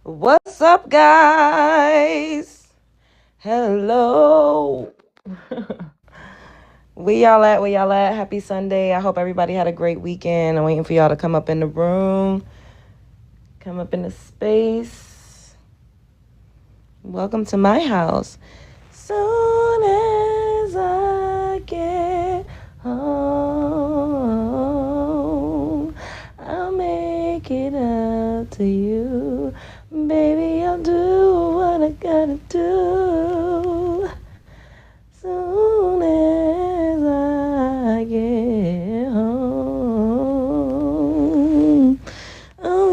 What's up, guys? Hello. Where y'all at? Where y'all at? Happy Sunday. I hope everybody had a great weekend. I'm waiting for y'all to come up in the room, come up in the space. Welcome to my house. Soon as I get home, I'll make it up to you. Baby, I'll do what I gotta do. Soon as I get home. Oh,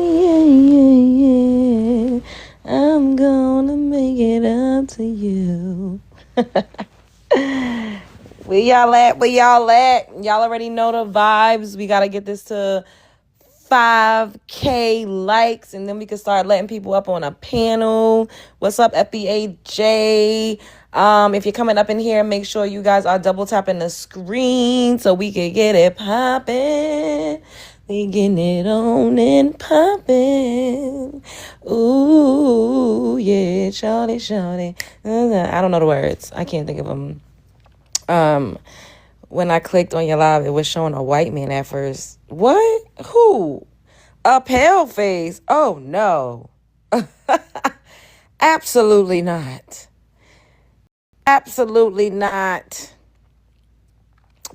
yeah. I'm gonna make it up to you. Where y'all at? Where y'all at? Y'all already know the vibes. We gotta get this to 5K likes, and then we can start letting people up on a panel. What's up, FBAJ? If you're coming up in here, make sure you guys are double tapping the screen so we can get it popping. We getting it on and popping. Ooh, yeah, shawty, shawty. I don't know the words. I can't think of them. When I clicked on your live, it was showing a white man at first. What? Who? A pale face? Oh, no. Absolutely not. Absolutely not.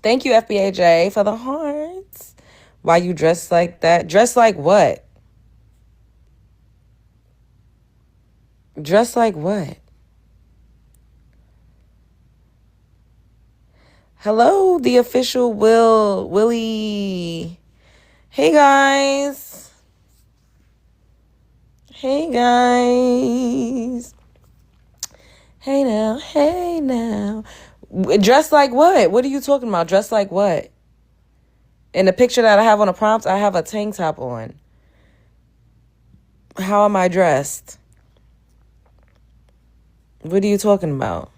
Thank you, FBAJ, for the hearts. Why you dressed like that? Dressed like what? Dressed like what? Hello, the official Willie. Hey, guys. Hey, guys. Hey, now. Hey, now. Dressed like what? What are you talking about? Dressed like what? In the picture that I have on the prompt, I have a tank top on. How am I dressed? What are you talking about?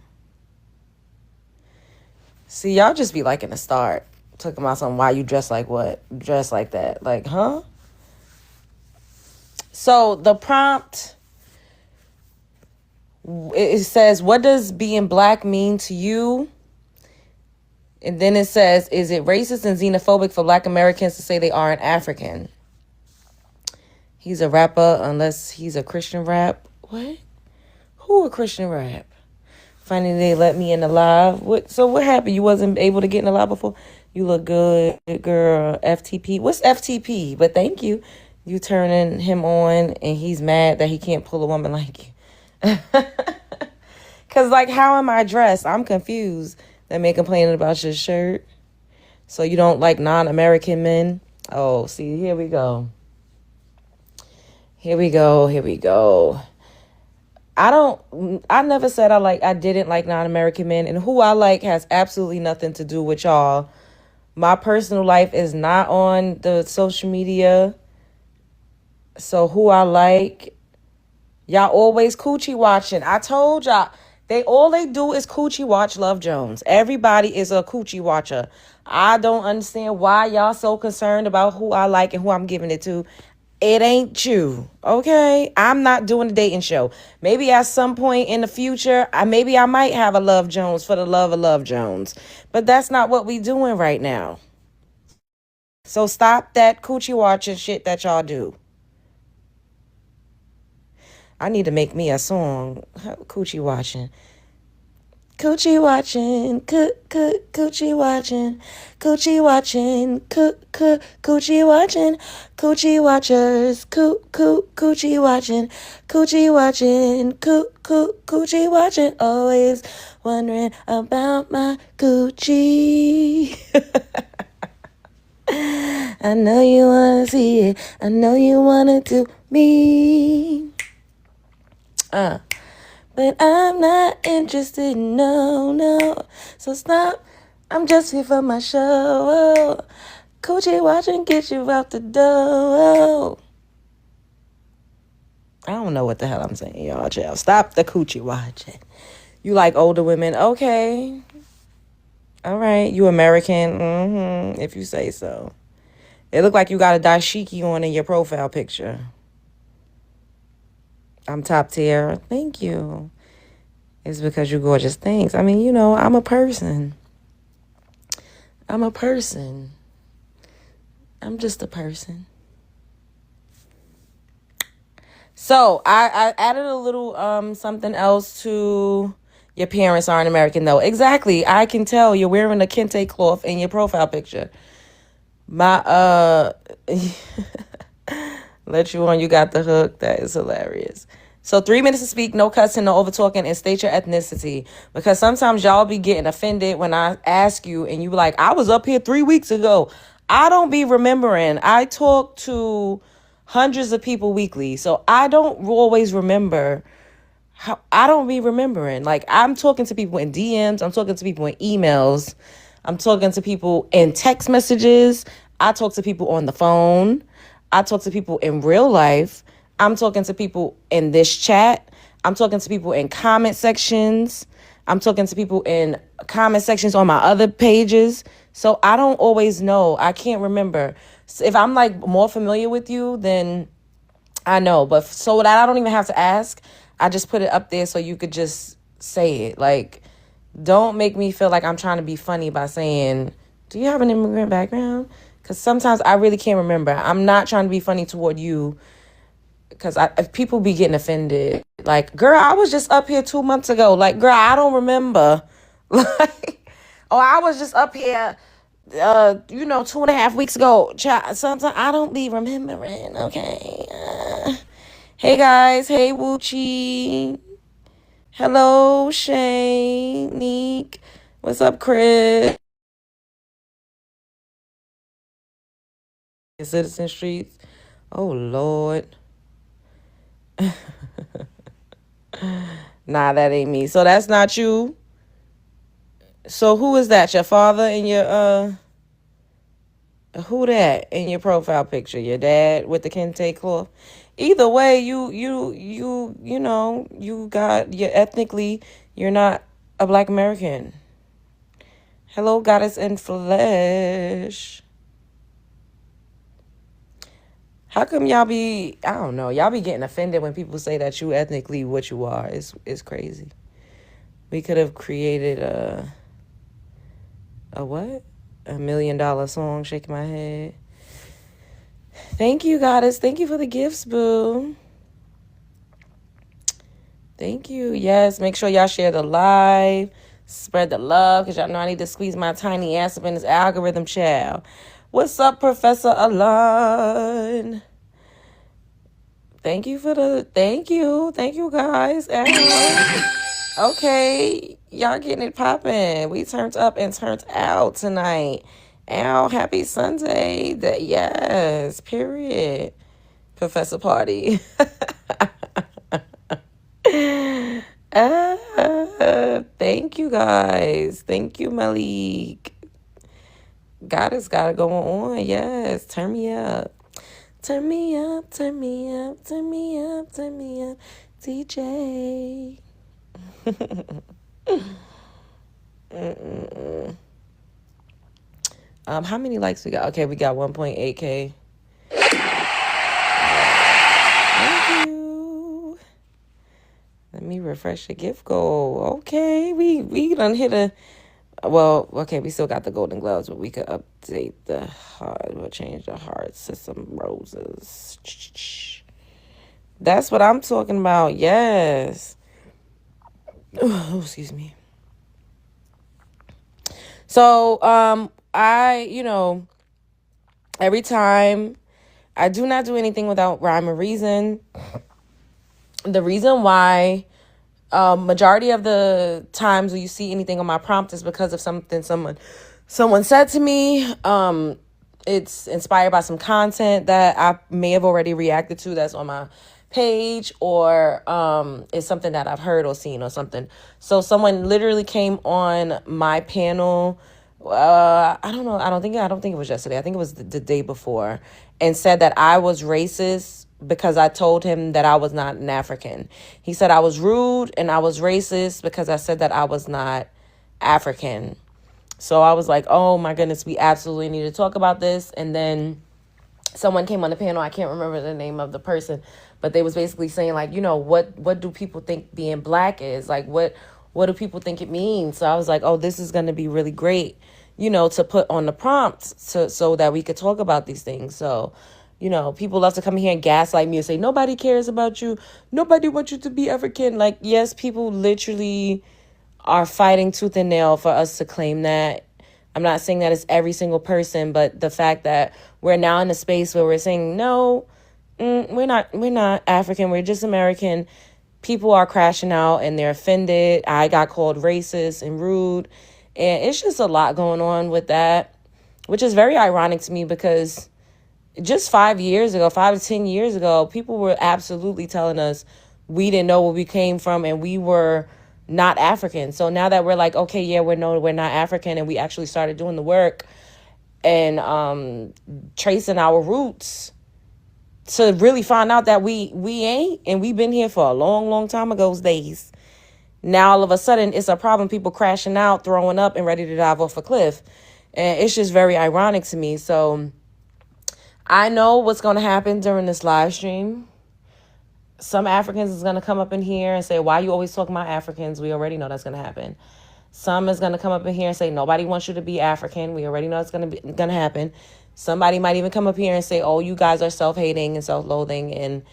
See, y'all just be liking to start talking about something. Why you dress like what? Dress like that. Like, huh? So the prompt, it says, what does being black mean to you? And then it says, is it racist and xenophobic for black Americans to say they aren't African? He's a rapper unless he's a Christian rap. What? Who a Christian rap? Finally, they let me in the live. So what happened? You wasn't able to get in the live before? You look good, girl. FTP. What's FTP? But thank you. You turning him on, and he's mad that he can't pull a woman like you. Because, like, how am I dressed? I'm confused. That man complaining about your shirt. So you don't like non-American men? Oh, see, here we go. Here we go. I never said I didn't like non-American men, and who I like has absolutely nothing to do with y'all. My personal life is not on the social media. So who I like, y'all always coochie watching. I told y'all, all they do is coochie watch Love Jones. Everybody is a coochie watcher. I don't understand why y'all so concerned about who I like and who I'm giving it to. It ain't you, okay? I'm not doing a dating show. Maybe at some point in the future, maybe I might have a Love Jones for the love of Love Jones. But that's not what we doing right now. So stop that coochie watching shit that y'all do. I need to make me a song. Coochie watching. Coochie watching, coochie watching, coochie watching, coochie watching, coochie watchers, coochie watching, coochie watching, coochie watching, always wondering about my coochie. I know you wanna see it, I know you wanna do me. But I'm not interested, no. So stop, I'm just here for my show. Coochie watching, get you out the door. I don't know what the hell I'm saying, y'all. Chill. Stop the coochie watching. You like older women? Okay. All right. You American? Mm-hmm. If you say so. It look like you got a dashiki on in your profile picture. I'm top tier. Thank you. It's because you're gorgeous. Thanks. I mean, I'm a person. I'm a person. I'm just a person. So I added a little something else to your parents aren't American though. Exactly. I can tell you're wearing a kente cloth in your profile picture. My let you on, you got the hook. That is hilarious. So 3 minutes to speak, no cussing, no over talking, and state your ethnicity. Because sometimes y'all be getting offended when I ask you and you be like, I was up here 3 weeks ago. I don't be remembering. I talk to hundreds of people weekly. So I don't always remember. I don't be remembering. Like, I'm talking to people in DMs. I'm talking to people in emails. I'm talking to people in text messages. I talk to people on the phone. I talk to people in real life. I'm talking to people in this chat. I'm talking to people in comment sections. I'm talking to people in comment sections on my other pages. So I don't always know. I can't remember. So if I'm like more familiar with you, then I know. But so that I don't even have to ask, I just put it up there so you could just say it. Like, don't make me feel like I'm trying to be funny by saying, do you have an immigrant background? Because sometimes I really can't remember. I'm not trying to be funny toward you because if people be getting offended. Like, girl, I was just up here 2 months ago. Like, girl, I don't remember. Like, oh, I was just up here, 2.5 weeks ago. Sometimes I don't be remembering, okay? Hey, guys. Hey, Woochie. Hello, Shane, Neek. What's up, Chris? Citizen Streets. Oh, Lord. Nah, that ain't me. So that's not you. So who is that? Your father and your who that in your profile picture? Your dad with the kente cloth? Either way, you got you ethnically you're not a Black American. Hello, goddess in flesh. How come y'all be, I don't know, y'all be getting offended when people say that you ethnically what you are. It's crazy. We could have created a what? $1 million song, shaking my head. Thank you, goddess. Thank you for the gifts, boo. Thank you. Yes, make sure y'all share the live. Spread the love, because y'all know I need to squeeze my tiny ass up in this algorithm, child. What's up, Professor Alon? Thank you, guys. Okay, y'all getting it popping. We turned up and turned out tonight. Ow, happy Sunday. Yes, period. Professor Party. Thank you, guys. Thank you, Malik. Goddess got it going on. Yes, turn me up. Turn me up, turn me up, turn me up, turn me up, DJ. How many likes we got? Okay, we got 1.8K. Thank you. Let me refresh the gift goal. Okay, we done hit a. Well, okay, we still got the golden gloves, but we could update the heart. We'll change the hearts to some roses. That's what I'm talking about. Yes. Oh, excuse me. So, every time I do not do anything without rhyme or reason. The reason why majority of the times when you see anything on my prompt is because of something someone said to me. It's inspired by some content that I may have already reacted to that's on my page, or it's something that I've heard or seen or something. So someone literally came on my panel. I don't know. I don't think it was yesterday. I think it was the day before, and said that I was racist because I told him that I was not an African. He said I was rude and I was racist because I said that I was not African. So I was like, oh my goodness, we absolutely need to talk about this. And then someone came on the panel. I can't remember the name of the person, but they was basically saying like, what do people think being black is? Like, what do people think it means? So I was like, oh, this is going to be really great, to put on the prompts so that we could talk about these things. So, people love to come here and gaslight me and say, nobody cares about you. Nobody wants you to be African. Like, yes, people literally are fighting tooth and nail for us to claim that. I'm not saying that it's every single person, but the fact that we're now in a space where we're saying, no, we're not African. We're just American. People are crashing out and they're offended. I got called racist and rude. And it's just a lot going on with that, which is very ironic to me because just 5 to 10 years ago, people were absolutely telling us we didn't know where we came from and we were not African. So now that we're like, okay, yeah, we're not African, and we actually started doing the work and tracing our roots to really find out that we ain't, and we've been here for a long, long time ago's days. Now all of a sudden it's a problem, people crashing out, throwing up, and ready to dive off a cliff. And it's just very ironic to me. So I know what's going to happen during this live stream. Some Africans is going to come up in here and say, why you always talking about Africans? We already know that's going to happen. Some is going to come up in here and say, nobody wants you to be African. We already know it's going to happen. Somebody might even come up here and say, oh, you guys are self-hating and self-loathing. And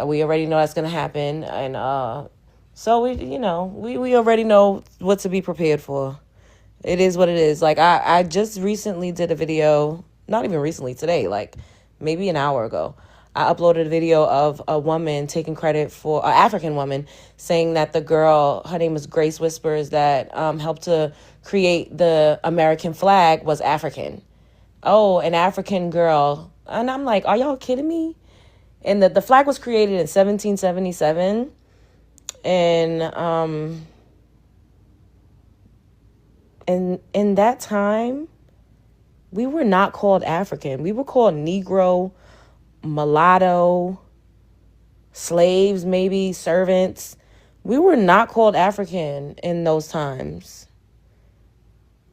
we already know that's going to happen. And so we already know what to be prepared for. It is what it is. Like I just recently did a video, not even recently, today, like maybe an hour ago. I uploaded a video of a woman taking credit for an African woman saying that the girl, her name is Grace Whispers, that helped to create the American flag was African. Oh, an African girl. And I'm like, are y'all kidding me? And the flag was created in 1777. And in that time, we were not called African. We were called Negro, mulatto, slaves, maybe servants. We were not called African in those times.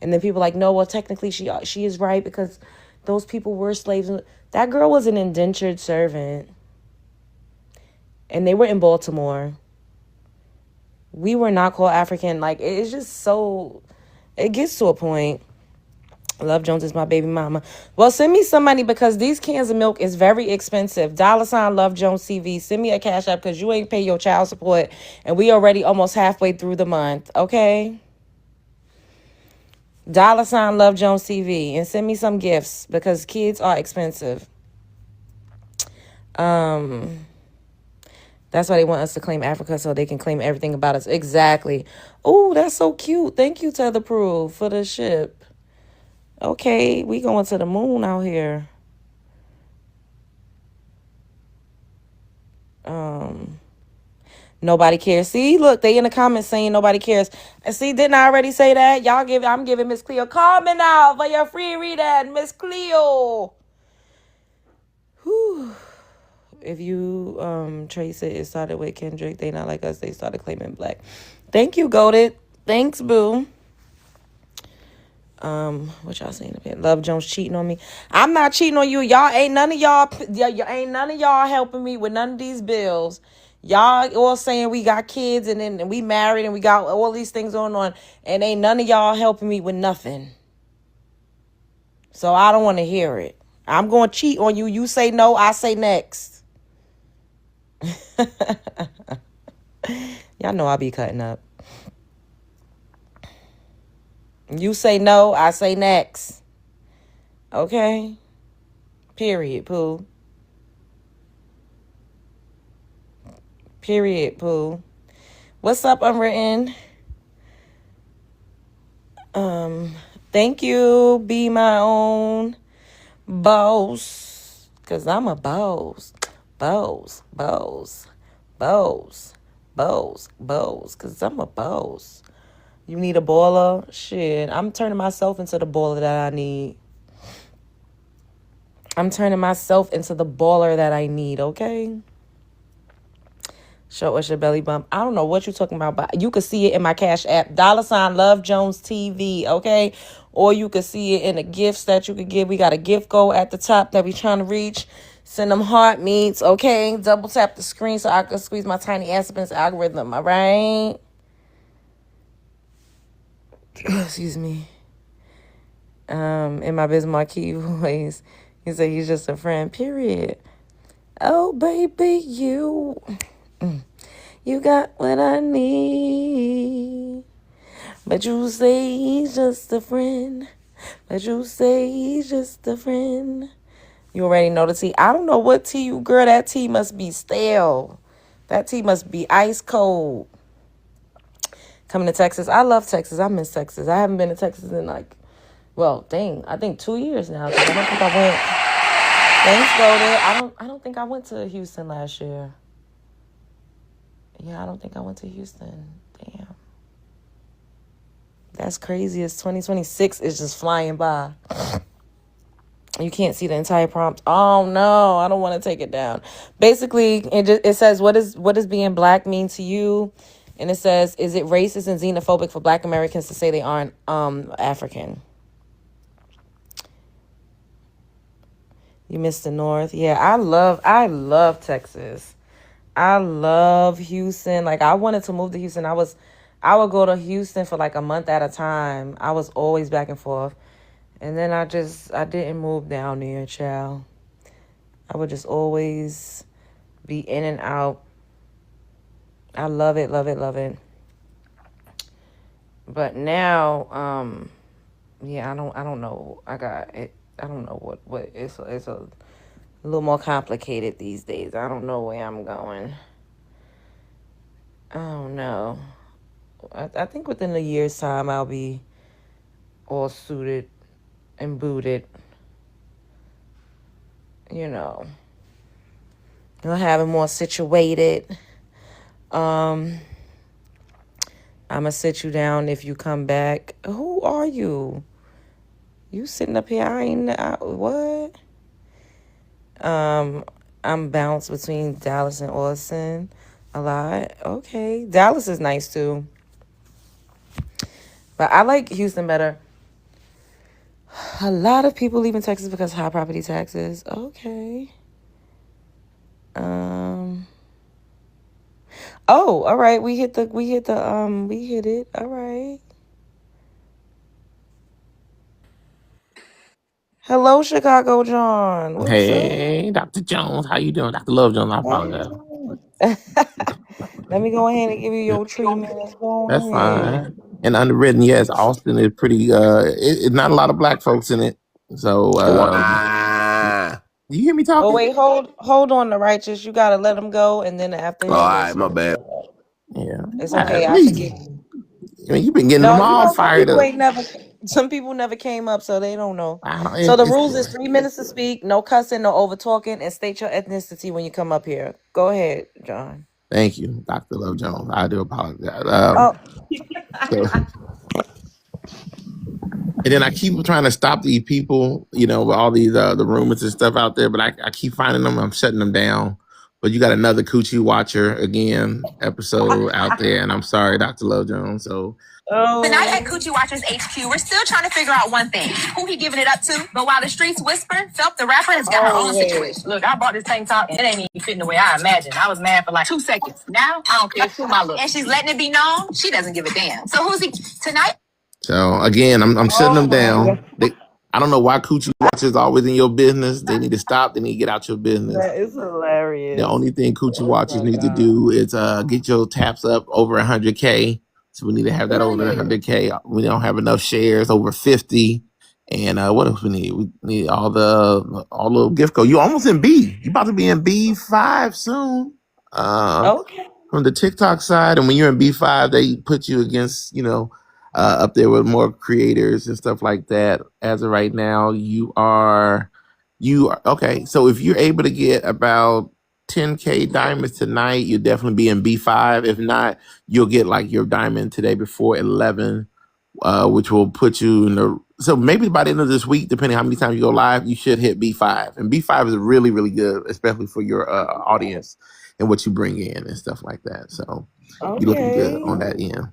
And then people like, no, well, technically she is right because those people were slaves. That girl was an indentured servant. And they were in Baltimore. We were not called African. Like, it's just so, it gets to a point. Love Jones is my baby mama. Well, send me some money because these cans of milk is very expensive. $ Love Jones TV. Send me a cash app because you ain't pay your child support. And we already almost halfway through the month. Okay? $ Love Jones TV. And send me some gifts because kids are expensive. That's why they want us to claim Africa so they can claim everything about us. Exactly. Oh, that's so cute. Thank you, Tether Proof, for the ship. Okay, we going to the moon out here. Nobody cares. See, look, they in the comments saying nobody cares. And see, didn't I already say that? I'm giving Miss Cleo comment out for your free reading, Miss Cleo. Whew. If you trace it started with Kendrick. They not like us. They started claiming black. Thank you, Goated. Thanks, boo. What y'all saying up here? Love Jones cheating on me. I'm not cheating on you. Y'all ain't none of y'all helping me with none of these bills. Y'all all saying we got kids and we married and we got all these things going on, and ain't none of y'all helping me with nothing. So I don't want to hear it. I'm going to cheat on you. You say no, I say next. Y'all know I'll be cutting up. You say no, I say next. Okay? Period, Pooh. Period, Pooh. What's up, Unwritten? Thank you, be my own boss. Because I'm a boss. Boss. Because I'm a boss. You need a baller? Shit, I'm turning myself into the baller that I need. Okay? Show us your belly bump. I don't know what you're talking about, but you can see it in my Cash App. $ Love Jones TV, okay? Or you can see it in the gifts that you could give. We got a gift goal at the top that we trying to reach. Send them heart meets, okay? Double tap the screen so I can squeeze my tiny ass up in this algorithm, all right? Excuse me. In my Biz Marquee voice, he said he's just a friend, period. Oh, baby, you got what I need. But you say he's just a friend. But you say he's just a friend. You already know the tea. I don't know what tea you, girl. That tea must be stale. That tea must be ice cold. Coming to Texas. I love Texas. I miss Texas. I haven't been to Texas in I think 2 years now. I don't think I went. Thanks, go there. I don't think I went to Houston last year. Yeah, I don't think I went to Houston. Damn. That's crazy. It's 2026 is just flying by. You can't see the entire prompt. Oh no, I don't want to take it down. Basically, it says what does being black mean to you? And it says, is it racist and xenophobic for Black Americans to say they aren't African? You missed the North. Yeah, I love Texas. I love Houston. Like, I wanted to move to Houston. I would go to Houston for like a month at a time. I was always back and forth. And then I didn't move down there, child. I would just always be in and out. I love it, love it, love it. But now, yeah, I don't know. I don't know what it's a little more complicated these days. I don't know where I'm going. I don't know. I think within a year's time I'll be all suited and booted. You know. You'll have it more situated. I'ma sit you down if you come back. Who are you? You sitting up here? What? I'm bounced between Dallas and Austin a lot. Okay. Dallas is nice too. But I like Houston better. A lot of people leaving Texas because high property taxes. Okay. Oh, all right. We hit it. All right. Hello, Chicago John. What's Hey, Dr. Jones, how you doing? Dr. Love Jones, I apologize. up? Let me go ahead and give you your treatment. Let's go That's ahead. fine. And underwritten, yes, Austin is pretty. It's not a lot of black folks in it. So, you hear me Oh talking? wait, hold on, the righteous. You gotta let him go, and then after him, All we'll right, see my what's bad. up. Yeah, It's okay. I leave. forgive you. I mean, you've been getting No, them all some fired people up. ain't never. Some people never came up, so they don't know. So the rules is 3 minutes to speak, no cussing, no over talking, and state your ethnicity when you come up here. Go ahead, John. Thank you, Dr. Love Jones. I do apologize. Oh, So, and then I keep trying to stop these people, with all these the rumors and stuff out there, but I keep finding them. I'm shutting them down. But you got another Coochie Watcher again episode out there, and I'm sorry, Dr. Love Jones. So tonight at Coochie Watchers HQ, we're still trying to figure out one thing: who he giving it up to. But while the streets whisper, Phelps the rapper has got her own situation. Look, I bought this tank top, and it ain't even fitting the way I imagined. I was mad for like 2 seconds. Now I don't care who my look. And she's letting it be known she doesn't give a damn. So who's he tonight? So again, I'm shutting them down. I don't know why Coochie Watchers always in your business. They need to stop. They need to get out your business. that is hilarious. The only thing Coochie Watchers my need to God. do is get your taps up over 100K. So we need to have that over 100K. We don't have enough shares over 50. And what else we need? We need all the gift code. You almost in B. You about to be in B5 soon. Okay. From the TikTok side, and when you're in B5, they put you against, up there with more creators and stuff like that. As of right now, you are okay. So if you're able to get about 10K diamonds tonight, you'll definitely be in B5. If not, you'll get like your diamond today before 11, which will put you in the. So maybe by the end of this week, depending how many times you go live, you should hit B5. And B5 is really, really good, especially for your audience. and what you bring in and stuff like that. So you're looking good Okay. on that end.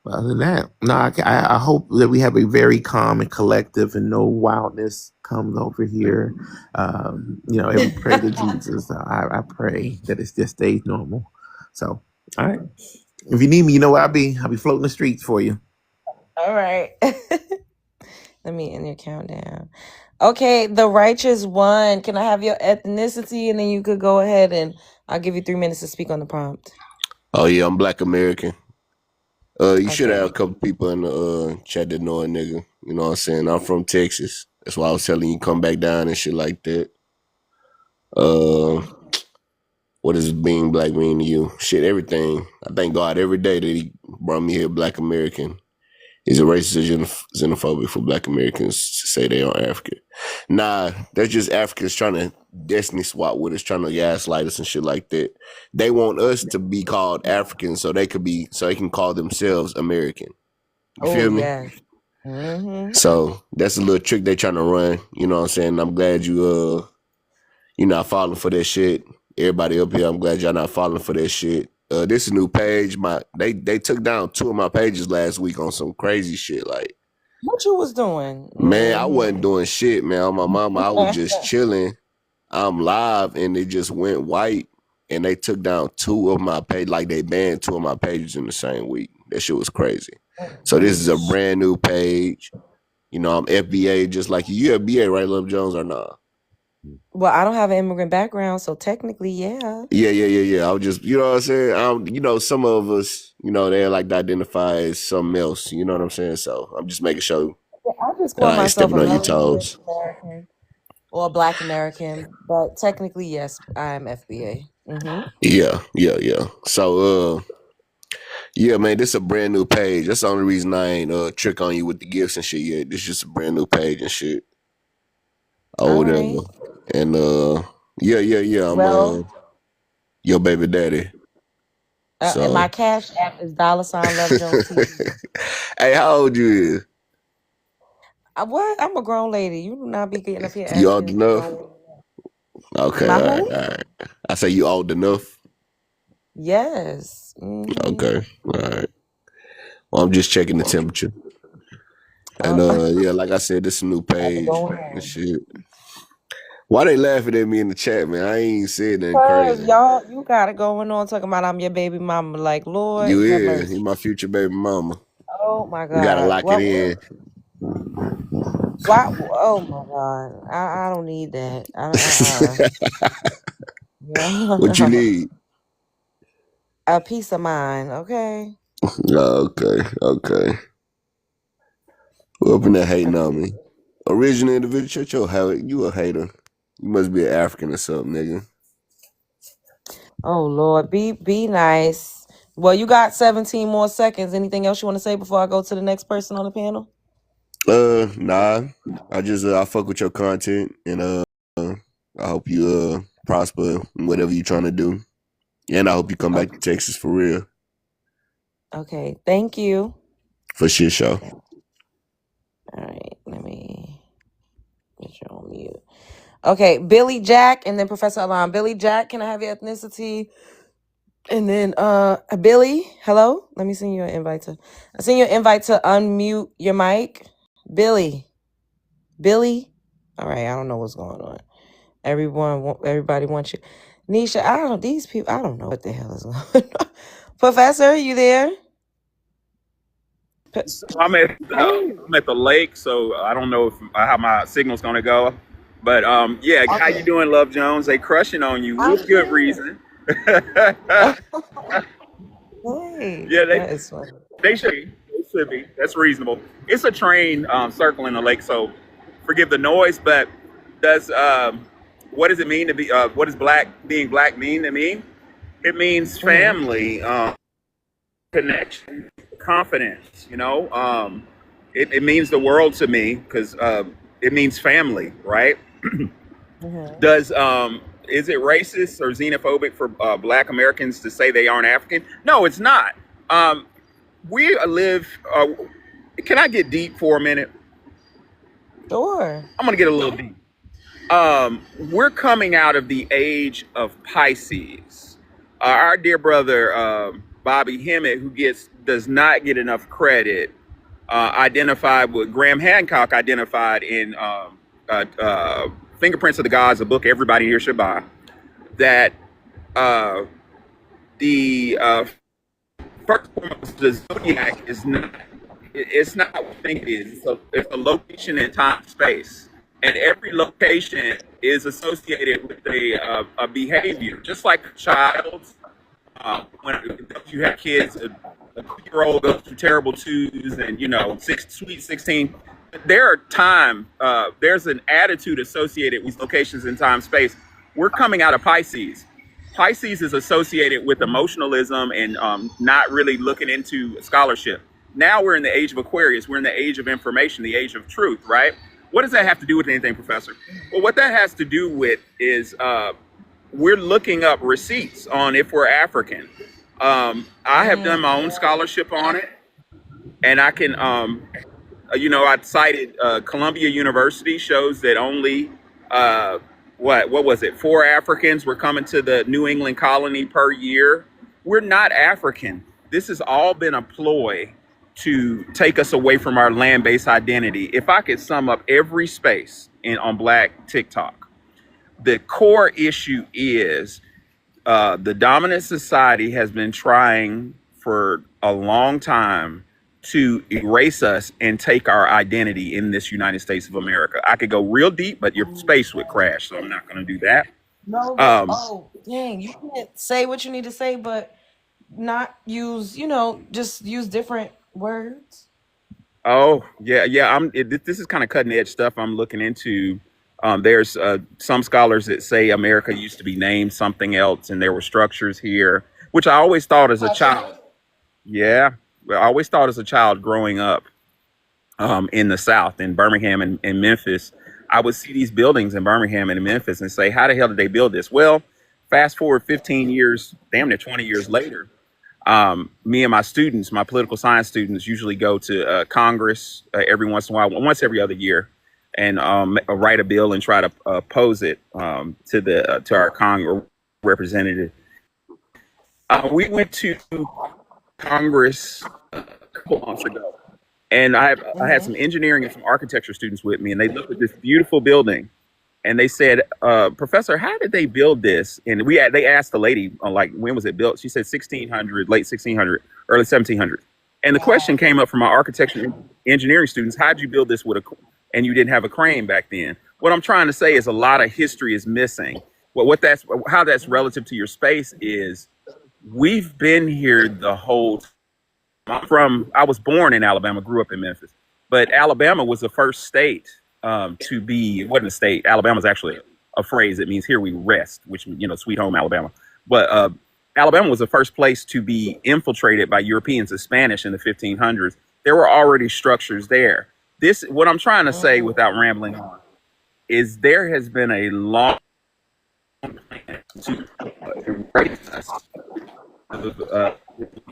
But other than that, no, I hope that we have a very calm and collective, and no wildness comes over here. Every prayer to Jesus, I pray that it just stays normal. So, all right. If you need me, you know where I'll be. I'll be floating the streets for you. All right. Let me end your countdown. Okay, the righteous one. Can I have your ethnicity, and then you could go ahead and I'll give you 3 minutes to speak on the prompt. Oh yeah, I'm Black American. You should have Okay. a couple people in the chat that know a nigga. You know what I'm saying? I'm from Texas. That's why I was telling you come back down and shit like that. Uh, what does being black mean to you? Shit, everything. I thank God every day that He brought me here, Black American. Is it racist or xenophobic for Black Americans to say they are African? Nah, they're just Africans trying to destiny swap with us, trying to gaslight us and shit like that. They want us to be called African so they can call themselves American. You Oh feel me? yes. Mm-hmm. So that's a little trick they trying to run. You know what I'm saying? I'm glad you're not falling for that shit. Everybody up here, I'm glad y'all not falling for that shit. This is a new page. They took down 2 of my pages last week on some crazy shit. Like, What you was doing? man, I wasn't doing shit, man. On my mama, I was just Mm-hmm. chilling. I'm live, and it just went white, and they took down 2 of my page. Like, they banned 2 of my pages in the same week. That shit was crazy. So this is a brand new page. You know, I'm FBA just like you. You FBA, right, Love Jones, or not? Well, I don't have an immigrant background, so technically, yeah. Yeah. I was just, you know what I'm saying? Some of us, they like to identify as something else. You know what I'm saying? So I'm just making sure Yeah, I just that call I ain't myself a stepping on your melanated toes. American or a Black American, but technically, yes, I am FBA. Mm-hmm. Yeah. So, yeah, man, this is a brand new page. That's the only reason I ain't trick on you with the gifts and shit yet. This is just a brand new page and shit. Or All whatever. right. And yeah. I'm Well, your baby daddy. and my So cash app is $Love Jones TV. hey, how old you is? What? I'm a grown lady. You do not be getting up here You old asking enough? grown. Okay, My all right, who? all right. I say you old enough. Yes. Mm-hmm. Okay, all right. Well, I'm just checking the temperature. And Oh, yeah, like I said, this is a new page going and on. shit. Why they laughing at me in the chat, man? I ain't said nothing Cause crazy. y'all, you got it going on talking about I'm your baby mama. Like, Lord, You have is. You mercy. my future baby mama. Oh my We gotta God. lock it What? in. Why? Oh my God. I don't need that. What you Yeah. need? A peace of mind. Okay. Okay. Who up in there hating on me? Original individual, shut your hell. You a hater. You must be an African or something, nigga. Oh Lord, be nice. Well, you got 17 more seconds. Anything else you want to say before I go to the next person on the panel? Nah. I fuck with your content, and I hope you prosper in whatever you trying to do. And I hope you come back to Okay. Texas for real. Okay. Thank you. For shit show. All right. Let me get you on mute. Okay, Billy Jack and then Professor Alam. Billy Jack, can I have your ethnicity? And then Billy, hello. Let me send you an invite to. I send you an invite to unmute your mic. Billy. All right, I don't know what's going on. Everybody wants you. Nisha, these people, I don't know what the hell is going on. Professor, you there? So I'm at the lake, so I don't know how my signal's gonna go. But yeah, how you Okay. doing, Love Jones? They crushing on you I'm with good good. reason. Yeah, Hey, they that is funny. they should be. They should be. That's reasonable. It's a train circling the lake, so forgive the noise. But does what does it mean to be? What does being black mean to me? It means Mm-hmm. family. Connection, confidence. It means the world to me because it means family, right? Mm-hmm. Does Is it racist or xenophobic for Black Americans to say they aren't African? No, it's not. Um, we live. Can I get deep for a minute? Sure. I'm gonna get a little deep. We're coming out of the age of Pisces. Our dear brother Bobby Hemmett, who does not get enough credit, identified what Graham Hancock identified in Fingerprints of the Gods, a book everybody here should buy, that uh, the first and foremost, the zodiac is not. It's not what we think it is. It's a location in time space, and every location is associated with a behavior, just like a child. When you have kids, a 2-year-old goes through terrible twos, and sweet 16. There are there's an attitude associated with locations in time space. We're coming out of Pisces. Pisces is associated with emotionalism and not really looking into scholarship. Now we're in the age of Aquarius. We're in the age of information, the age of truth, right? What does that have to do with anything, Professor? Well, what that has to do with is we're looking up receipts on if we're African. I have done my own scholarship on it, and I can, I cited Columbia University shows that only what was it? 4 Africans were coming to the New England colony per year. We're not African. This has all been a ploy to take us away from our land-based identity. If I could sum up every space on Black TikTok, the core issue is the dominant society has been trying for a long time to erase us and take our identity in this United States of America. I could go real deep, but your space would crash, so I'm not going to do that. No, dang, you can't say what you need to say, but not use, just use different words. Oh, yeah. This is kind of cutting edge stuff I'm looking into. There's some scholars that say America used to be named something else, and there were structures here, which I always thought as a child. Yeah, I always thought as a child growing up in the South, in Birmingham and Memphis, I would see these buildings in Birmingham and Memphis and say, how the hell did they build this? Well, fast forward 15 years, damn near 20 years later, me and my students, my political science students, usually go to Congress every once in a while, once every other year, and write a bill and try to oppose it to our Congress representative. We went to Congress a couple months ago, and I had some engineering and some architecture students with me, and they looked at this beautiful building, and they said, "Professor, how did they build this?" And they asked the lady, like, when was it built? She said 1600, late 1600, early 1700. And the question came up from my architecture and engineering students: how'd you build this and you didn't have a crane back then? What I'm trying to say is a lot of history is missing. Well, how that's relative to your space is we've been here the whole time. I was born in Alabama, grew up in Memphis, but Alabama was the first state to be, it wasn't a state. Alabama is actually a phrase that means here we rest, which, sweet home Alabama. But Alabama was the first place to be infiltrated by Europeans and Spanish in the 1500s. There were already structures there. What I'm trying to say without rambling on is there has been a long plan to erase us,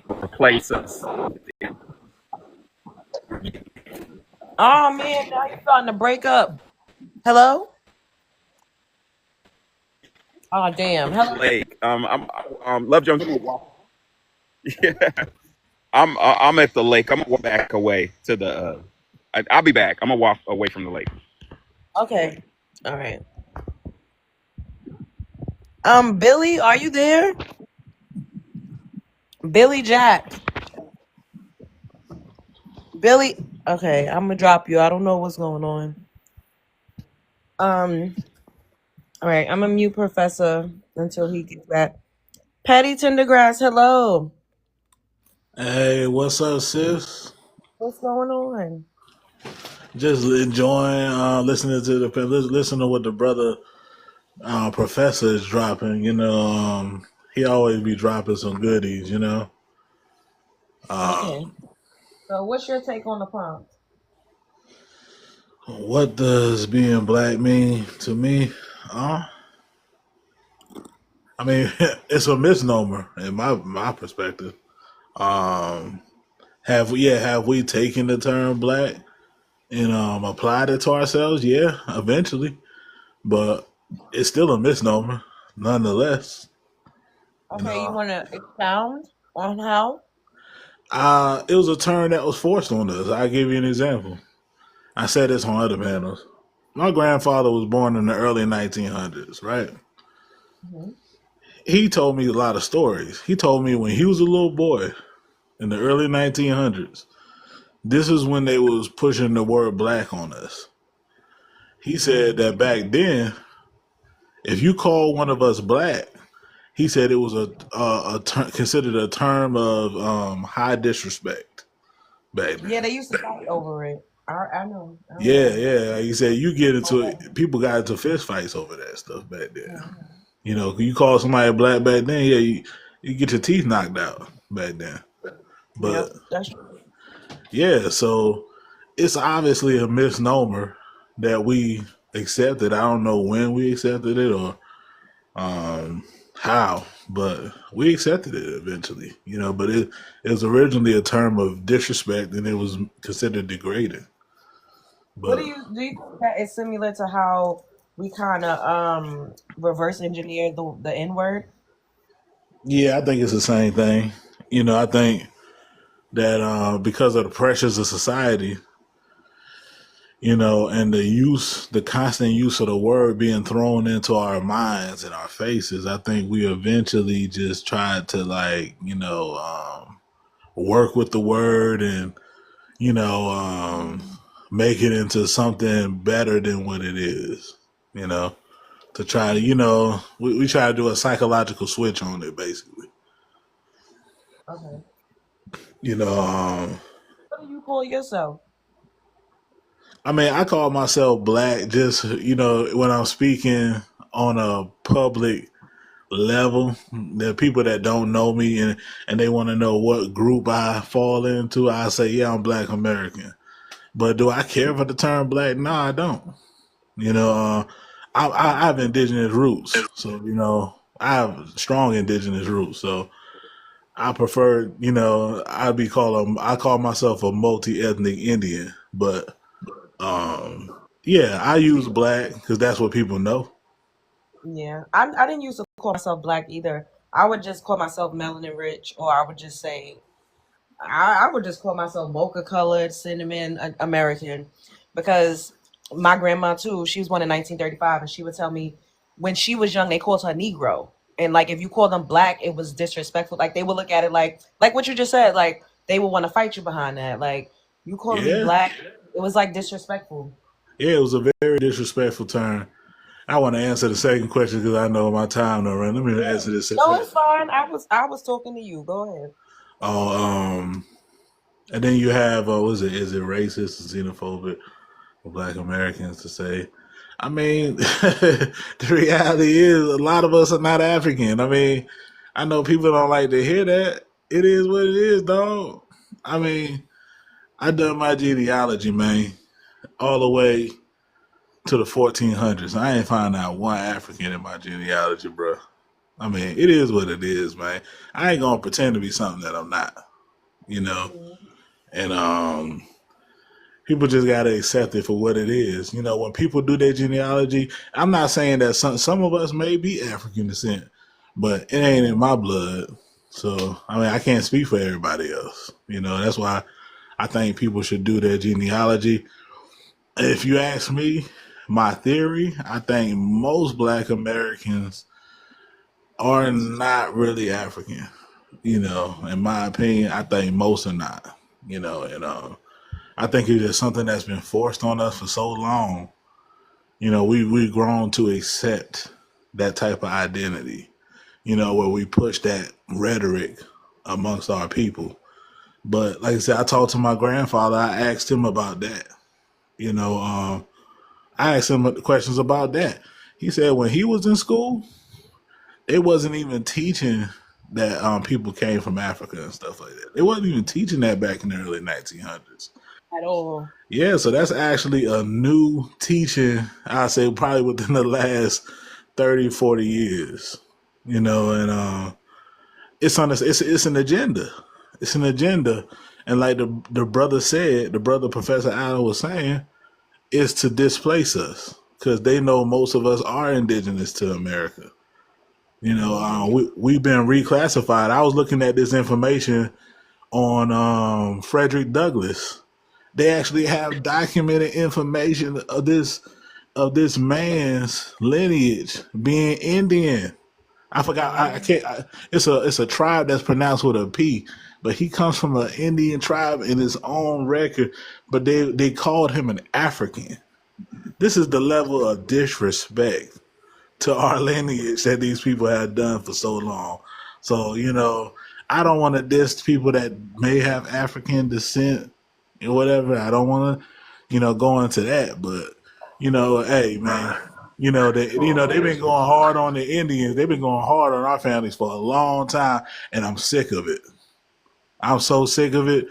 replace us. Oh man, now you're starting to break up. Hello? Oh damn. Hello. Lake. I'm Love Jones. Yeah, I'm at the lake. I'm gonna walk back away to the. I'll be back. I'm gonna walk away from the lake. Okay. All right. Billy, are you there? Billy Jack. Billy. Okay, I'm gonna drop you. I don't know what's going on. All right, I'm gonna mute Professor until he gets back. Patty Tendergrass, hello. Hey, what's up, sis? What's going on? Just enjoying listening to what the brother professor is dropping. He always be dropping some goodies. Okay. So what's your take on the prompt? What does being black mean to me? I mean, it's a misnomer in my perspective. Have we taken the term black and applied it to ourselves? Yeah, eventually, but it's still a misnomer nonetheless. You Okay, you know, want to expound on how? it was a term that was forced on us. I'll give you an example. I said this on other panels. My grandfather was born in the early 1900s, right? Mhm. He told me a lot of stories. He told me when he was a little boy in the early 1900s, this is when they was pushing the word black on us. He said that back then, if you call one of us black, he said it was considered a term of high disrespect back Yeah, then. they used to fight over it. I know. I Yeah, remember. yeah. Like you said, you get into Okay. it. People got into fist fights over that stuff back then. Mhm. You know, you call somebody black back then, yeah, you get your teeth knocked out back then. But Yep, that's true. yeah, so it's obviously a misnomer that we accepted. I don't know when we accepted it or how, but we accepted it eventually. You know, but it was originally a term of disrespect and it was considered degrading. What But do you think that is similar to how we kind of reverse engineer the N word? yeah, I think it's the same thing. You know, I think that because of the pressures of society, you know, and the constant use of the word being thrown into our minds and our faces, I think we eventually just tried to like, you know, work with the word and, you know, make it into something better than what it is, you know, to try to, you know, we try to do a psychological switch on it, basically. Okay. You know, What do you call yourself? I mean, I call myself black just, you know, when I'm speaking on a public level. There are people that don't know me and they want to know what group I fall into. I say, yeah, I'm Black American. But do I care for the term black? No, I don't. You know, I have indigenous roots. So, you know, I have strong indigenous roots. So I prefer, you know, I call myself a multi-ethnic Indian. But, yeah, I use black because that's what people know. Yeah, I didn't used to call myself black either. I would just call myself melanin rich, or I would just say I would just call myself mocha colored cinnamon American, because my grandma too. She was born in 1935, and she would tell me when she was young they called her Negro, and like if you call them black, it was disrespectful. Like they would look at it like what you just said. Like they would want to fight you behind that. Like you calling me Yeah. black, it was like disrespectful. Yeah, it was a very disrespectful term. I want to answer the second question because I know my time no run. Let me Yeah. answer this. No, it's fine. I was talking to you. Go ahead. Oh, and then you have what is it? Is it racist and xenophobic for Black Americans to say? I mean, the reality is a lot of us are not African. I mean, I know people don't like to hear that. It is what it is, dog. I mean, I done my genealogy, man, all the way to the 1400s. I ain't find out one African in my genealogy, bro. I mean, it is what it is, man. I ain't gonna pretend to be something that I'm not, you know. And people just gotta accept it for what it is. You know, when people do their genealogy, I'm not saying that some of us may be African descent, but it ain't in my blood. So I mean, I can't speak for everybody else. You know, that's why I think people should do their genealogy. If you ask me, my theory, I think most Black Americans are not really African. You know, in my opinion, I think most are not. You know, and I think it's just something that's been forced on us for so long. You know, we've grown to accept that type of identity. You know, where we push that rhetoric amongst our people. But like I said, I talked to my grandfather. I asked him about that. You know, I asked him questions about that. He said when he was in school, it wasn't even teaching that people came from Africa and stuff like that. It wasn't even teaching that back in the early 1900s. At all. Yeah, so that's actually a new teaching, I say probably within the last 30, 40 years. You know, and it's an agenda. It's an agenda. And like the brother said, the brother Professor Allen was saying, is to displace us. Because they know most of us are indigenous to America. You know, we've been reclassified. I was looking at this information on Frederick Douglass. They actually have documented information of this man's lineage being Indian. I forgot. I can't. It's a tribe that's pronounced with a P, but he comes from an Indian tribe in his own record. But they called him an African. This is the level of disrespect to our lineage that these people have done for so long. So, you know, I don't want to diss people that may have African descent or whatever. I don't want to, you know, go into that. But, you know, hey, man, they've been going hard on the Indians. They've been going hard on our families for a long time, and I'm sick of it. I'm so sick of it.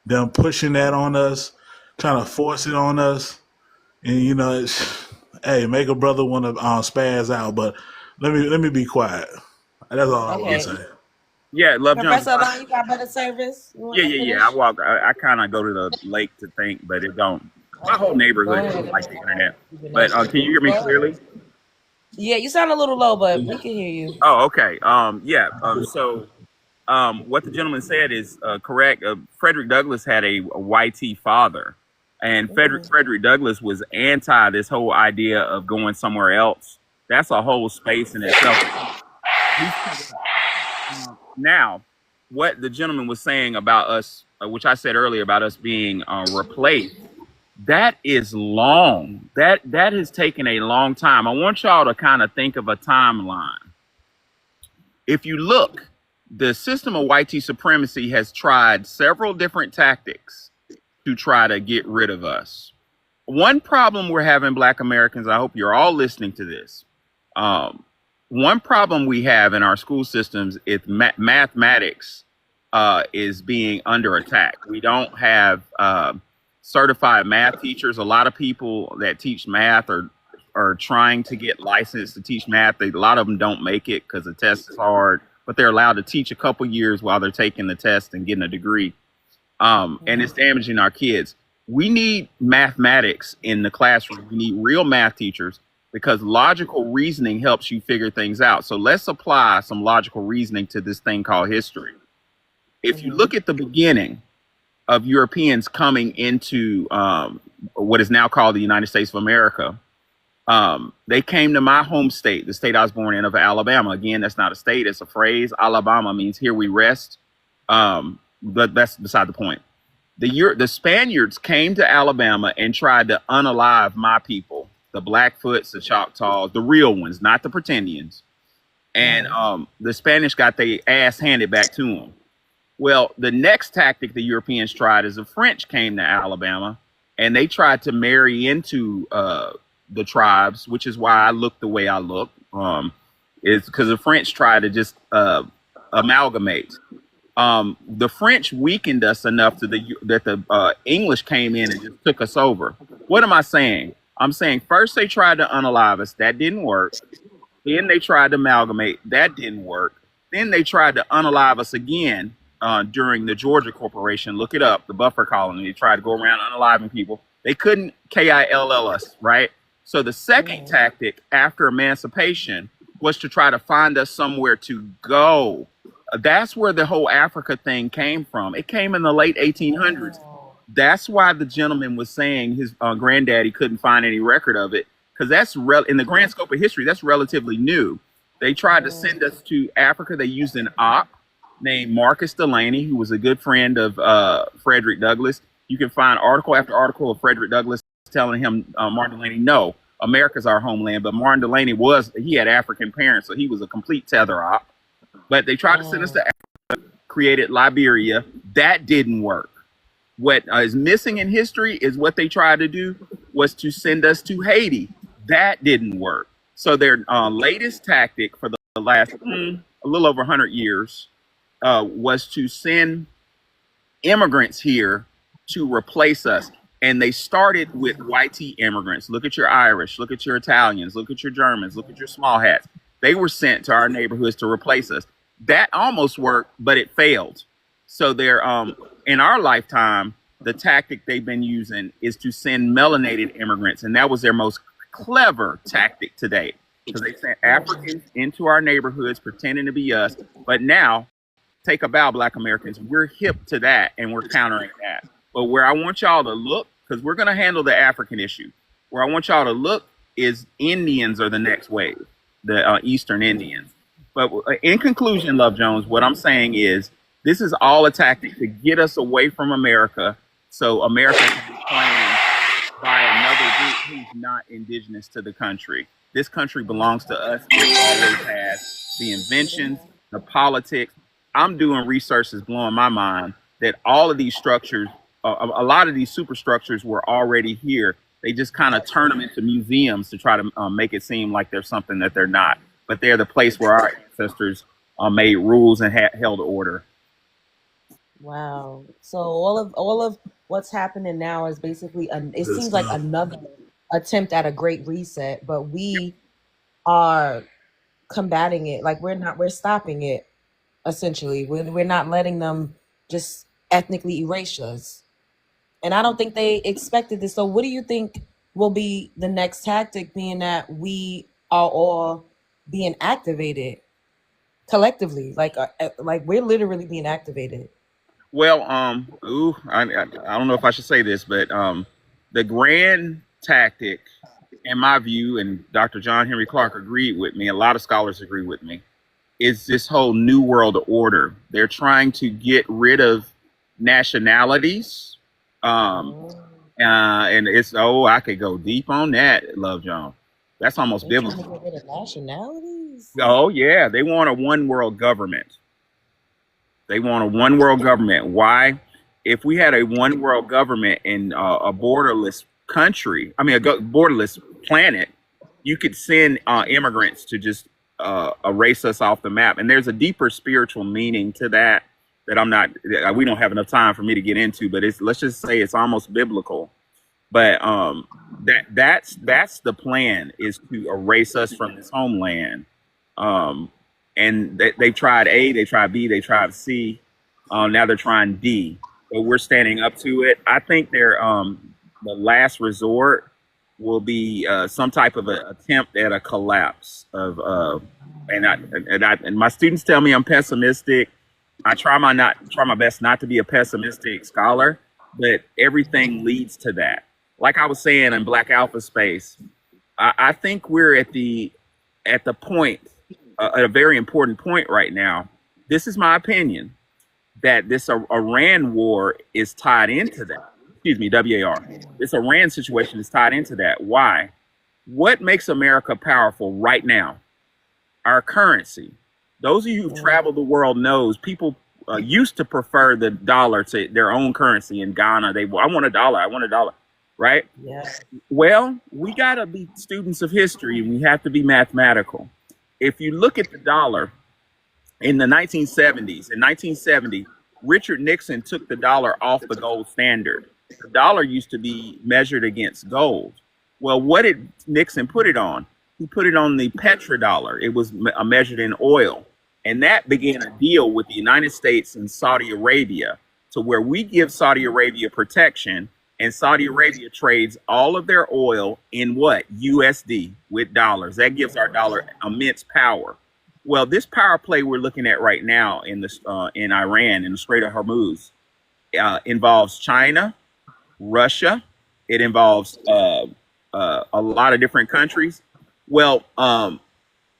Them pushing that on us, trying to force it on us. And you know, hey, make a brother want to spaz out, but let me be quiet. That's all I want to Okay. say. Yeah, Love Jones. Professor Alon, you got better service? You want Yeah, to yeah, finish? yeah. I kind of go to the lake to think, but it don't. My whole Go neighborhood ahead. is like the internet. But can you hear me Go ahead. clearly? Yeah, you sound a little low, but we can hear you. Oh, okay. Yeah. So, what the gentleman said is correct. Frederick Douglass had a whitey father, and Frederick Douglass was anti this whole idea of going somewhere else. That's a whole space in itself. Now, what the gentleman was saying about us, which I said earlier about us being replaced, that is long. That has taken a long time. I want y'all to kind of think of a timeline. If you look, the system of white supremacy has tried several different tactics to try to get rid of us. One problem we're having, Black Americans, I hope you're all listening to this. One problem we have in our school systems is mathematics is being under attack. We don't have certified math teachers. A lot of people that teach math are trying to get licensed to teach math. A lot of them don't make it because the test is hard, but they're allowed to teach a couple years while they're taking the test and getting a degree. And it's damaging our kids. We need mathematics in the classroom. We need real math teachers because logical reasoning helps you figure things out. So let's apply some logical reasoning to this thing called history. If you look at the beginning of Europeans coming into what is now called the United States of America, they came to my home state, the state I was born in, of Alabama. Again, that's not a state, it's a phrase. Alabama means here we rest. But that's beside the point. The Spaniards came to Alabama and tried to unalive my people, the Blackfoots, the Choctaws, the real ones, not the pretendians. And the Spanish got their ass handed back to them. Well, the next tactic the Europeans tried is the French came to Alabama and they tried to marry into the tribes, which is why I look the way I look. Is because the French tried to just amalgamate. The French weakened us enough that the English came in and just took us over. What am I saying? I'm saying first they tried to unalive us. That didn't work. Then they tried to amalgamate. That didn't work. Then they tried to unalive us again during the Georgia Corporation. Look it up, the buffer colony. They tried to go around unaliving people. They couldn't KILL us, right? So the second tactic after emancipation was to try to find us somewhere to go. That's where the whole Africa thing came from. It came in the late 1800s. That's why the gentleman was saying his granddaddy couldn't find any record of it, because that's in the grand scope of history, that's relatively new. They tried to send us to Africa. They used an op named Marcus Delaney, who was a good friend of Frederick Douglass. You can find article after article of Frederick Douglass telling him, Martin Delaney, no, America's our homeland. But Martin Delaney he had African parents, so he was a complete tether op. But they tried to send us to Africa, created Liberia. That didn't work. What is missing in history is what they tried to do was to send us to Haiti. That didn't work. So their latest tactic for the last a little over 100 years was to send immigrants here to replace us. And they started with white immigrants. Look at your Irish, look at your Italians, look at your Germans, look at your small hats. They were sent to our neighborhoods to replace us. That almost worked, but it failed. So they're in our lifetime, the tactic they've been using is to send melanated immigrants, and that was their most clever tactic to date. because they sent Africans into our neighborhoods pretending to be us. But now, take a bow, Black Americans. We're hip to that and we're countering that. But where I want y'all to look, because we're going to handle the African issue, where I want y'all to look is Indians are the next wave, the Eastern Indians. But in conclusion, Love Jones, what I'm saying is this is all a tactic to get us away from America so America can be claimed by another group who's not indigenous to the country. This country belongs to us. It always has. The inventions, the politics. I'm doing research that's blowing my mind that all of these structures, a lot of these superstructures were already here. They just kind of turn them into museums to try to make it seem like they're something that they're not. But they're the place where our ancestors made rules and held order. Wow. So all of what's happening now is basically it seems like another attempt at a great reset, but we are combating it. Like we're stopping it essentially. We're not letting them just ethnically erase us. And I don't think they expected this. So what do you think will be the next tactic, being that we are all being activated collectively? Like we're literally being activated. Well, I don't know if I should say this, but the grand tactic, in my view, and Dr. John Henry Clark agreed with me, a lot of scholars agree with me, is this whole New World Order. They're trying to get rid of nationalities. And it's, I could go deep on that, Love John. That's almost They're biblical. trying to get rid of nationalities. Oh, yeah. They want a one world government. They want a one world government. Why? If we had a one world government in a borderless country, a borderless planet, you could send immigrants to just erase us off the map. And there's a deeper spiritual meaning to that we don't have enough time for me to get into, but let's just say it's almost biblical. But that's the plan, is to erase us from this homeland. And they've tried A, they tried B, they tried C. Now they're trying D. So we're standing up to it. I think the last resort will be some type of an attempt at a collapse of. And my students tell me I'm pessimistic. I try my best not to be a pessimistic scholar, but everything leads to that. Like I was saying in Black Alpha Space, I think we're at the point, a very important point right now. This is my opinion, that this Iran war is tied into that. Excuse me, WAR. This Iran situation is tied into that. Why? What makes America powerful right now? Our currency. Those of you who've traveled the world knows people used to prefer the dollar to their own currency. In Ghana, I want a dollar, right? Yeah. Well, we got to be students of history, and we have to be mathematical. If you look at the dollar in the 1970s, in 1970, Richard Nixon took the dollar off the gold standard. The dollar used to be measured against gold. Well, what did Nixon put it on? He put it on the petrodollar. It was measured in oil. And that began a deal with the United States and Saudi Arabia, to where we give Saudi Arabia protection, and Saudi Arabia trades all of their oil in what? USD, with dollars. That gives our dollar immense power. Well, this power play we're looking at right now in Iran, in the Strait of Hormuz, involves China, Russia. It involves a lot of different countries. Well,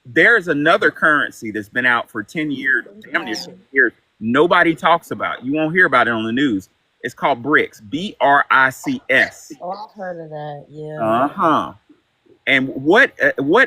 there's another currency that's been out for 10 years, damn near 10 years. Nobody talks about. You won't hear about it on the news. It's called BRICS, BRICS. Oh, I've heard of that. Yeah. Uh-huh. And what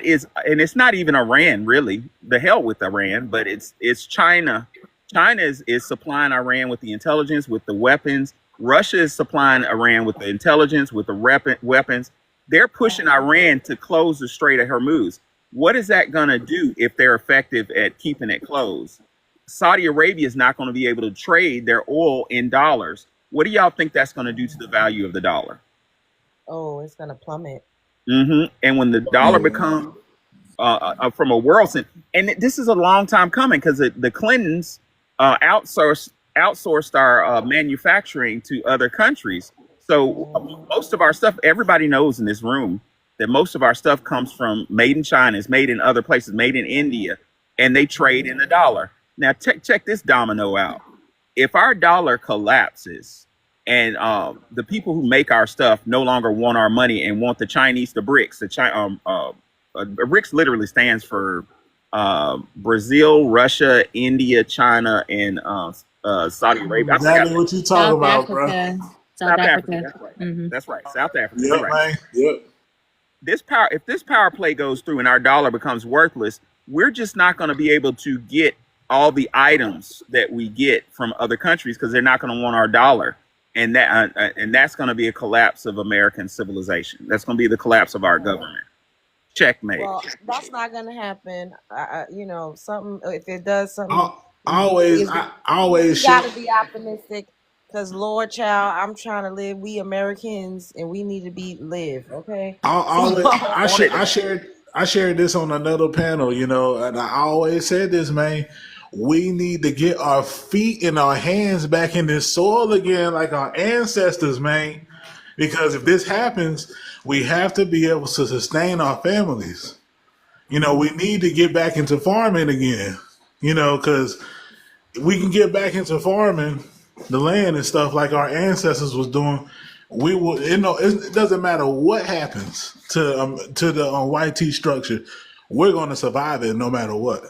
is, and it's not even Iran, really. The hell with Iran, but it's China. China is supplying Iran with the intelligence, with the weapons. Russia is supplying Iran with the intelligence, with the weapons. They're pushing Iran to close the Strait of Hormuz. What is that going to do if they're effective at keeping it closed? Saudi Arabia is not going to be able to trade their oil in dollars. What do y'all think that's going to do to the value of the dollar? Oh, it's going to plummet. Mm-hmm. And when the dollar becomes from a world sense, and this is a long time coming, because the Clintons outsourced our manufacturing to other countries. So most of our stuff, everybody knows in this room, that most of our stuff comes from made in China, is made in other places, made in India, and they trade in the dollar. Now, check this domino out. If our dollar collapses and the people who make our stuff no longer want our money and want the Chinese, the BRICS, BRICS literally stands for Brazil, Russia, India, China, and Saudi Arabia. I forgot Exactly what you talking South about, bro. Africa. South Africa. Africa. That's right. Mhm. That's right. South Africa. Yep, You're right. man. Yep. If this power play goes through and our dollar becomes worthless, we're just not going to be able to get all the items that we get from other countries because they're not going to want our dollar, and that's going to be a collapse of American civilization. That's going to be the collapse of our government. Checkmate. Well, that's not gonna happen. Something if it does something, I always we share. gotta be optimistic. Cause Lord, child, I'm trying to live. We Americans, and we need to live. Okay. I shared this on another panel, and I always said this, man. We need to get our feet and our hands back in this soil again, like our ancestors, man. Because if this happens, we have to be able to sustain our families. We need to get back into farming again. Because we can get back into farming the land and stuff like our ancestors was doing. We will, it doesn't matter what happens to the YT structure. We're going to survive it no matter what.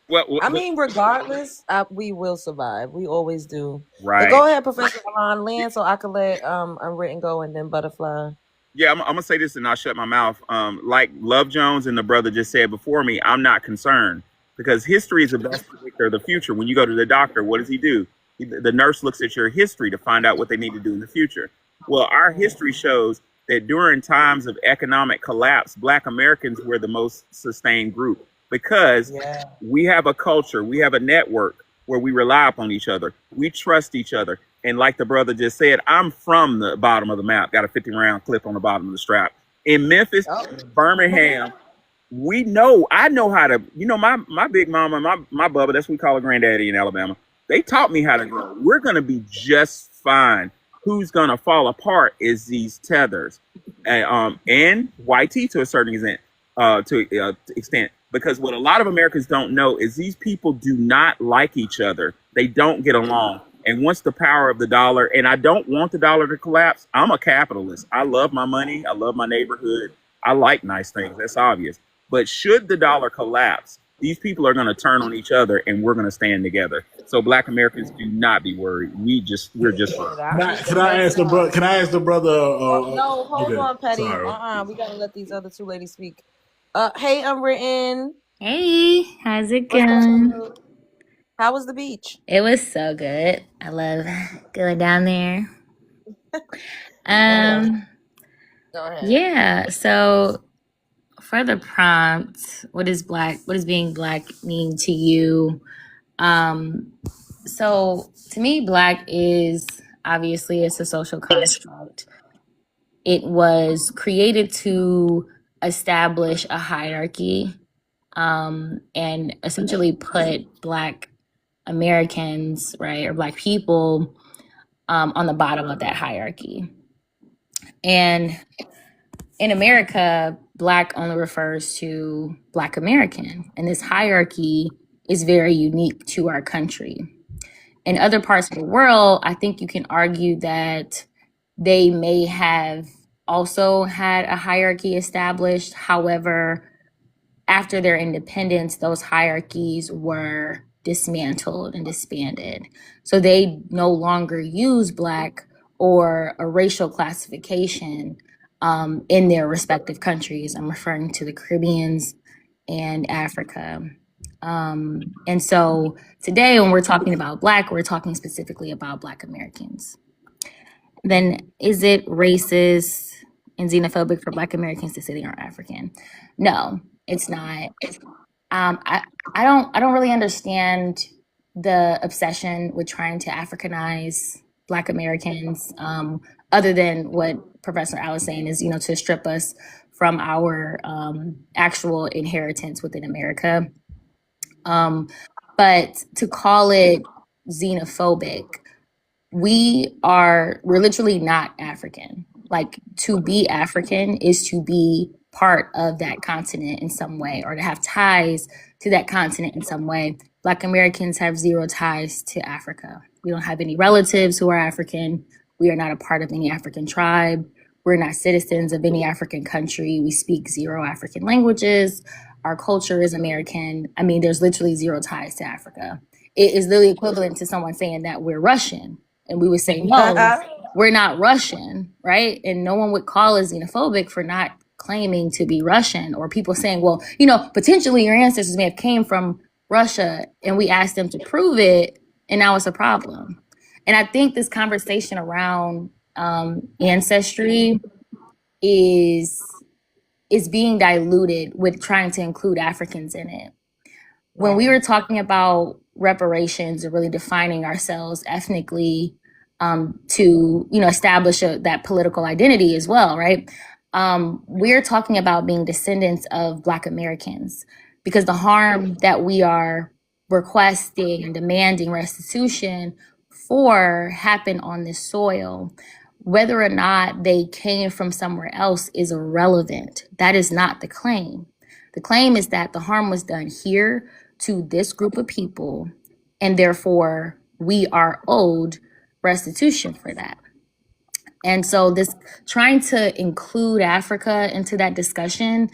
Well, I mean, regardless, we will survive. We always do. right. But go ahead, Professor Alon, land, so I can let Unwritten go and then Butterfly. Yeah, I'm gonna say this and I'll shut my mouth. Like Love Jones and the brother just said before me, I'm not concerned because history is the best predictor of the future. When you go to the doctor, what does he do? The nurse looks at your history to find out what they need to do in the future. Well, our history shows that during times of economic collapse, Black Americans were the most sustained group because we have a culture, we have a network where we rely upon each other, we trust each other. And like the brother just said, I'm from the bottom of the map. Got a 50-round clip on the bottom of the strap. In Memphis, Birmingham, I know how to, my big mama, my bubba, that's what we call a granddaddy in Alabama. They taught me how to grow. We're going to be just fine. Who's going to fall apart is these tethers and YT to a certain extent. Because what a lot of Americans don't know is these people do not like each other. They don't get along. And once the power of the dollar, and I don't want the dollar to collapse, I'm a capitalist. I love my money. I love my neighborhood. I like nice things. That's obvious. But should the dollar collapse, these people are going to turn on each other and we're going to stand together. So Black Americans, do not be worried. We're just fine. Can I ask the brother? No, hold on, Petty. Sorry. We got to let these other two ladies speak. Hey, Unwritten. Hey, how's it going? How was the beach? It was so good. I love going down there. Go ahead. Yeah. So for the prompt, what does being Black mean to you? So to me, Black is obviously it's a social construct. It was created to establish a hierarchy and essentially put Black Americans, right, or Black people on the bottom of that hierarchy. And in America, Black only refers to Black American. And this hierarchy is very unique to our country. In other parts of the world, I think you can argue that they may have also had a hierarchy established. However, after their independence, those hierarchies were dismantled and disbanded. So they no longer use Black or a racial classification in their respective countries. I'm referring to the Caribbeans and Africa. And so today, when we're talking about Black, we're talking specifically about Black Americans. Then is it racist and xenophobic for Black Americans to say they aren't African? No, it's not. I don't really understand the obsession with trying to Africanize Black Americans, other than what Professor Al is saying is, to strip us from our actual inheritance within America. But to call it xenophobic, we're literally not African. like to be African is to be part of that continent in some way, or to have ties to that continent in some way. Black Americans have zero ties to Africa. We don't have any relatives who are African. We are not a part of any African tribe. We're not citizens of any African country. We speak zero African languages. Our culture is American. I mean, there's literally zero ties to Africa. It is literally equivalent to someone saying that we're Russian. And we would say, no, we're not Russian, right? And no one would call us xenophobic for not claiming to be Russian, or people saying, well, potentially your ancestors may have came from Russia, and we asked them to prove it, and now it's a problem. And I think this conversation around ancestry is being diluted with trying to include Africans in it. When we were talking about reparations or really defining ourselves ethnically, to establish that political identity as well, right? We're talking about being descendants of Black Americans, because the harm that we are requesting and demanding restitution for happened on this soil. Whether or not they came from somewhere else is irrelevant. That is not the claim. The claim is that the harm was done here to this group of people, and therefore we are owed restitution for that. And so this trying to include Africa into that discussion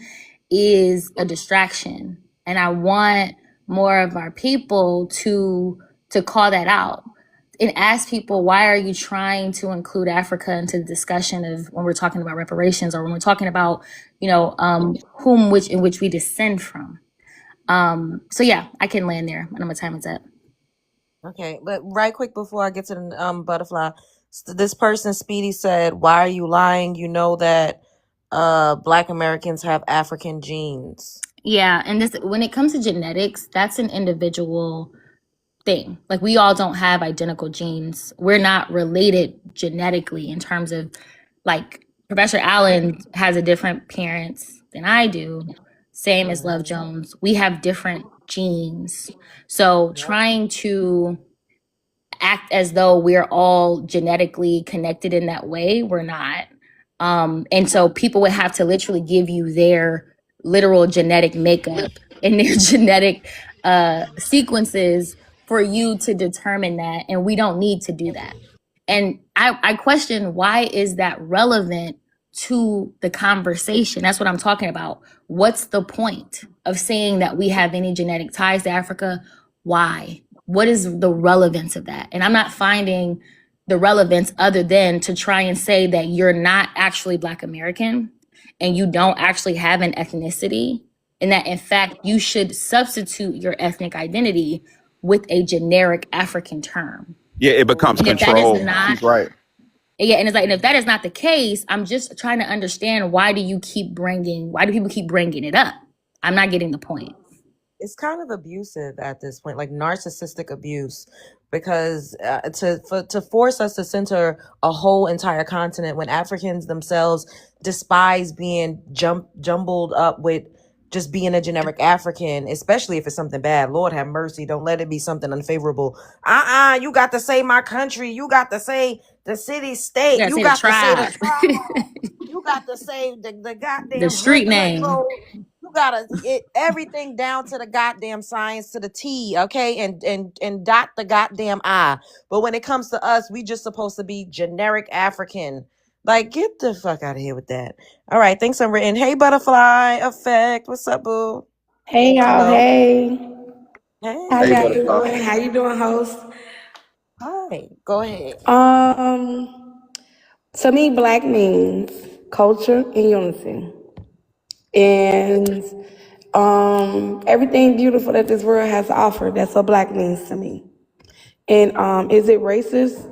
is a distraction. And I want more of our people to call that out and ask people, why are you trying to include Africa into the discussion of when we're talking about reparations, or when we're talking about, in which we descend from. So yeah, I can land there. I know my time is up. Okay, but right quick before I get to the butterfly, this person, Speedy, said, why are you lying? You know that Black Americans have African genes. Yeah, and this, when it comes to genetics, that's an individual thing. Like, we all don't have identical genes. We're not related genetically in terms of, like, Professor Allen has a different parents than I do, same as Love Jones. We have different genes. So trying to act as though we're all genetically connected in that way, we're not. And so people would have to literally give you their literal genetic makeup and their genetic sequences for you to determine that. And we don't need to do that. And I question, why is that relevant to the conversation? That's what I'm talking about. What's the point of saying that we have any genetic ties to Africa? Why? What is the relevance of that? And I'm not finding the relevance other than to try and say that you're not actually Black American and you don't actually have an ethnicity, and that in fact you should substitute your ethnic identity with a generic African term. Yeah, it becomes control. She's right. Yeah, and it's like, and if that is not the case, I'm just trying to understand, why do people keep bringing it up? I'm not getting the point. It's kind of abusive at this point, like narcissistic abuse, because to force us to center a whole entire continent when Africans themselves despise being jumbled up with just being a generic African, especially if it's something bad. Lord have mercy. Don't let it be something unfavorable. You got to say my country. You got to say the city, state. You got to say the tribe. You got to say the goddamn the street name. You gotta get everything down to the goddamn science, to the T, okay, and dot the goddamn I. But when it comes to us, we just supposed to be generic African. Like, get the fuck out of here with that. All right, thanks, Unwritten. Hey, Butterfly Effect, what's up, boo? Hey, y'all. Hello. Hey. Hey. How y'all doing? How you doing, host? Hi. Go ahead. To me, Black means culture and unity, and everything beautiful that this world has to offer. That's what Black means to me. And is it racist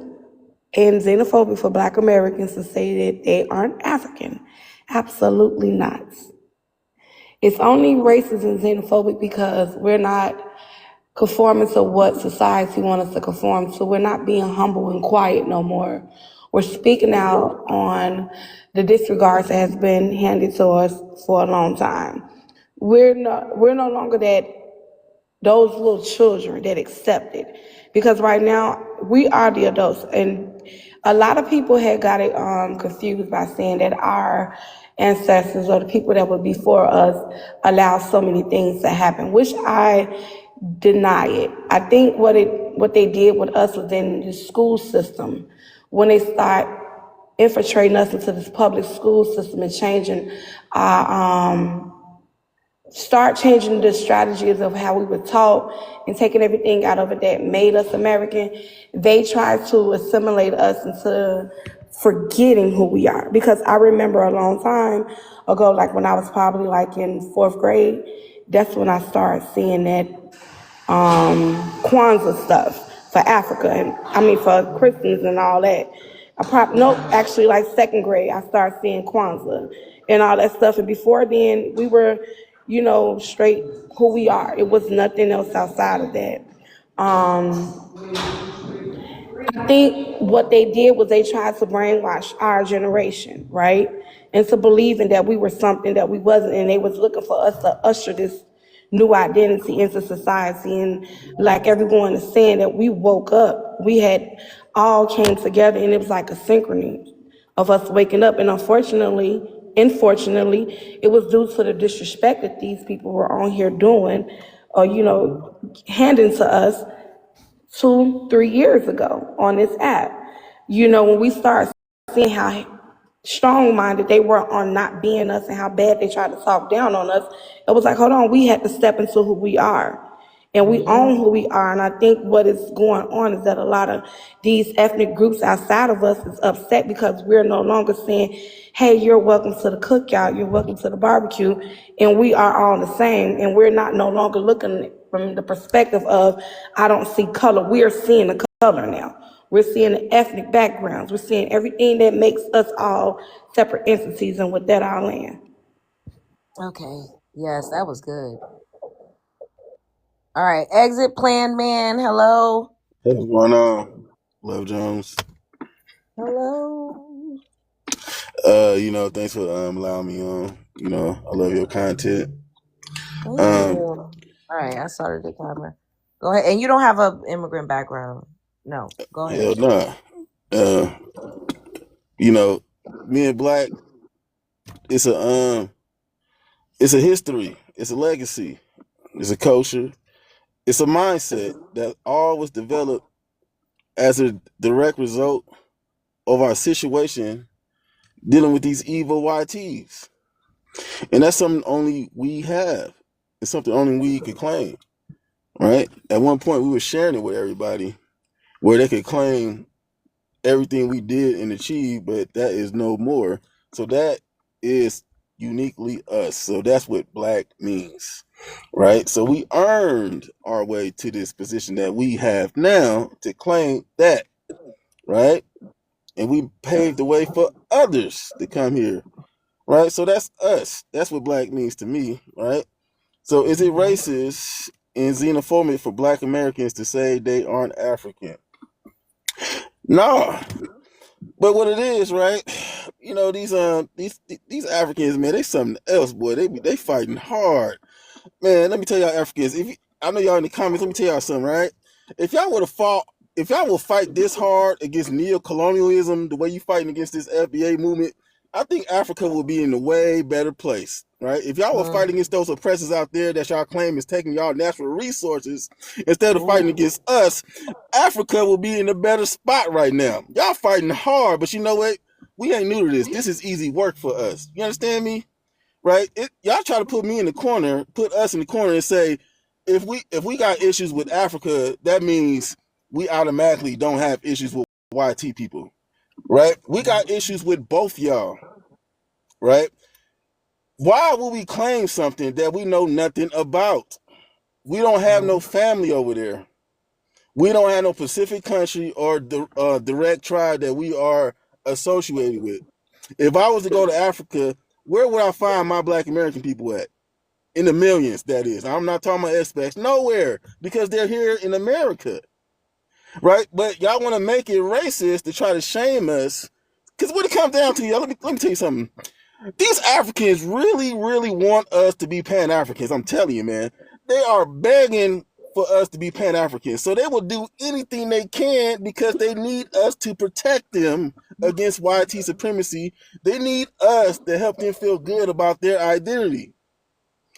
and xenophobic for Black Americans to say that they aren't African? Absolutely not. It's only racist and xenophobic because we're not conforming to what society wants us to conform to. We're not being humble and quiet no more. We're speaking out on the disregards that has been handed to us for a long time. We're no longer those little children that accept it, because right now we are the adults, and a lot of people had got it confused by saying that our ancestors or the people that were before us allowed so many things to happen, which I deny it. I think what they did with us was in the school system when they start infiltrating us into this public school system and changing our start changing the strategies of how we were taught and taking everything out of it that made us American. They tried to assimilate us into forgetting who we are. Because I remember a long time ago, like when I was probably like in fourth grade, that's when I started seeing that Kwanzaa stuff for Africa, and I mean for Christians and all that. Nope, actually like second grade, I started seeing Kwanzaa and all that stuff. And before then, we were, straight who we are. It was nothing else outside of that. I think what they did was they tried to brainwash our generation, right? Into believing that we were something that we wasn't, and they was looking for us to usher this new identity into society. And like everyone is saying, that we woke up, we had all came together, and it was like a synchrony of us waking up. And unfortunately, it was due to the disrespect that these people were on here doing, or handing to us 2, 3 years ago on this app. When we start seeing how strong-minded they were on not being us and how bad they tried to talk down on us, it was like, hold on, we had to step into who we are. And we own who we are. And I think what is going on is that a lot of these ethnic groups outside of us is upset because we're no longer saying, hey, you're welcome to the cookout, you're welcome to the barbecue, and we are all the same. And we're not no longer looking from the perspective of, I don't see color. We're seeing the color now. We're seeing the ethnic backgrounds. We're seeing everything that makes us all separate entities, and with that, I'll land. Okay. Yes, that was good. All right. Exit plan man. Hello. Hey, what's going on? Love Jones. Hello. Thanks for allowing me on. I love your content. Thank you. All right. I started the camera. Go ahead. And you don't have an immigrant background. No. Go ahead. Hell nah. Me and Black, it's a history, it's a legacy, it's a culture, it's a mindset that all was developed as a direct result of our situation dealing with these evil YTs. And that's something only we have. It's something only we could claim. Right? At one point we were sharing it with everybody where they could claim everything we did and achieved, but that is no more. So that is uniquely us. So that's what Black means, right? So we earned our way to this position that we have now to claim that, right? And we paved the way for others to come here, right? So that's us. That's what Black means to me, right? So is it racist and xenophobic for Black Americans to say they aren't African? No. But what it is, right? These Africans, man, they something else, boy. They fighting hard, man. Let me tell y'all, Africans. I know y'all in the comments. Let me tell y'all something, right? If y'all would have fought, if y'all will fight this hard against neo-colonialism, the way you fighting against this FBA movement, I think Africa will be in a way better place, right? If y'all were fighting against those oppressors out there that y'all claim is taking y'all natural resources instead of fighting against us, Africa will be in a better spot right now. Y'all fighting hard, but you know what? We ain't new to this. This is easy work for us. You understand me? Right? Y'all try to put me in the corner, put us in the corner and say, if we got issues with Africa, that means we automatically don't have issues with YT people. Right? We got issues with both y'all. Right? Why would we claim something that we know nothing about? We don't have no family over there. We don't have no Pacific country or direct tribe that we are associated with. If I was to go to Africa, where would I find my Black American people at? In the millions, that is. I'm not talking about expats. Nowhere, because they're here in America, right? But y'all want to make it racist to try to shame us. Because what it comes down to, y'all, let me tell you something. These Africans really, really want us to be Pan-Africans. I'm telling you, man. They are begging for us to be Pan-Africans. So they will do anything they can because they need us to protect them against YT supremacy. They need us to help them feel good about their identity.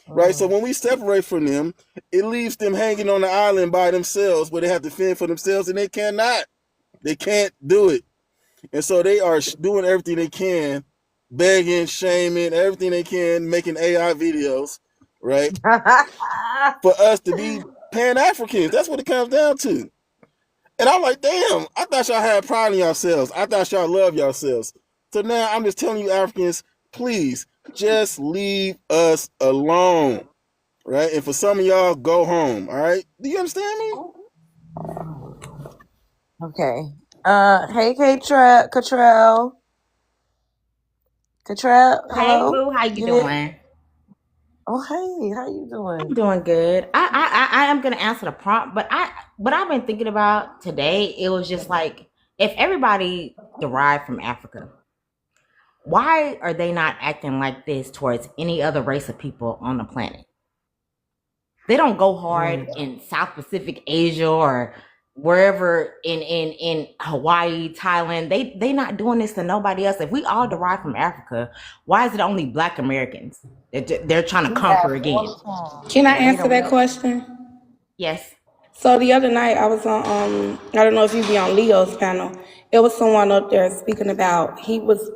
Right? So when we separate from them, it leaves them hanging on the island by themselves where they have to fend for themselves, and they cannot. They can't do it. And so they are doing everything they can, begging, shaming, everything they can, making AI videos, right? For us to be Pan-Africans. That's what it comes down to. And I'm like, damn, I thought y'all had pride in yourselves. I thought y'all loved yourselves. So now I'm just telling you, Africans, please just leave us alone. Right? And for some of y'all, go home. All right? Do you understand me? Okay. Hey, Cottrell. Hey, Hello? boo, how you there? doing? Oh, hey, how you doing? I'm doing good. I am gonna answer the prompt, but what I've been thinking about today, it was just like, if everybody derived from Africa, why are they not acting like this towards any other race of people on the planet? They don't go hard in South Pacific Asia or wherever in Hawaii, Thailand. They not doing this to nobody else. If we all derive from Africa, why is it only Black Americans that they're trying to conquer again? Can I answer that question? Yes. So the other night I was on I don't know if you be on Leo's panel. It was someone up there speaking about, he was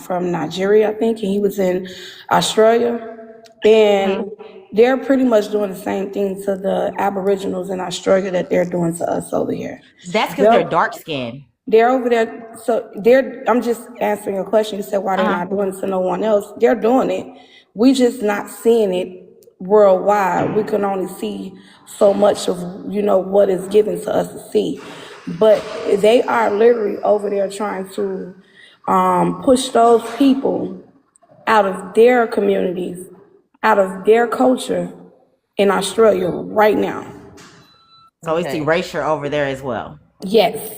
from Nigeria, I think, and he was in Australia. And they're pretty much doing the same thing to the Aboriginals in Australia that they're doing to us over here. That's because they're dark skinned. They're over there, so I'm just answering a question. You said why they're not doing it to no one else. They're doing it. We just not seeing it worldwide. We can only see so much of, what is given to us to see. But they are literally over there trying to push those people out of their communities, out of their culture in Australia right now. So it's erasure over there as well. Yes.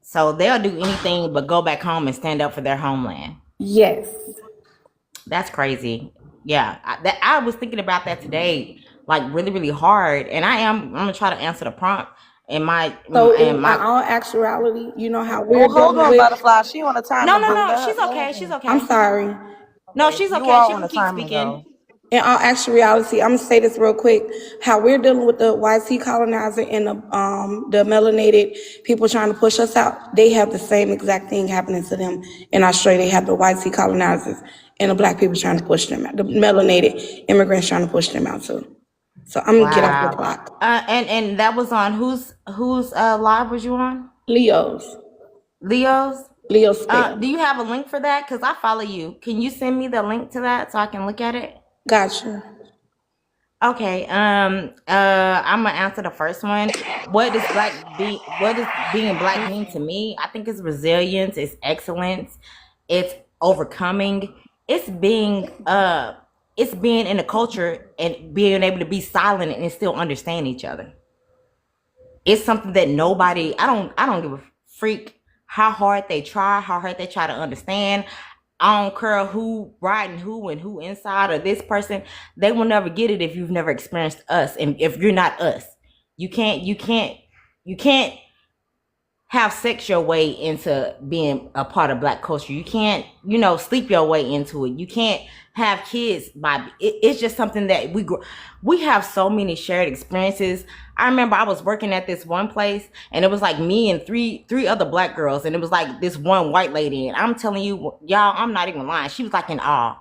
So they'll do anything but go back home and stand up for their homeland. Yes. That's crazy. Yeah, I was thinking about that today, like really, really hard. And I'm gonna try to answer the prompt. In all actuality, you know how we're hold on, Butterfly. She on a timer. No, she's okay. She's okay. I'm sorry. No, she's okay. She can keep speaking. In all actuality, I'm gonna say this real quick. How we're dealing with the YC colonizer and the melanated people trying to push us out, they have the same exact thing happening to them in Australia. They have the YC colonizers and the Black people trying to push them out. The melanated immigrants trying to push them out too. So I'm gonna get off the clock. And that was on whose live was you on? Leo's. Leo's. Do you have a link for that? Because I follow you. Can you send me the link to that so I can look at it? Gotcha. Okay. I'm gonna answer the first one. What does being Black mean to me? I think it's resilience, it's excellence, it's overcoming, it's being in a culture and being able to be silent and still understand each other. It's something that I don't give a freak how hard they try to understand. I don't care who riding who and who inside or this person. They will never get it if you've never experienced us. And if you're not us, you can't have sex your way into being a part of Black culture. You can't, sleep your way into it. You can't have kids it's just something that we have so many shared experiences. I remember I was working at this one place and it was like me and three other Black girls, and it was like this one white lady, and I'm telling you, y'all, I'm not even lying, she was like in awe,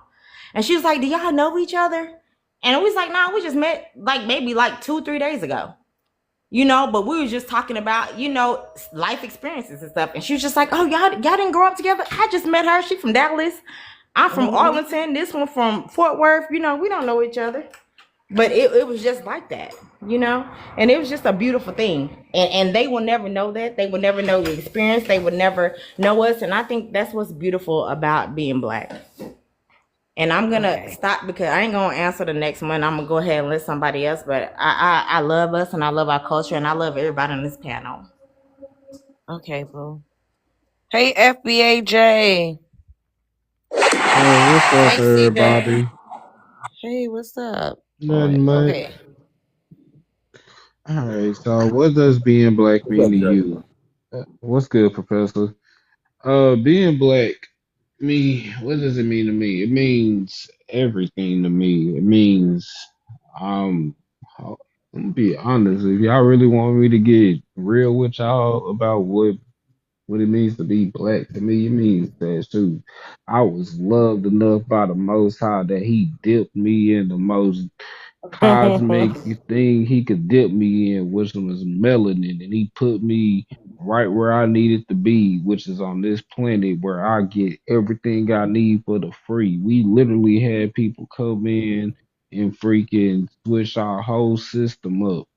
and she was like, do y'all know each other? And it was like, nah, we just met like maybe like 2-3 days ago. But we were just talking about, life experiences and stuff. And she was just like, oh, y'all didn't grow up together? I just met her. She from Dallas. I'm from Arlington. This one from Fort Worth. We don't know each other. But it was just like that, And it was just a beautiful thing. And they will never know that. They will never know the experience. They would never know us. And I think that's what's beautiful about being Black. And I'm going to stop because I ain't going to answer the next one. I'm going to go ahead and let somebody else. But I love us and I love our culture and I love everybody on this panel. Okay, boo. Hey, FBAJ. Hey, what's up, everybody? Hey, what's up? Nothing much. Okay. All right. So, what does being black What's mean up, to Jay? you? What's good, Professor? Being black, me. What does it mean to me? It means everything to me. It means, um, I'm gonna be honest. If y'all really want me to get real with y'all about what it means to be black, to me, it means that too. I was loved enough by the Most High that He dipped me in the most cosmic thing he could dip me in, which was melanin, and he put me right where I needed to be, which is on this planet where I get everything I need for the free. We literally had people come in and freaking switch our whole system up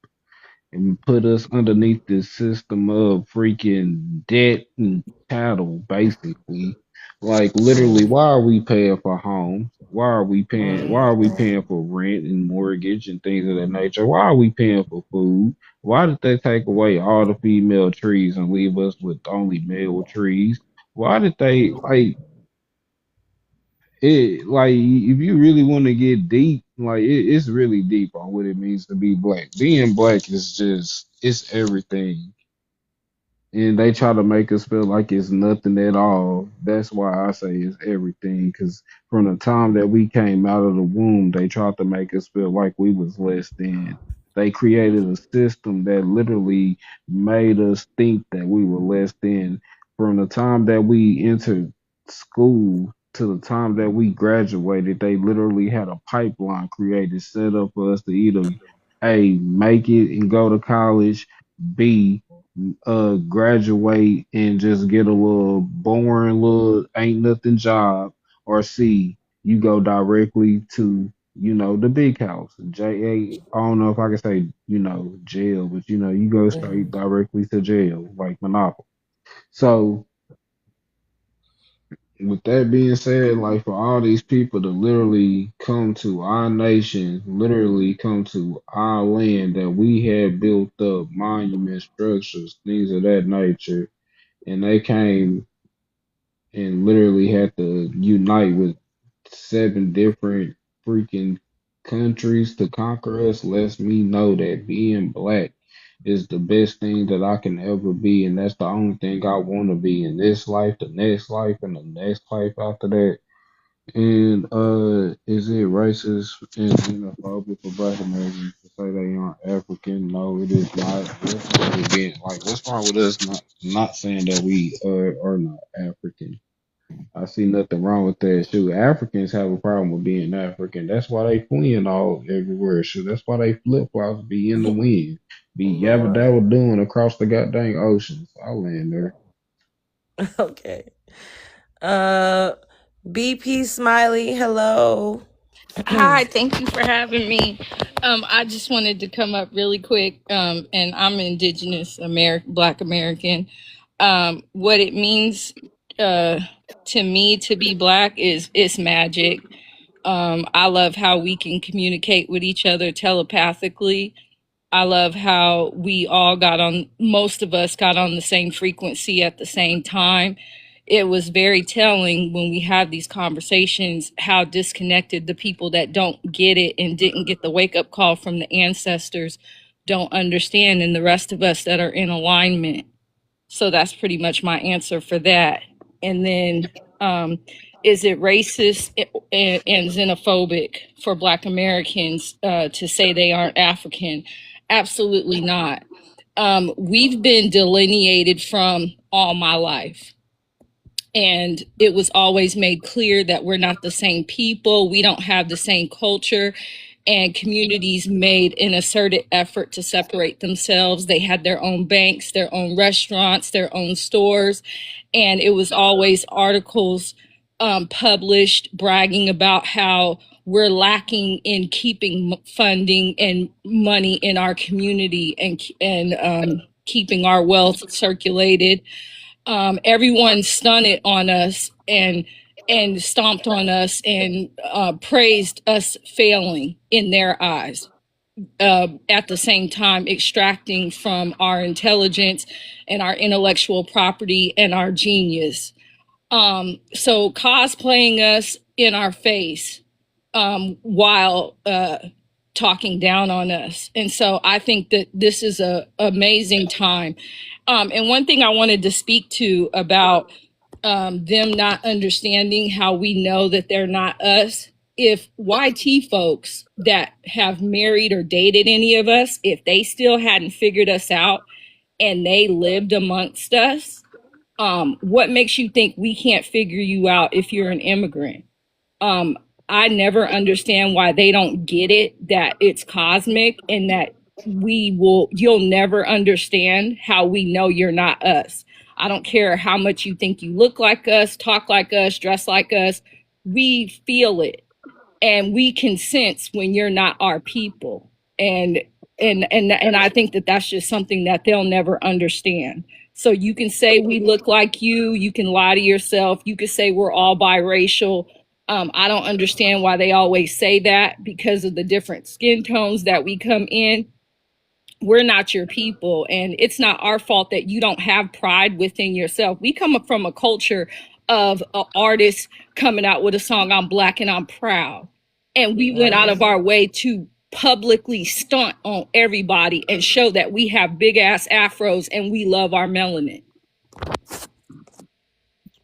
and put us underneath this system of freaking debt and chattel, basically. Like literally, why are we paying for homes? Why are we paying? Why are we paying for rent and mortgage and things of that nature? Why are we paying for food? Why did they take away all the female trees and leave us with only male trees? Why did they like? It like if you really want to get deep, like it's really deep on what it means to be black. Being black is just it's everything, and they try to make us feel like it's nothing at all. That's why I say it's everything. Because from the time that we came out of the womb, they tried to make us feel like we was less than. They created a system that literally made us think that we were less than. From the time that we entered school to the time that we graduated, they literally had a pipeline created, set up for us to either A, make it and go to college, B, graduate and just get a little boring little ain't nothing job, or C, you go directly to the big house. I don't know if I can say jail, but you go straight directly to jail like Monopoly. So with that being said, like for all these people to literally come to our nation, literally come to our land that we had built up monument structures, things of that nature, and they came and literally had to unite with 7 different freaking countries to conquer us lets me know that being black is the best thing that I can ever be, and that's the only thing I want to be in this life, the next life, and the next life after that. And is it racist and xenophobic for Black Americans to say they aren't African? No, it is not. What's wrong with being like? What's wrong with us not saying that we are not African? I see nothing wrong with that. Shoot, Africans have a problem with being African. That's why they fleeing all everywhere. Shoot, that's why they flip flops be in the wind, be yabba Lord. dabba doing across the goddamn oceans. I'll land there. Okay. Uh, BP Smiley, hello. Hi, thank you for having me. I just wanted to come up really quick, and I'm Indigenous American, Black American. What it means to me to be Black is it's magic. I love how we can communicate with each other telepathically. I love how most of us got on the same frequency at the same time. It was very telling when we have these conversations how disconnected the people that don't get it and didn't get the wake up call from the ancestors don't understand, and the rest of us that are in alignment. So that's pretty much my answer for that. And then, is it racist and xenophobic for Black Americans to say they aren't African? Absolutely not. We've been delineated from all my life. And it was always made clear that we're not the same people. We don't have the same culture. And communities made an asserted effort to separate themselves. They had their own banks, their own restaurants, their own stores. And it was always articles published bragging about how we're lacking in keeping funding and money in our community and keeping our wealth circulated. Everyone stunted on us and stomped on us and praised us failing in their eyes. At the same time, extracting from our intelligence and our intellectual property and our genius. So cosplaying us in our face while talking down on us. And so I think that this is a amazing time. And one thing I wanted to speak to about them not understanding how we know that they're not us. If YT folks that have married or dated any of us, if they still hadn't figured us out and they lived amongst us, what makes you think we can't figure you out if you're an immigrant? I never understand why they don't get it, that it's cosmic and that you'll never understand how we know you're not us. I don't care how much you think you look like us, talk like us, dress like us. We feel it and we can sense when you're not our people. And I think that that's just something that they'll never understand. So you can say we look like you can lie to yourself, you could say we're all biracial. I don't understand why they always say that, because of the different skin tones that we come in. We're not your people, and it's not our fault that you don't have pride within yourself. We come up from a culture of artists coming out with a song, I'm Black and I'm proud. And we went out of our way to publicly stunt on everybody and show that we have big ass afros and we love our melanin.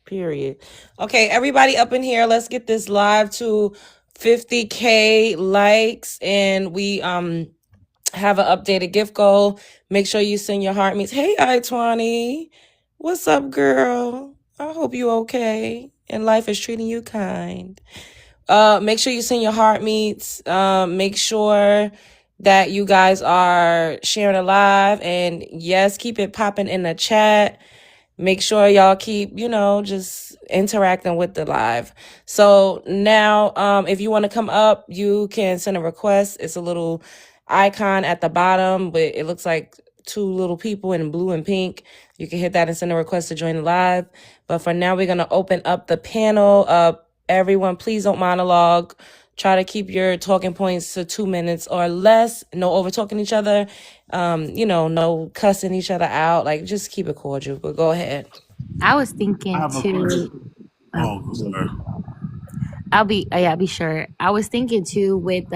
Period. Okay, everybody up in here, let's get this live to 50K likes, and we have an updated gift goal. Make sure you send your heart meets. Hey, I-20. What's up, girl? I hope you okay and life is treating you kind. Make sure you send your heart meets. Make sure that you guys are sharing a live, and yes, keep it popping in the chat. Make sure y'all keep, just interacting with the live. So now, if you want to come up, you can send a request. It's a little icon at the bottom, but it looks like two little people in blue and pink. You can hit that and send a request to join the live. But for now, we're going to open up the panel. Everyone, please don't monologue. Try to keep your talking points to 2 minutes or less. No over talking each other. No cussing each other out. Like, just keep it cordial. But go ahead. I was I thinking have a too. question. Oh, sorry. I'll be sure. I was thinking too with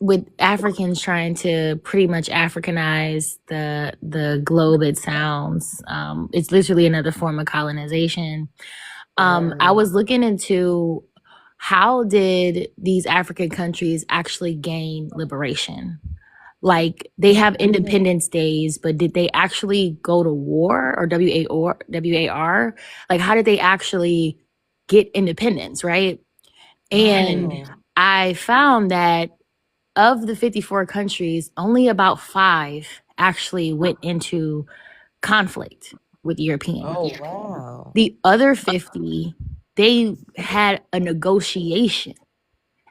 with Africans trying to pretty much Africanize the globe. It sounds it's literally another form of colonization. I was looking into how did these African countries actually gain liberation? Like they have independence days, but did they actually go to war or WAR? Like how did they actually get independence, right? And I found that of the 54 countries, only about 5 actually went into conflict with Europeans. Oh, wow. The other 50, they had a negotiation.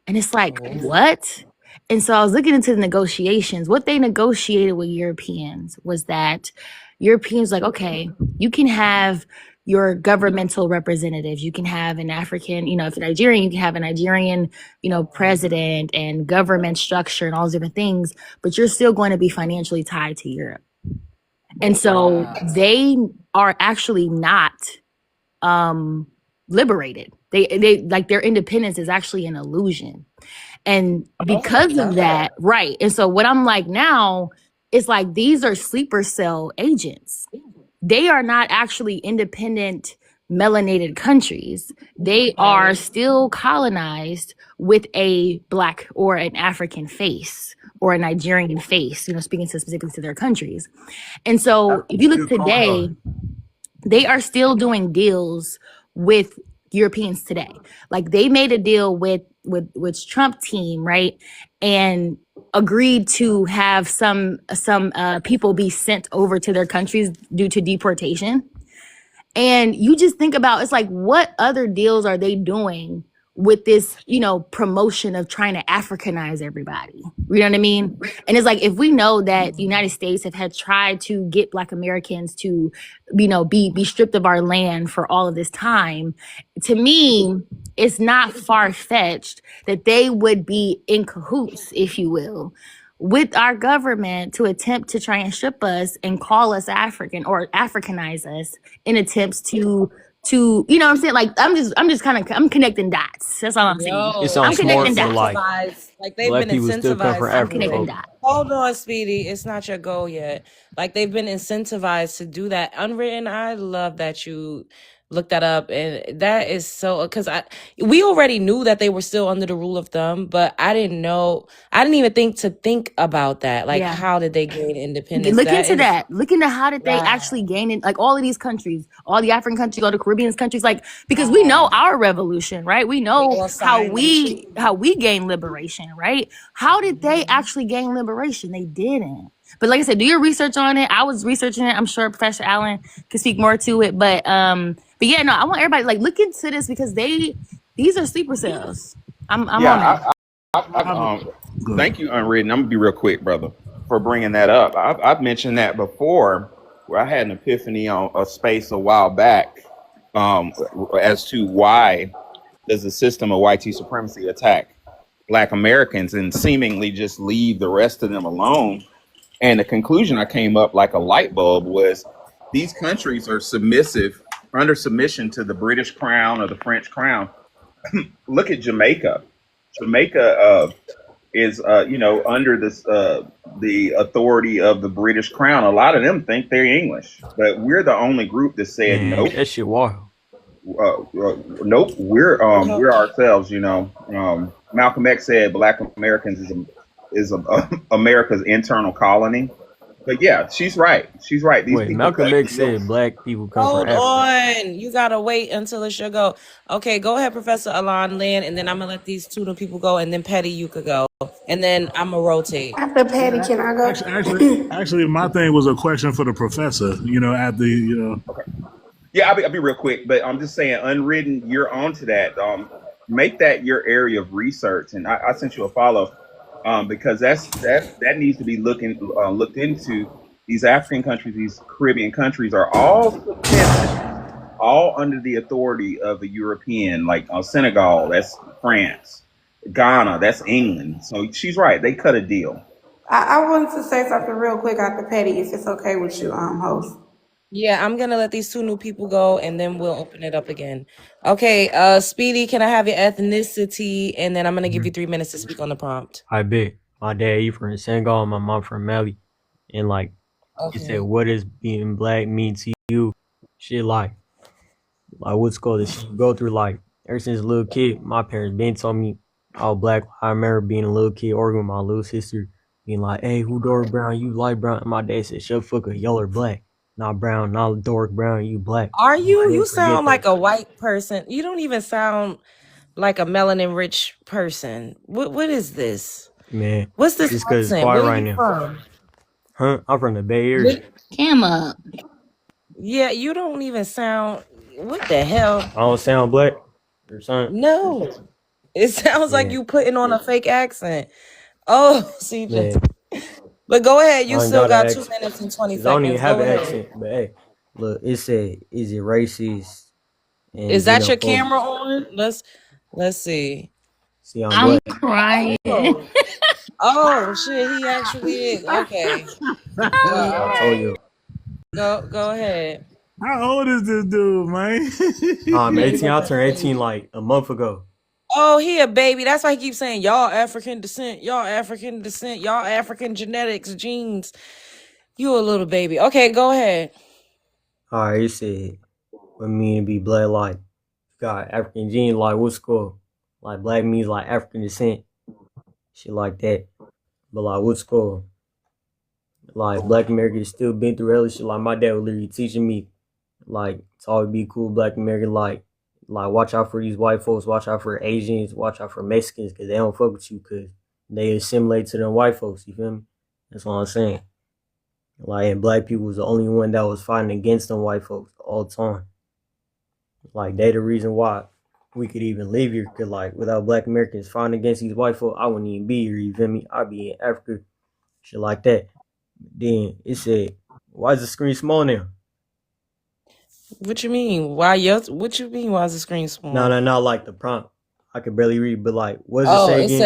And it's like, what? And so I was looking into the negotiations. What they negotiated with Europeans was that Europeans like, okay, you can have your governmental representatives. You can have an African, if you're Nigerian, you can have a Nigerian, president and government structure and all those different things, but you're still going to be financially tied to Europe. And so they are actually not liberated. They like their independence is actually an illusion. And because of that, right. And so what I'm like now is like these are sleeper cell agents. They are not actually independent melanated countries. They are still colonized with a Black or an African face or a Nigerian face, speaking specifically to their countries. And so if you look today, they are still doing deals with Europeans today. Like they made a deal with Trump team, right? And agreed to have some people be sent over to their countries due to deportation. And you just think about, it's like, what other deals are they doing with this, promotion of trying to Africanize everybody? You know what I mean? And it's like, if we know that the United States had tried to get Black Americans to, be stripped of our land for all of this time, to me, it's not far-fetched that they would be in cahoots, if you will, with our government to attempt to try and strip us and call us African or Africanize us in attempts to to, you know what I'm saying? Like I'm connecting dots. That's all I'm saying. Yo, It I'm sounds they've been smart, connecting but dots. like incentivized. Like they've black been people still come from incentivized to I'm Africa, do connecting it. folks. dots. Hold on, Speedy. It's not your goal yet. Like they've been incentivized to do that. Unwritten, I love that you looked that up, and that is so because we already knew that they were still under the rule of thumb, but I didn't know. I didn't even think about that. Like, Yeah. how did they gain independence? Look That into is that. Look into how did they wow. actually gain it? Like all of these countries, all the African countries, all the Caribbean countries, like because we know our revolution, right? We They know all how signed them treaties. we gained liberation, right? How did they actually gain liberation? They didn't. But like I said, do your research on it. I was researching it. I'm sure Professor Allen could speak more to it. But yeah, no, I want everybody like look into this because these are sleeper cells. I'm on that. Thank you, Unwritten. I'm gonna be real quick, brother, for bringing that up. I've mentioned that before, where I had an epiphany on a space a while back, as to why does the system of white supremacy attack Black Americans and seemingly just leave the rest of them alone. And the conclusion I came up like a light bulb was these countries are submissive, under submission to the British crown or the French crown. Look at Jamaica. Jamaica is under this the authority of the British crown. A lot of them think they're English, but we're the only group that said Man, nope. that shit wild. Nope, we're ourselves. Malcolm X said Black Americans is America's internal colony. But yeah, she's right. She's right. These Wait, people. Malcolm X said black people come Hold from Africa. on. You gotta wait until it's your go. Okay, go ahead, Professor Alon Lynn, and then I'm gonna let these two new people go, and then Petty, you could go. And then I'm gonna rotate. After Patty, can I go? Actually, my thing was a question for the professor. At the Yeah, I'll be real quick, but I'm just saying, Unwritten, you're onto that. Make that your area of research, and I sent you a follow, because that needs to be looked into. These African countries, these Caribbean countries, are all submissive, all under the authority of a European, like Senegal, that's France, Ghana, that's England. So she's right; they cut a deal. I wanted to say something real quick after Patty, if it's okay with you, host. Yeah, I'm gonna let these two new people go, and then we'll open it up again. Okay, Speedy, can I have your ethnicity, and then I'm gonna give you 3 minutes to speak on the prompt. I bet. My dad, he from Senegal, my mom from Mali. And like he said, Okay. what does being black mean to you? Shit like what's called this shit go through like ever since a little kid, my parents been told me I was black. I remember being a little kid arguing with my little sister, being like, hey, who dark brown, you light brown? And my dad said, shut fuck up, y'all are black. Not brown, not dark brown, you black. Are you? Never You forget sound like that. a white person. You don't even sound like a melanin rich person. What is this? Man, What's this just cause it's accent? quiet Where right you now. from? Huh? I'm from the Bay Area. Cam up. Yeah, you don't even sound. What the hell? I don't sound black or something. No, it sounds like Man, you putting on a fake accent. Oh, CJ. man, But go ahead. You I ain't still got an got 2 accent. minutes and 20 Cause I don't even seconds. have Go an ahead. accent. But hey, look, it said, is it racist and Is that your xenophobic? camera on? Let's see. See, I'm I'm black. crying. Oh shit, he actually is. Okay. I told you. Go ahead. how old is this dude, man? I'm Yeah, he 18. I looking turned 18 crazy. like a month ago. Oh, he a baby. That's why he keeps saying y'all African descent, y'all African descent, y'all African genetics, genes. You a little baby. Okay, go ahead. All right, it said, what mean to be black like? Got African gene, like what's called? Like black means like African descent. Shit like that. But like what's called? Like black Americans still been through hella shit. Like my dad was literally teaching me, like, to always be cool black American, like watch out for these white folks, watch out for Asians, watch out for Mexicans, cause they don't fuck with you, cause they assimilate to them white folks. You feel me? That's what I'm saying. Like, and black people was the only one that was fighting against them white folks all the time. Like, they the reason why we could even live here. Cause like without black Americans fighting against these white folks, I wouldn't even be here. You feel me? I'd be in Africa, shit like that. Then it said, why is the screen small now? What you mean? What you mean? Why is the screen small? No, like the prompt. I could barely read, but like, what does Oh, it say it again?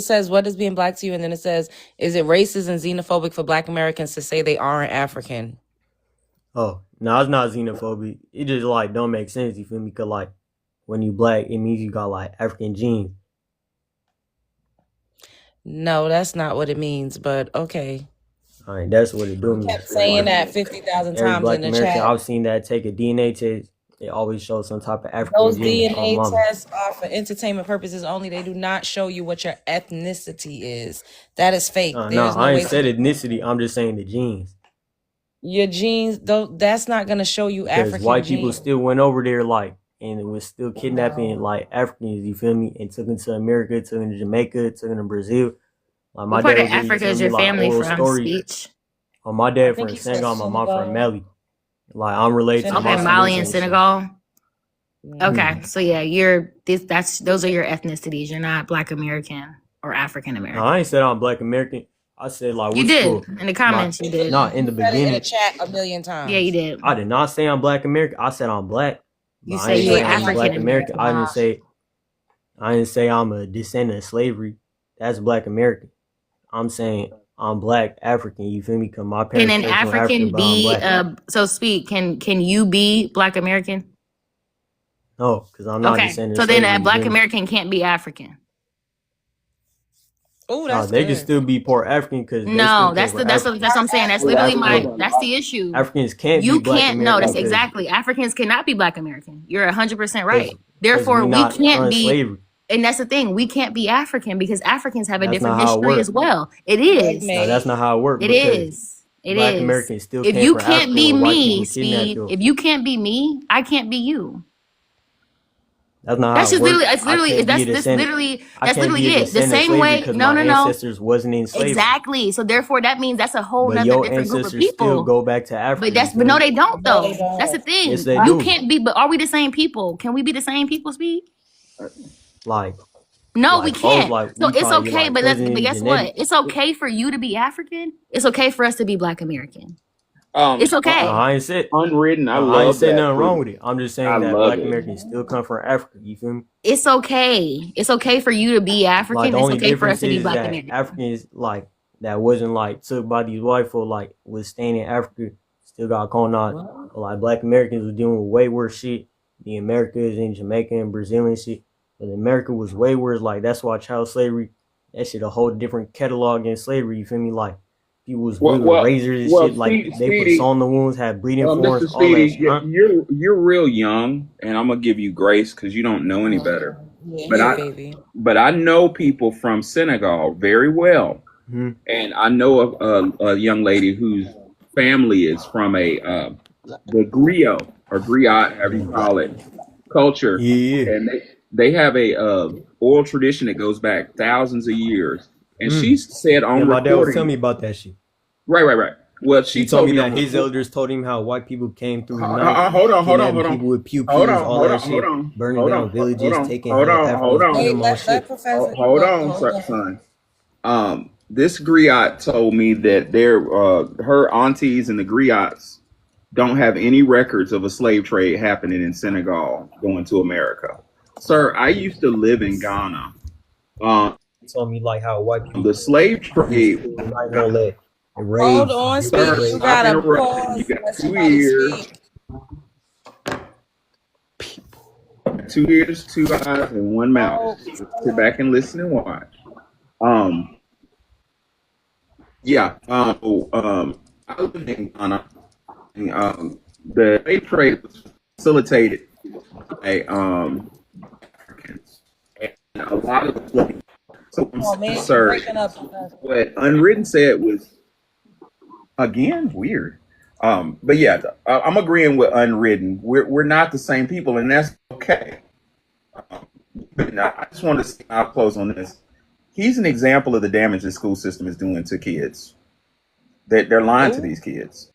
says what does being black to you, and then it says, is it racist and xenophobic for Black Americans to say they aren't African? Oh, No, it's not xenophobic. It just like don't make sense. You feel me? Cause like when you black, it means you got like African genes. No, that's not what it means, but okay. All right, that's what it do You mean. kept So saying like that 50,000 every times in black the American chat. I've seen that take a DNA test, it always shows some type of African Those gene on DNA mama. tests are for entertainment purposes only. They do not show you what your ethnicity is. That is fake. No, There is no I way ain't to said do ethnicity. I'm just saying the genes. your genes. Though that's not gonna show you Because African white people genes. still went over there like and it was still kidnapping No. like Africans, you feel me? And took them to America, took them to Jamaica, took them to Brazil. Like my What part dad of was really Africa telling is me your like family oral from? stories. Speech. My I dad think from he said Senegal, my mom from Senegal. Mali. Like I'm related to Okay, my Senegal. Mali solution and and shit. Senegal. Yeah. Okay, so yeah, you're this. Those are your ethnicities. You're not Black American or African No, American. I ain't said I'm black American. I said like You what did school? in the comments. You did. Not in the You said it in the beginning. chat a million times. Yeah, you did. I did not say I'm black American. I said I'm black. But You I said ain't you were say I'm African black American. American. I didn't say I'm a descendant of slavery. That's black American. I'm saying I'm black African. You feel me? Cause my Can parents an came from Africa, African but I'm be black. so speak? Can you be Black American? No, because I'm not Okay, descendant so of then slavery. a You Black feel me? American can't be African. Oh, No, that's they can good. still be part African because they No, still came that's from that's Africa. what I'm saying. That's Hold on, literally hold on, my hold that's the issue. Africans can't You be black can't. No, American that's on. because exactly. Africans cannot be Black American. You're 100% right. Therefore, we we not can't be. slavery. And that's the thing. We can't be African because Africans have a That's different not how it history as works. well. It Good is. No, that's mate. not how it works It because is. It black is. Americans still If came you from can't Africa be when white me, people kidnapped Speed, them. if you can't be me, I can't be you. That's not That's how it just literally. works. It's I literally. can't be a That's descendant. literally. I That's can't literally be a it. The descendant of same slavery way. because No, my no, no. ancestors wasn't in slavery. Exactly. So therefore, that means that's a whole But nother your different group of ancestors still people. go back to Africa. But no, they don't No, they though. That's the don't. Yes, thing. they You do. can't be. But are we the same people? Can we be the same people, Speed? Like, No, we close, can't. like So we it's probably be okay, like but cousins but in guess what? genetics. It's okay for you to be African. It's okay for us to be Black American. It's No, okay. I ain't said. Unwritten, I No, I ain't love said that nothing for wrong you. with it. I'm just I saying that love black it. Americans still come from Africa. You feel me? It's okay. It's okay for you to be Like African. the It's only okay for us difference to be is Black that American. Africans like that wasn't like took by these white folk like was staying in Africa still got colonized. But, like black Americans was dealing with way worse shit. The Americas and Jamaica and Brazil and shit. But America was way worse. Like that's why child slavery, that shit a whole different catalog in slavery. You feel me? Like people was wielding razors and shit. Like they put Speedy, salt on the wounds, had bleeding forms, Mr. all that Speedy, shit. Huh? you're real young, and I'm gonna give you grace because you don't know any better. Yeah, But he a I baby. but I know people from Senegal very well, Mhm. and I know of a young lady whose family is from the griot or griot, however you call it, culture, Yeah. and they have a oral tradition that goes back thousands of years. And she said Yeah, on my dad was telling me recording, about that shit. right. Well, He she told told me me that on his record. elders told him how white people came through the night, Hold on, kidnapping people with pew pews, all that shit, burning down villages, taking hold hella on, hold Africans, putting on. Wait, them on let ships. Professor Hold go. on, Hold on. son. This griot told me that her aunties and the griots don't have any records of a slave trade happening in Senegal going to America. Sir, I used to live in Ghana. He told me like how white people The slave used trade, to spend the night and all that, and Hold raids, on, different Speedy. sir, You raids. stop gotta interrupting. You pause and got let 2 somebody ears, speak. 2 ears, 2 eyes, and 1 mouth. Oh, Sit back and listen and watch. Um, yeah. I lived in Ghana. And, the slave trade was facilitated by Africans, and a lot of the slaves. So, oh man, you sir, breaking up, Professor. what Unwritten said was again weird. But yeah, I'm agreeing with Unwritten. We're not the same people, and that's okay. But I just want to say, I'll close on this. He's an example of the damage the school system is doing to kids. They're lying to Ooh. these kids.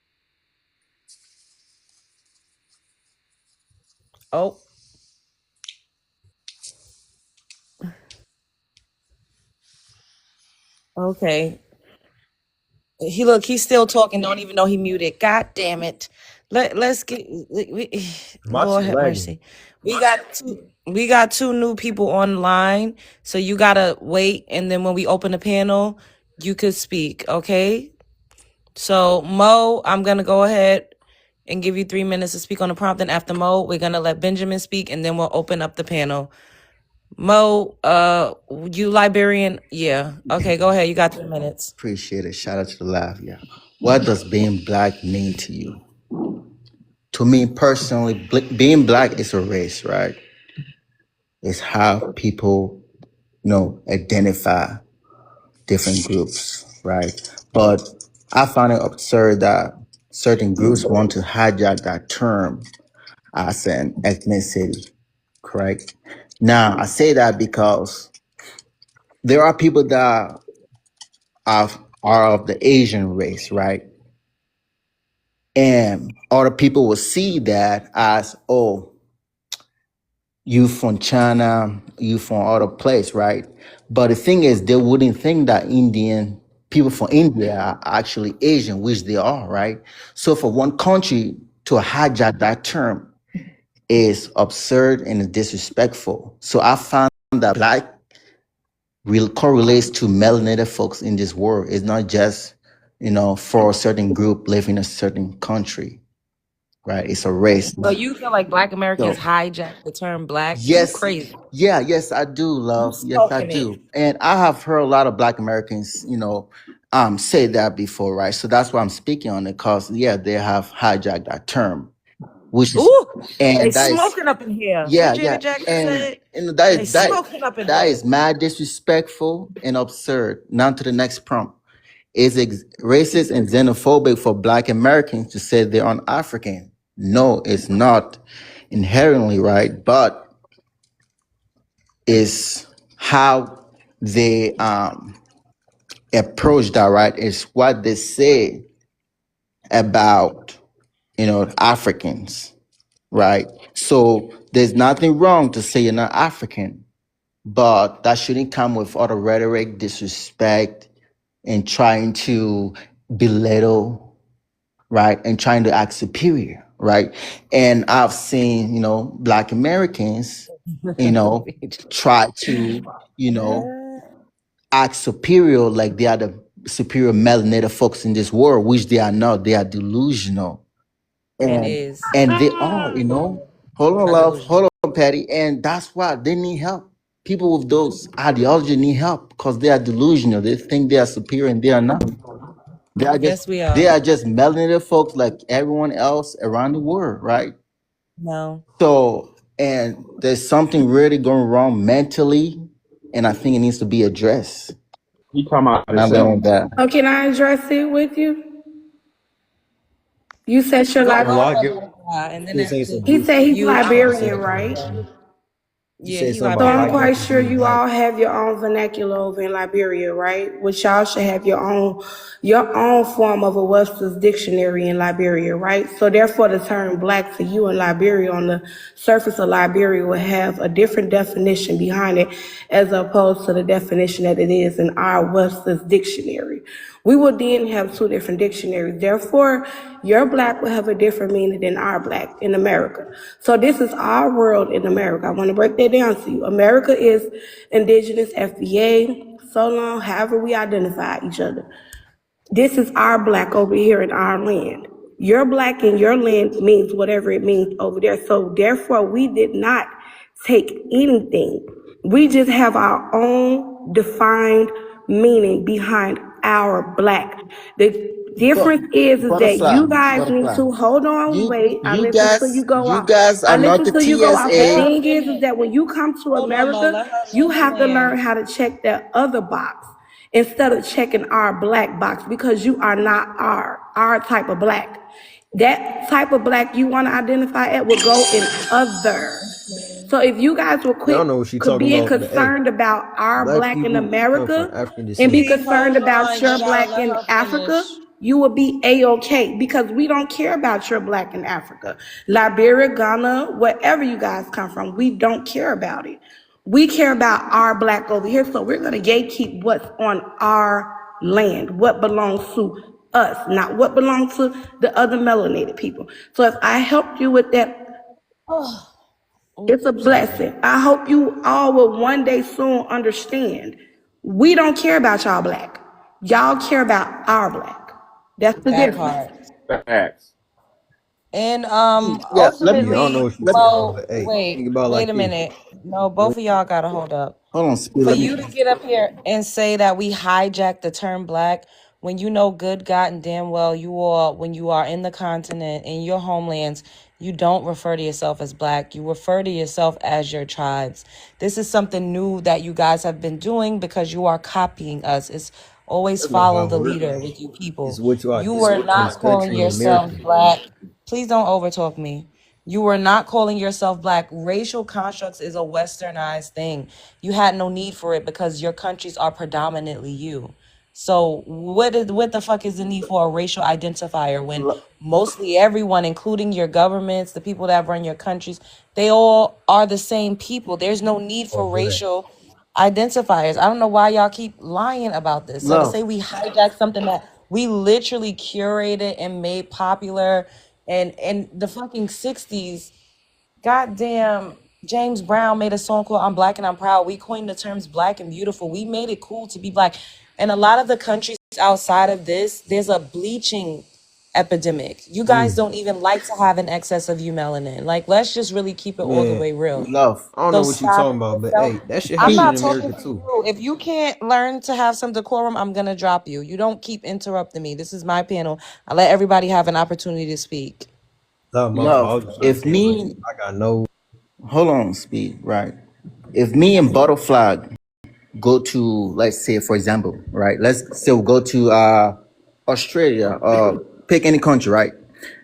Oh. Okay. He's still talking, don't even know he muted. God damn it. Let's get My Lord shit have lagging. mercy. We got two new people online, so you gotta wait, and then when we open the panel, you could speak, okay? So Mo, I'm gonna go ahead. and give you 3 minutes to speak on the prompt. And after Mo, we're gonna let Benjamin speak, and then we'll open up the panel. Mo, you Liberian? Yeah. Okay, go ahead. You got 3 minutes. Appreciate it. Shout out to the live. Yeah. What does being black mean to you? To me personally, being black is a race, right? It's how people, identify different groups, right? But I find it absurd that certain groups want to hijack that term as an ethnicity, correct? Now, I say that because there are people that are of the Asian race, right? And other people will see that as, oh, you from China, you from other place, right? But the thing is, they wouldn't think that people from India are actually Asian, which they are, right? So for one country to hijack that term is absurd and disrespectful. So I found that black correlates to melanated folks in this world. It's not just, for a certain group living in a certain country, right? It's a race. So you feel like Black Americans So hijack the term black? You yes, crazy. yes, I do, You love. Yes, I smoking do. it. And I have heard a lot of Black Americans, say that before, right? So that's why I'm speaking on it, because they have hijacked that term, which is, Ooh, they and that is, smoking up in here. What yeah, Janet Jackson and said? that They is that smoking up in that here. is mad disrespectful and absurd. Now to the next prompt. Is racist and xenophobic for Black Americans to say they're un-African? No, it's not inherently right, but is how they approach that, right? Is what they say about Africans, right? So there's nothing wrong to say you're not African, but that shouldn't come with all the rhetoric, disrespect, and trying to belittle, right? And trying to act superior, right? And I've seen, Black Americans, try to, act superior, like they are the superior melanated folks in this world, which they are not. They are delusional. And And is they are, hold on, not love, hold delusional. on, Patty. And that's why they need help. People with those ideology need help because they are delusional. They think they are superior and they are not. They are just Yes, we they are. are just melanated folks like everyone else around the world, right? No. So, and there's something really going wrong mentally, and I think it needs to be addressed. He talking about And I himself. learned that. Oh, can I address it with you? You said your Go Well, I ahead, get life. butterfly. And then you say after some He said he's you, I'm you gonna say Liberian, say right? you yeah, say he something So about I'm white Liberian. quite people sure being you black. all have your own vernacular over in Liberia, right? Which y'all should have your own form of a Webster's dictionary in Liberia, right? So therefore the term black to you in Liberia on the surface of Liberia will have a different definition behind it as opposed to the definition that it is in our Webster's dictionary. We will then have two different dictionaries. Therefore, your black will have a different meaning than our black in America. So this is our world in America. I want to break that down to you. America is indigenous, FBA, so long, however we identify each other. This is our black over here in our land. Your black in your land means whatever it means over there. So therefore, we did not take anything. We just have our own defined meaning behind our black. The But difference is that butterfly, you guys need butterfly. to hold on, You wait. I you listen till guys you go you off. guys I are not listen the till you go off. The Let TSA. her thing is finish. that when you come to Hold on, Mo. America, Let her you land her have to learn plan. how to check that other box instead of checking our black box because you are not our type of black. That type of black you want to identify at will go in other. So if you guys will Y'all quit know what she could talking being about, but hey, concerned about our black black in people come from America African and be descent. See, concerned hold about on. You your gotta black let in her Africa, finish. you will be a-okay because we don't care about your black in Africa. Liberia, Ghana, wherever you guys come from, we don't care about it. We care about our black over here, so we're gonna gatekeep what's on our land, what belongs to us, not what belongs to the other melanated people. So if I helped you with that, Oh, it's a sorry. blessing. I hope you all will one day soon understand. We don't care about y'all black. Y'all care about our black. That's the That difference. part. Facts. And Yeah, let me Yeah, I don't know ultimately, what you're let me talking about, well, but hey, think wait, about it wait like a this. minute. No, both of y'all gotta hold up. hold on, speed. For Let me. you to get up here and say that we hijacked the term black when you know good God and damn well you all, when you are in the continent, in your homelands, you don't refer to yourself as black. You refer to yourself as your tribes. This is something new that you guys have been doing because you are copying us. It's always That's not follow how it the works. leader with you It's people. what you are You were in this not calling country in yourself America. black. Please don't overtalk me. You were not calling yourself black. Racial constructs is a westernized thing. You had no need for it because your countries are predominantly you. So what the fuck is the need for a racial identifier when mostly everyone, including your governments, the people that run your countries, they all are the same people. There's no need Or for black. racial identifiers. I don't know why y'all keep lying about this. So to Love. say we hijacked something that we literally curated and made popular and the fucking 60s, goddamn James Brown made a song called I'm Black and I'm Proud. We coined the terms black and beautiful. We made it cool to be black. And a lot of the countries outside of this, there's a bleaching epidemic. You guys don't even like to have an excess of you melanin. Like, let's just really keep it all the Man, way real. Love. I don't So know what you're stop talking about, but yourself. hey, that shit I'm happened in not Speed. talking America to too. you. If you can't learn to have some decorum, I'm gonna drop you. You don't keep interrupting me. This is my panel. I let everybody have an opportunity to speak. Not my fault. I Love. was just trying to If say like me, I got no. hold on, speed. Right. If me and Butterfly go to, let's say, for example, right? Let's say we go to Australia, pick any country, right?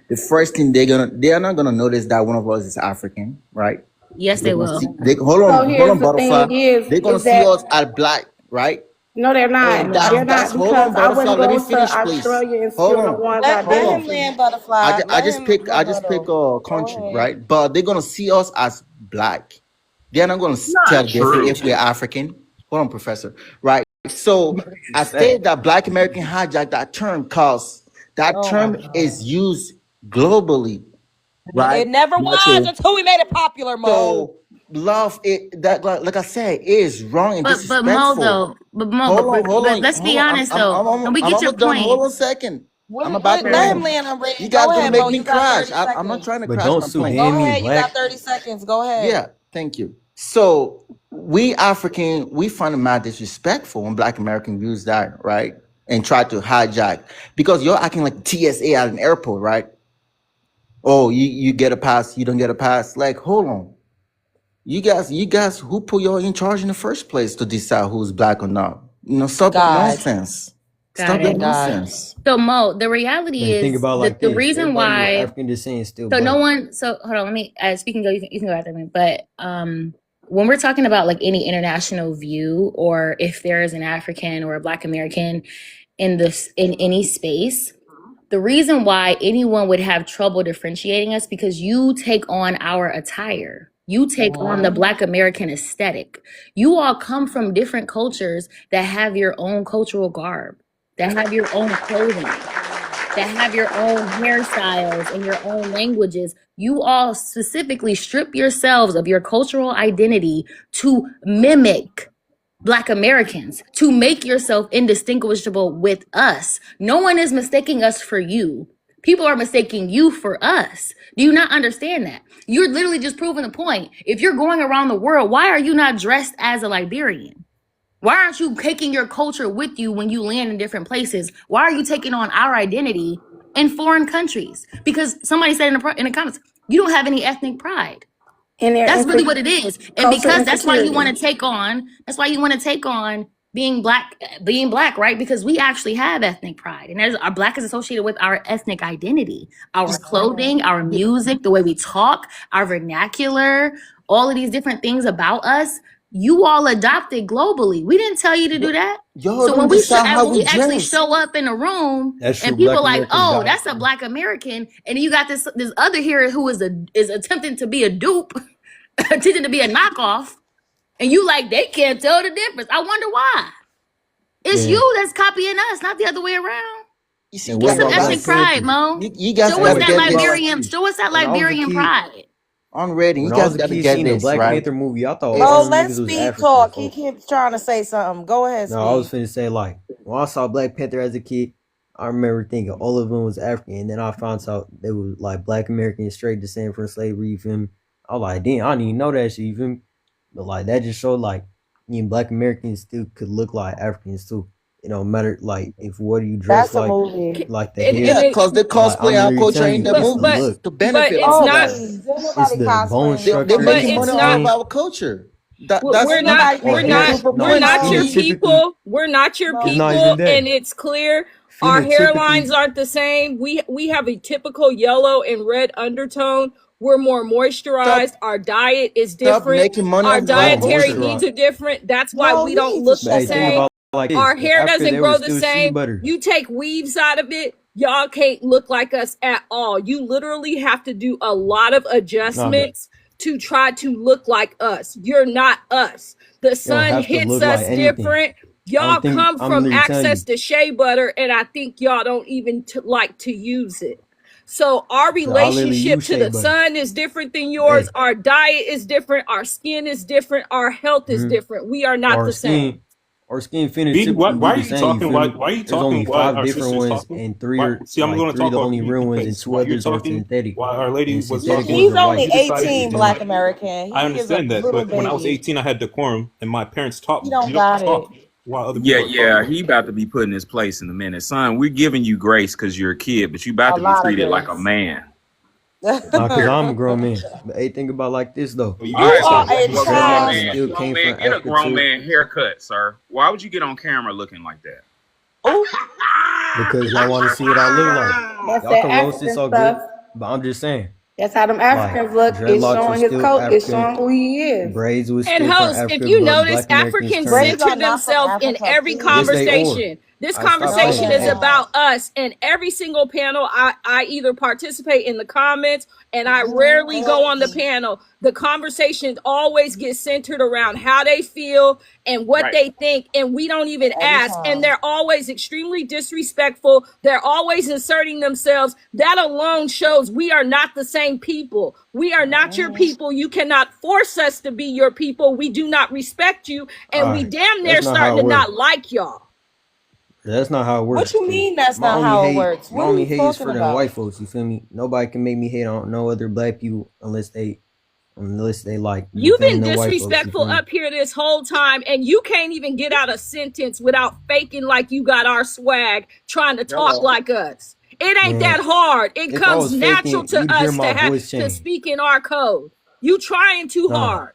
The first thing they are not gonna notice that one of us is African, right? Yes, They're they gonna will. see. They So hold here's on, the Butterfly. thing They're gonna is see that us as black, right? no, they're And not. that's They're No. that's not hold on, because I Butterfly. wouldn't Let me go to finish, please. Australia and see Hold on the on, ones hold Let identity. him on. land, butterfly. I Let just him pick rebuttal. a Go country, ahead. right? But they're gonna see us as black. They're not gonna tell Not different true. if we're African. Hold on, Professor. Right. So I Sad. stated that Black American hijacked that term because that Oh my term is god. used globally, right? It never was Naturally. until we made it popular, Mo. So love it that like I said is wrong and But Mo disrespectful. though, but Mo, but let's be Hold on. honest though, and we I'm get your almost done. Hold point. on a second. I'm What, about what, to let him land. land on You Raiden. Go guys gonna ahead, make Mo. me You got crash. 30 I'm not seconds. trying to But crash don't my plane. Go Sudan mean ahead. You got black? 30 seconds. Go ahead. Yeah, thank you. So we African, we find it mad disrespectful when Black American use that, right? And try to hijack because you're acting like TSA at an airport, right? Oh, you get a pass, you don't get a pass. Like, hold on. You guys, who put you in charge in the first place to decide who's black or not? Stop that God. nonsense. Got Stop that it. God. nonsense. So Mo, the reality Man, think is about it like the this. reason Everybody with why. African descent is still So no black. one. So hold on. Let me. Speaking go. You can go after me. But when we're talking about like any international view, or if there is an African or a Black American in this in any space, the reason why anyone would have trouble differentiating us because you take on our attire. You take on the Black American aesthetic. You all come from different cultures that have your own cultural garb, that have your own clothing, that have your own hairstyles and your own languages. You all specifically strip yourselves of your cultural identity to mimic Black Americans, to make yourself indistinguishable with us. No one is mistaking us for you. People are mistaking you for us. Do you not understand that? You're literally just proving the point. If you're going around the world, why are you not dressed as a Liberian? Why aren't you taking your culture with you when you land in different places? Why are you taking on our identity in foreign countries? Because somebody said in the comments, you don't have any ethnic pride. And their That's really what it is. And cultural because that's why you want insecurity. to take on, being black, right? Because we actually have ethnic pride. And our black is associated with our ethnic identity, our clothing, our music, the way we talk, our vernacular, all of these different things about us. You all adopted globally. We didn't tell you to do that. Y'all So don't decide how when we we actually dress. show up in a room That's true. and people Black like, Americans oh, got it that's a too. Black American, and you got this other here who is attempting to be a dupe, attempting to be a knockoff, and you like they can't tell the difference. I wonder why. It's Man, you that's copying us, not the other way around. You see, man, you what Get guys, some about guys, ethnic Black pride, Panthers? Mo. you guys Show us gotta Man, that get think about it this like Liberian. this. Show us that When I was a Liberian kid, pride. on ready. You when I guys was a gotta kid get seeing the this, Black right? Panther movie, I thought It's Mo, all them let niggas was Speed African, talk. He folks. keeps trying to say something. Go ahead, No, I was Speed. finna say like when I saw Black Panther as a kid, I remember thinking all of them was African, and then I found out they were like Black Americans straight descent from slavery. You feel me? I was like, damn, I didn't even know that shit. You feel me? But like that just showed like Black Americans still could look like Africans too. It don't matter like if what you dress That's a movie. like the And hair. Yeah, it, cause they Like I'm cosplay our literally culture telling ain't you, that but it's the movies but look, to but benefit it's off Oh, of not. that. please. Ain't it's nobody the bone cosplaying no They're structure. But making damn it's money It's off of not. skin. our culture. That's We're Ain't not. nobody Or We're making hair. not. Super No, We're not your skin Mario. typically. people. We're not your It's No. not even people, that. and it's clear. Our hairlines Phenotypically, aren't the same. We have a typical yellow and red undertone. We're more stop moisturized. Our diet is stop different. making money Our off of our more dietary culture. needs moisture. are different. That's why No, we you don't need to look But the shut hey, that think same. up. about it like this: Our in hair Africa, doesn't they were grow the still shea same. butter. You take weaves out of it, y'all can't look like us at all. You literally have to do a lot of Nah, but adjustments to try to look like us. You're not us. The you don't sun have to hits look like us anything. different. Y'all come I'm from literally telling access you. to shea butter, and I think y'all don't even like to use it. So our So I literally relationship use to shea the butter. sun is different than yours. Hey, Our diet is different. Our skin is different. Our health is mm-hmm. different. We are not our the same. skin, our skin BB, phenotypically why we are the you same. You talking? feel me? Why are you There's talking only while 5 our different sister's ones, talking? and three Why, are see, I'm going to three talk the over only you real ones, and because 2 while you're others are talking, synthetic. while our lady And was He, synthetic talking, ones he's are only white. you decided to 18, You do feel me? Black that. American. I He is a understand that, little but when I was baby. 18, I had decorum, and my parents taught He me you don't don't got it. talk while other Yeah, people are yeah, talking. he about to be put in his place in a minute, son. We're giving you grace because you're a kid, but you about A to be lot of treated like a grace. man. Nah, You cause hear? I'm a grown man. But hey, think about it like this though. Well, you All You got to right, are stop well, a acting well, grown grown like Dreadlocks that. child. man, still grown came man, from get a Africa grown too, man haircut, sir. Why would you get on camera looking like that? Oh, because y'all want to see what I look like. That's Y'all that can roast this African all stuff. good, but I'm just saying, That's how them like Africans look. It's dreadlocks are showing his still coat. It's African. showing who he is. Braids was And still from host, if Africa, you but notice, Black Americans Africans turned. braids center are not from themselves in Africa, every Yes, please. they are. conversation. This I stop No, conversation playing. they're is Hey, about not. us. And every single panel, I either participate in the comments and I Mm-hmm. rarely They go on the are. panel. The conversations always get centered around how they feel and what Right. they think. And we don't even Every ask. And time. they're always extremely disrespectful. They're always inserting themselves. That alone shows we are not the same people. We are not your Mm-hmm. people. You cannot force us to be your people. We do not respect you. And all we right, damn near that's not starting how it to works. not like y'all. That's not how it What works. you Cause mean that's my not only how it hate, works? What are you is talking for them about? white folks. You feel me? Nobody can make me hate on no other black people unless they like You've been defending the white folks. You disrespectful feel me? up here this whole time, and you can't even get out a sentence without faking like you got our swag, trying to talk Hello. like us. It ain't Man, that hard. It if I comes was natural faking, to you'd hear us my voice to change. speak in our code. You trying too Nah, hard.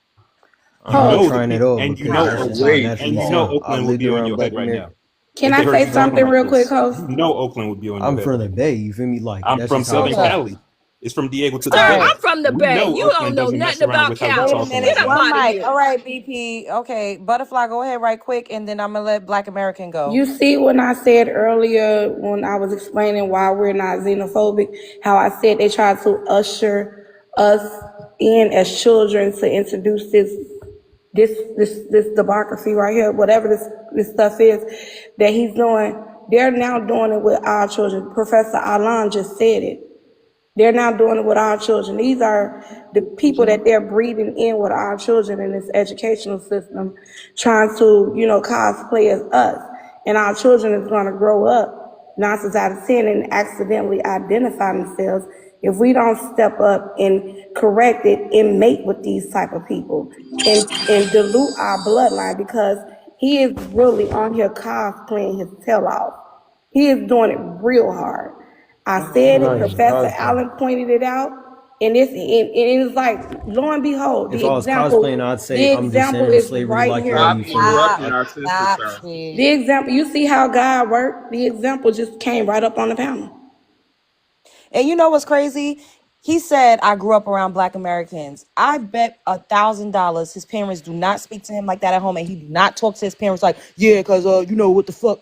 You I'm not know Host, the trying at people, all and you because know that's just how I Oakland, Way and too naturally you know hard. sound. I've Oakland would lived be on around your black head right America. now can if they I heard say you talking something like real quick, this. host? You know Oakland would be on your I'm head from right the now. Bay. You feel me? Like I'm that's from just how I Southern Okay. talk. Cali. It's from Diego to Sir, the All right. Bay. I'm from the We Bay. know You don't Oakland know doesn't mess nothing around about with how we Wait Cali. a talking right minute. Get up now. One out of mic. here. All right, BP. Okay. Butterfly, go ahead right quick, and then I'm gonna let Black American go. You see when I said earlier when I was explaining why we're not xenophobic, how I said they tried to usher us in as children to introduce this democracy right here, whatever this stuff is that he's doing. They're now doing it with our children. Professor Alan just said it. They're now doing it with our children. These are the people that they're breeding in with our children in this educational system, trying to, cosplay as us. And our children is going to grow up 9 times out of 10 and accidentally identify themselves if we don't step up and correct it and mate with these type of people and dilute our bloodline because he is really on here cosplaying his tail off. He is doing it real hard. I He's said not it, even Professor cosplaying. Allen pointed it out, and it's like, lo and behold, If I was cosplaying, I'd the say I'm example descendant of is slavery right like here. y'all. Stop You feel me? Stop. interrupting our sister, Stop, sir. The Steve. example, you see how God worked? The example just came right up on the panel. And you know what's crazy? He said, I grew up around Black Americans. I bet $1,000 his parents do not speak to him like that at home, and he do not talk to his parents like, yeah, because, you know, what the fuck,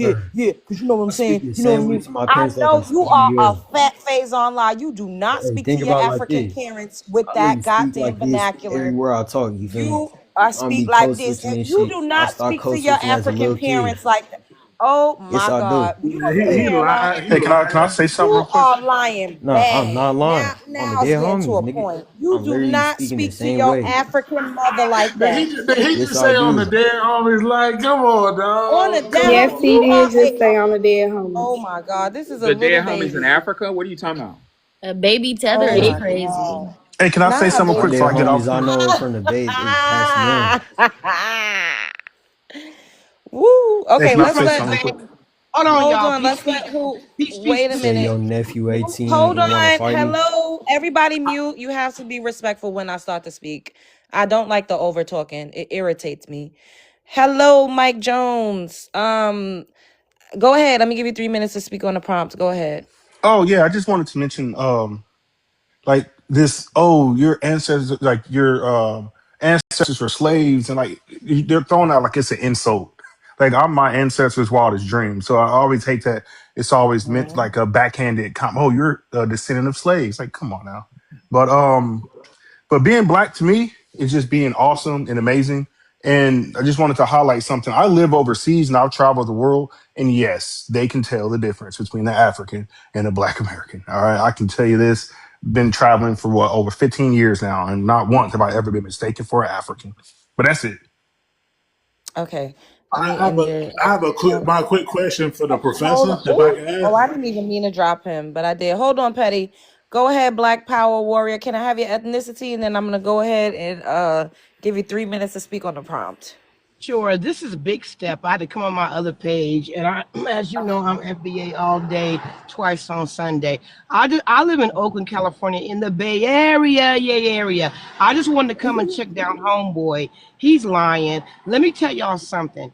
Sir, yeah, because you know what I'm I speak saying? the You know what I same way mean? to my I parents like I'm know you speaking to are a you. fat phase online. You do not Hey, speak to think your about it like African this. parents with I literally that speak goddamn like this vernacular. everywhere I talk. You feel me? You are I don't speak be like code this. switching And and you shit. do I not start speak to code your switching as a African little kid. parents like that. Oh Yes, my I do. God. You gonna sit He here and lie? lied. He Hey, can I lied. say something real You quick? are lying No, I'm bad. not lying. On the Now it's dead getting to homies, a nigga. point. You I'm do literally not speaking the speak to same your way. African mother like that. Did he Yes, just I say on do. the dead homies? Like, come on, On the dog. Come dead Yes, home, on. he you did are just a say on the dead oh homies. my God, this is a The little dead homies in baby. Africa. What are you talking about? A baby tether Oh is my crazy. God. Hey, can I say Not a something real My quick baby dead before I get tether. homies off I here? know from the Bay is passing on. Woo. Hey, Okay, can I let's say let something real quick? Hold on, hold y'all. on. Peace, Let's peace, let who peace, peace, wait a peace. Say minute. your nephew 18 Hold and want to on. fight me. Hello. Everybody mute. You have to be respectful when I start to speak. I don't like the over talking. It irritates me. Hello, Mike Jones. Go ahead. Let me give you 3 minutes to speak on the prompt. Go ahead. Oh yeah, I just wanted to mention like this. Oh, your ancestors, like your ancestors were slaves, and like they're throwing out like it's an insult. Like I'm my ancestors' wildest dream. So I always hate that it's always meant Mhm. like a backhanded oh, you're a descendant of slaves. Like, come on now. But being black to me is just being awesome and amazing. And I just wanted to highlight something. I live overseas and I've traveled the world. And yes, they can tell the difference between the African and the Black American. All right. I can tell you this. Been traveling for what, over 15 years now. And not once have I ever been mistaken for an African. But that's it. Okay. Let me I have end a your I have a quick question for the hold professor, on. if I Ooh. can Oh, ask. I didn't even mean to drop him, but I did. Hold on, Petty. Go ahead, Black Power Warrior. Can I have your ethnicity? And then I'm gonna go ahead and give you 3 minutes to speak on the prompt. Sure, this is a big step. I had to come on my other page, and as you know, I'm FBA all day, twice on Sunday. I live in Oakland, California, in the Bay Area, yeah, area. I just wanted to come and check down homeboy. He's lying. Let me tell y'all something.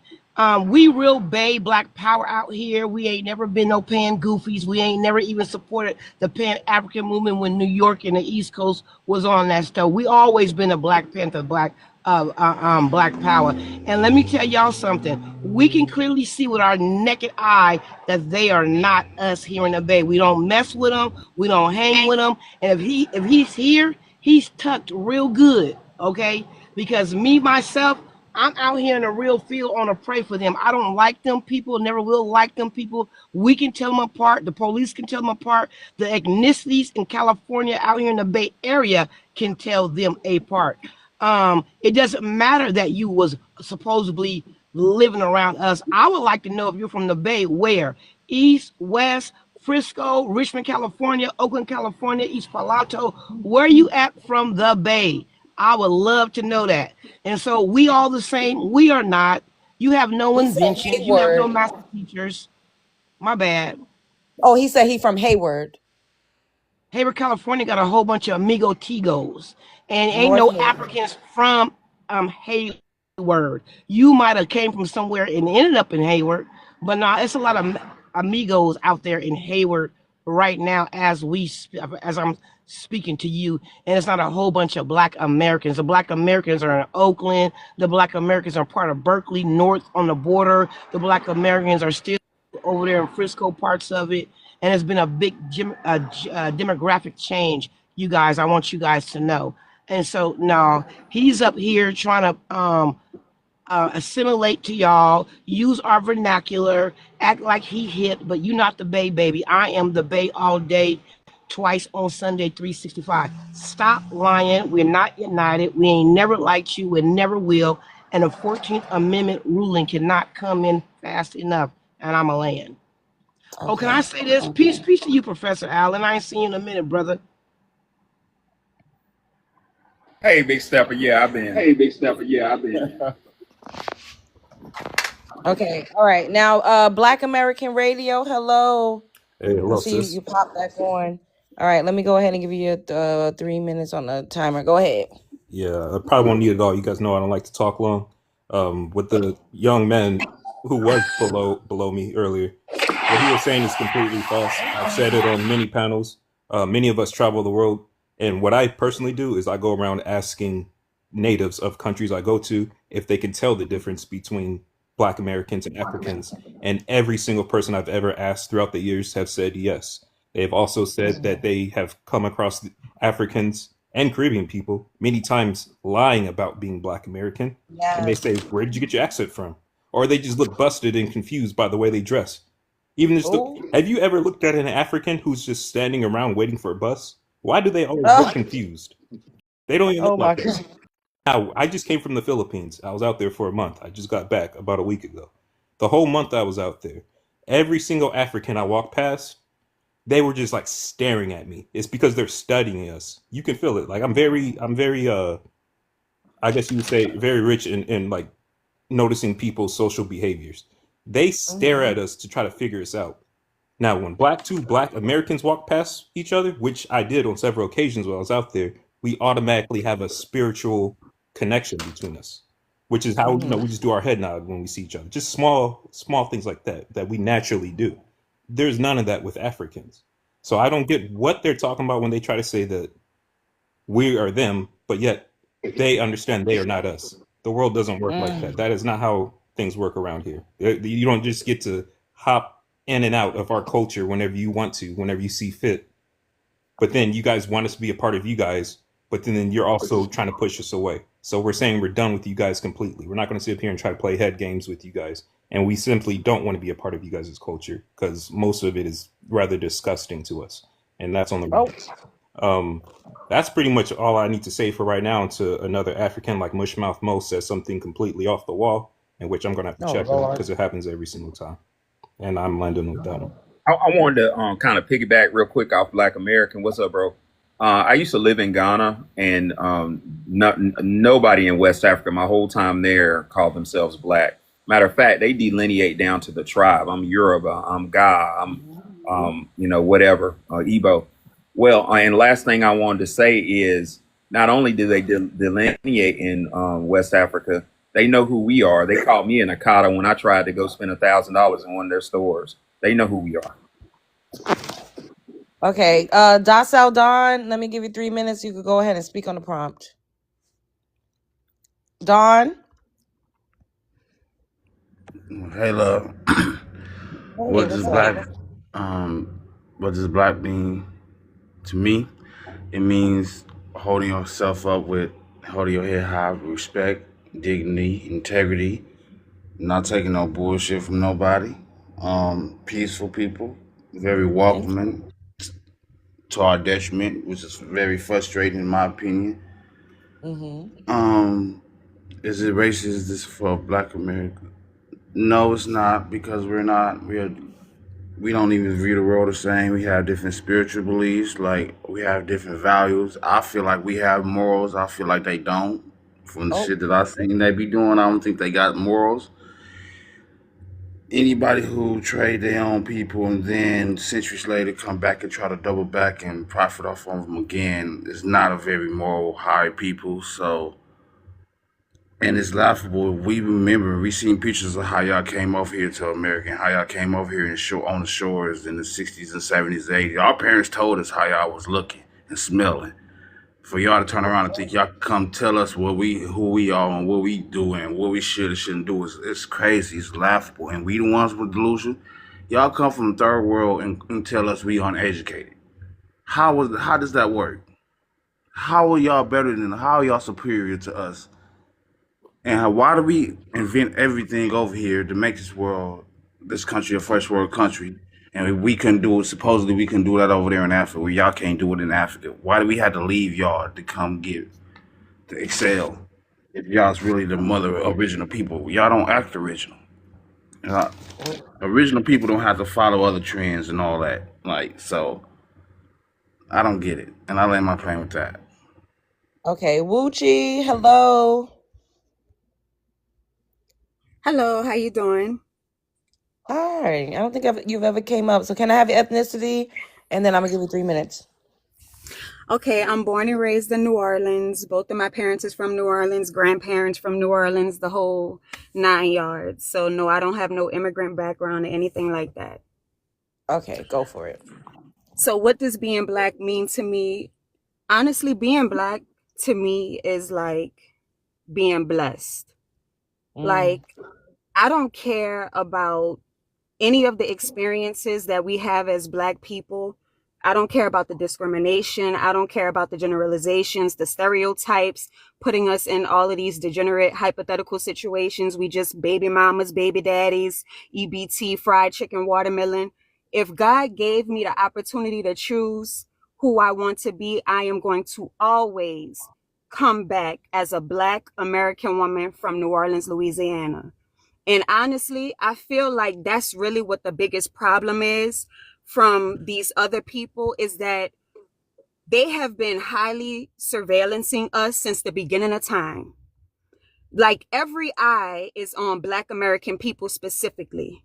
We real Bay Black Power out here. We ain't never been no pan goofies. We ain't never even supported the Pan African movement when New York and the East Coast was on that stuff. We always been a Black Panther, Black Power. And let me tell y'all something. We can clearly see with our naked eye that they are not us here in the Bay. We don't mess with them. We don't hang with them. And if he's here, he's tucked real good. Okay, because me myself, I'm out here in the real field on a pray for them. I don't like them people, never will like them people. We can tell them apart. The police can tell them apart. The ethnicities in California out here in the Bay Area can tell them apart. It doesn't matter that you was supposedly living around us. I would like to know if you're from the Bay, where? East, West, Frisco, Richmond, California, Oakland, California, East Palo. Where you at from the Bay? I would love to know that. And so we all the same. We are not. You have no He said inventions. You have no Hayward. master teachers. My bad. Oh, he said he from Hayward, Hayward, California got a whole bunch of Amigo Tigos, and ain't North no Hayward. Africans from Hayward. You might have came from somewhere and ended up in Hayward, but nah, it's a lot of amigos out there in Hayward right now as I'm speaking to you, and it's not a whole bunch of Black Americans. The Black Americans are in Oakland. The Black Americans are part of Berkeley, north on the border. The Black Americans are still over there in Frisco, parts of it, and it's been a big demographic change. You guys, I want you guys to know. And so now he's up here trying to assimilate to y'all, use our vernacular, act like he hit, but you not the Bay, baby. I am the Bay all day, twice on Sunday, 365. Stop lying. We're not united. We ain't never liked you. We never will. And the 14th Amendment ruling cannot come in fast enough. And I'm a land. Oh, can I Okay. say this? Peace to you, Professor Allen. I ain't seen you in a minute, brother. Hey, Big Stepper. Yeah, I've been. Okay. All right. Now, Black American Radio. Hello. Hey, I hello, see you. sis. You popped that going. All right. Let me go ahead and give you 3 minutes on the timer. Go ahead. Yeah, I probably won't need it all. You guys know I don't like to talk long. With the young man who was below me earlier, what he was saying is completely false. I've said it on many panels. Many of us travel the world, and what I personally do is I go around asking natives of countries I go to if they can tell the difference between Black Americans and Africans. And every single person I've ever asked throughout the years have said yes. They've also said that they have come across Africans and Caribbean people many times lying about being Black American. And they Yes. say, "Where did you get your accent from?" or they just look busted and confused by the way they dress. Even just Oh. have you ever looked at an African who's just standing around waiting for a bus? Why do they always look Oh, confused? They don't even look oh my like us. God. Now, I just came from the Philippines. I was out there for a month. I just got back about a week ago. The whole month I was out there, every single African I walked past, they were just like staring at me. It's because they're studying us. You can feel it. Like I'm very I guess you would say very rich in like noticing people's social behaviors. They stare Mhm. at us to try to figure us out. Now, when two black Americans walk past each other, which I did on several occasions while I was out there, we automatically have a spiritual connection between us, which is how Mhm. we just do our head nod when we see each other. Just small things like that that we naturally do. There's none of that with Africans. So I don't get what they're talking about when they try to say that we are them, but yet they understand they are not us. The world doesn't work like that. Mm. That is not how things work around here. You don't just get to hop in and out of our culture whenever you want to, whenever you see fit. But then you guys want us to be a part of you guys, but then you're also trying to push us away. So we're saying we're done with you guys completely. We're not going to sit up here and try to play head games with you guys. And we simply don't want to be a part of you guys' culture because most of it is rather disgusting to us. And that's on the Oh. rise. Um, that's pretty much all I need to say for right now until another African like Mushmouth Mo says something completely off the wall, in which I'm going to have to Oh check him Lord. because it happens every single time. And I'm landing with that one. I wanted to kind of piggyback real quick off Black American. What's up, bro? I used to live in Ghana, and nobody in West Africa, my whole time there, called themselves Black. Matter of fact, they delineate down to the tribe. I'm Yoruba, I'm Ga, I'm, whatever, Igbo. Well, and last thing I wanted to say is not only do they delineate in West Africa, they know who we are. They called me an Akata when I tried to go spend $1,000 in one of their stores. They know who we are. Okay. Docile Dawn, let me give you 3 minutes. You could go ahead and speak on the prompt. Dawn. Hey, love. Hey, What does what's up? black, what does black mean to me? It means holding yourself up with, holding your head high with respect, dignity, integrity, not taking no bullshit from nobody. Peaceful people, very Thank you. welcoming to our detriment, which is very frustrating in my opinion. Mm-hmm. Um, is it racist this for Black America? No, it's not because we don't even view the world the same. We have different spiritual beliefs, like we have different values. I feel like we have morals. I feel like they don't. From the Oh, shit that I seen they be doing, I don't think they got morals. Anybody who trade their own people and then centuries later come back and try to double back and profit off of them again is not a very moral, high people. So, and it's laughable. We remember, we seen pictures of how y'all came over here to America and how y'all came over here and on the shores in the 60s and 70s, 80s. Our parents told us how y'all was looking and smelling. For y'all to turn around and think y'all can come tell us who we are and what we do and what we should and shouldn't do it's crazy. It's laughable. And we the ones with delusion. Y'all come from the third world and tell us we uneducated. How does that work? How are y'all how are y'all superior to us? And why do we invent everything over here to make this country, a first world country? And we couldn't do it. Supposedly, we can do that over there in Africa. Where y'all can't do it in Africa. Why do we have to leave y'all to come to excel? If y'all's really the mother of original people, y'all don't act original. Uh, Original people don't have to follow other trends and all that. Like, so I don't get it, and I land my plane with that. okay. Wuchi, hello. Hello, how you doing? Hi. I don't think you've ever came up. So can I have your ethnicity? And then I'm gonna give you 3 minutes. Okay, I'm born and raised in New Orleans. Both of my parents is from New Orleans, grandparents from New Orleans, the whole 9 yards. So no, I don't have no immigrant background or anything like that. Okay, go for it. So what does being black mean to me? Honestly, being black to me is like being blessed. Mm. Like I don't care about any of the experiences that we have as black people. I don't care about the discrimination. I don't care about the generalizations, the stereotypes, putting us in all of these degenerate hypothetical situations. We just baby mamas, baby daddies, EBT, fried chicken, watermelon. If God gave me the opportunity to choose who I want to be, I am going to always come back as a Black American woman from New Orleans, Louisiana. And honestly, I feel like that's really what the biggest problem is from these other people, is that they have been highly surveillancing us since the beginning of time. Like every eye is on Black American people specifically.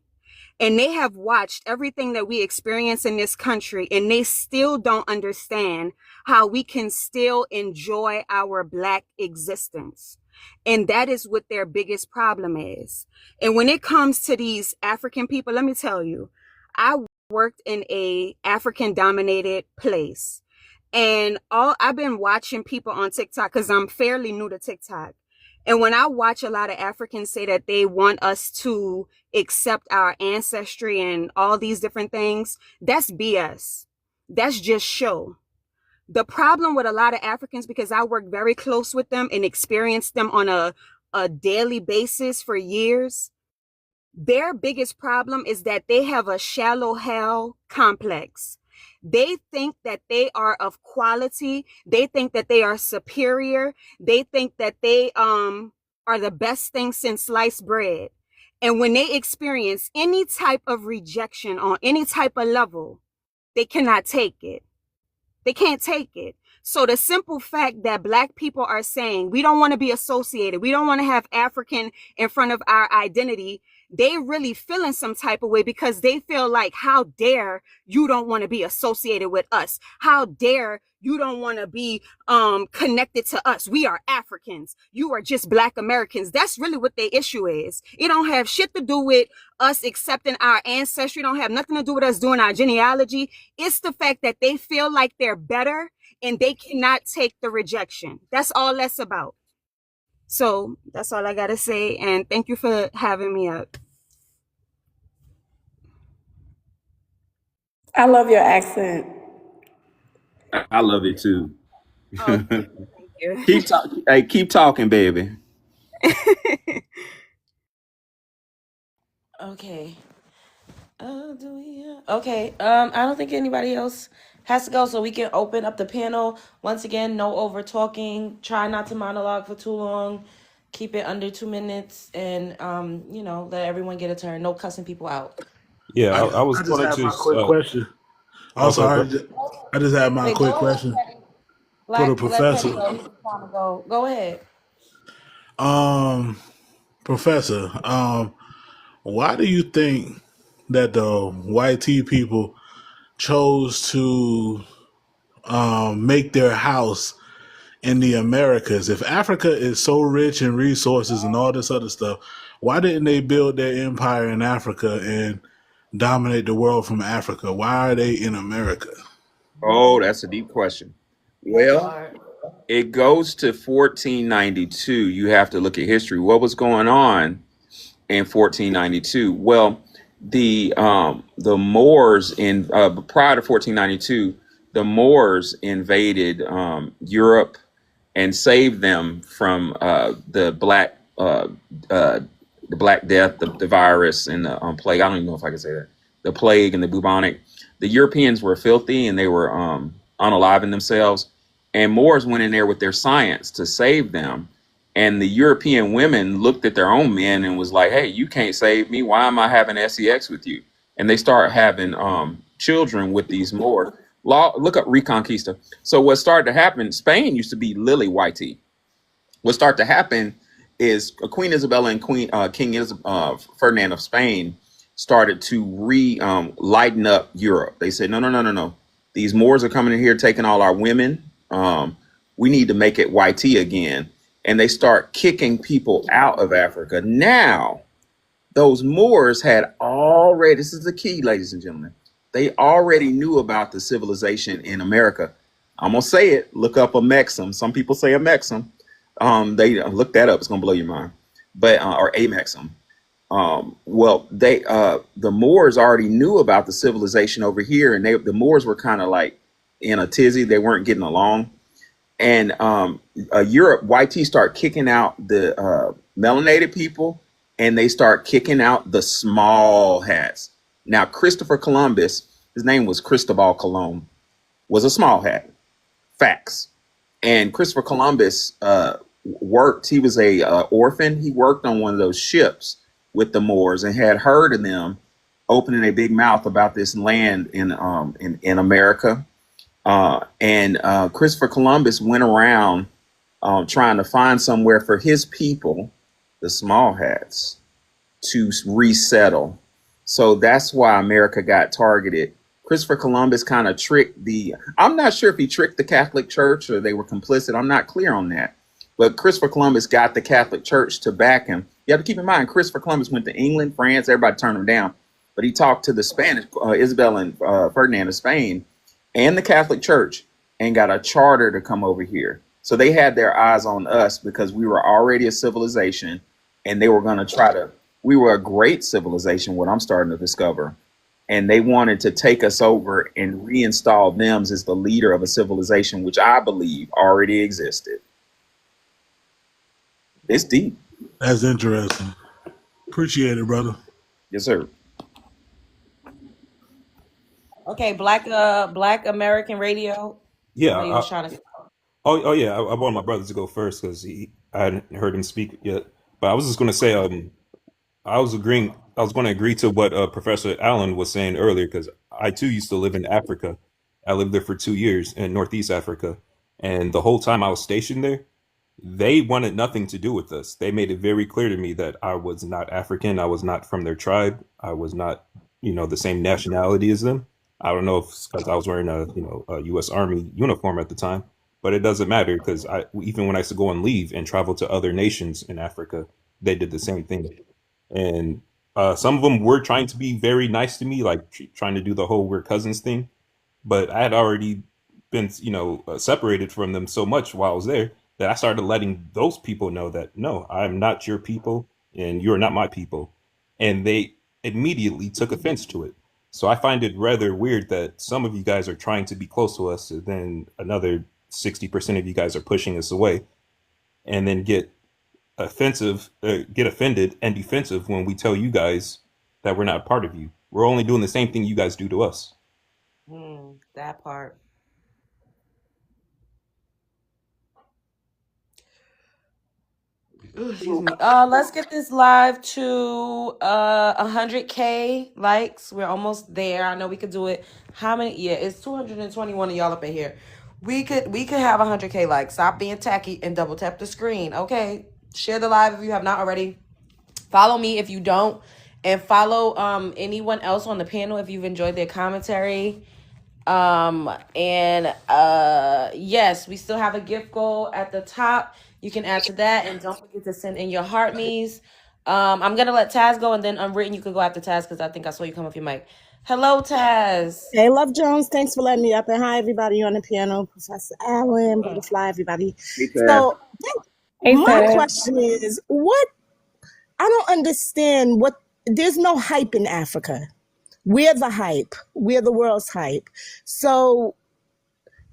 And they have watched everything that we experience in this country, and they still don't understand how we can still enjoy our Black existence. And that is what their biggest problem is. And when it comes to these African people, let me tell you, I worked in a African dominated place. And I've been watching people on TikTok because I'm fairly new to TikTok. And when I watch a lot of Africans say that they want us to accept our ancestry and all these different things, that's BS. That's just show. The problem with a lot of Africans, because I work very close with them and experienced them on a daily basis for years, their biggest problem is that they have a shallow hell complex. They think that they are of quality. They think that they are superior. They think that they are the best thing since sliced bread. And when they experience any type of rejection on any type of level, they cannot take it. They can't take it. So the simple fact that Black people are saying we don't want to be associated, we don't want to have African in front of our identity, they really feeling some type of way because they feel like, how dare you don't want to be associated with us? How dare you don't want to be connected to us? We are Africans. You are just Black Americans. That's really what their issue is. It don't have shit to do with us accepting our ancestry. It don't have nothing to do with us doing our genealogy. It's the fact that they feel like they're better and they cannot take the rejection. That's all that's about. So that's all I got to say. And thank you for having me up. I love your accent. I love it too. Oh, thank you. Keep talking. Hey, keep talking, baby. Okay. Okay. I don't think anybody else has to go, so we can open up the panel. Once again, no over talking. Try not to monologue for too long. Keep it under 2 minutes, and let everyone get a turn. No cussing people out. Yeah, I I was just going have my to. quick question. I'm Okay, sorry. go. I just have my Wait, go quick ahead, question Teddy. for the Black, let Teddy professor. go. He's trying to go. Go ahead. Professor, why do you think that the white tea people chose to make their house in the Americas? If Africa is so rich in resources and all this other stuff, why didn't they build their empire in Africa and dominate the world from Africa? Why are they in America? Oh, that's a deep question. That Well, part. it goes to 1492. You have to look at history. What was going on in 1492? Well, the Moors in prior to 1492, the Moors invaded Europe and saved them from the Black Death, the virus, and the plague. I don't even know if I can say that. The plague and the bubonic. The Europeans were filthy and they were unaliving themselves. And Moors went in there with their science to save them. And the European women looked at their own men and was like, "Hey, you can't save me. Why am I having sex with you?" And they start having children with these Moors. Look up Reconquista. So what started to happen? Spain used to be lily whitey. What started to happen is Queen Isabella and Ferdinand of Spain started to lighten up Europe. They said, no, no, no, no, no. These Moors are coming in here taking all our women. We need to make it YT again. And they start kicking people out of Africa. Now, those Moors had already, this is the key, ladies and gentlemen, they already knew about the civilization in America. I'm going to say it. Look up a Mexim. Some people say a Mexim. They look that up. It's going to blow your mind. But or a Mexim. Well, the Moors already knew about the civilization over here, and the Moors were kind of like in a tizzy. They weren't getting along, and Europe, white tea start kicking out the melanated people, and they start kicking out the small hats. Now, Christopher Columbus, his name was Cristobal Colon, was a small hat. Facts. And Christopher Columbus worked. He was a orphan. He worked on one of those ships with the Moors and had heard of them opening a big mouth about this land in America. And Christopher Columbus went around trying to find somewhere for his people, the small hats, to resettle. So that's why America got targeted. Christopher Columbus kind of tricked I'm not sure if he tricked the Catholic Church or they were complicit. I'm not clear on that. But Christopher Columbus got the Catholic Church to back him. You have to keep in mind, Christopher Columbus went to England, France, everybody turned him down. But he talked to the Spanish, Isabel and Ferdinand of Spain, and the Catholic Church, and got a charter to come over here. So they had their eyes on us because we were already a civilization, and they were going to we were a great civilization, what I'm starting to discover. And they wanted to take us over and reinstall them as the leader of a civilization, which I believe already existed. It's deep. That's interesting. Appreciate it, brother. Yes, sir. Okay, Black American Radio. Yeah. I know you was trying to. Oh yeah. I wanted my brother to go first because I hadn't heard him speak yet. But I was just going to say, I was going to agree to what Professor Allen was saying earlier because I too used to live in Africa. I lived there for 2 years in Northeast Africa, and the whole time I was stationed there, they wanted nothing to do with us. They made it very clear to me that I was not African. I was not from their tribe. I was not, the same nationality as them. I don't know if it's because I was wearing a U.S. Army uniform at the time, but it doesn't matter because even when I used to go and leave and travel to other nations in Africa, they did the same thing. And some of them were trying to be very nice to me, like trying to do the whole we're cousins thing. But I had already been, separated from them so much while I was there that I started letting those people know that, no, I'm not your people and you're not my people. And they immediately took offense to it. So I find it rather weird that some of you guys are trying to be close to us, and then another 60% of you guys are pushing us away, and then get offended and defensive when we tell you guys that we're not part of you. We're only doing the same thing you guys do to us. That part. Ooh, excuse me. Let's get this live to 100K likes. We're almost there. I know we could do it. How many? Yeah, it's 221 of y'all up in here. We could have 100K likes. Stop being tacky and double tap the screen. Okay. Share the live if you have not already. Follow me if you don't, and follow anyone else on the panel if you've enjoyed their commentary. Yes, we still have a gift goal at the top. You can add to that, and don't forget to send in your heart me's. I'm gonna let Taz go, and then Unwritten, you could go after Taz because I think I saw you come off your mic. Hello, Taz. Hey, Love Jones, thanks for letting me up. And hi, everybody on the piano, Professor Allen, Butterfly, everybody. Hey, Ted. So, Hey, my Ted. question is, I don't understand there's no hype in Africa. We're the hype. We're the world's hype. So,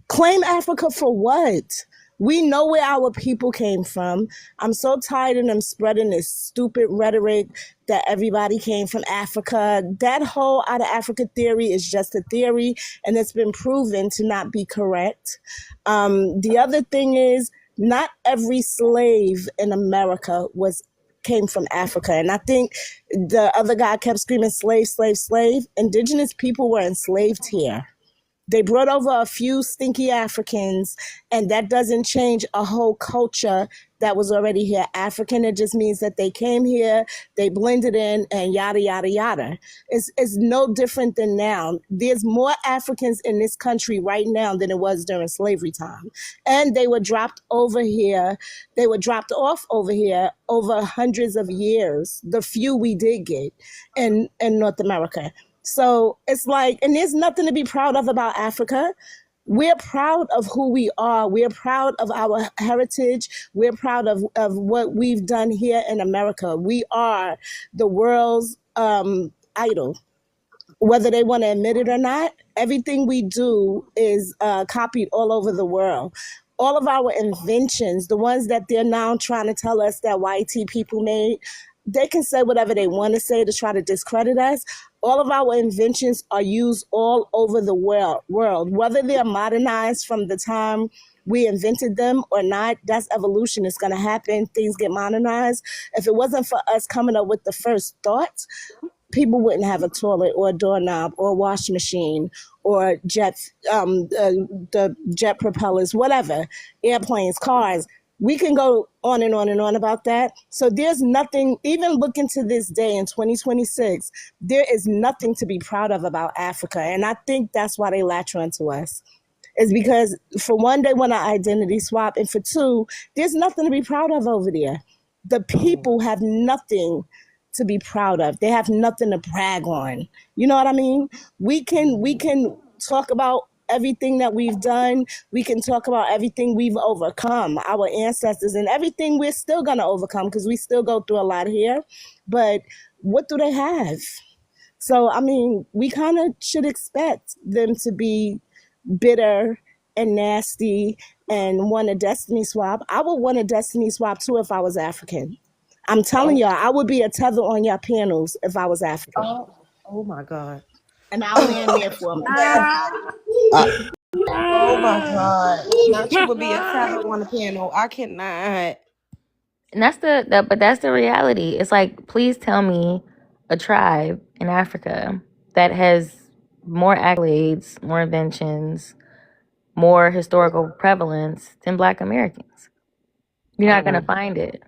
claim Africa for what? We know where our people came from. I'm so tired of them spreading this stupid rhetoric that everybody came from Africa. That whole out of Africa theory is just a theory, and it's been proven to not be correct. The other thing is, not every slave in America came from Africa. And I think the other guy kept screaming, slave, slave, slave. Indigenous people were enslaved here. They brought over a few stinky Africans, and that doesn't change a whole culture that was already here. African, it just means that they came here, they blended in, and yada, yada, yada. It's no different than now. There's more Africans in this country right now than it was during slavery time. And they were dropped over here. They were dropped off over here over hundreds of years, the few we did get in North America. So it's like, and there's nothing to be proud of about Africa. we're proud of who we are. We're proud of our heritage. We're proud of what we've done here in America. We are the world's idol. Whether they want to admit it or not, everything we do is copied all over the world. All of our inventions, the ones that they're now trying to tell us that YT people made, they can say whatever they want to say to try to discredit us. All of our inventions are used all over the world. Whether they're modernized from the time we invented them or not, that's evolution. It's going to happen. Things get modernized. If it wasn't for us coming up with the first thoughts, people wouldn't have a toilet or a doorknob or a wash machine or the jet propellers, whatever, airplanes, cars. We can go on and on and on about that. So there's nothing, even looking to this day in 2026, there is nothing to be proud of about Africa. And I think that's why they latch on to us. Is because for one, they want an identity swap. And for two, there's nothing to be proud of over there. The people have nothing to be proud of. They have nothing to brag on. You know what I mean? We can talk about everything that we've done. We can talk about everything we've overcome, our ancestors, and everything we're still going to overcome because we still go through a lot here. But what do they have? So, I mean, we kind of should expect them to be bitter and nasty and want a destiny swap. I would want a destiny swap too if I was African. I'm telling y'all, I would be a tether on your panels if I was African. Oh my God. And I'll land there for a minute. Oh my God. Not you would be a tether on the panel. I cannot. And that's but that's the reality. It's like, please tell me a tribe in Africa that has more accolades, more inventions, more historical prevalence than Black Americans. You're not gonna find it.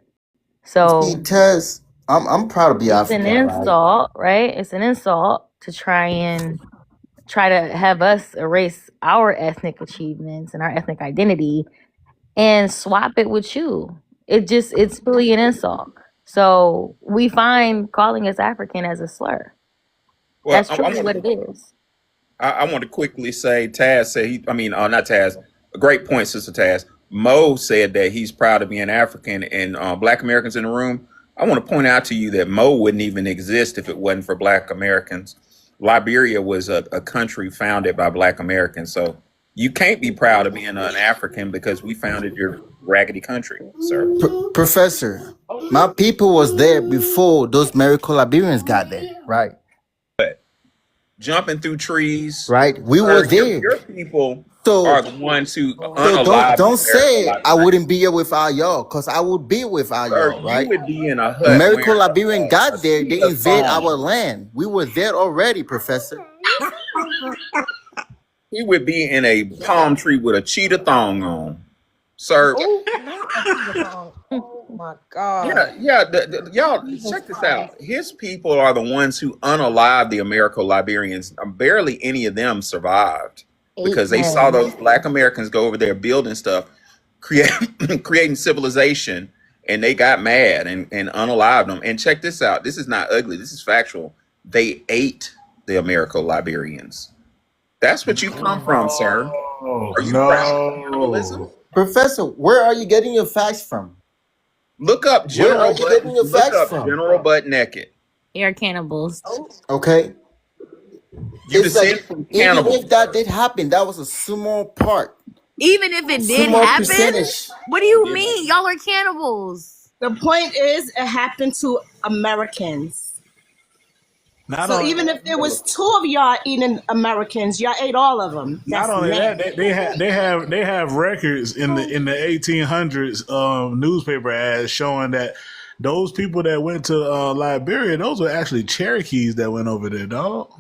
So Because I'm proud to be it's an African, right? insult, right? It's an insult to try to have us erase our ethnic achievements and our ethnic identity and swap it with you. It's really an insult. So we find calling us African as a slur. Well, That's truly what it is. I want to quickly say, Taz said not Taz. A great point, Sister Taz. Mo said that he's proud of being African, and Black Americans in the room. I want to point out to you that Mo wouldn't even exist if it wasn't for Black Americans. Liberia was a country founded by Black Americans, so you can't be proud of being an African because we founded your raggedy country, sir. Professor, my people was there before those miracle Liberians got there, right? Jumping through trees, Right? We were sir, there. your people So are the ones who so unalive don't the American say I Liberians. wouldn't be here with our y'all, because I would be with our Sir, y'all, you right? would be in a The hut miracle wearing Liberian a got there, they cheetah invade our thong. land. We were there already, Professor. He would be in a palm tree with a cheetah thong on, sir. Oh, not a cheetah thong. Oh my God. Y'all check this out. His people are the ones who unalived the American Liberians. Barely any of them survived because they saw those Black Americans go over there building stuff, creating civilization, and they got mad and unalived them. And check this out. This is not ugly. This is factual. They ate the American Liberians. That's what you come from, sir. Are you proud of cannibalism? Professor, where are you getting your facts from? Look up Where are you getting your facts from? General Butt Naked. You're cannibals. Okay. You It's like, descend from even cannibals. if that did happen, that was a small part. Even if it did Small happen, percentage. what do you mean? Y'all are cannibals. The point is, it happened to Americans. So even if there was two of y'all eating Americans, y'all ate all of them. Not only that, they have records in the 1800s newspaper ads showing that those people that went to Liberia, those were actually Cherokees that went over there, dog.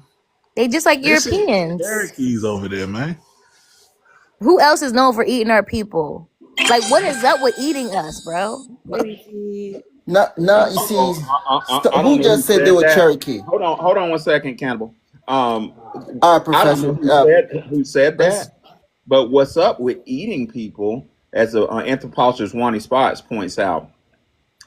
They just like Europeans. Cherokees over there, man. Who else is known for eating our people? Like, what is up with eating us, bro? No, you see, who just said they were that. Cherokee? Hold on 1 second, Cannibal. All right, Professor. I don't know who said that, but what's up with eating people, as anthropologist Wani Spots points out,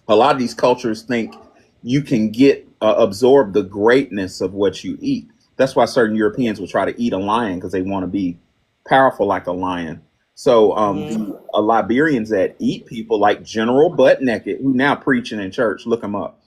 a lot of these cultures think you can get absorb the greatness of what you eat. That's why certain Europeans will try to eat a lion because they want to be powerful like a lion. So Mm. the Liberians that eat people like General Butt Naked, who now preaching in church, look him up,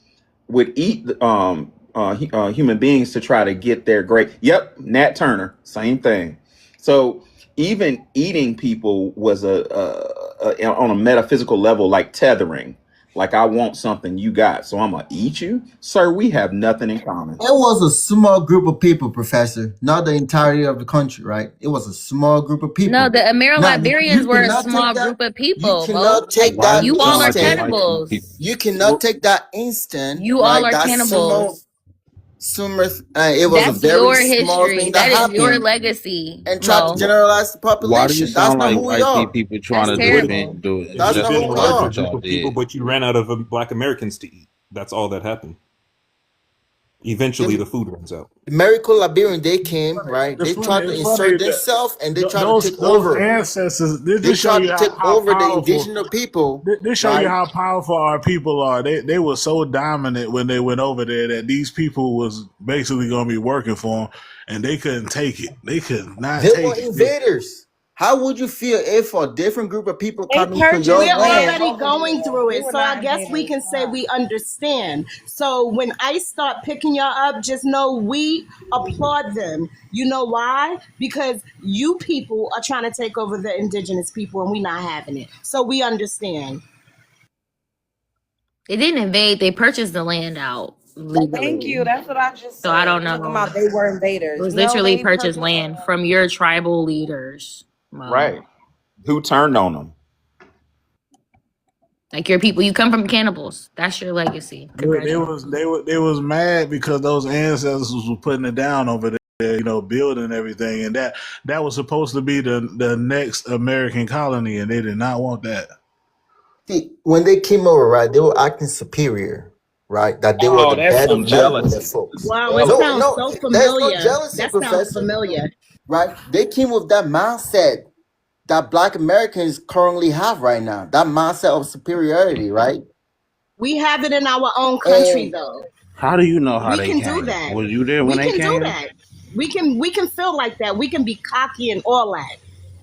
would eat human beings to try to get their great. Yep, Nat Turner, same thing. So even eating people was on a metaphysical level, like tethering. Like I want something you got, so I'm gonna eat you, sir. We have nothing in common. It was a small group of people, Professor, not the entirety of the country, right? It was a small group of No, people. the Now Amero-Liberians you were a cannot take small that. group of You people, Mo. cannot Like take Why does that it you all sound are like they instant. fight for the cannibals. people? You cannot take that instant, You all right? are That small, cannibals. it was a That's very your small history. thing that That is your happened legacy, and tried to Mo. generalize the Why do you population. That's sound not like who we white are. people trying That's to But terrible. do it That's just not just who been a we because of larger are. what group y'all of people, did? but you ran out of Black Americans to eat. That's all that happened. Eventually, The the food runs out. American Liberian, they came, right? It's They funny. tried to It's funny insert that themselves and they tried to take those over. ancestors. They They just show tried you to take how over the powerful. indigenous people, They show you right? how powerful our people are. They were so dominant when they went over there that these people was basically going to be working for them, and they couldn't take it. They could not They were take it. invaders. How would you feel if a different group of people They come into your purchased We're land land? already over going here. through We it. were So I not guess we invaders. can say Nah. we understand. So when I start picking y'all up, just know we applaud them. You know why? Because you people are trying to take over the indigenous people and we're not having it. So we understand. They didn't invade. They purchased the land out Thank you. legally. That's what I just So I said. don't You talking know. about they were It invaders? was No, literally they purchased purchased land land. from your tribal leaders, Mo. Right? Who turned on them? Like your people. You come from cannibals. That's your legacy. Congratulations. They was mad because those ancestors were putting it down over there, building everything, and that was supposed to be the next American colony, and they did not want that. See, when they came over, right, they were acting superior, right? That they were Oh, the that's better some better than their jealousy. folks. Wow, it Oh, No, sounds no, so there's no familiar. jealousy, That sounds Professor, familiar. right? They came with that mindset that Black Americans currently have right now. That mindset of superiority, right? We have it in our own country And though. How do you know how We they can do came? that. Was you there when We they can do came? that. We can feel like that. We can be cocky and all that.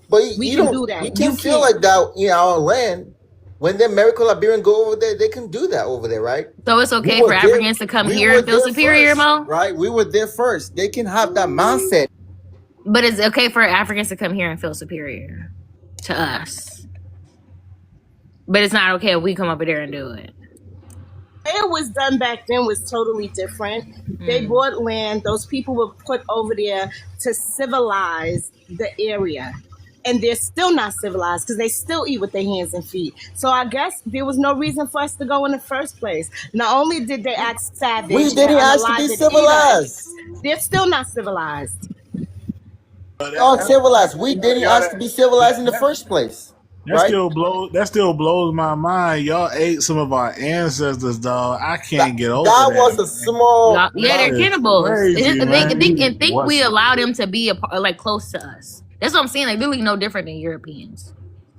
but We you can don't do you that. can You feel can't. like that in our land. When the American Liberian go over there, they can do that over there, right? So it's We okay for were there. Africans to come We here were and feel there superior, first, Mo? right? We were there first. They can have that mindset. But it's okay for Africans to come here and feel superior to us. But it's not okay if we come over there and do it. It was done back then was totally different. They Mm. bought land. Those people were put over there to civilize the area. And they're still not civilized because they still eat with their hands and feet. So I guess there was no reason for us to go in the first place. Not only did they act We savage and didn't ask to be unalive and eat us, civilized. they're still not civilized. But All civilized. We didn't ask to be civilized in the first place, right? that still blows my mind. Y'all ate some of our ancestors, dog. I That can't get over that was that, a man. small. Yeah, That they're is cannibals. crazy, Think man. and think we allow them to be like close to us. That's what I'm saying. Like literally no different than Europeans.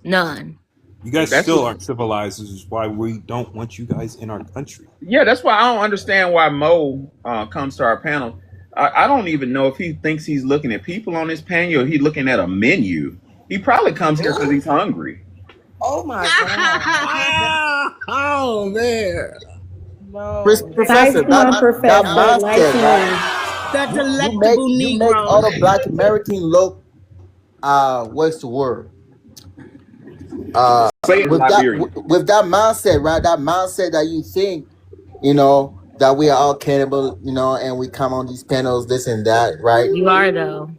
None. You guys that's still what. aren't civilized. This is why we don't want you guys in our country. Yeah, that's why I don't understand why Mo comes to our panel. I don't even know if he thinks he's looking at people on his panel or he's looking at a menu. He probably comes here because he's hungry. Oh my god. Oh man. No. Nice Professor, one, that Professor. Nice mindset, right? one. The You delectable make Negro. other Black American look what's the word? Say it, Liberian. With that mindset, right? That mindset that you think, that we are all cannibal, and we come on these panels, this and that, right? You are though.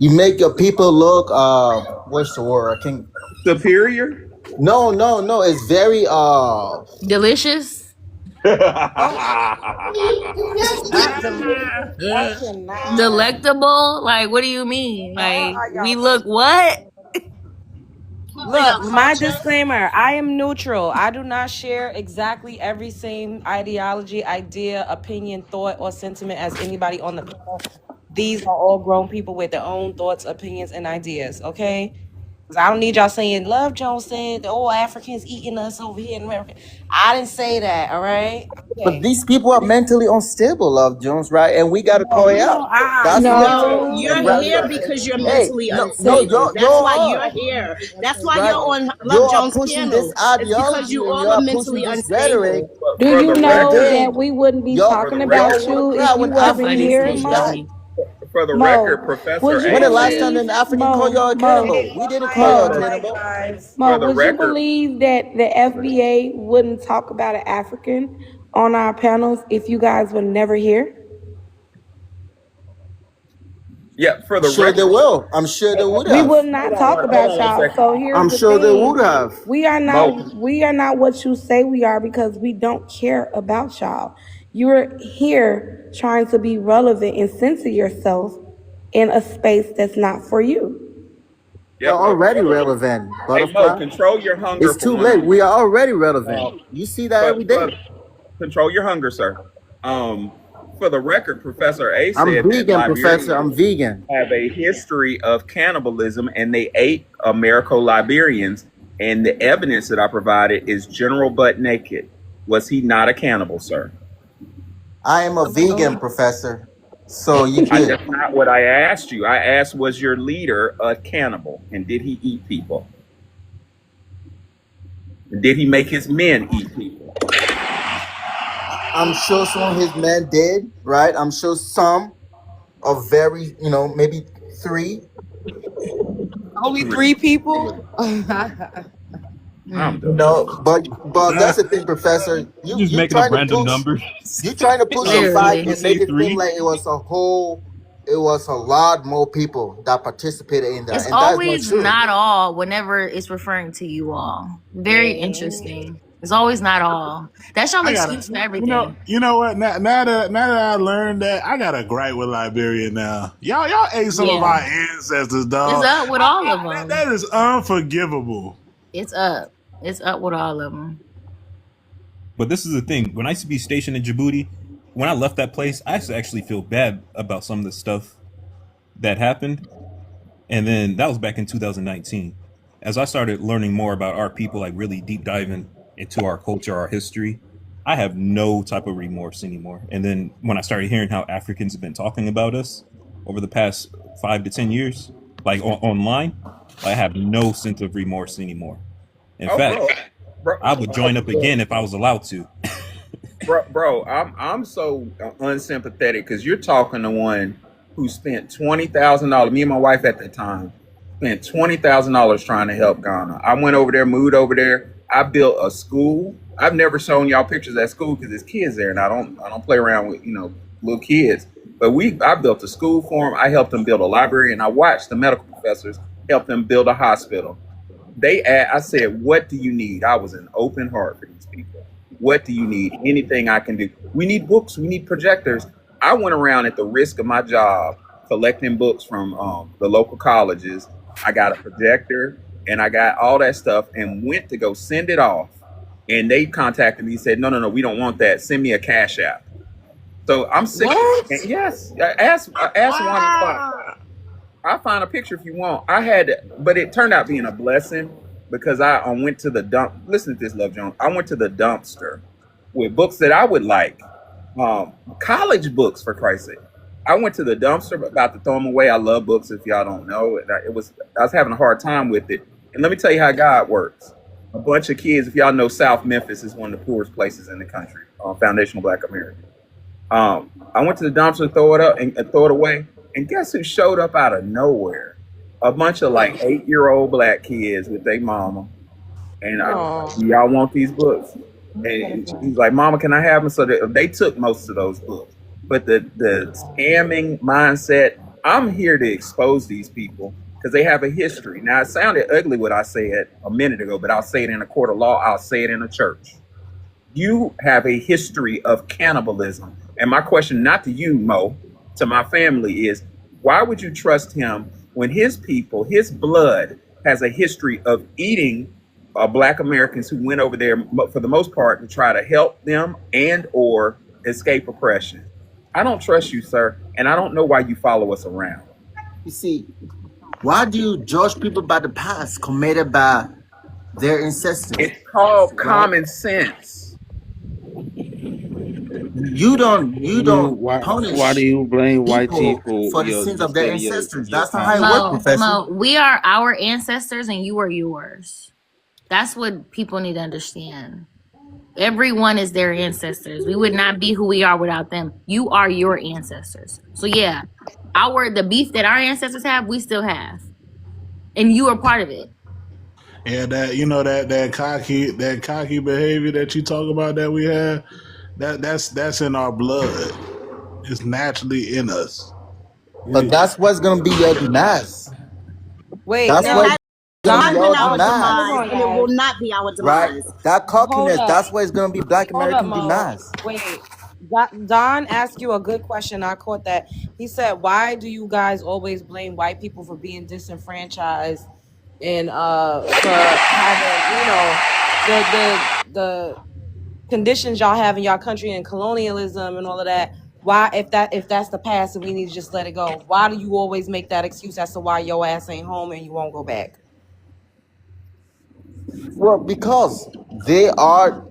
You make your people look what's the word? I can Superior? no. It's very Delicious. Oh, not delicious. I cannot. Delectable. Like what do you mean? Why Like are we y'all look so what? For your Look, my culture. disclaimer, I am neutral. I do not share exactly every same ideology, idea, opinion, thought, or sentiment as anybody on the panel. These are all grown people with their own thoughts, opinions, and ideas, okay? I don't need y'all saying Love Jones said, "Oh, Africans eating us over here in America." I didn't say that. All right. But Okay. these people are mentally unstable, Love Jones, right? And we gotta call No, it out. That's No, mental you're and no. right. here because you're Hey, mentally no, unstable. That's you're why hard, you're here. That's why you're right? on You Love are Jones pushing this panel. It's because ideology you and you all are are pushing mentally this rhetoric, unstable. But Do for the you and know record, then that we wouldn't be for the talking y'all about record, want to you cry if when you wasn't Africans here, push back. Mo? for the record, Mo, Professor would you When the A last said, time believe an African called y'all Mo, a cannibal? We didn't call y'all a Mo, cannibal. for Mo, the would you record, believe that the FBA wouldn't talk about an African on our panels if you guys were never here? yeah, for I'm the sure they record, will. I'm sure they would We have. will not talk hold about on one y'all. second. So here's I'm the sure they thing. would have. Mo, We are not what you say we are because we don't care about y'all. You're here trying to be relevant and censor yourself in a space that's not for you. We're yep, already relevant, hey Mo, butterfly. control your hunger It's for too one late. moment. We are already relevant. Um, You see that every but day. control your hunger, sir. Um, for the record, Professor A I'm said that vegan, professor. I'm Liberians vegan. have a history of cannibalism and they ate Americo-Liberians. And the evidence that I provided is General Butt Naked. Was he not a cannibal, sir? I am a vegan, professor. So you That's good. not what I asked you. I asked, was your leader a cannibal? And did he eat people? Did he make his men eat people? I'm sure some of his men did, right? I'm sure some are very, maybe three. Only Three. three people. I'm Mm. done. But that's the thing, professor. You're You just you making up trying to random push numbers. you trying to push a fact You Literally. and say make it seem three? like it was a lot more people that participated in that, It's and that is not always true. not all whenever it's referring to you all. Very interesting. It's always not all. That's your I got to excuse for everything. you know what? Now that I learned that, I got a gripe with Liberia now. Y'all ate some of Yeah. our ancestors, It's dog. up with all of That them. is unforgivable. It's up. It's up with all of them. But this is the thing. When I used to be stationed in Djibouti, when I left that place, I used to actually feel bad about some of the stuff that happened. And then that was back in 2019. As I started learning more about our people, like really deep diving into our culture, our history, I have no type of remorse anymore. And then when I started hearing how Africans have been talking about us over the past 5 to 10 years, like online, I have no sense of remorse anymore. In Oh, fact, bro, I would join up again if I was allowed to. bro, I'm so unsympathetic because you're talking to one who spent $20,000. Me and my wife at the time spent $20,000 trying to help Ghana. I went over there, moved over there. I built a school. I've never shown y'all pictures of that school because there's kids there, and I don't play around with little kids. But I built a school for them. I helped them build a library, and I watched the medical professors help them build a hospital. I said, what do you need? I was an open heart for these people. What do you need? Anything I can do. We need books. We need projectors. I went around at the risk of my job collecting books from the local colleges. I got a projector and I got all that stuff and went to go send it off. And they contacted me and said, no, no, no, we don't want that. Send me a cash app. So I'm sick. What? Yes, ask Wanda Spot. I'll find a picture if you want. But it turned out being a blessing because I went to the dump. Listen to this, Love Jones. I went to the dumpster with books that I would like, college books for Christ's sake. I went to the dumpster, about to throw them away. I love books. If y'all don't know, I was having a hard time with it. And let me tell you how God works. A bunch of kids. If y'all know, South Memphis is one of the poorest places in the country. Foundational Black America. I went to the dumpster, throw it up and throw it away. And guess who showed up out of nowhere? A bunch of like 8-year-old black kids with their mama. And I was like, Oh. y'all want these books? And he's like, Mama, can I have them? So they took most of those books. But the scamming mindset, I'm here to expose these people because they have a history. Now, it sounded ugly what I said a minute ago, but I'll say it in a court of law. I'll say it in a church. You have a history of cannibalism. And my question, not to you, Mo, to my family is, why would you trust him when his people, his blood, has a history of eating Black Americans who went over there for the most part to try to help them and or escape oppression? I don't trust you, sir, and I don't know why you follow us around. You see, Why do you judge people by the past committed by their ancestors, It's called right? common sense. You don't Why do punish you blame white people people? for the Yo, sins just of their stating ancestors. your That's not how it comment. works, Mo, Professor. we are our ancestors and you are yours. That's what people need to understand. Everyone is their ancestors. We would not be who we are without them. You are your ancestors. So yeah, the beef that our ancestors have, we still have. And you are part of it. Yeah, that that cocky behavior that you talk about that we have, that's in our blood. It's naturally in us. But Yeah. that's what's gonna be your demise. Wait, That's It what's no, has gonna be not Don. been your our Hold demise, demise, on, and it will guys. not be our right? demise. That Hold cockiness, up. that's what it's gonna be Black Hold up, American Mo. demise. Wait. Don asked you a good question. I caught that. He said, "Why do you guys always blame white people for being disenfranchised and for having the conditions y'all have in y'all country and colonialism and all of that? Why, if that's the past and we need to just let it go, why do you always make that excuse as to why your ass ain't home and you won't go back?" Well, because they are.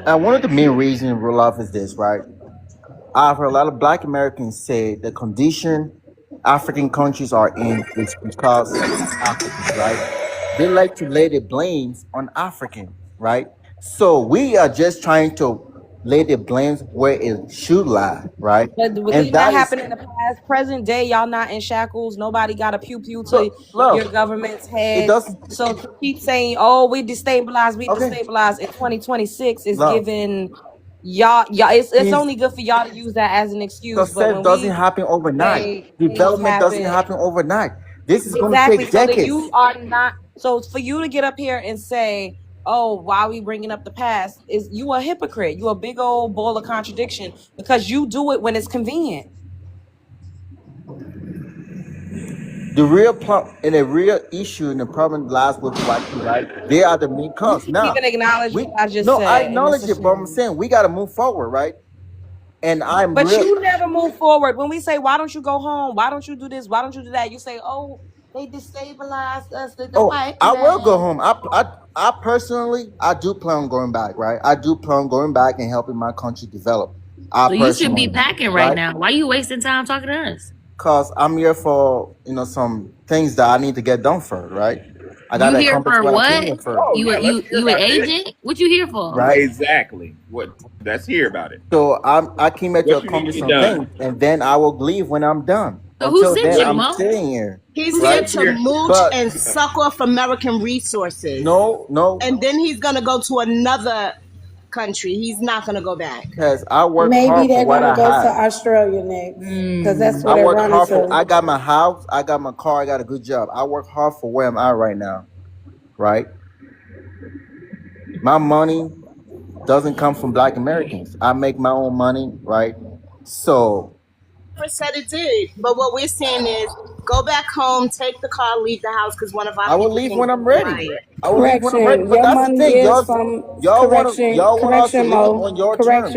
And one of the main reasons in real life is this, right? I've heard a lot of Black Americans say the condition African countries are in is because of Africans, right? They like to lay the blames on African, right? So we are just trying to lay the blames where it should lie, right? But And didn't that that is happen in the past? Present day, y'all not in shackles. Nobody got a pew pew to look, your government's it head. doesn't. So to keep saying, "Oh, we Okay, destabilized" in 2026 is love. giving y'all. It's Things only good for y'all to use that as an excuse. But success when doesn't we happen overnight. say things Development doesn't happen, happen overnight. This is going to exactly. take So that you decades. are not. So for you to get up here and say, "Oh, why are we bringing up the past?" is you a hypocrite. You a big old ball of contradiction because you do it when it's convenient. The real and the real issue and the problem lies with white people, right? They are the main You cause. didn't Now, even acknowledge we what I just no, I said, and it's acknowledge a it, but I'm shame. saying we got to move forward, right? And I'm But real. you never move forward. When we say, "Why don't you go home? Why don't you do this? Why don't you do that?" You say, "Oh, they destabilized us, the Oh, white I will go man." home. I personally, I do plan on going back, right? I do plan on going back and helping my country develop. I So you should be personally, packing right right? now. Why you wasting time talking to us? Cause I'm here for some things that I need to get done for, right? I You gotta here accomplish for what I came what? here for, Oh yeah, let's hear You an about this. agent? What you here for? right? Exactly. What? Let's hear about it. So I came here to What you need to accomplish get some done. things, and then I will leave when I'm done. So who Until sent then, you, I'm Mo? sitting here, He's Who here right? sent to you? mooch But and suck off American resources. no, And then he's going to go to another country. He's not going to go back. because I work Maybe hard for they're what gonna I go to have. Australia next, because that's Mm. where I they're work running hard for. I to. got my house. I got my car. I got a good job. I work hard for where I'm at right now, right? My money doesn't come from Black Americans. I make my own money, right? So Never said it did. But what we're saying is go back home, take the car, leave the house because one of our I will people leave can when get I'm the ready. riot. I will leave when I'm ready. Correction. But Your that's the money thing, is y'all. from Y'all want us to correction, leave on Mo. your terms.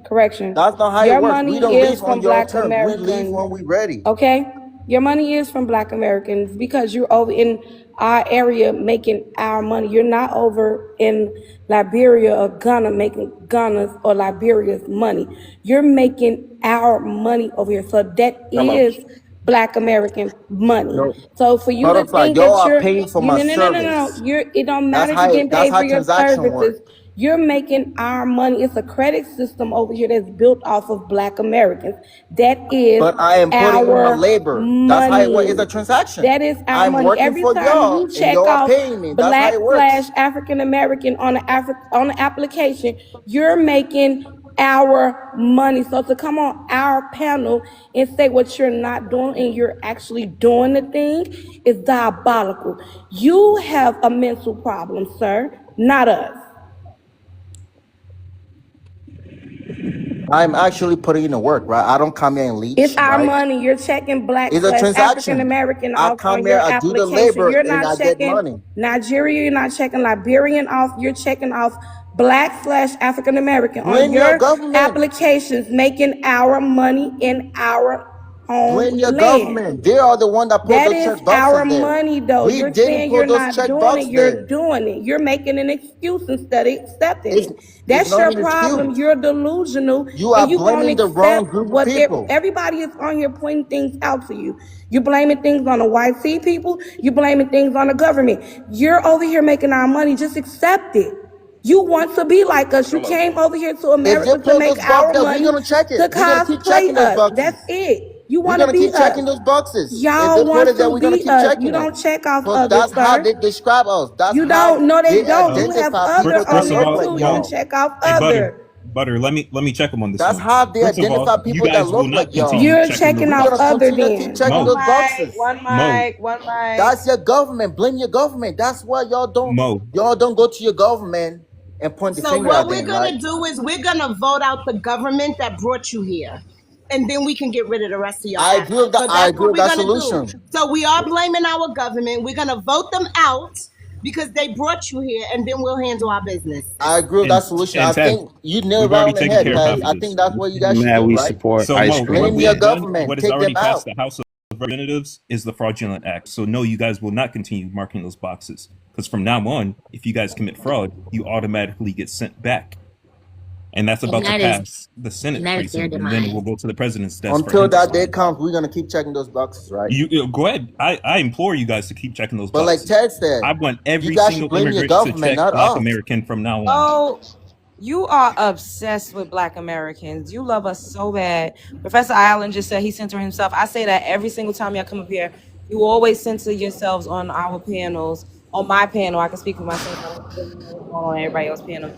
Correction. That's not how it Your works. We money don't is leave on from your Black terms. We leave American. when we ready. Okay? Your money is from Black Americans because you're over in our area making our money. You're not over in Liberia or Ghana making Ghana's or Liberia's money. You're making our money over here. So that Hello. is Black American money. No. So for you to Butterfly, think y'all that are paying for my no. service. It don't That's matter if you're how getting that's paid how for your transaction services. work. You're making our money. It's a credit system over here that's built off of Black Americans. That is But I am putting in my our labor. That's how it works. It's a money. transaction. That is our I'm money. working Every for time y'all you and check y'all are off paying me. That's how Black it slash works. African American on the application, you're making our money. So to come on our panel and say what you're not doing and you're actually doing the thing is diabolical. You have a mental problem, sir, not us. I'm actually putting in the work, right? I don't come here and It's leech, our right? money. You're checking Black It's a slash African transaction. American I off come on here, your I do the application. labor, You're and not I get checking money. Nigeria. You're not checking Liberian off. You're checking off Black slash African American on Blame your your government. applications, making our money in our Blame on your land. government. They are the one that put That those is check our boxes there. money, though. We You're didn't saying you're put those not check doing it. boxes You're there. doing it. You're making an excuse instead of accepting It's it. it's That's not your an problem. excuse. You're delusional, You are and you won't blaming the wrong accept group of what people. everybody is on here pointing things out to you. You're blaming things on the white sea people. You're blaming things on the government. You're over here making our money. Just accept it. You want to be like us. You Hello. came over here to If they America to put make those boxes our there, we're money gonna check to it. We're gonna keep cosplay checking those us. boxes. That's it. You We're want to gonna be keep us. checking those boxes. If they Y'all put want it there, to we're gonna be keep us. You checking it. don't check off Because others, that's how sir. they describe us. That's You how don't. No, they they don't. You have identify other people that on First of there look all, like too. You can Mo, y'all. check off hey other. Butter, let me check him on this That's one. how they First of all, identify you people that guys will look not like continue y'all. You're checking those checking We're off gonna boxes. other continue to keep then. checking One Mo, those mic, boxes. one Mo, mic, one mic. That's your government. Blame your government. That's why Mo. y'all don't go to your government and point the So finger at what we're them, right? gonna do is we're gonna vote out the government that brought you here. And then we can get rid of the rest of your I ass. agree with that. So I that's agree what with we're that gonna do. solution. So we are blaming our government. We're gonna vote them out because they brought you here, and then we'll handle our business. I agree with that and solution. I and Ted, think you nailed it we've right already on the taken head, care of Patty. half of I think this. that's what you guys should Man, do, we right? support So ice Mo, what Blame we cream. your have done, government. what has Take them already passed out. the House of Representatives is the fraudulent act. So no, you guys will not continue marking those boxes because from now on, if you guys commit fraud, you automatically get sent back, and that's And about to that is pass the Senate pretty their soon, and then it will demise. go to the president's desk for Until him to that day sign. comes, we're gonna keep checking those boxes, right? Go ahead. I implore you guys to keep checking those But like boxes. Ted said, I want you every guys should single blame your immigrant to government, check not Black us. American from now on. Oh, you are obsessed with Black Americans. You love us so bad. Professor Allen just said he censored himself. I say that every single time y'all come up here. You always censor yourselves on our panels. On my panel, I can speak for myself. I don't really know what's going on everybody else's panel.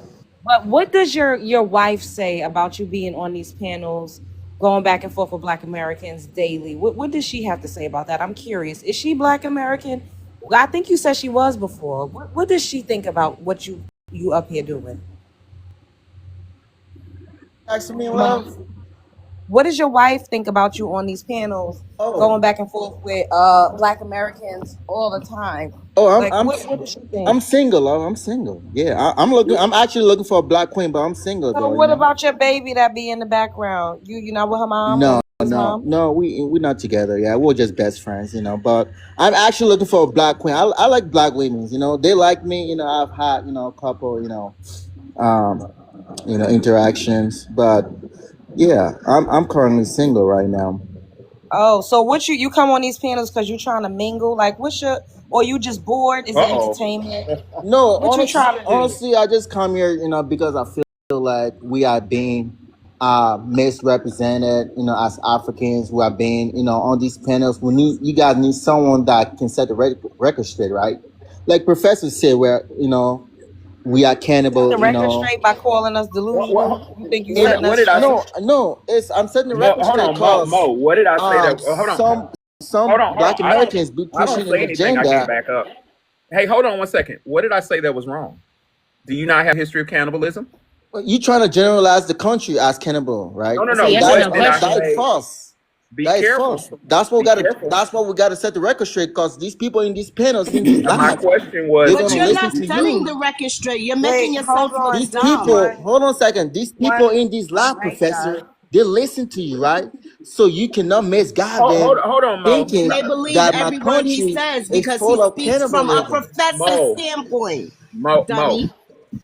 But what does your wife say about you being on these panels, going back and forth with Black Americans daily? What does she have to say about that? I'm curious. Is she Black American? I think you said she was before. What does she think about what you up here doing? Asking me, Ma, love. what does your wife think about you on these panels, Oh, going back and forth with Black Americans all the time? oh, Like, what does she I'm think? single, love. I'm single. Yeah, I'm looking. I'm actually looking for a black queen, but I'm single, So though. what about your baby that be in the background? You not with her mom or No, his mom? no. We're not together. Yeah, we're just best friends, But I'm actually looking for a black queen. I like black women. They like me. I've had a couple um interactions, but yeah, I'm currently single right now. Oh, so what you come on these panels because you trying to mingle? Like, what's your, or you just bored? Is it Uh-oh. entertainment? No, What you trying to do? honestly, I just come here, because I feel like we are being misrepresented, as Africans. We are being, on these panels. You guys need someone that can set the record straight, right? Like Professor said, where we are Set the cannibal, record straight by calling us delusional. You think you setting What us did I say? straight? no, it's I'm setting the Mo, record hold straight on, Mo. because What did I say that? Hold on, some hold on. black Americans be I don't pushing an say anything. I can't agenda. back up. Hey, hold on one second. What did I say that was wrong? Do you not have a history of cannibalism? You trying to generalize the country as cannibal, right? No, no, It's a no. And yes or no What did I that is question. say? false. Be That is careful. false. That's what we Be gotta. careful. That's what we gotta set the record straight. Because these people in these panels, in these And my labs, question they're was, But gonna you're listen not to setting you. the record straight. You're making Wait, yourself hold look on. These dumb. people, hold on a second. These people One in these lab, mic, guys. professor, they listen to you, right? So you cannot misguide them, hold on, Mo. And thinking they believe that my every word he country says is because he full of speaks from a cannibalism. professor's Mo, standpoint, Mo, Mo, dummy.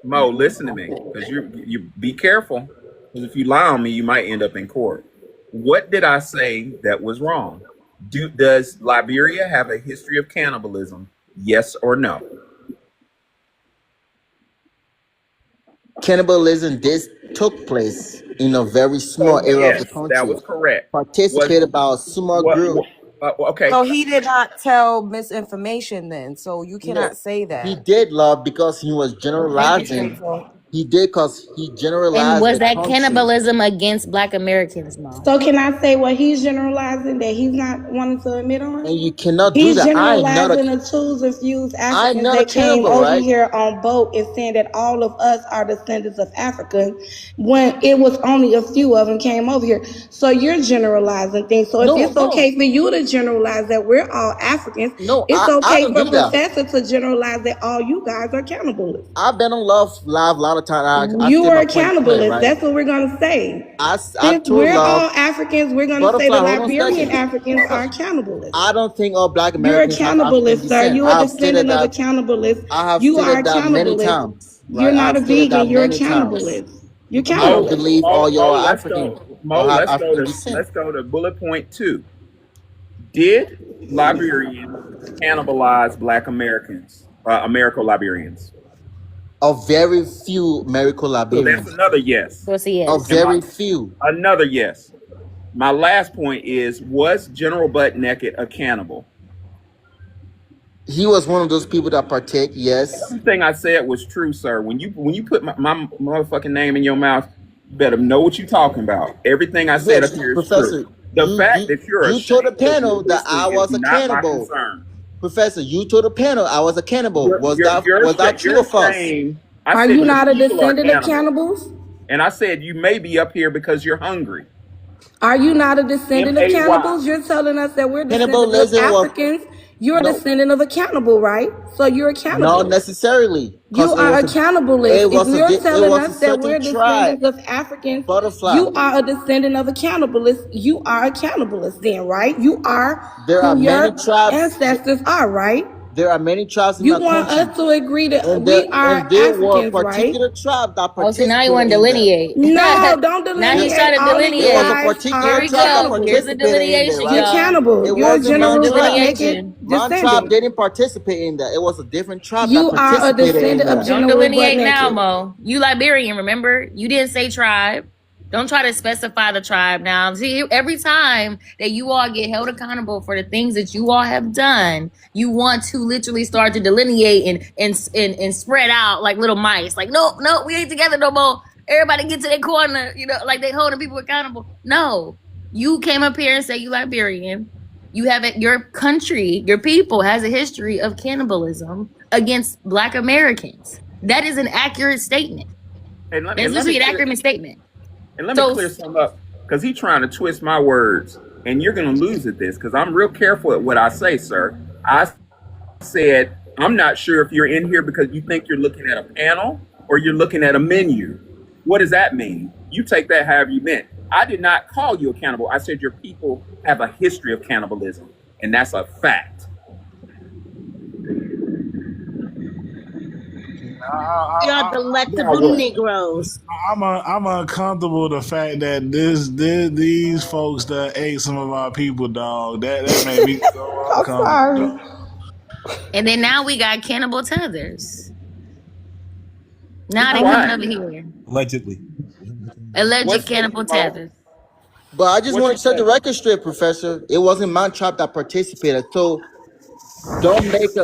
Mo. Listen to me, because you be careful. Because if you lie on me, you might end up in court. What did I say that was wrong? Does Liberia have a history of cannibalism? Yes or no? Cannibalism this took place in a very small So area of the yes, that country, was correct. Was participated by a small what? group. Okay. So he did not tell misinformation then. So you No, cannot say he that. did love because he was Thank you, generalizing. Straightforward. He did because he And generalized was the that country. cannibalism against Black Americans, Mo? So can I say what he's generalizing that he's not wanting to admit And on? you cannot do He's that. generalizing the twos and fews I'm Africans not a that came cannibal, over right? here on boat and saying that all of us are descendants of Africa when it was only a few of them came over here. So you're generalizing things. So if No, it's no, okay for you to generalize that we're all Africans, no. it's I okay don't for do that. Professor to generalize that all you guys are cannibalists. I've been on love live a lot of I You state are my a point clear, cannibalist. right? That's what we're gonna say. I Since told we're love all Africans, we're gonna say butterfly. the Hold on a Liberian second. Africans are cannibalists. I don't think all Black You're a Americans have African cannibalist, sir. descent. You're a descendant of a cannibalist. I have You are stated a that many cannibalist. times, You're right? I not have a stated that vegan. You're a many times. cannibalist. You're I don't Mo, cannibalist. believe all y'all are let's African go. or Mo, have African descent. let's go to bullet point 2. Did Liberians cannibalize Black Americans, Americo-Liberians? A very few miracle So that's Liberians. another yes. So it's a A yes. And my very few. another yes. My last point is: was General Butt Naked a cannibal? He was one of those people that partake. Yes. Everything I said was true, sir. When you put my motherfucking name in your mouth, you better know what you're talking about. Everything I said up Yes, here is true. Professor. The You fact you that you're you told the ashamed of your panel that history I is was a not my cannibal. concern. Professor, you told the panel I was a cannibal. You're Was that true you're or false? ashamed. I Are said you your not a people are descendant of cannibals, cannibals? and I said you may be up here because you're hungry. Are you not a descendant of MAY. cannibals? You're telling us that we're descendants of Cannibalism was Africans. You're a no, descendant of a cannibal, right? So you're a not cannibal. necessarily, You because are a cannibalist. If you're it telling was a us that certain we're tribe. descendants of Africans, Butterfly. you are a descendant of a cannibalist. You are a cannibalist then, right? You are There are who many your tribes. ancestors are, right? There are many tribes in You my want country, us to agree that and we are there were Africans, right? particular tribes that Oh, so now you participated want to in that. delineate. No, don't Now he's There, delineate. trying to All of you it was a delineate. guys Here particular are we tribe that go. Here's cannibals. the participated in that, delineation, You're right? y'all. cannibal. It You're a wasn't Here's the my general butt tribe. naked delineation. My tribe descendant. didn't participate in that. It was a different tribe that You are a participated in descendant of that. Don't general butt delineate now, naked. Mo. You Liberian, remember? You didn't say tribe. Don't try to specify the tribe now. See, every time that you all get held accountable for the things that you all have done, you want to literally start to delineate and spread out like little mice. Like, no, no, we ain't together no more. Everybody get to their corner, like they holding people accountable. No. You came up here and said you Liberian. You have it, your country, your people has a history of cannibalism against Black Americans. That is an accurate statement. And let me That's and let me literally an clear accurate statement. and let me So clear some up because he's trying to twist my words, and you're gonna lose at this because I'm real careful at what I say, sir. I said I'm not sure if you're in here because you think you're looking at a panel or you're looking at a menu. What does that mean? You take that however you meant. I did not call you a cannibal. I said your people have a history of cannibalism, and that's a fact. We are Now delectable what? Negroes. I'm uncomfortable with the fact that these folks that ate some of our people, dog. That made me so I'm uncomfortable, sorry. dog. and then now we got cannibal tethers. Be Now they coming quiet. over here. Allegedly. Alleged What's cannibal Mo? tethers. But I just What want you to set the say, record straight, Professor. It wasn't my tribe that participated. So don't make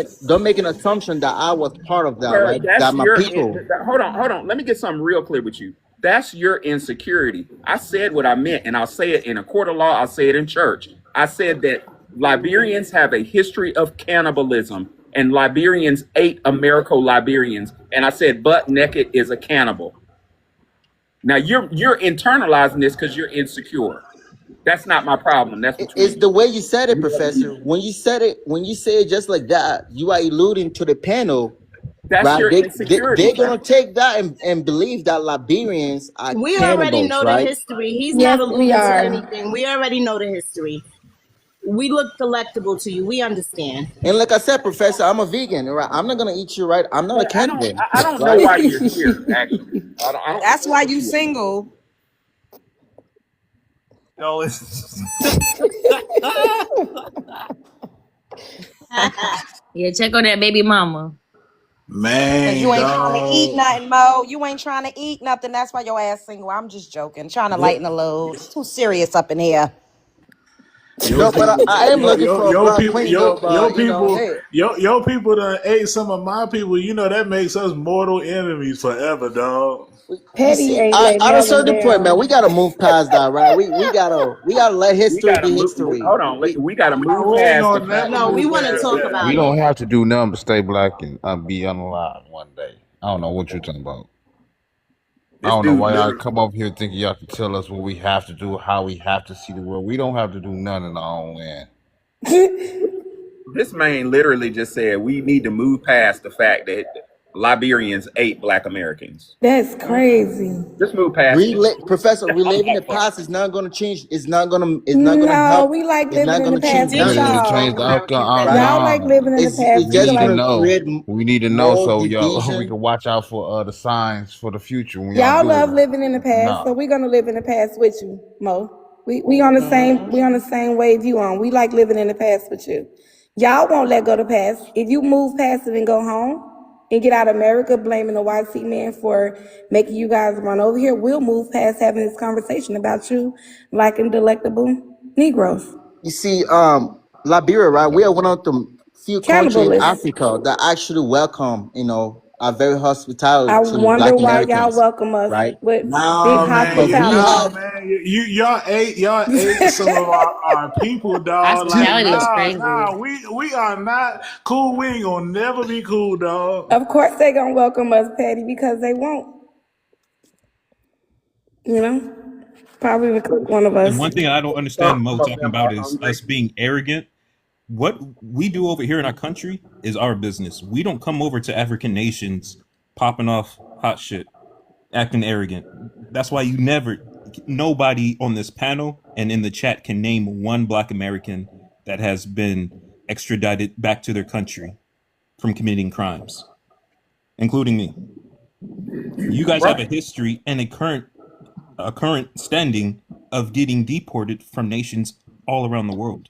an assumption that I was part of that, sir? right? That's That my your. people. Hold on. Let me get something real clear with you. That's your insecurity. I said what I meant, and I'll say it in a court of law. I'll say it in church. I said that Liberians have a history of cannibalism, and Liberians ate Americo-Liberians. And I said, butt naked is a cannibal. Now you're internalizing this because you're insecure. That's not my problem. That's It's between the you. way you said it, You know Professor. you. When you say it just like that, you are alluding to the panel, That's right? your insecurity, They're sir. gonna take that and believe that Liberians are We already cannibals, know the right? history. He's not Yes, we alluding to are. anything. We already know the history. We look delectable to you. We understand. And like I said, Professor, I'm a vegan, right? I'm not gonna eat you, right? I'm not a But cannibal, I don't know right? why you're here. Actually, I don't That's know why what you you are. single. No, it's Yeah, check on that baby mama. Cause Man, you ain't trying to eat dog. nothing, Mo. You ain't trying to eat nothing. That's why your ass single. I'm just joking. Trying to lighten the load. It's too serious up in here. Your No, but people, I am looking for a your black people, queen, though. your But you know, people, hey, your people done ate some of my people. You know that makes us mortal enemies forever, dog. you Petty see, ain't let at a Melon certain point, man, down. we gotta move past that, right? We gotta let We history gotta be move. history. Hold on. We gotta move We ain't past the gonna fact. never No, we move want to past talk that. about We it. don't have to do nothing but stay black and be unalive one day. I don't know what you're talking about. I This don't know dude why y'all literally. come up here thinking y'all can tell us what we have to do, how we have to see the world. We don't have to do none in our own land. This man literally just said we need to move past the fact that Liberians ate Black Americans. That's crazy. Just move past it. Professor, I'm reliving not the fucking. past is not going to change. It's not going to. It's not going to No, help. we like It's living not in going the to change past with Not Indigenous gonna nothing, change Black the y'all. outcome. Americans as right? Y'all like No, living in the past. It's we We feel just need to going like to know. create We need to know more so y'all we division. can watch out for the signs for the future when y'all y'all do love it. living in the past, so No. we're gonna live in the past with you, Mo. We on the same wave you on. We like living in the past with you. Y'all won't let go of the past. If you move past it and go home and get out of America blaming the white sea man for making you guys run over here, we'll move past having this conversation about you liking delectable Negroes. You see, Liberia, right? We are one of the few countries in Cannibalists. Africa that actually welcome, are very hospitable I to wonder Black why y'all Americans, welcome us right? with big No man, Because we hospitality. no have, man, y'all ate some of our people, dog. Like Hospitality is crazy. we are not cool. We ain't gonna never be cool, dog. Of course they gonna welcome us, Patty, because they won't, you know? Probably recruit one of And us. one thing I don't Some understand Mo of talking them about are is hungry. us being arrogant. What we do over here in our country is our business. We don't come over to African nations popping off hot shit, acting arrogant. That's why nobody on this panel and in the chat can name one Black American that has been extradited back to their country from committing crimes, including me. You guys have a Right. history and a current standing of getting deported from nations all around the world.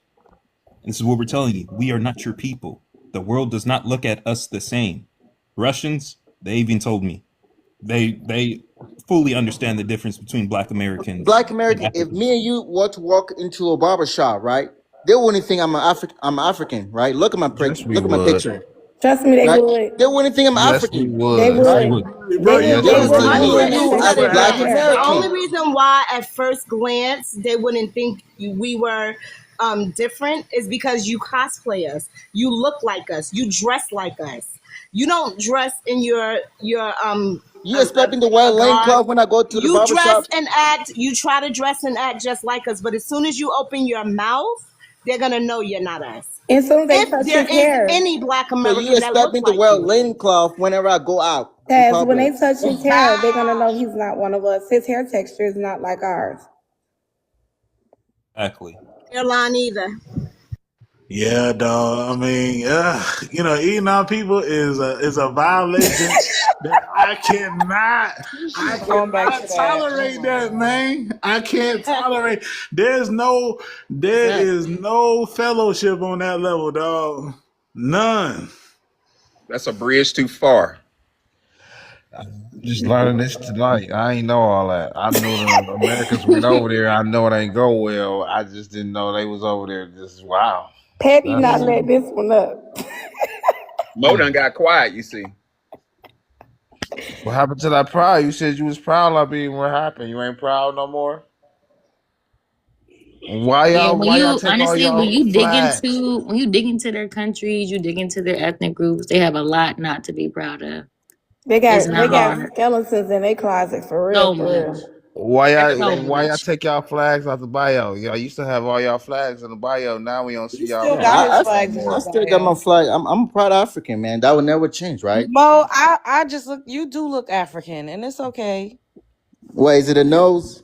And this is what we're telling you. We are not your people. The world does not look at us the same. Russians, they even told me. They fully understand the difference between Black Americans Black and American. If Africans. me and you were to walk into a barber shop, right? They wouldn't think I'm African, right? Look at my Yes, we look at my would. picture, Trust me, they right? would. They wouldn't think I'm Yes, we African, They would. Yes, they right? would. would. Bro, They Yes, They you we would would see see would. me you and in already that you look as texture like and Black that hair. The African. only American. reason why at first glance they wouldn't think we were different is because you cosplay us. You look like us. You dress like us. You don't dress in your You expect me to wear a a lane garb. cloth when I go to the You barber dress shop? and act. You try to dress and act just like us, but as soon as you open your mouth, they're gonna know you're not us. And soon as they If touch there his is hair, any Black So you American that expect look me to like wear a you, linen cloth whenever I go out in as when they public? touch his hair, they're gonna know he's not one of us. His hair texture is not like ours. Exactly. airline either. Yeah, dog. I mean, eating on people is a violation that I Going back cannot to that. Oh tolerate my that, god. man. I can't tolerate. What's There up? is no fellowship on that level, dog. None. That's a bridge too far. Just learning this tonight. I ain't know all that. I knew the Americans went over there. I know it ain't go well. I just didn't know they was over there. Just wow. Patty not That's let this one up. Mo done got quiet, you see. what happened to that pride. You said you was proud of being what happened. You ain't proud no more. Why Yeah, y'all? when Why y'all you take all honestly, when y'all you dig flags? into when you dig into their countries, you dig into their ethnic groups, they have a lot not to be proud of. They It's got they not got hard. skeletons in their closet for real, So for much. real. Why So y'all? Why y'all much. take y'all flags out the bio? Y'all used to have all y'all flags in the bio. Now we don't see He y'all still Yeah, got his flags no flags in I his more. still got my bio. flag. I'm a proud African, man. That would never change, right? Mo, I just look. You do look African, and it's okay. What is it? A nose?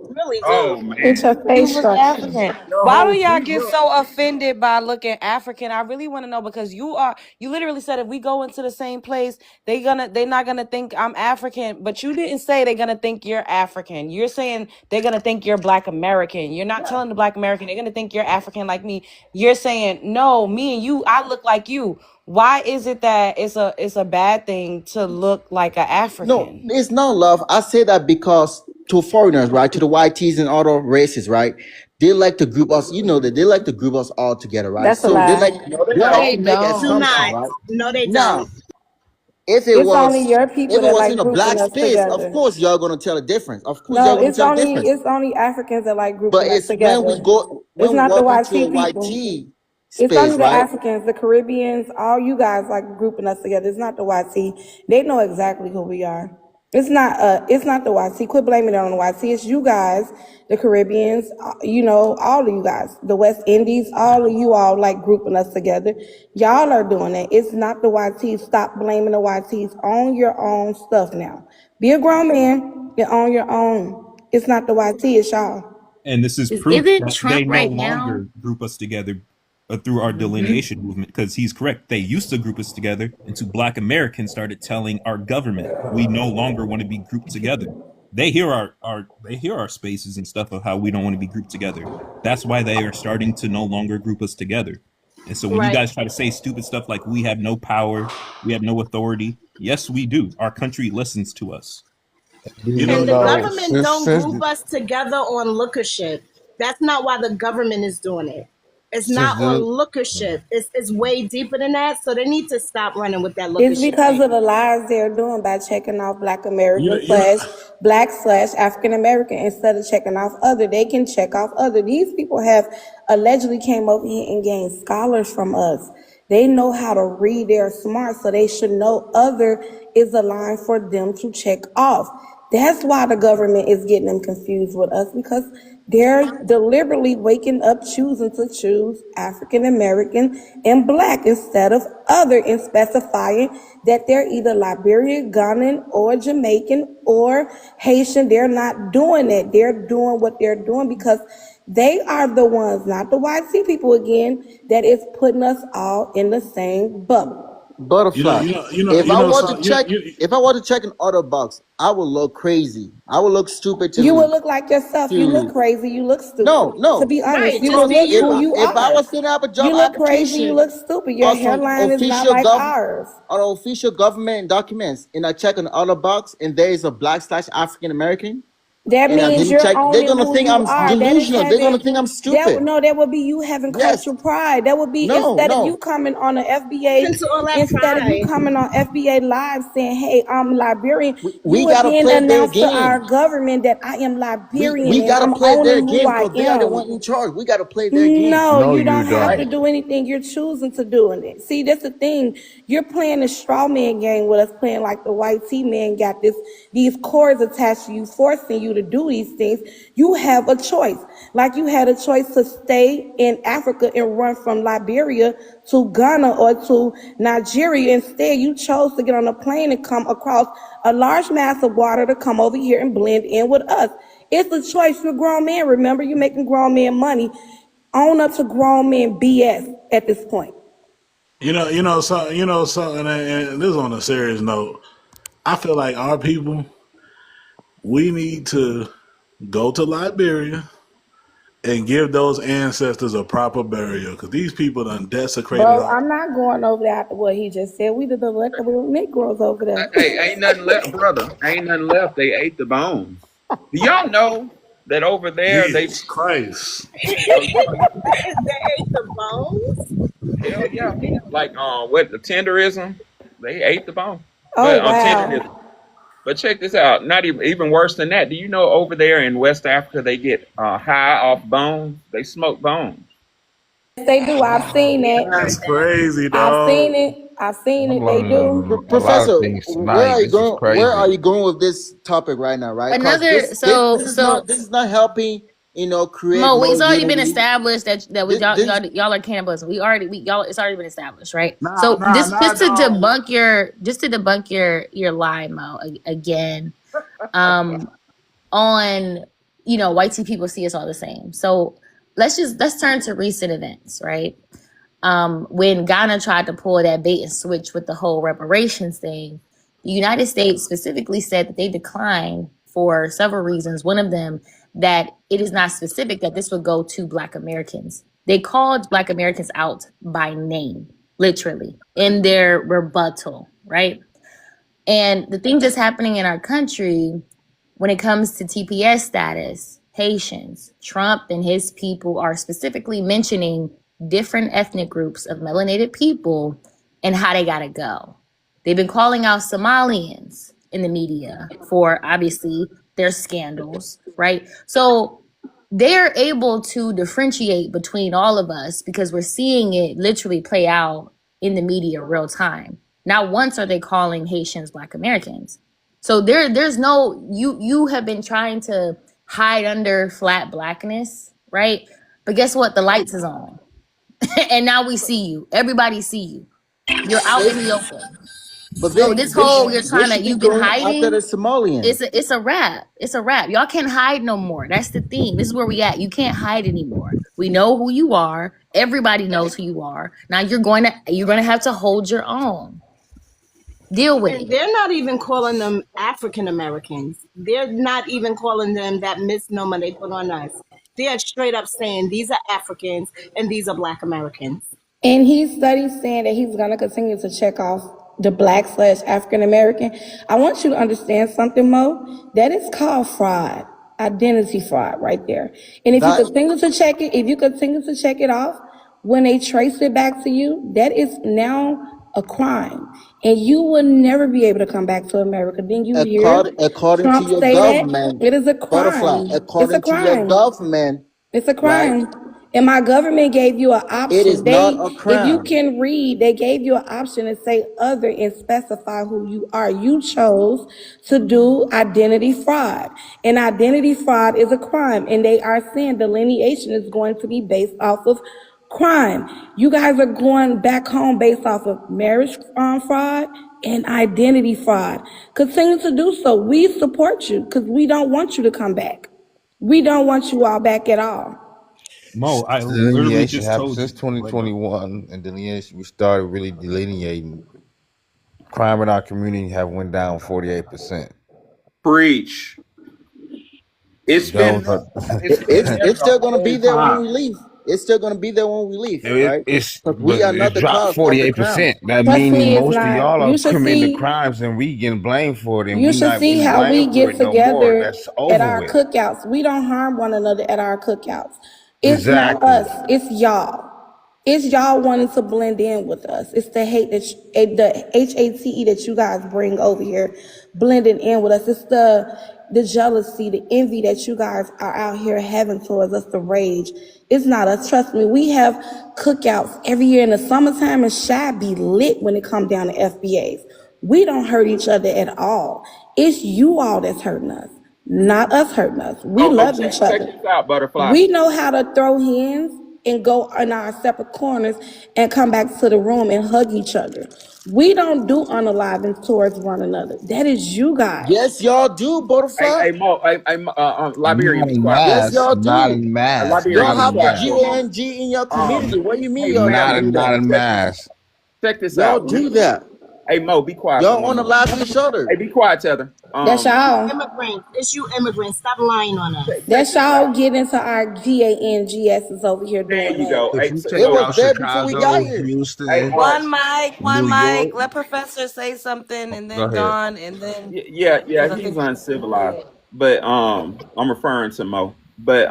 Really Oh do. It's man. your You face look structure. African. Your Why do whole y'all feet. get so offended by looking African? I really want to know because you literally said if we go into the same place, they're not gonna think I'm African, but you didn't say they're gonna think you're African. You're saying they're gonna think you're Black American. You're not telling the Black American they're gonna think you're African like me. You're saying no, me and you, I look like you. Why is it that it's a bad thing to look like an No, African? it's not love. I say that because to foreigners, right, to the YTs and other races, right, they like to group us. You know that they like to group us all together, right? That's a So lie. No, they they No, like don't. they to make Do don't. assumption, not. right? No, they don't. Now, if it It's only was your if people it that was like in a grouping black us space, of together. course y'all gonna tell a difference. Of course y'all No, gonna tell a difference. it's only Africans that like But grouping us it's when together. we go It's when we not the walk into a YT people. YT It's space, only the right? Africans, the Caribbeans, all you guys like grouping us together. It's not the YT. They know exactly who we are. It's not the YC. Quit blaming it on the YC. It's you guys, the Caribbeans, all of you guys, the West Indies, all of you all like grouping us together. Y'all are doing it. It's not the YT. Stop blaming the YTs. Own your own stuff now. Be a grown man and own your own. It's not the YT, it's y'all. And this is proof Isn't that they Trump no right now? longer group us together through our delineation movement, because he's correct. They used to group us together until Black Americans started telling our government we no longer want to be grouped together. They hear our spaces and stuff of how we don't want to be grouped together. That's why they are starting to no longer group us together. And so when you Right. guys try to say stupid stuff like we have no power, we have no authority, yes, we do. Our country listens to us. Do You you know, And the know government since don't since group us together on lookership. That's not why the government is doing it. It's since not on the lookership. It's way deeper than that. So they need to stop running with that It's lookership because thing. of the lies they're doing by checking off Black you know, American you know. slash Black slash African American instead of checking off other. They can check off other. These people have allegedly came over here and gained scholars from us. They know how to read. They're smart, so they should know other is a line for them to check off. That's why the government is getting them confused with us because they're deliberately waking up choosing to choose African American and Black instead of other and specifying that they're either Liberian, Ghanaian, or Jamaican or Haitian. They're not doing it. They're doing what they're doing because they are the ones, not the white sea people again, that is putting us all in the same bubble. You know, Butterfly. you know, you know, If you I know. want So to check, if I want to check an order box, I will look crazy. I will look stupid You will to look like yourself. You look to ctrasy. You look no, stupid. To no. be honest, Right. you Just will Because be look who you. you if I are. was filling out a job You look crazy. You application look stupid. Your or some hairline is not official like government ours. or official government documents, and I check an order box, and there is a Black slash African American, That and I means didn't you're check, they're owning gonna who think you I'm are. That is delusional. They're gonna having think I'm that stupid. no, that would be you having Yes. cultural pride. That would be No. instead of you No. coming on an FBA, Into all that instead of you pride. coming on FBA Live saying, "Hey, I'm Liberian," you We would gotta then play their announce to our game. government that I am We Liberian we and gotta I'm play their owning who game I because they are the am. one in charge. We gotta play their game. No, no, you you don't have Right? to don't. do anything. You're choosing to do it. See, that's the thing. You're playing a straw man game with us, playing like the white T man got these cords attached to you, forcing you to do these things. You have a choice. Like you had a choice to stay in Africa and run from Liberia to Ghana or to Nigeria. Instead, you chose to get on a plane and come across a large mass of water to come over here and blend in with us. It's a choice. You're a grown man. Remember, you're making grown man money. Own up to grown man BS at this point. And this is on a serious note. I feel like our people, we need to go to Liberia and give those ancestors a proper burial because these people done desecrated Bro, our. I'm not going over there after what he just said. We the delectable Negroes over there. Hey, ain't nothing left, brother. Ain't nothing left. They ate the bones. Do y'all know that over there they? Jesus Christ. Oh yeah, They ate the bones. hell yeah. Like what the tenderism? They ate the bone. Oh, But on tenderism. wow. But check this out. Not even worse than that. Do you know over there in West Africa they get high off bones? They smoke bones. Yes, they do. I've seen Yeah, I that. That's heard that. crazy, I've dog. seen it. I've seen I'm it. They learning do. a lot of Professor, things where tonight. are you This is going? Where are crazy. you going with this topic right now? Right? Because Another this so is so not helping. Create Mo, more it's already been unity. established that we This, this y'all are cannibals. Y'all it's already been established, right? Nah, So nah, nah, just to dog. debunk your lie, Mo, again, um, on white tea people see us all the same. So let's turn to recent events, right? When Ghana tried to pull that bait and switch with the whole reparations thing, the United States specifically said that they declined for several reasons. One of them, that it is not specific that this would go to Black Americans. They called Black Americans out by name, literally, in their rebuttal, right? And the thing that's happening in our country when it comes to TPS status, Haitians, Trump and his people are specifically mentioning different ethnic groups of melanated people and how they gotta go. They've been calling out Somalians in the media for obviously their scandals, right? So they're able to differentiate between all of us because we're seeing it literally play out in the media real time. Not once are they calling Haitians Black Americans. So there's no, you have been trying to hide under flat blackness, right? But guess what? The lights is on. And now we see you. Everybody see you. You're out in the open. But So this whole you're they trying to, should be you've been going after the hiding. Somalians. It's a wrap. It's a wrap. Y'all can't hide no more. That's the thing. This is where we at. You can't hide anymore. We know who you are. Everybody knows who you are. Now you're going to have to hold your own. Deal with And it. they're not even calling them African Americans. They're not even calling them that misnomer they put on us. They're straight up saying these are Africans and these are Black Americans. And he studies saying that he's going to continue to check off the Black/African American. I want you to understand something, Mo. That is called fraud, identity fraud, right there. And if you That continue to check it off, when they trace it back to you, that is now a crime, and you will never be able to come back to America. Then you hear according to Trump your say that government, it is a butterfly, crime. It's a according to your crime. government, It's a right? crime. And my government gave you an It is option. not a If you crime. can read, they gave you an option to say other and specify who you are. You chose to do identity fraud. And identity fraud is a crime. And they are saying delineation is going to be based off of crime. You guys are going back home based off of marriage fraud and identity fraud. Continue to do so. We support you because we don't want you to come back. We don't want you all back at all. Mo, I literally Delineation just happened told since you. Go ahead, bro. 2021, and delineation we started really delineating. Crime in our community have went down 48%. Preach. It's been Those are it's been It's the still gonna be whole there when time. we leave. It's still gonna be there when we leave, right? it's Because we but are it not the dropped cause of the 48%. crime. That Trust means me, it's most of not. y'all are committing the crimes and we getting blamed for it, and You we should not see getting how we blamed for get it no more. together That's at over our with. cookouts. We don't harm one another at our cookouts. It's not Exactly. us. It's y'all. It's y'all wanting to blend in with us. It's the hate that the HATE that you guys bring over here, blending in with us. It's the jealousy, the envy that you guys are out here having towards us, the rage. It's not us. Trust me. We have cookouts every year in the summertime, and Shy be lit when it comes down to FBAs. We don't hurt each other at all. It's you all that's hurting us, not us hurting us. We Oh, love each check other. this out, Butterfly. We know how to throw hands and go in our separate corners and come back to the room and hug each other. We don't do unaliving towards one another. That is you guys. Yes, y'all do, butterfly. Liberian, Not be in quiet for a Yes, minute. mass, y'all not do. in mass, Liberian, Y'all not be in have the quiet for a mass, moment. GANG in your community. What do you mean Hey, y'all not don't family, do not that? in mass. check this Y'all out. do that. Hey, Mo, be quiet for Y'all one on the moment. live each other. Hey, be quiet, Tether. That's y'all. Immigrants, it's you immigrants. Stop lying on us. Check That's this y'all out. get into our GANGSs over here There doing you that. go. If Hey, you take It so, was out there before we Chicago, got here. hey, Houston, One New mic. York, Let Professor say something, and go then ahead. Dawn, and then yeah, because I he's think. uncivilized. But I'm referring to Mo. But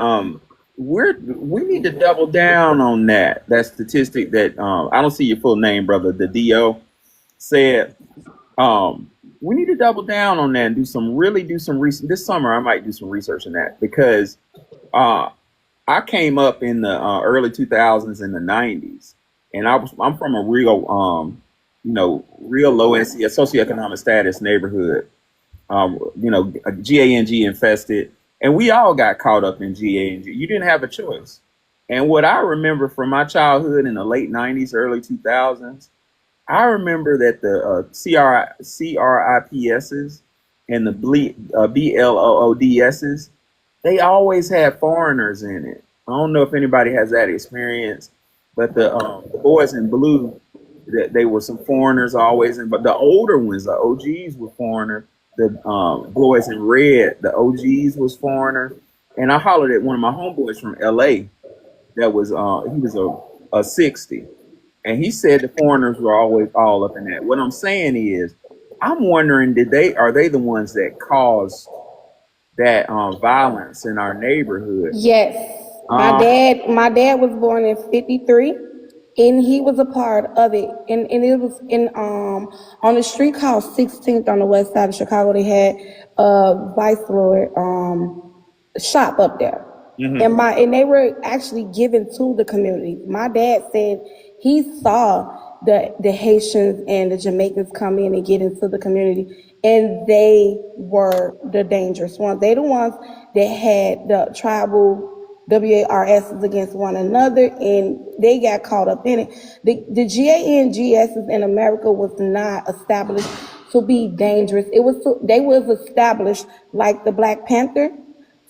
we need to double down on that statistic that I don't see your full name, brother. The DO said we need to double down on that and do some research. This summer I might do some research on that because uh I came up in the early 2000s and the 90s, and I'm from a real real low socioeconomic status neighborhood, GANG infested, and we all got caught up in GANG. You didn't have a choice. And what I remember from my childhood in the late 90s, early 2000s, I remember that the CRIPSs and the BLOODSs, they always had foreigners in it. I don't know if anybody has that experience, but the boys in blue, they were some foreigners always in, but the older ones, the OGs were foreigner. The boys in red, the OGs was foreigner. And I hollered at one of my homeboys from LA that was he was a 60. And he said the foreigners were always all up in that. What I'm saying is, I'm wondering, are they the ones that caused that violence in our neighborhood? Yes. My Uh, dad was born in 53, and he was a part of it. And it was in on a street called 16th on the west side of Chicago. They had a Viceroy shop up there. mhm. And they were actually given to the community. My dad said he saw the Haitians and the Jamaicans come in and get into the community, and they were the dangerous ones. They the ones that had the tribal WARSs against one another, and they got caught up in it. The GANGSs in America was not established to be dangerous. They was established like the Black Panther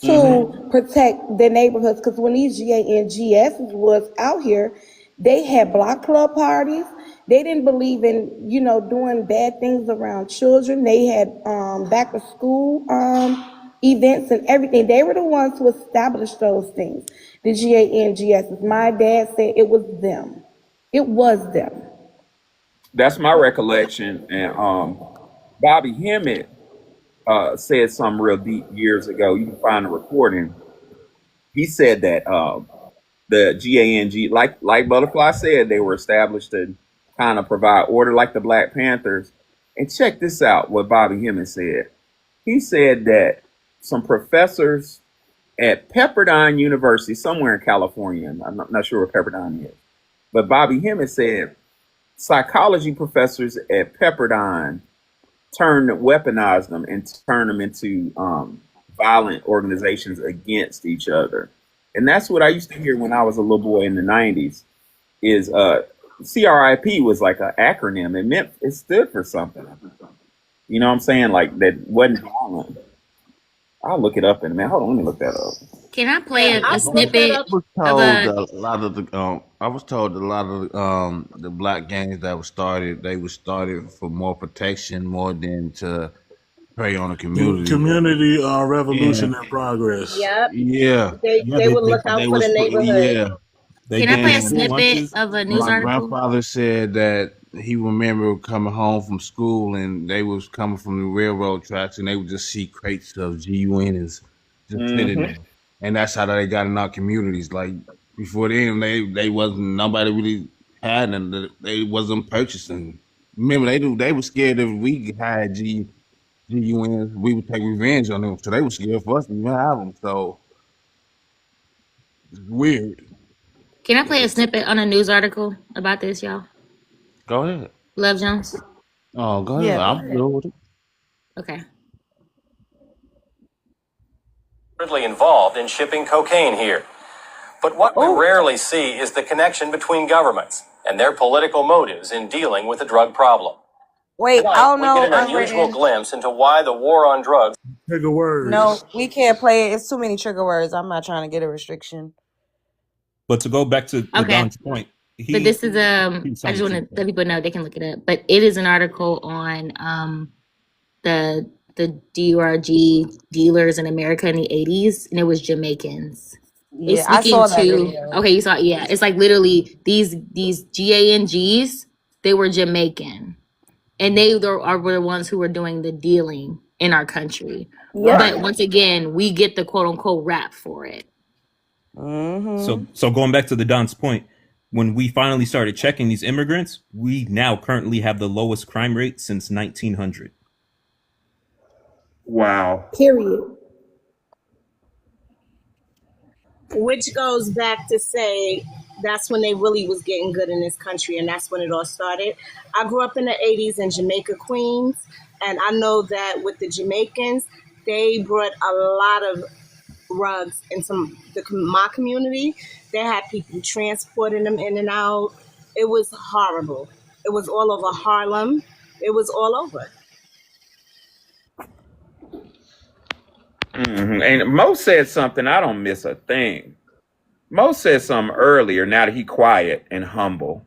to protect their neighborhoods. Because when these GANGS was out here, they had block club parties. They didn't believe in, doing bad things around children. They had back to school events and everything. They were the ones who established those things. The GANGS. My dad said it was them. It was them. That's my recollection. And Bobby Hemmett said something real deep years ago. You can find the recording. He said that the GANG, like Butterfly said, they were established to kind of provide order, like the Black Panthers. And check this out: what Bobby Hemmett said. He said that some professors at Pepperdine University, somewhere in California, I'm not sure where Pepperdine is, but Bobby Hemmett said psychology professors at Pepperdine weaponized them and turned them into violent organizations against each other. And that's what I used to hear when I was a little boy in the 90s is CRIP was like an acronym. It stood for something. You know what I'm saying? Like that wasn't violent. I'll look it up in a minute. Hold on, let me look that up. Can I play a snippet was of told a? a lot of the I was told a lot of the black gangs that were started, they were started for more protection more than to prey on the community. Community revolution in progress. Yep. Yeah. They would look out They for was the neighborhood. yeah. They Can I did play the a And school snippet lunches. of a news my article? grandfather said that he remember coming home from school and they was coming from the railroad tracks and they would just see crates of GUNs just sitting there. And that's how they got in our communities. Like before then, they wasn't nobody really had and they wasn't purchasing. Remember, they were scared if we had GUNs, we would take revenge on them. So they were scared for us to even have them. So it's weird. Can I play a snippet on a news article about this, y'all? Go ahead. Love Jones. Oh, go ahead. Yeah, go I'm ahead. good with it. Okay. Currently involved in shipping cocaine here. But what we rarely see is the connection between governments and their political motives in dealing with the drug problem. Wait, I Tonight, don't we get know. an unusual Unwritten. glimpse into why the war on drugs. Trigger words. No, we can't play it. It's too many trigger words. I'm not trying to get a restriction. But to go back to Okay. Ladon's point, But this is he was I telling just the want truth. to let people know they can look it up. But it is an article on the DURG dealers in America in the 80s, and it was Jamaicans. It's Yeah, I speaking saw that to video. okay, you saw it, yeah. It's like literally these GANGs, they were Jamaican. And they were the ones who were doing the dealing in our country. Yep. But once again, we get the quote unquote rap for it. So going back to the Don's point, when we finally started checking these immigrants, we now currently have the lowest crime rate since 1900. Wow. Period. Which goes back to say that's when they really was getting good in this country, and that's when it all started. I grew up in the 80s in Jamaica, Queens, and I know that with the Jamaicans, they brought a lot of rugs into my community. They had people transporting them in and out. It was horrible. It was all over Harlem. It was all over. And Mo said something. I don't miss a thing. Mo said something earlier. Now that he quiet and humble.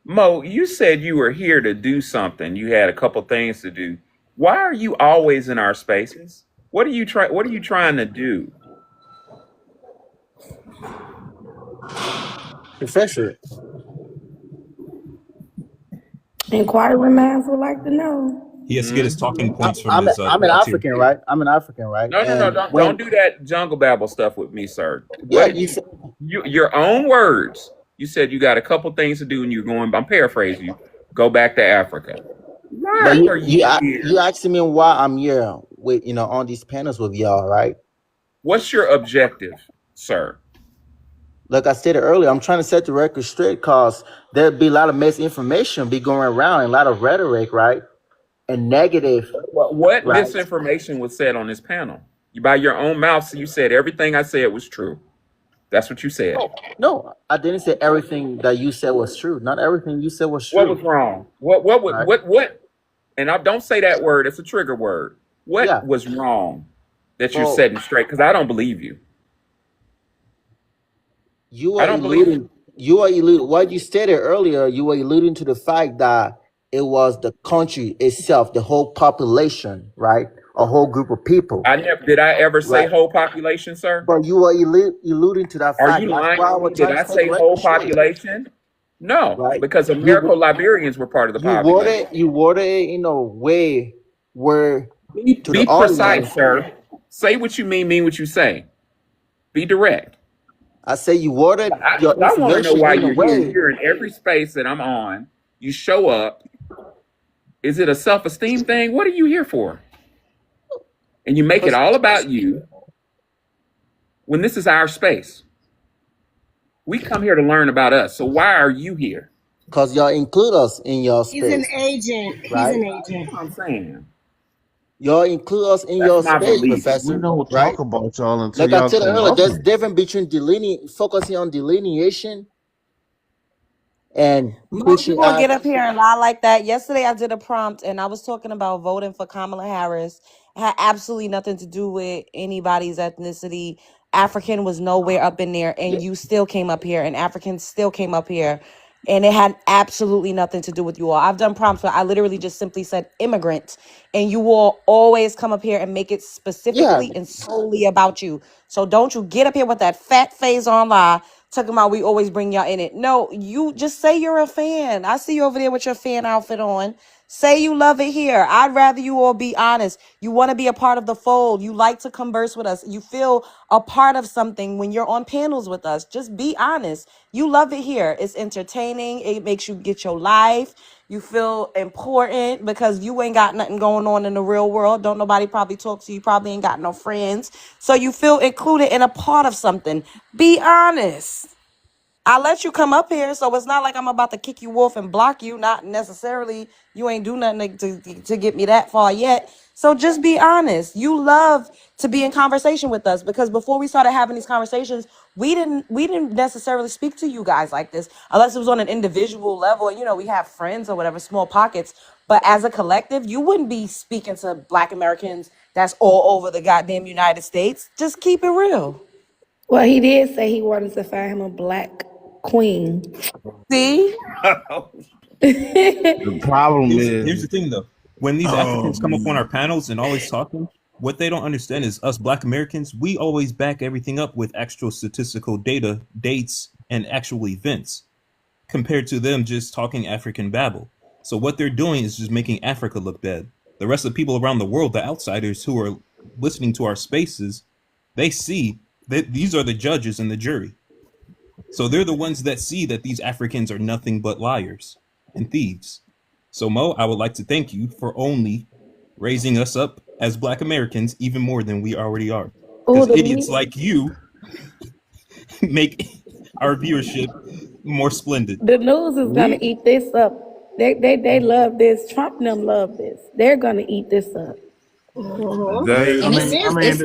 Mo, you said you were here to do something. You had a couple things to do. Why are you always in our spaces? What are you trying to do? Professor. Inquiring minds would like to know. He has to get his talking points from I'm his I'm an top tier. African, right? I'm an African, right? No, And don't do that jungle babble stuff with me, sir. yeah, What your own words? You said you got a couple things to do, and you're going. I'm paraphrasing you. Go back to Africa. Why but are you here? you asking me why I'm here with on these panels with y'all, right? What's your objective, sir? like I said earlier, I'm trying to set the record straight because there'd be a lot of misinformation be going around and a lot of rhetoric, right? And negative, What right? misinformation was said on this panel? You by your own mouth, so you said everything I said was true. That's what you said. No, I didn't say everything that you said was true. Not everything you said was What true, was wrong? What right? what? And I don't say that word. It's a trigger word. What Yeah. was wrong that you're Well, setting straight? Because I don't believe you. you I are don't believe you. alluding. You are alluding. What you stated earlier, you were alluding to the fact that it was the country itself, the whole population, right? A whole group of people, I never did. I ever say right? whole population, sir? But you were alluding to that Are fact. you That's lying why I on me? was Did trying to I set the say record whole straight, population? No, right? because You Americo-Liberians were part of the population. you worded it in a way where to the Be precise, audience, sir. Say what you mean what you say. Be direct. I say you worded your I want to know information why in a you're here. way You're in every space that I'm on. You show up. Is it a self-esteem thing? What are you here for? And you make it because all about you when this is our space. We come here to learn about us. So why are you here? y'all include us in your He's an space, agent. He's right? an That's agent. what I'm saying. Y'all include us in That's your my space, belief. We professor, don't right? talk about y'all until Like I y'all said come earlier, up there's here. difference between focusing on delineation and Most pushing people out. get up here and lie like that. Yesterday, I did a prompt and I was talking about voting for Kamala Harris. It had absolutely nothing to do with anybody's ethnicity. African was nowhere up in there, and you still came up here, and Africans still came up here, and it had absolutely nothing to do with you all. I've done prompts where I literally just simply said immigrant, and you all always come up here and make it Yeah, specifically and solely about you. So don't you get up here with that fat face on lie talking about we always bring y'all in it. No, you just say you're a fan. I see you over there with your fan outfit on. Say you love it here. I'd rather you all be honest. You want to be a part of the fold. You like to converse with us. You feel a part of something when you're on panels with us. Just be honest. You love it here. It's entertaining. It makes you get your life. You feel important because you ain't got nothing going on in the real world. Don't nobody probably talk to you. Probably ain't got no friends. So you feel included and a part of something. Be honest. I let you come up here, so it's not like I'm about to kick you off and block you. Not necessarily. You ain't do nothing to get me that far yet. So just be honest. You love to be in conversation with us because before we started having these conversations, we didn't necessarily speak to you guys like this unless it was on an individual level. And we have friends or whatever, small pockets. But as a collective, you wouldn't be speaking to Black Americans that's all over the goddamn United States. Just keep it real. Well, he did say he wanted to find him a black queen. See? The problem Here's is, the thing though. When these Oh Africans come up on our man. panels and always talking, what they don't understand is us Black Americans, we always back everything up with actual statistical data, dates, and actual events, compared to them just talking African babble. So what they're doing is just making Africa look bad. The rest of the people around the world, the outsiders who are listening to our spaces, they see that these are the judges and the jury. So they're the ones that see that these Africans are nothing but liars and thieves. So Mo, I would like to thank you for only raising us up as Black Americans even more than we already are. Oh, Because idiots like you make our viewership more splendid. the news is gonna we eat this up. They love this. Trump and them love this. They're gonna eat this up. Mhm. they I And mean,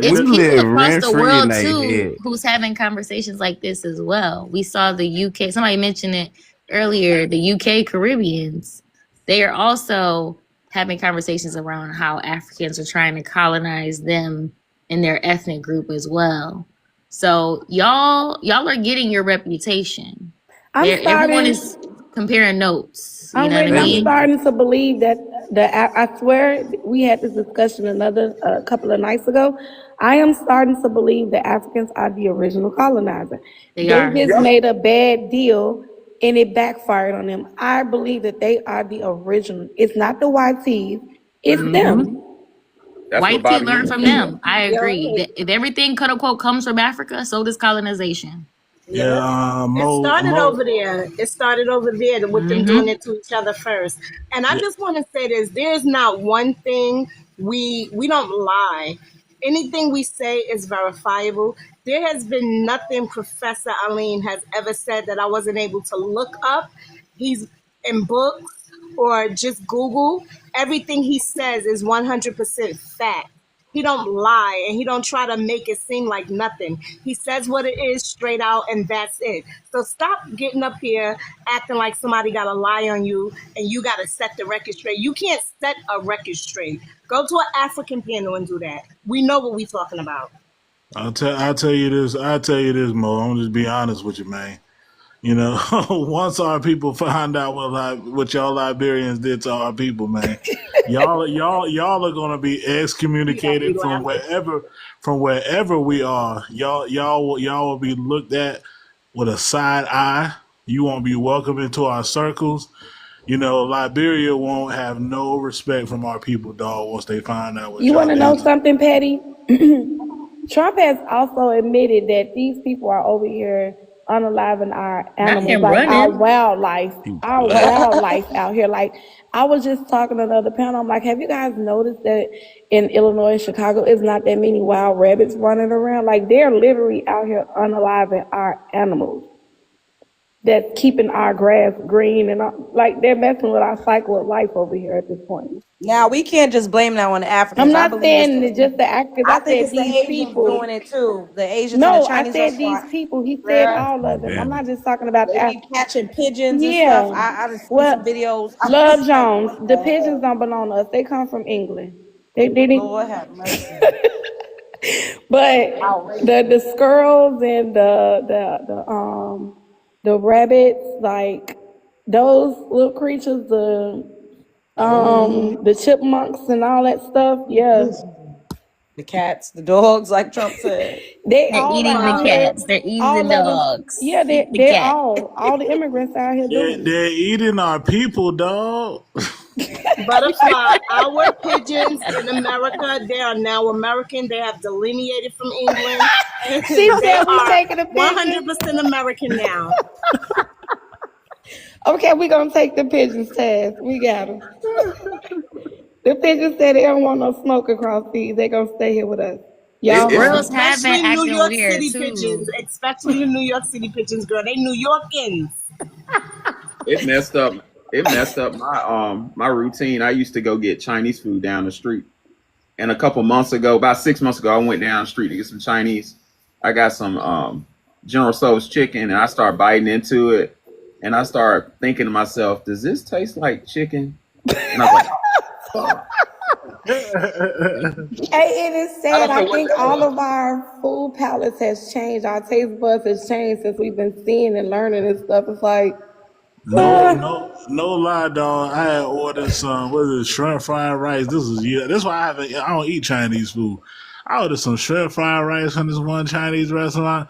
we it's people live across rent the free in world their too head. who's having conversations like this as well. We saw the UK. Somebody mentioned it earlier. The UK Caribbeans. They are also having conversations around how Africans are trying to colonize them in their ethnic group as well. So y'all are getting your reputation. I'm There, everyone starting. is comparing notes. You I'm know what I ready. I'm They mean? starting to believe that I swear we had this discussion another couple of nights ago. I am starting to believe that Africans are the original colonizer. They They are. just Yep. made a bad deal and it backfired on them. I believe that they are the original. It's not the YTs. It's Mm-hmm. them. That's what White feet Bobby learn Hemmitt from said. them. I Yo, agree. If everything quote unquote comes from Africa, so does colonization. yeah, yep. It started Mo. over there. It started over there with them doing Mm-hmm. it to each other first. And I Yeah, just want to say this: there's not one thing we don't lie. Anything we say is verifiable. There has been nothing Professor Aline has ever said that I wasn't able to look up. He's in books or just Google. Everything he says is 100% fact. He don't lie and he don't try to make it seem like nothing. He says what it is straight out and that's it. So stop getting up here acting like somebody got to lie on you and you got to set the record straight. You can't set a record straight. Go to an African panel and do that. We know what we talking about. I'll tell you this. Mo. I'm gonna just be honest with you, man. You know, once our people find out what y'all Liberians did to our people, man, y'all are gonna be excommunicated from wherever we are. Y'all will be looked at with a side eye. You won't be welcome into our circles. You know, Liberia won't have no respect from our people, dog. Once they find out what You y'all want to know did. something, Patty? Trump has also admitted that these people are over here unaliving our Not animals, him like our running. wildlife out here. Like I was just talking to another panel. I'm like, have you guys noticed that in Illinois and Chicago, it's not that many wild rabbits running around? Like they're literally out here unaliving our animals. That's keeping our grass green and like they're messing with our cycle of life over here at this point. Now we can't just blame that on the I'm Africans. I not believe it's saying it's just the Africans. I I think said it's the these Asians people. doing it too. The Asians in the No, I Chinese said these restaurant. people. He said Girl, all of them. I'm Damn. not just talking about they be catching pigeons and stuff. Yeah. I done seen Well, some videos. I Love was like, Jones, what the the pigeons hell? don't belong to us. They come from England. They didn't. Lord have mercy. But Outrageous. the squirrels and the rabbits, like those little creatures, the chipmunks and all that stuff. Yeah, The cats, the dogs, like Trump said. they They're all eating are the out here. cats. They're eating the All of them. dogs. Yeah, Eat the they're cat. all the immigrants out here doing it. They're eating our people, dog. Butterfly, our pigeons in America, they are now American. They have delineated from England. She They said we are taking a pigeon. 100% American now. Okay, we gonna take the pigeons test. We got them. The pigeons said they don't want no smoke across these. They gonna stay here with us. Y'all It's Squirrels home. have been Especially New acting York weird City too. pigeons. Especially the New York City pigeons, girl. They New Yorkers. it messed up. It messed up my routine. I used to go get Chinese food down the street, and a couple months ago, about 6 months ago, I went down the street to get some Chinese. I got some General Tso's chicken, and I started biting into it, and I started thinking to myself, "Does this taste like chicken?" And I was like, "Fuck." Hey, it is I sad. don't I know what think that all was. of our food palates has changed. Our taste buds has changed since we've been seeing and learning and stuff. It's like, No lie, dog. I had ordered some, what is it, shrimp fried rice. This is why I don't eat Chinese food. I ordered some shrimp fried rice from this one Chinese restaurant,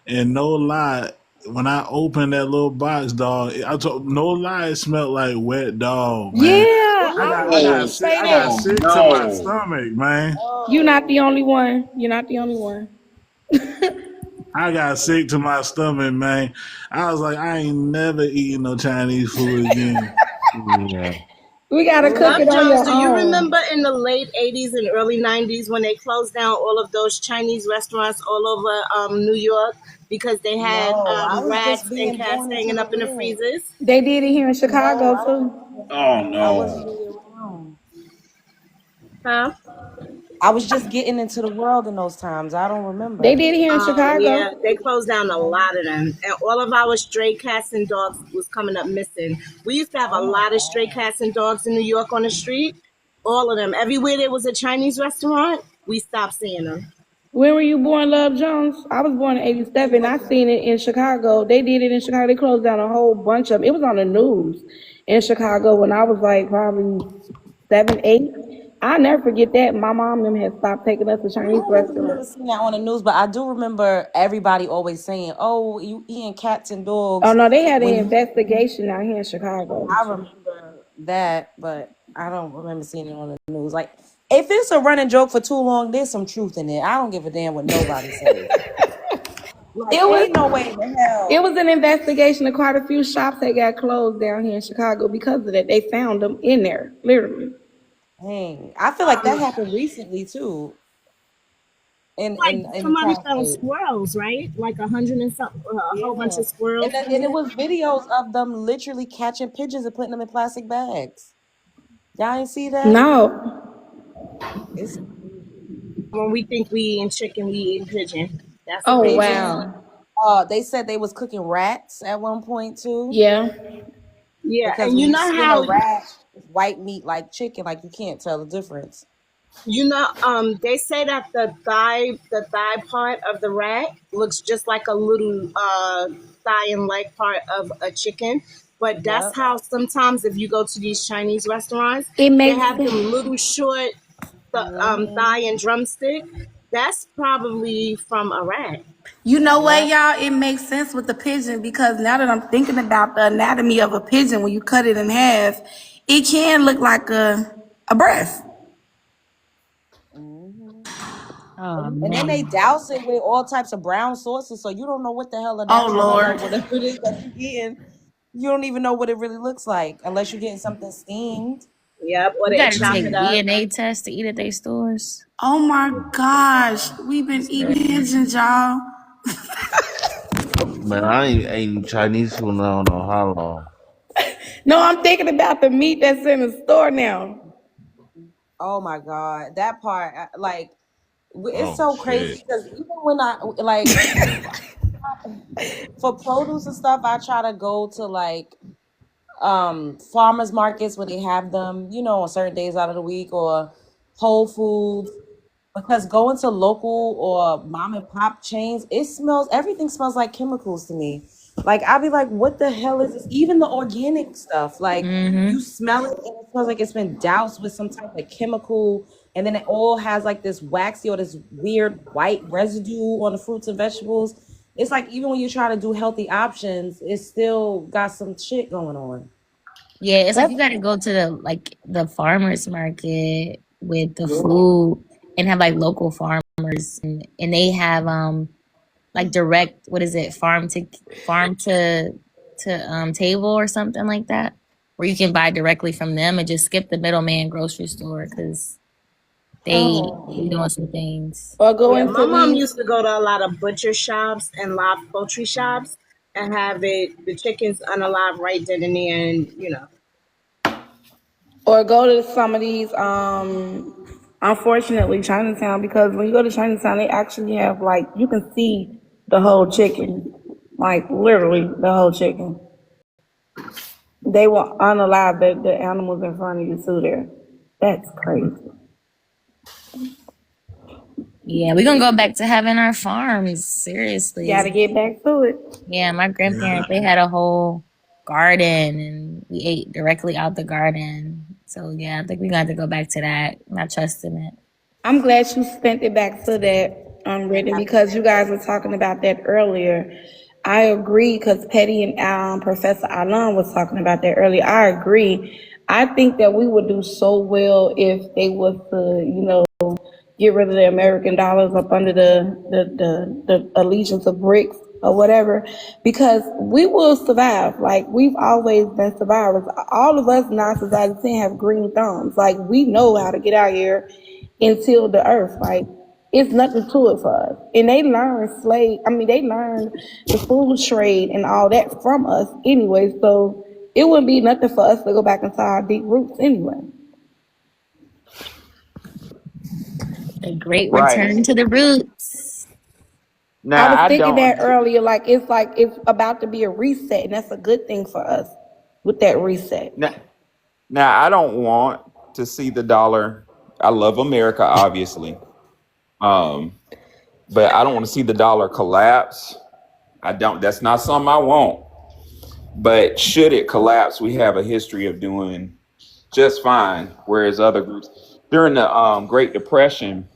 and no lie, when I opened that little box, dog, no lie, it smelled like wet dog, man. yeah, I I got, was I just got gonna Oh, sick. say I got that. oh sick to my no. stomach, man. You're not the only one. You're not the only one. I got sick to my stomach, man. I was like, I ain't never eating no Chinese food again. Yeah. We gotta cook Love it on Jones, your do you own. remember in the late 80s and early 90s when they closed down all of those Chinese restaurants all over New York because they had No, I was rats just and being cats born into hanging the up in the world. freezers? They did it here in No, Chicago I don't too. remember. Oh I wasn't no. really around. Huh? I was just getting into the world in those times. I don't They remember. did it here in Yeah, Chicago. they closed down a lot of them. And all of our stray cats and dogs was coming up missing. We used to have a Oh my lot of stray God. cats and dogs in New York on the street. All of them. Everywhere there was a Chinese restaurant, we stopped seeing them. When were you born, Love Jones? I was born in '87. I seen it in Chicago. They did it in Chicago. They closed down a whole bunch of them. It was on the news in Chicago when I was like probably 7, 8. I'll never forget that. My mom and them had stopped taking us to I Chinese don't remember restaurants. seeing that on the news, but I do remember everybody always saying, "Oh, you eating cats and Oh dogs." no, they had an When investigation out here in Chicago. I remember that, but I don't remember seeing it on the news. Like, if it's a running joke for too long, there's some truth in it. I don't give a damn what nobody says. Like, It was ain't no way in it hell. was an investigation of quite a few shops that got closed down here in Chicago because of that. They found them in there, literally. Dang, I feel like that happened recently too. Like in the somebody found cascade. squirrels, right? Like 100 and something, a whole bunch Yeah. of squirrels And in it there. was videos of them literally catching pigeons and putting them in plastic bags. Y'all ain't see that? No. It's crazy. When we think we eating chicken, we eating pigeon. That's a Oh difference. Pigeons. wow. They said they was cooking rats at one point too. Yeah. Yeah, Because and when you you know skin a how rat, it's white meat like chicken, like you can't tell the difference. they say that the thigh part of the rat looks just like a little thigh and leg part of a chicken. But that's Yep. how sometimes if you go to these Chinese restaurants, It they makes have them little short Hmm. thigh and drumstick. That's probably from a rat. You know what, Yep. y'all? It makes sense with the pigeon because now that I'm thinking about the anatomy of a pigeon, when you cut it in half, it can look like a breast. Hmm. Oh And then they man. douse it with all types of brown sauces, so you don't know what the hell a Oh natural color of Lord. whatever it is that you're eating. You don't even know what it really looks like unless you're getting something steamed. Yep, or You they gotta chop take it up. DNA tests to eat at their stores. Oh my gosh. We've been It's eating crazy. pigeons, y'all. Man, I ain't eating Chinese food in I don't know how long. No, I'm thinking about the meat that's in the store now. Oh my god, that part, like, it's Oh so crazy shit. because even when I like for produce and stuff, I try to go to like farmers markets where they have them, on certain days out of the week, or Whole Foods. Because going to local or mom and pop chains, everything smells like chemicals to me. Like, I'll be like, what the hell is this? Even the organic stuff, like, you Mm-hmm. smell it and it smells like it's been doused with some type of chemical, and then it all has like this waxy or this weird white residue on the fruits and vegetables. It's like even when you try to do healthy options, it's still got some shit going on. Yeah, it's like That's you gotta go to the farmers market with the food and have like local farmers and they have like direct, what is it, farm to table or something like that, where you can buy directly from them and just skip the middleman grocery store because they oh. be doing some things. Or go Yeah, my into mom these used to go to a lot of butcher shops and live poultry shops and have the chickens unalive right then and there, and. or go to some of these unfortunately Chinatown, because when you go to Chinatown they actually have, like, you can see the whole chicken, like literally the whole chicken. They will unalive the animals in front of you too there. That's crazy. Yeah, we're gonna go back to having our farms. Gotta Seriously. get back to it. Yeah, my Yeah. grandparents, they had a whole garden and we ate directly out the garden. So yeah, I think we got to go back to that. Not trusting it. I'm glad you sent it back to that unwritten, because you guys were talking about that earlier. I agree, because Petty and Professor Alan was talking about that earlier. I agree. I think that we would do so well if they was to, get rid of the American dollars up under the allegiance of bricks or whatever, because we will survive. Like, we've always been survivors. All of us 9 society 10 have green thumbs. Like, we know how to get out here and till the earth. Like, it's nothing to it for us. And they learned the food trade and all that from us anyway. So it wouldn't be nothing for us to go back into our deep roots anyway. A great Right. return to the roots. I Now was I thinking that don't. earlier, like it's about to be a reset, and that's a good thing for us with that reset. Now, now I don't want to see the dollar. I love America, obviously, um, but I don't want to see the dollar collapse. I don't. That's not something I want. But should it collapse, we have a history of doing just fine. Whereas other groups during the Great Depression,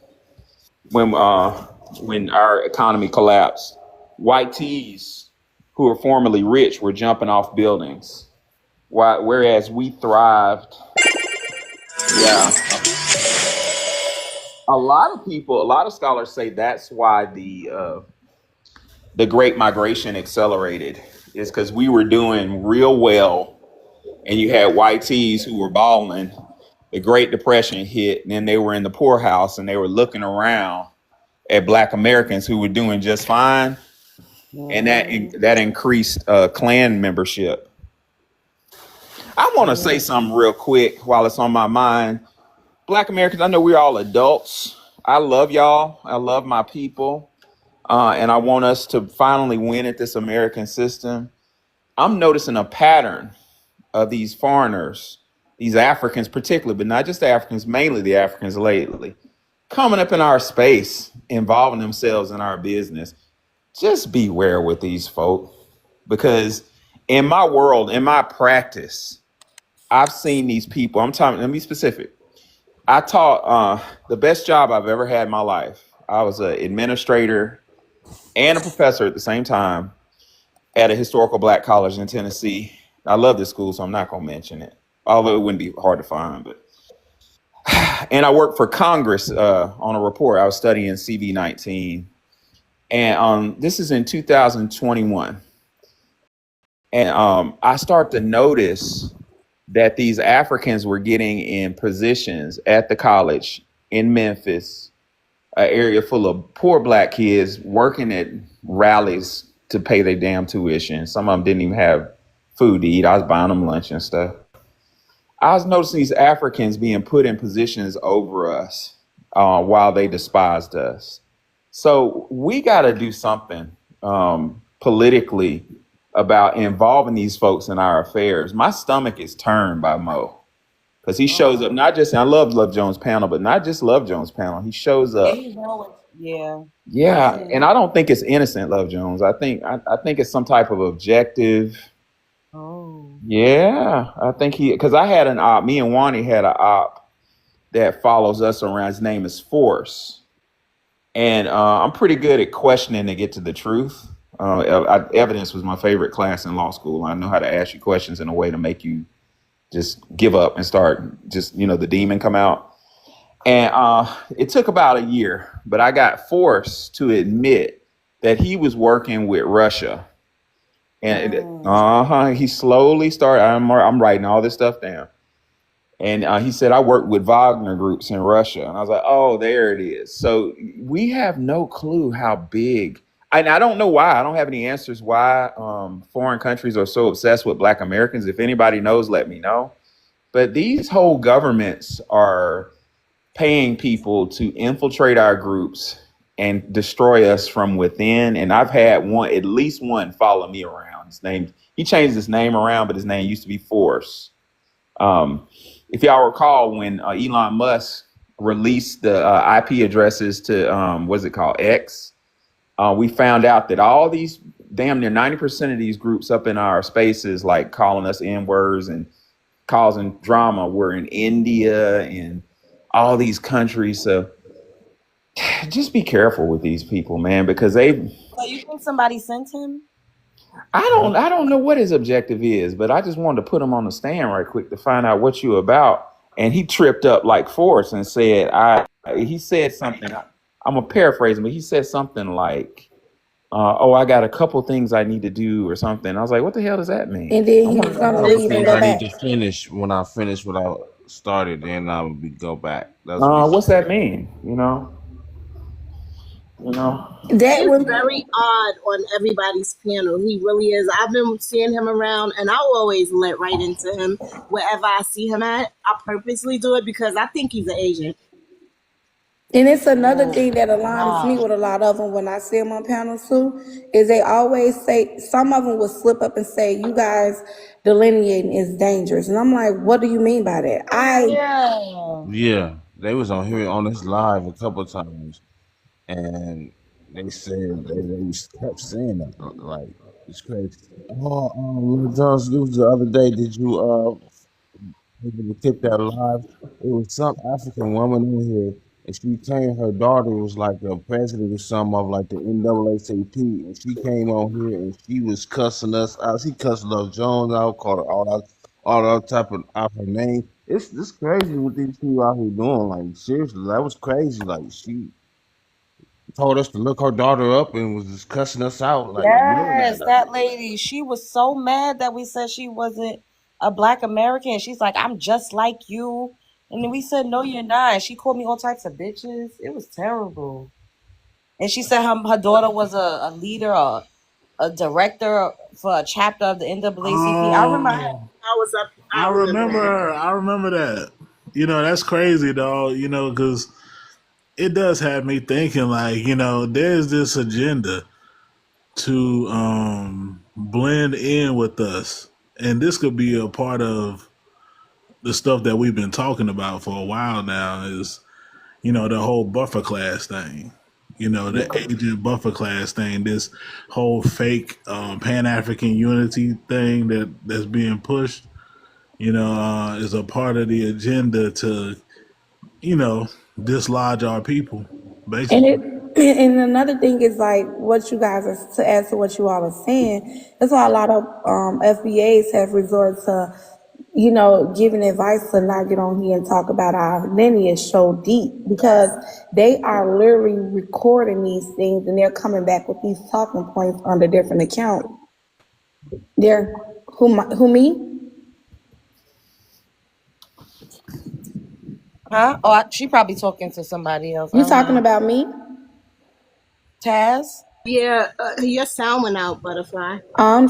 when uh, when our economy collapsed, white tees who were formerly rich were jumping off buildings. Whereas we thrived. Yeah, a lot of scholars say that's why the Great Migration accelerated, is because we were doing real well, and you had white tees who were balling. The Great Depression hit, and then they were in the poorhouse, and they were looking around at Black Americans who were doing just fine, and that increased Klan membership. I want to say something real quick while it's on my mind. Black Americans, I know we're all adults. I love y'all. I love my people. And I want us to finally win at this American system. I'm noticing a pattern of these foreigners, these Africans particularly, but not just Africans, mainly the Africans lately, coming up in our space, involving themselves in our business. Just beware with these folk, because in my world, in my practice, I've seen these people. I'm talking, let me be specific. I taught the best job I've ever had in my life. I was an administrator and a professor at the same time at a historical Black college in Tennessee. I love this school, so I'm not going to mention it, although it wouldn't be hard to find. But and I worked for Congress on a report. I was studying CV-19, and this is in 2021. And I start to notice that these Africans were getting in positions at the college in Memphis, an area full of poor Black kids working at rallies to pay their damn tuition. Some of them didn't even have food to eat. I was buying them lunch and stuff. I was noticing these Africans being put in positions over us while they despised us. So we got to do something politically about involving these folks in our affairs. My stomach is turned by Mo, because he shows up not just, and I love Love Jones panel, but not just Love Jones panel. He shows up. Yeah, and I don't think it's innocent, Love Jones. I think it's some type of objective. Yeah, I think because I had an op. Me and Wani had an op that follows us around. His name is Force, and I'm pretty good at questioning to get to the truth. Evidence was my favorite class in law school. I know how to ask you questions in a way to make you just give up and start just, the demon come out. And it took about a year, but I got forced to admit that he was working with Russia. And he slowly started, I'm writing all this stuff down. And he said, I worked with Wagner groups in Russia. And I was like, oh, there it is. So we have no clue how big. And I don't know why. I don't have any answers why foreign countries are so obsessed with Black Americans. If anybody knows, let me know. But these whole governments are paying people to infiltrate our groups and destroy us from within. And I've had at least one follow me around. He changed his name around, but his name used to be Force. If y'all recall, when Elon Musk released the IP addresses to what's it called, X, we found out that all these damn near 90% of these groups up in our spaces, like calling us N-words and causing drama, were in India and all these countries. So just be careful with these people, man, because So you think somebody sent him? I don't know what his objective is, but I just wanted to put him on the stand right quick to find out what you about. And he tripped up like Force and said, he said something. I'm gonna paraphrase him, but he said something like, I got a couple things I need to do or something. I was like, what the hell does that mean? And then he was gonna leave and Things go I need back. to finish. When I finish what I started, then I will go back. That's what What's that mean? That He's would very odd on everybody's panel. He really is. I've been seeing him around, and I'll always let right into him wherever I see him at. I purposely do it because I think he's an agent. And it's another thing that aligns me with a lot of them when I see them on panels too, is they always say, some of them will slip up and say, you guys delineating is dangerous. And I'm like, what do you mean by that? Yeah, they was on here on this live a couple of times, and they said they kept saying that like it's crazy. Oh, Lil Jones, it was the other day. Did you clip that live? It was some African woman in here, and she came. Her daughter was like a president or something of like the NAACP, and she came on here and she was cussing us out. She cussed Love Jones out, called her all that type of out her name. It's crazy what these people out here doing. Like seriously, that was crazy. Like she told us to look her daughter up and was just cussing us out. Like Yes, that lady. She was so mad that we said she wasn't a Black American. She's like, I'm just like you. And then we said, no, you're not. She called me all types of bitches. It was terrible. And she said her daughter was a leader or a director for a chapter of the NAACP. I remember. Oh, I was up. I I remember that. remember. I remember that. That's crazy, though. Because it does have me thinking, like, there's this agenda to blend in with us, and this could be a part of the stuff that we've been talking about for a while now. Is the whole buffer class thing. The agent buffer class thing. This whole fake Pan African unity thing that's being pushed. Is a part of the agenda to dislodge our people, And basically. it and another thing is like what you guys are to add to what you all are saying. That's why a lot of FBAs have resorted to, giving advice to not get on here and talk about our lineage so deep because they are literally recording these things and they're coming back with these talking points under different accounts. They're who me? Huh? Oh, she probably talking to somebody else. I You don't talking know. about me? Taz? Yeah, your sound went out, Butterfly.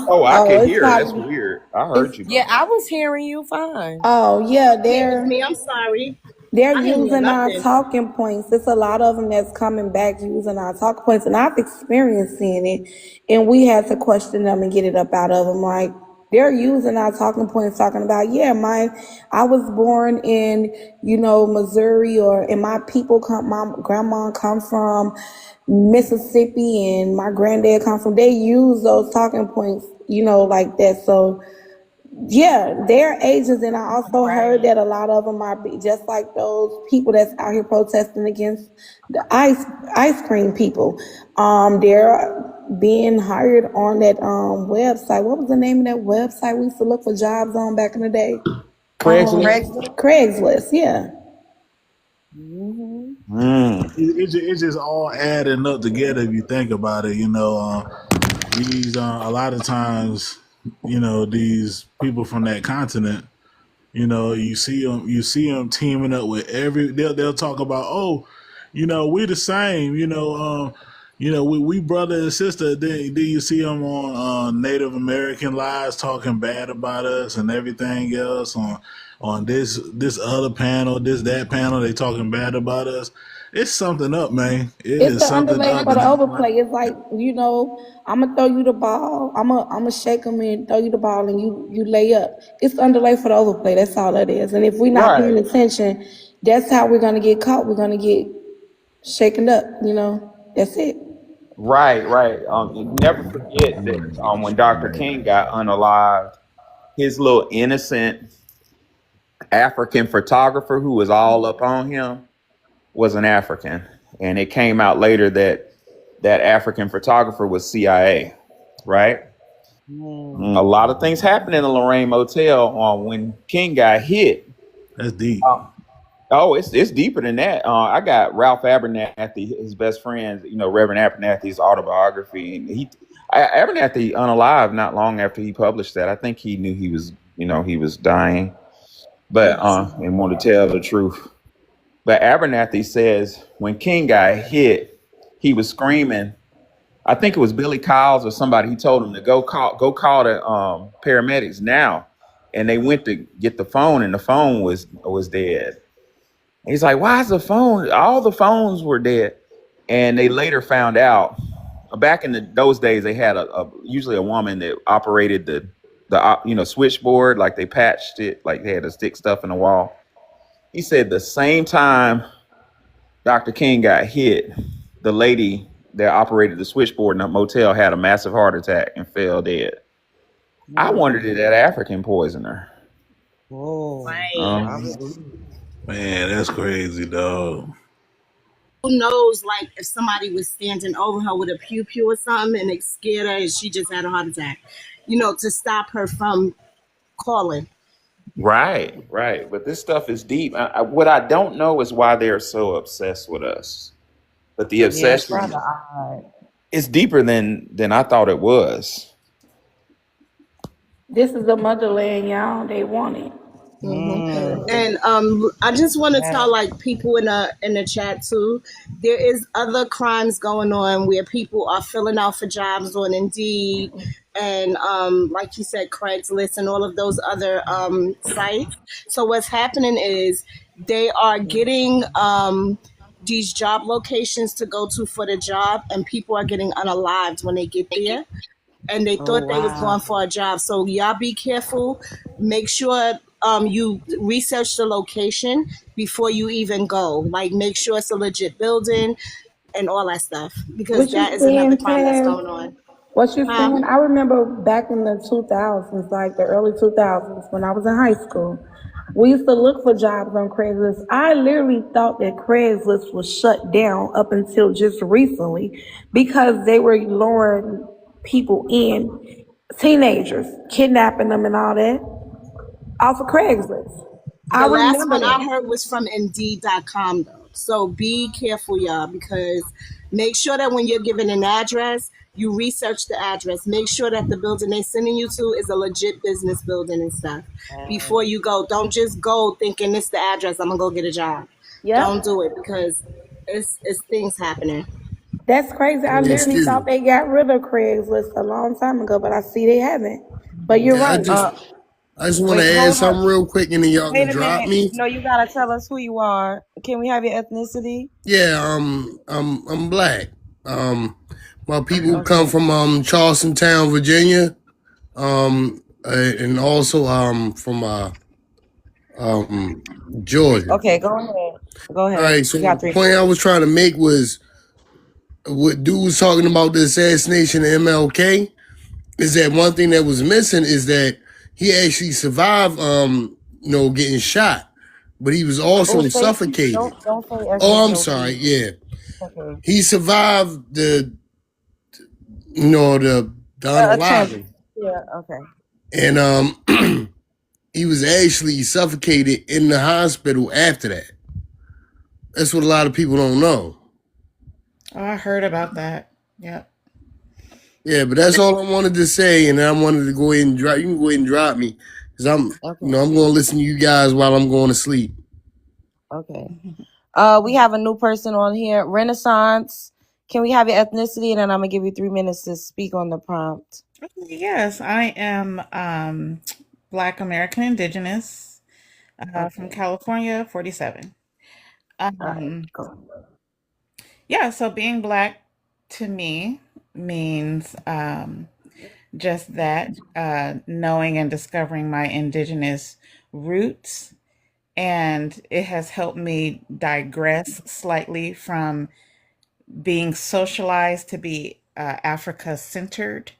Oh, I Oh, could it's hear. That's probably weird. I it's heard you, Yeah, but I was hearing you fine. oh yeah, Yeah, it was me. I'm sorry. they're I didn't hear using our nothing. talking points. There's a lot of them that's coming back using our talking points, and I've experienced seeing it. And we had to question them and get it up out of them. Like they're using our talking points, talking about, yeah, I was born in Missouri, and my my grandma come from Mississippi, and my granddad come from. They use those talking points, like that. So yeah, they're agents, and I also heard Right. that a lot of them are just like those people that's out here protesting against the ice cream people. They're being hired on that website. What was the name of that website we used to look for jobs on back in the day? Craigslist. Craigslist. Yeah. Mm-hmm. Mm. It's just all adding up together if you think about it. These a lot of times, these people from that continent. You see them teaming up with They'll talk about, oh, we the same. We brother and sister. Then you see them on Native American lives talking bad about us and everything else on this other panel, that panel. They talking bad about us. It's something up, man. It It's is the something underlay up, for and the I'm like, overplay. It's like, I'm gonna throw you the ball. I'm gonna shake them and throw you the ball, and you lay up. It's the underlay for the overplay. That's all that is. And if we're not paying Right, attention, that's how we're gonna get caught. We're gonna get shaken up. That's it. right. You never forget that when Dr. King got unalived, his little innocent African photographer who was all up on him was an African, and it came out later that that African photographer was CIA. Right. A lot of things happened in the Lorraine Motel when King got hit. that's deep. Uh, Oh, it's deeper than that. I got Ralph Abernathy, his best friend, Reverend Abernathy's autobiography, and Abernathy unalive not long after he published that. I think he knew he was dying, but and wanted to tell the truth. But Abernathy says when King got hit, he was screaming. I think it was Billy Kyles or somebody. He told him to go call the paramedics now, and they went to get the phone, and the phone was dead. He's like, why is the phone? All the phones were dead. And they later found out back in those days, they had usually a woman that operated the switchboard, like they patched it, like they had to stick stuff in the wall. He said the same time Dr. King got hit, the lady that operated the switchboard in the motel had a massive heart attack and fell dead. I wondered did that African poison her. Oh, Right. Man, that's crazy, dog. Who knows, like, if somebody was standing over her with a pew pew or something and it scared her and she just had a heart attack, to stop her from calling. Right. But this stuff is deep. What I don't know is why they're so obsessed with us. But the yeah, it's obsession rather odd. is deeper than I thought it was. This is the motherland, y'all. They want it. Mm. And I just want to Yeah. tell like people in the chat too. There is other crimes going on where people are filling out for jobs on Indeed and like you said, Craigslist and all of those other sites. So what's happening is they are getting these job locations to go to for the job, and people are getting unalived when they get there, and they Oh thought they was wow. going for a job. So y'all be careful. Make sure you research the location before you even go. Like make sure it's a legit building and all that stuff, because What you that is another saying, crime that's Taz? going on. What you Huh? saying? I remember back in the 2000s, like the early 2000s, when I was in high school, we used to look for jobs on Craigslist. I literally thought that Craigslist was shut down up until just recently because they were luring people in, teenagers, kidnapping them and all that, off of Craigslist. I The last remember one I that. heard was from Indeed.com though. So be careful, y'all, because make sure that when you're given an address, you research the address. Make sure that the building they're sending you to is a legit business building and stuff. Before you go, don't just go thinking this the address. I'm gonna go get a job. Don't Yep. do it, because it's things happening. That's crazy. I Hey, literally excuse thought me. they got rid of Craigslist a long time ago, but I see they haven't. But you're Yeah, right. I just want to Wait, add hold on. something real quick, and then y'all can Wait a drop minute. me. No, you gotta tell us who you are. Can we have your ethnicity? Yeah, I'm black. My people come Okay. from Charleston Town, Virginia, and also from Georgia. Okay, go ahead. Go All ahead. right, so You got the 3 point I minutes. was trying to make was what dude was talking about the assassination of MLK is that one thing that was missing is that he actually survived getting shot, but he was Oh, also say suffocated. don't say Oh, ethnic I'm no, sorry. please. Yeah, Okay. he survived the 9/11, Attempt. Yeah. Okay. and he was actually suffocated in the hospital after that. That's what a lot of people don't know. Oh, I heard about that. Yep. Yeah, but that's all I wanted to say, and I wanted to go ahead and drop. You can go ahead and drop me because Okay. I'm going to listen to you guys while I'm going to sleep. Okay. We have a new person on here, Renaissance. Can we have your ethnicity, and then I'm gonna give you 3 minutes to speak on the prompt. Yes, I am Black American Indigenous from Okay. California, 47. All right. Um, Go. yeah, so being Black to me means just that, knowing and discovering my Indigenous roots. And it has helped me digress slightly from being socialized to be Africa centered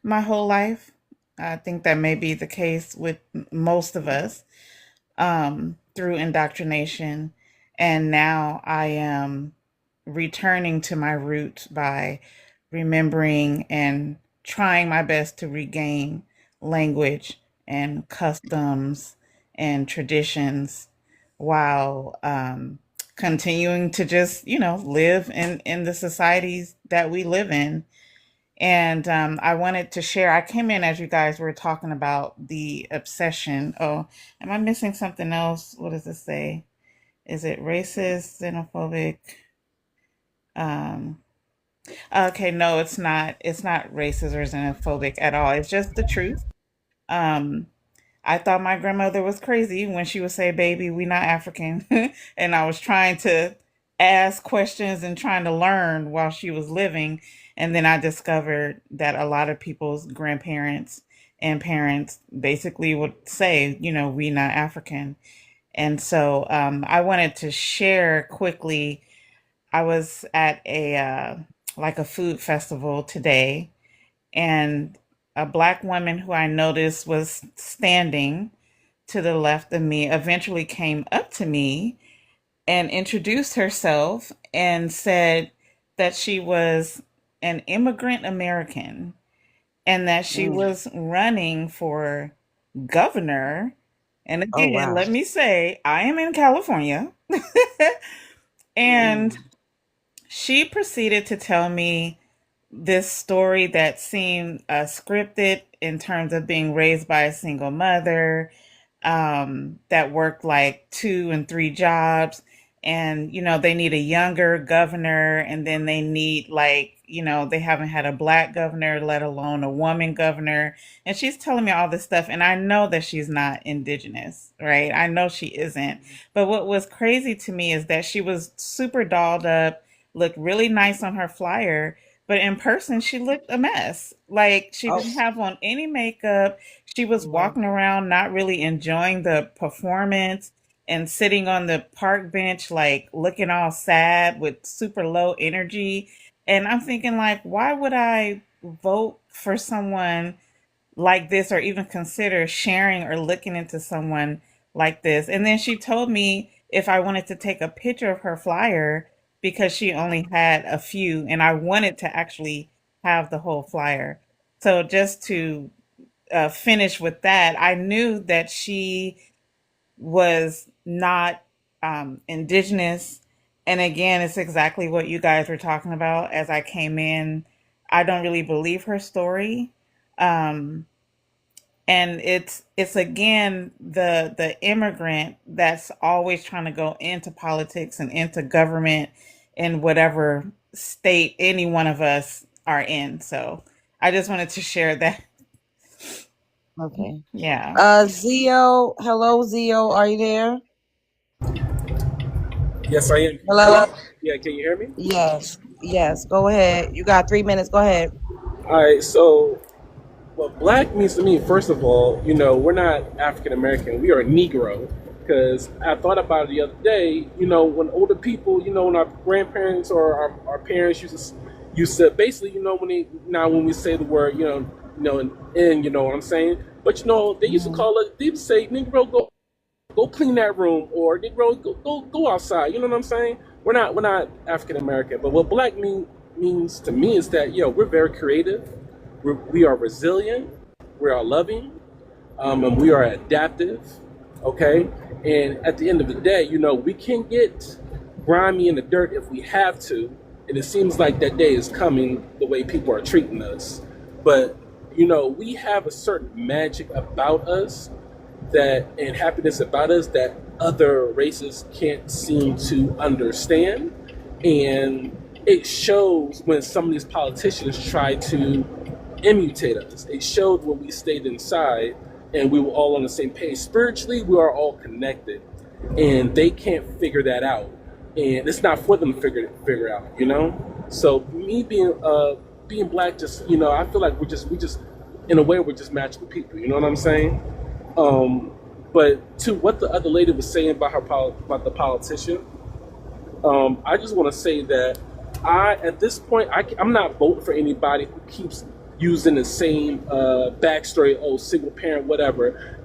my whole life. I think that may be the case with most of us through indoctrination. And now I am returning to my roots by remembering and trying my best to regain language and customs and traditions while continuing to just, live in the societies that we live in. And I wanted to share. I came in as you guys were talking about the obsession. Oh, am I missing something else? What does it say? Is it racist, xenophobic? Um, okay, no, it's not. It's not racist or xenophobic at all. It's just the truth. Um, I thought my grandmother was crazy when she would say, "Baby, we not African," and I was trying to ask questions and trying to learn while she was living, and then I discovered that a lot of people's grandparents and parents basically would say, "We not African," and so I wanted to share quickly. I was at a like a food festival today, and a black woman who I noticed was standing to the left of me eventually came up to me and introduced herself and said that she was an immigrant American and that she Mm. was running for governor. And Oh again, wow. let me say, I am in California. And Mm. she proceeded to tell me this story that seemed scripted in terms of being raised by a single mother, that work like 2 and 3 jobs. And, they need a younger governor, and then they need like, they haven't had a black governor, let alone a woman governor. And she's telling me all this stuff. And I know that she's not indigenous, right? I know she isn't. But what was crazy to me is that she was super dolled up, looked really nice on her flyer, but in person, she looked a mess. Like she Oh, didn't have on any makeup. She was yeah. walking around not really enjoying the performance and sitting on the park bench, like looking all sad with super low energy. And I'm thinking, like, why would I vote for someone like this or even consider sharing or looking into someone like this? And then she told me if I wanted to take a picture of her flyer because she only had a few and I wanted to actually have the whole flyer. So just to finish with that, I knew that she was not indigenous. And again, it's exactly what you guys were talking about as I came in. I don't really believe her story. Um, and it's again the immigrant that's always trying to go into politics and into government in whatever state any one of us are in. So I just wanted to share that. Okay. Yeah. Zio, hello, Zio, are you there? Yes, I am. Hello? Yeah, can you hear me? Yes, go ahead. You got 3 minutes, go ahead. All right, so what black means to me, first of all, we're not African American, we are Negro. Because I thought about it the other day, when older people, when our grandparents or our parents used to basically, when we say the word, you know what I'm saying? But they used to call us, they used to say, Negro, go clean that room, or Negro, go outside. You know what I'm saying? We're not African American, but what black means to me is that we're very creative, we are resilient, we are loving, and we are adaptive. Okay, and at the end of the day, we can get grimy in the dirt if we have to, and it seems like that day is coming. The way people are treating us, but we have a certain magic about us and happiness about us that other races can't seem to understand. And it shows when some of these politicians try to imitate us. It showed when we stayed inside and we were all on the same page. Spiritually, we are all connected, and they can't figure that out. And it's not for them to figure out, So me being black, just I feel like we just in a way we're just magical people. You know what I'm saying? But to what the other lady was saying about about the politician, I just want to say that at this point, I'm not voting for anybody who keeps using the same backstory, single parent, whatever.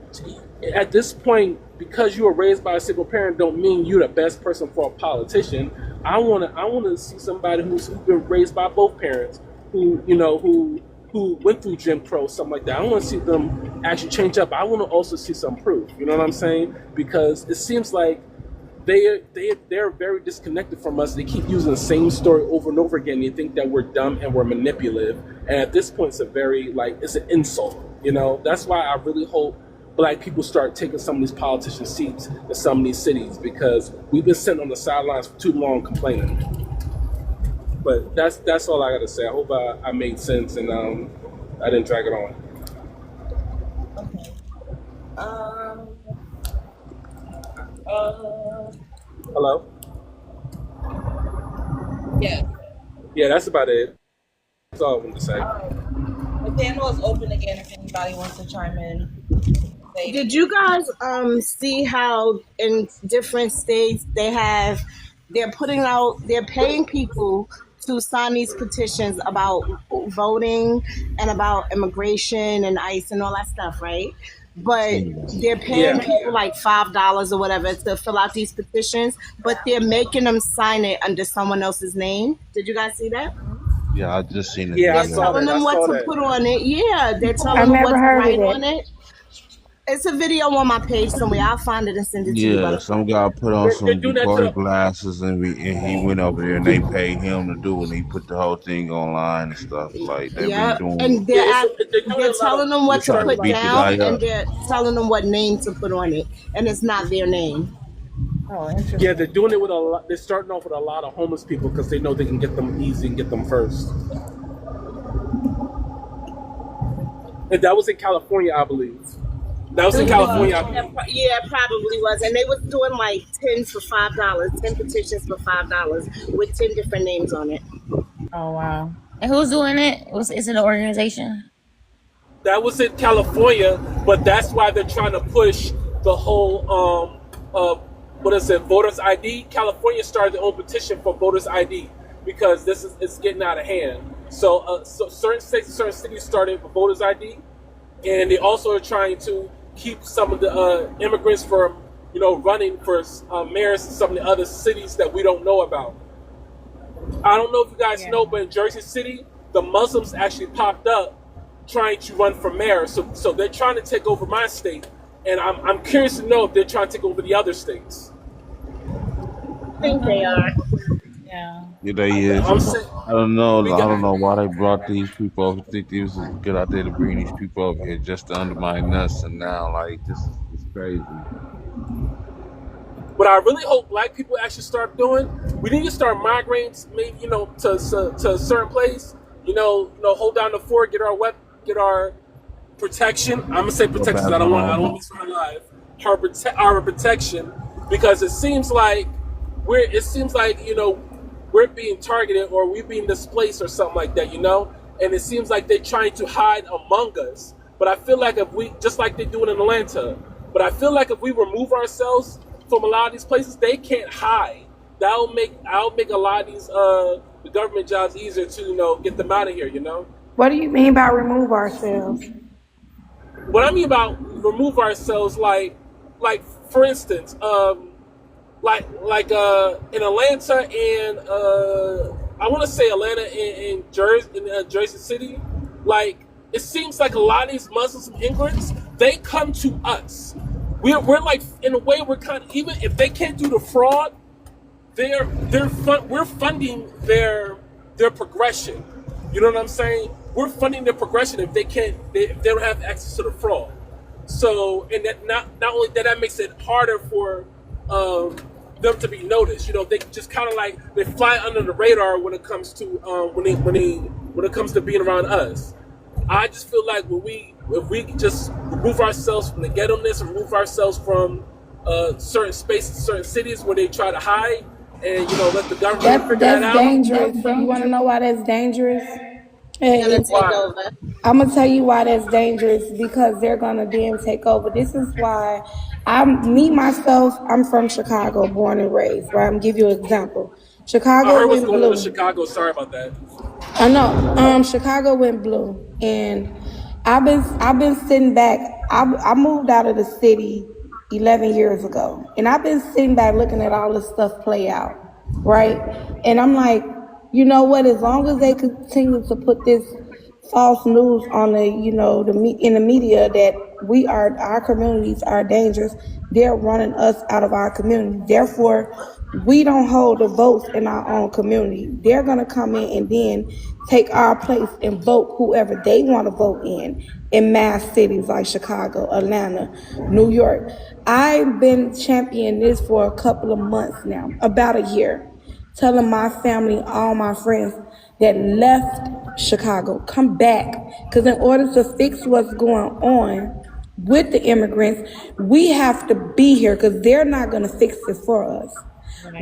At this point, because you were raised by a single parent, don't mean you're the best person for a politician. I wanna see somebody who's been raised by both parents, who went through Jim Crow, something like that. I want to see them actually change up. I want to also see some proof. You know what I'm saying? Because it seems like they're very disconnected from us. They keep using the same story over and over again. They think that we're dumb and we're manipulative. And at this point, it's an insult. That's why I really hope black people start taking some of these politician seats in some of these cities, because we've been sitting on the sidelines for too long complaining. But that's all I got to say. I hope I made sense and I didn't drag it on. Okay. Hello? Yeah. Yeah, that's about it. That's all I wanted to say. The panel is open again if anybody wants to chime in. Did you guys see how in different states they're paying people to sign these petitions about voting and about immigration and ICE and all that stuff, right? But they're paying people like $5 or whatever to fill out these petitions, but they're making them sign it under someone else's name. Did you guys see that? Yeah, I just seen it. Yeah, They're telling them what to put on it. Yeah, they're telling them what to write on it. It's a video on my page somewhere. I'll find it and send it to you, Yeah, brother. some guy put on They're some doing that to Detroit the. glasses and he went over there and they paid him to do it. And he put the whole thing online and stuff. Like they've been Yeah, doing. and Yeah, they're doing they're a lot of. telling them They what They're to trying to starting put like. beat the down, guy and up. they're telling them what name to put on it, and it's not their name. Oh, Yeah, they're interesting. doing it with a lot. They're starting off with a lot of homeless people because they know they can get them easy and get them first. And that was in California, I believe. That was in It was. California, I believe. Yeah, it probably was. And they was doing like 10 for $5, 10 petitions for $5 with 10 different names on it. Oh, wow. And who's doing it? Is it an organization? That was in California, but that's why they're trying to push the whole what is it, voters ID. California started their own petition for voters ID because it's getting out of hand. So certain states and certain cities started with voters ID, and they also are trying to keep some of the immigrants from running for mayors in some of the other cities that we don't know about. I don't know if you guys know, but in Jersey City, the Muslims actually popped up trying to run for mayor. So they're trying to take over my state, and I'm curious to know if they're trying to take over the other states. I think they are. Yeah. Yeah, they is. I'm saying I don't know. we I don't got. know why they brought these people over. I think they was get out there to bring these people over here just to undermine us. And now, like, this is it's crazy. What I really hope Black people actually start doing, we need to start migrating, maybe to a certain place. Hold down the fort, get our protection. I'm gonna say Go protection back because I don't want home. to be so alive. Our protection, because it seems like we're being targeted or we're being displaced or something like that. And it seems like they're trying to hide among us. But I feel like if we, just like they do it in Atlanta, but I feel like if we remove ourselves from a lot of these places, they can't hide. I'll make a lot of these the government jobs easier to get them out of here. What do you mean by remove ourselves? What I mean about remove ourselves, like for instance, like in Atlanta and I want to say Atlanta and Jersey City, like it seems like a lot of these Muslims and immigrants, they come to us. We're like, in a way, we're kind of, even if they can't do the fraud, we're funding their progression. You know what I'm saying? We're funding their progression if they don't have access to the fraud. So, and that not only that makes it harder for them to be noticed. They just kind of like they fly under the radar when it comes to when it comes to being around us. I just feel like if we just remove ourselves from the ghetto-ness and remove ourselves from certain spaces, certain cities where they try to hide, and let the government figure that That's out. dangerous. You want to know why that's dangerous? They're gonna take Why? over. I'm gonna tell you why that's dangerous, because they're gonna then take over. This is why I'm from Chicago, born and raised. Right? I'm gonna give you an example. I Chicago heard what's went going on in blue. Chicago. Sorry about that. I know. Chicago went blue, and I've been sitting back. I moved out of the city 11 years ago, and I've been sitting back looking at all this stuff play out, right? And I'm like, you know what? As long as they continue to put this false news on in the media that our communities are dangerous, they're running us out of our community. Therefore, we don't hold the votes in our own community. They're going to come in and then take our place and vote whoever they want to vote in mass cities like Chicago, Atlanta, New York. I've been championing this for a couple of months now, about a year, telling my family, all my friends that left Chicago, come back. Because in order to fix what's going on with the immigrants, we have to be here, because they're not going to fix it for us.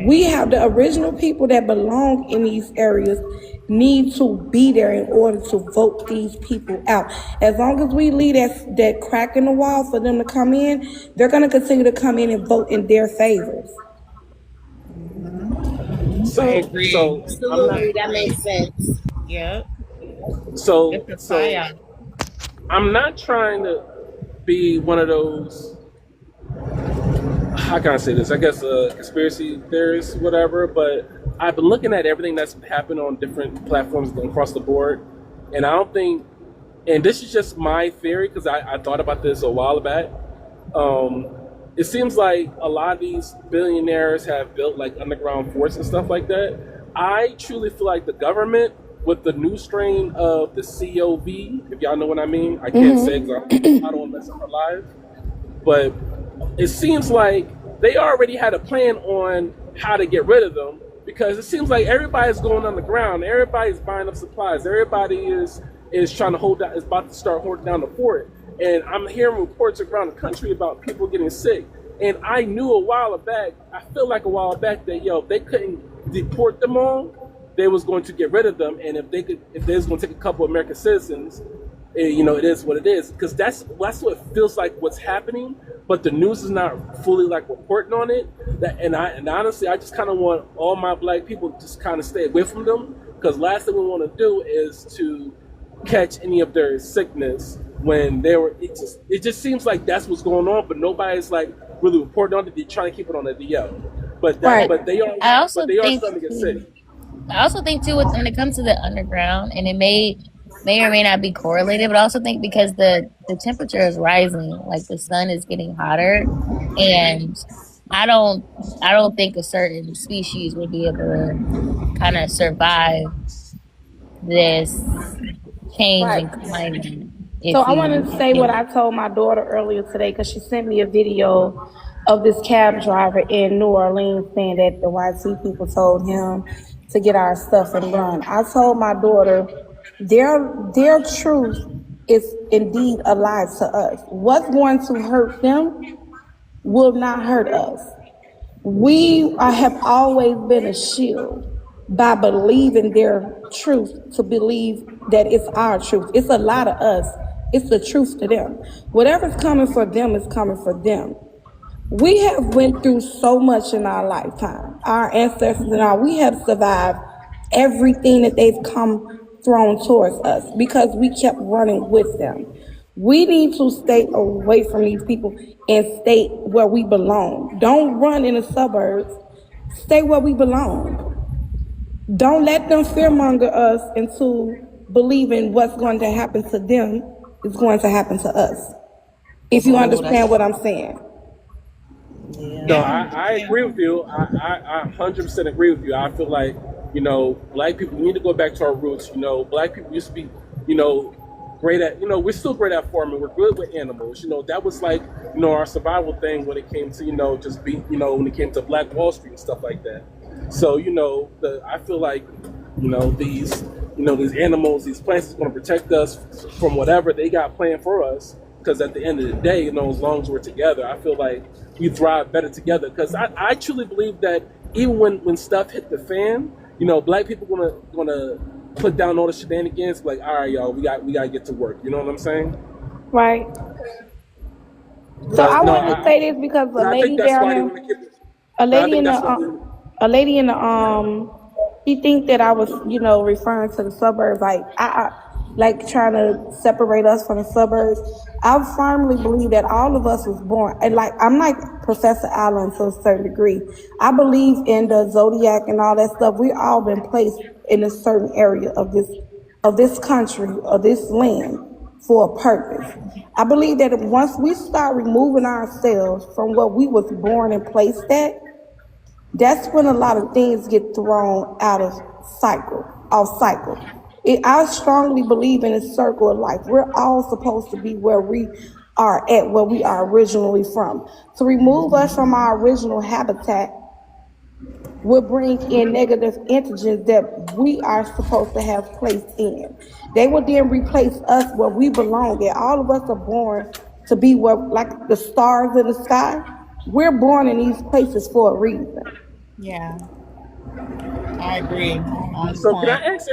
We have the original people that belong in these areas need to be there in order to vote these people out. As long as we leave that crack in the wall for them to come in, they're going to continue to come in and vote in their favors. So, I agree. I'm not. Absolutely, that makes sense. Yep. So, It's a so fire. I'm not trying to be one of those. How can I say this? I guess conspiracy theorists, whatever. But I've been looking at everything that's happened on different platforms across the board, and I don't think. And this is just my theory because I thought about this a while back. It seems like a lot of these billionaires have built like underground forts and stuff like that. I truly feel like the government, with the new strain of the COV, if y'all know what I mean, I can't say because I don't want to mess up her life, but it seems like they already had a plan on how to get rid of them, because it seems like everybody's going underground, everybody's buying up supplies, everybody is trying to hold down, is about to start holding down the fort. And I'm hearing reports around the country about people getting sick. And I knew a while back, I feel like a while back that if they couldn't deport them all, they was going to get rid of them. And if they was going to take a couple of American citizens, it is what it is. Because that's what it feels like what's happening. But the news is not fully like reporting on it. And honestly, I just kind of want all my black people to just kind of stay away from them. Because last thing we want to do is to catch any of their sickness when they were. It just seems like that's what's going on, but nobody's like really reporting on it. They're trying to keep it on the DL, but Right. they are I also starting think to get sick. I also think too, when it comes to the underground, and it may or may not be correlated, but I also think because the temperature is rising, like the sun is getting hotter, and I don't think a certain species would be able to kind of survive this change in climate. So I want to say what I told my daughter earlier today, because she sent me a video of this cab driver in New Orleans saying that the YC people told him to get our stuff and run. I told my daughter their truth is indeed a lie to us. What's going to hurt them will not hurt us. We have always been a shield by believing their truth, to believe that it's our truth. It's a lie to us. It's the truth to them. Whatever's coming for them is coming for them. We have went through so much in our lifetime. Our ancestors and all, we have survived everything that they've come thrown towards us because we kept running with them. We need to stay away from these people and stay where we belong. Don't run in the suburbs. Stay where we belong. Don't let them fearmonger us into believing what's going to happen to them is going to happen to us. If you understand what I'm saying. No, I agree with you. I 100% agree with you. I feel like, black people, we need to go back to our roots. Black people used to be, great at, we're still great at farming. We're good with animals. That was like, our survival thing when it came to, just be, when it came to Black Wall Street and stuff like that. So, I feel like, these animals, these plants is going to protect us from whatever they got planned for us. Because at the end of the day, as long as we're together, I feel like we thrive better together. Because I truly believe that even when stuff hit the fan, black people gonna put down all the shenanigans. Like, all right, y'all, we gotta get to work. You know what I'm saying? Right. So I wanted to say this because a lady down there, a lady in the she think that I was, referring to the suburbs, like like trying to separate us from the suburbs. I firmly believe that all of us was born, and like I'm like Professor Allen to a certain degree. I believe in the zodiac and all that stuff. We all been placed in a certain area of this country or this land for a purpose. I believe that once we start removing ourselves from what we was born and placed at, that's when a lot of things get thrown off cycle. I strongly believe in a circle of life. We're all supposed to be where we are at, where we are originally from. To remove us from our original habitat will bring in negative intelligence that we are supposed to have placed in. They will then replace us where we belong at. All of us are born to be where, like the stars in the sky. We're born in these places for a reason. Yeah, I agree. So can I ask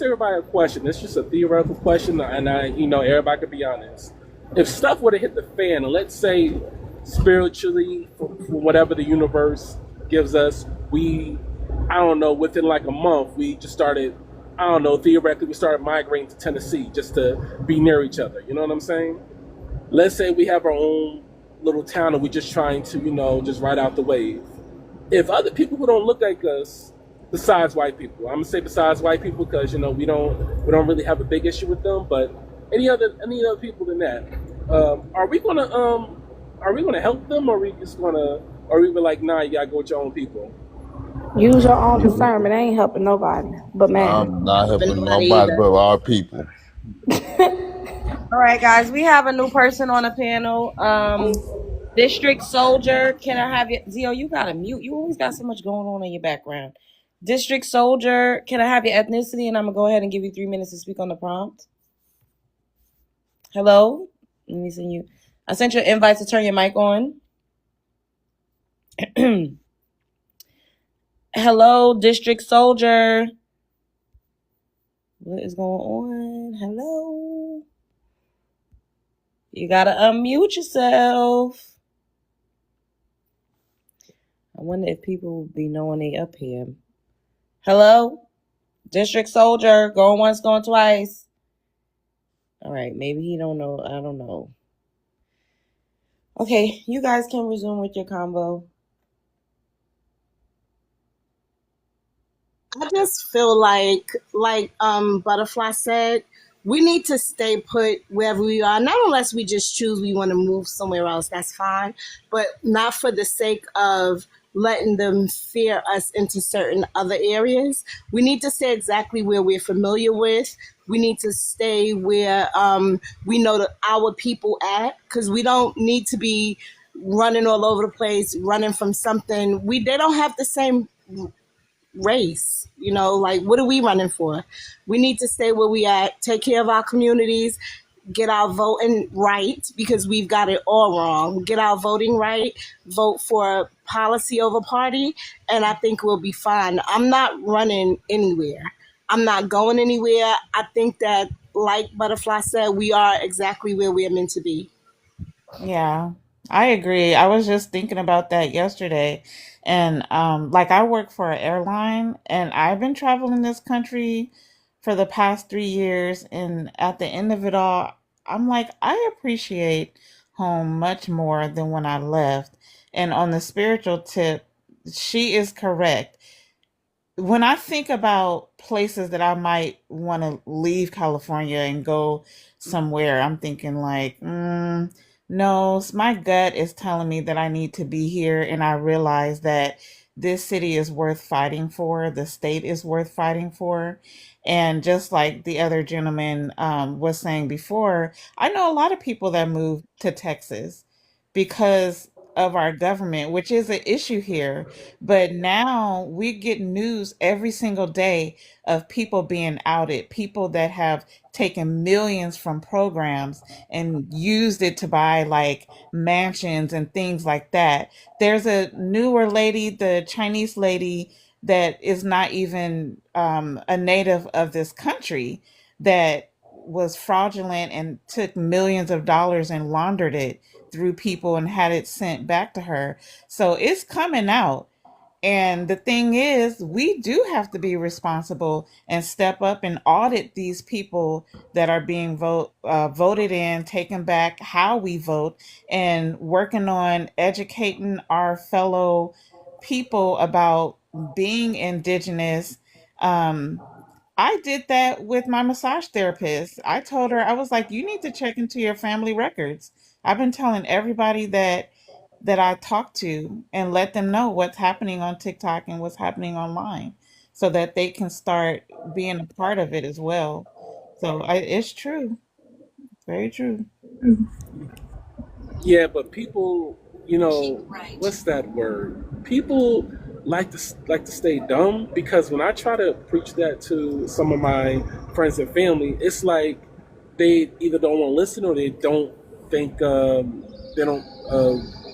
everybody a question? It's just a theoretical question, and everybody can be honest. If stuff were to hit the fan, and let's say spiritually, for whatever the universe gives us, within like a month, we just started, theoretically, we started migrating to Tennessee just to be near each other. You know what I'm saying? Let's say we have our own little town and we're just trying to, just ride out the wave. If other people who don't look like us, besides white people, I'm gonna say besides white people because we don't really have a big issue with them, but any other people than that, are we gonna are we gonna help them, or are we just gonna, or we were like, nah, you gotta go with your own people? Use your own discernment. I ain't helping nobody but man. I'm not Helping helping nobody nobody either. but our people. All right, guys, we have a new person on the panel. District Soldier, can I have you? Zio, you gotta mute. You always got so much going on in your background. District Soldier, can I have your ethnicity? And I'm gonna go ahead and give you 3 minutes to speak on the prompt. Hello? Let me send you. I sent you an invite to turn your mic on. Hello, District Soldier. What is going on? Hello? You gotta unmute yourself. I wonder if people will be knowing they up here. Hello? District Soldier, going once, going twice. All right, maybe he don't know. I don't know. Okay, you guys can resume with your convo. I just feel like Butterfly said, we need to stay put wherever we are. Not unless we just choose we want to move somewhere else, that's fine. But not for the sake of letting them fear us into certain other areas. We need to stay exactly where we're familiar with. We need to stay where we know that our people at, because we don't need to be running all over the place, running from something. They don't have the same race, like what are we running for? We need to stay where we at, take care of our communities, get our voting right, because we've got it all wrong. Get our voting right, vote for policy over party, and I think we'll be fine. I'm not running anywhere. I'm not going anywhere. I think that, like Butterfly said, we are exactly where we're meant to be. Yeah, I agree. I was just thinking about that yesterday. And like I work for an airline and I've been traveling this country for the past 3 years. And at the end of it all, I'm like, I appreciate home much more than when I left. And on the spiritual tip, she is correct. When I think about places that I might want to leave California and go somewhere, I'm thinking like, no, my gut is telling me that I need to be here. And I realize that this city is worth fighting for. The state is worth fighting for. And just like the other gentleman was saying before, I know a lot of people that moved to Texas because of our government, which is an issue here. But now we get news every single day of people being outed, people that have taken millions from programs and used it to buy like mansions and things like that. There's a newer lady, the Chinese lady that is not even a native of this country, that was fraudulent and took millions of dollars and laundered it through people and had it sent back to her. So it's coming out. And the thing is, we do have to be responsible and step up and audit these people that are being voted in, taken back, how we vote, and working on educating our fellow people about being indigenous. I did that with my massage therapist. I told her, I was like, you need to check into your family records. I've been telling everybody that I talk to and let them know what's happening on TikTok and what's happening online so that they can start being a part of it as well. So it's true. Very true. Yeah, but people, what's that word? People like to stay dumb, because when I try to preach that to some of my friends and family, it's like they either don't want to listen, or they don't think they don't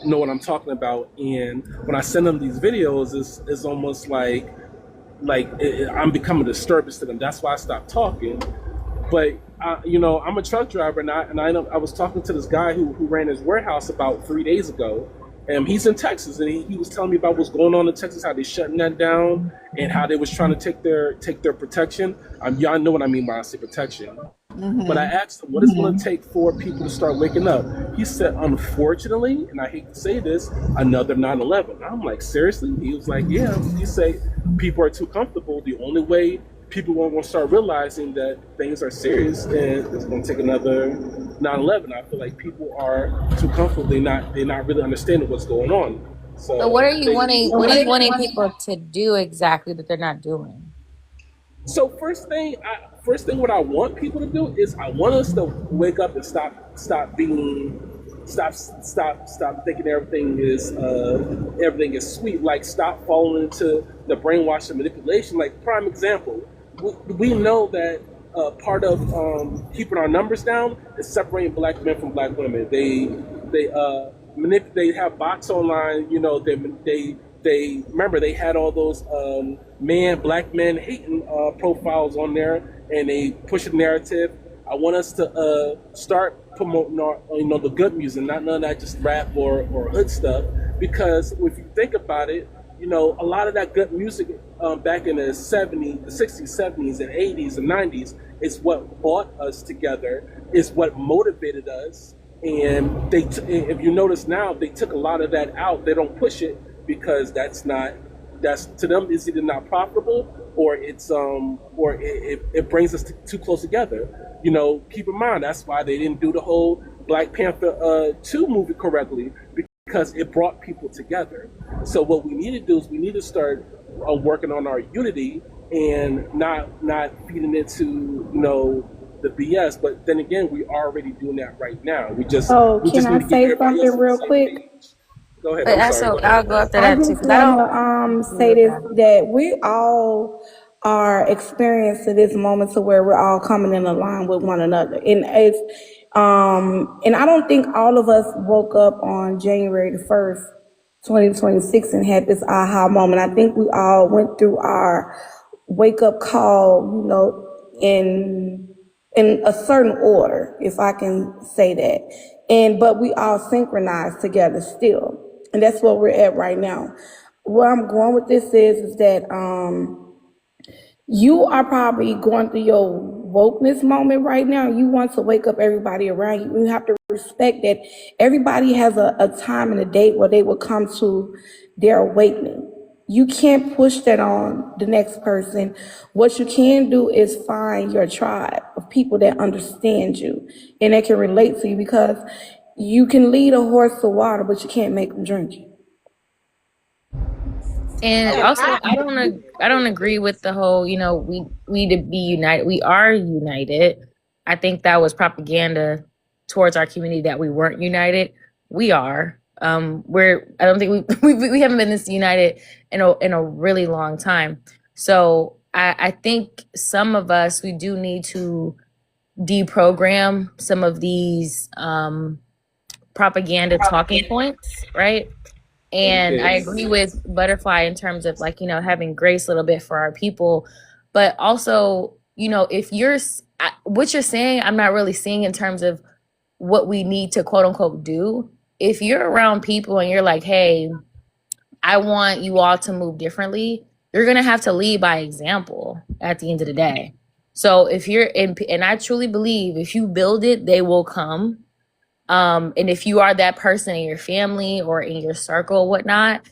know what I'm talking about. And when I send them these videos, it's almost like I'm becoming a disturbance to them. That's why I stopped talking. But I'm a truck driver, and I was talking to this guy who ran his warehouse about 3 days ago, and he's in Texas, and he was telling me about what's going on in Texas, how they're shutting that down, and how they was trying to take their protection. Y'all know what I mean when I say protection. But I asked him, what is it going to take for people to start waking up? He said, unfortunately, and I hate to say this, another 9/11. I'm like, seriously? He was like, yeah. He said, people are too comfortable. The only way people are going to start realizing that things are serious, and it's going to take another 9/11. I feel like people are too comfortable. They're not really understanding what's going on. So what are So you they need wanting? to What are you start. wanting people to do exactly that they're not doing? So what I want people to do is I want us to wake up and stop thinking everything is sweet. Like, stop falling into the brainwash and manipulation. Like, prime example, we know that part of keeping our numbers down is separating black men from black women. They have bots online. You know, they remember they had all those black men hating profiles on there, and they push a narrative. I want us to start promoting our, the good music, not none of that just rap or hood stuff. Because if you think about it, a lot of that good music back in the 70s, the 60s, 70s, and 80s and 90s is what brought us together, is what motivated us. And if you notice now, they took a lot of that out. They don't push it because that's to them is either not profitable, or it brings us too close together. Keep in mind, that's why they didn't do the whole Black Panther 2 movie correctly, because it brought people together. So what we need to do is we need to start working on our unity and not feeding into the BS. But then again, we are already doing that right now. We just Can I need to get say everybody something else on the real same quick? page. Go ahead. But I'm sorry. also, Go ahead. I'll go after I that too, just because I want don't to agree say with this, that. that we all are experiencing this moment to where we're all coming in line with one another. And I don't think all of us woke up on January the 1st, 2026 and had this aha moment. I think we all went through our wake up call, in a certain order, if I can say that. But we all synchronized together still. And that's where we're at right now. Where I'm going with this is that you are probably going through your wokeness moment right now. You want to wake up everybody around you. You have to respect that everybody has a time and a date where they will come to their awakening. You can't push that on the next person. What you can do is find your tribe of people that understand you and that can relate to you, because you can lead a horse to water, but you can't make them drink it. And also, I don't agree with the whole, we to be united. We are united. I think that was propaganda towards our community that we weren't united. We are. I don't think we haven't been this united in a really long time. So I think some of us, we do need to deprogram some of these propaganda talking points, right? And I agree with Butterfly in terms of, like, having grace a little bit for our people. But also, if what you're saying, I'm not really seeing in terms of what we need to quote unquote do. If you're around people and you're like, hey, I want you all to move differently, you're going to have to lead by example at the end of the day. So if you're in, and I truly believe if you build it, they will come. And if you are that person in your family or in your circle or whatnot,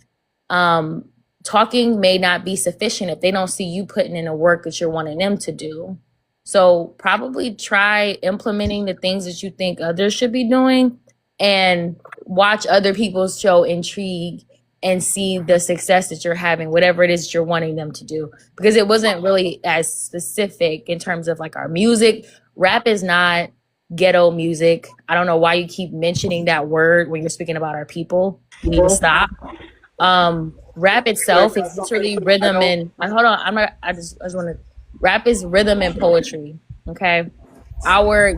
talking may not be sufficient if they don't see you putting in the work that you're wanting them to do. So probably try implementing the things that you think others should be doing, and watch other people show intrigue and see the success that you're having, whatever it is you're wanting them to do. Because it wasn't really as specific in terms of like our music. Rap is not ghetto music. I don't know why you keep mentioning that word when you're speaking about our people. You need to stop. Rap itself is literally rhythm and hold on. I just want to. Rap is rhythm and poetry. Okay,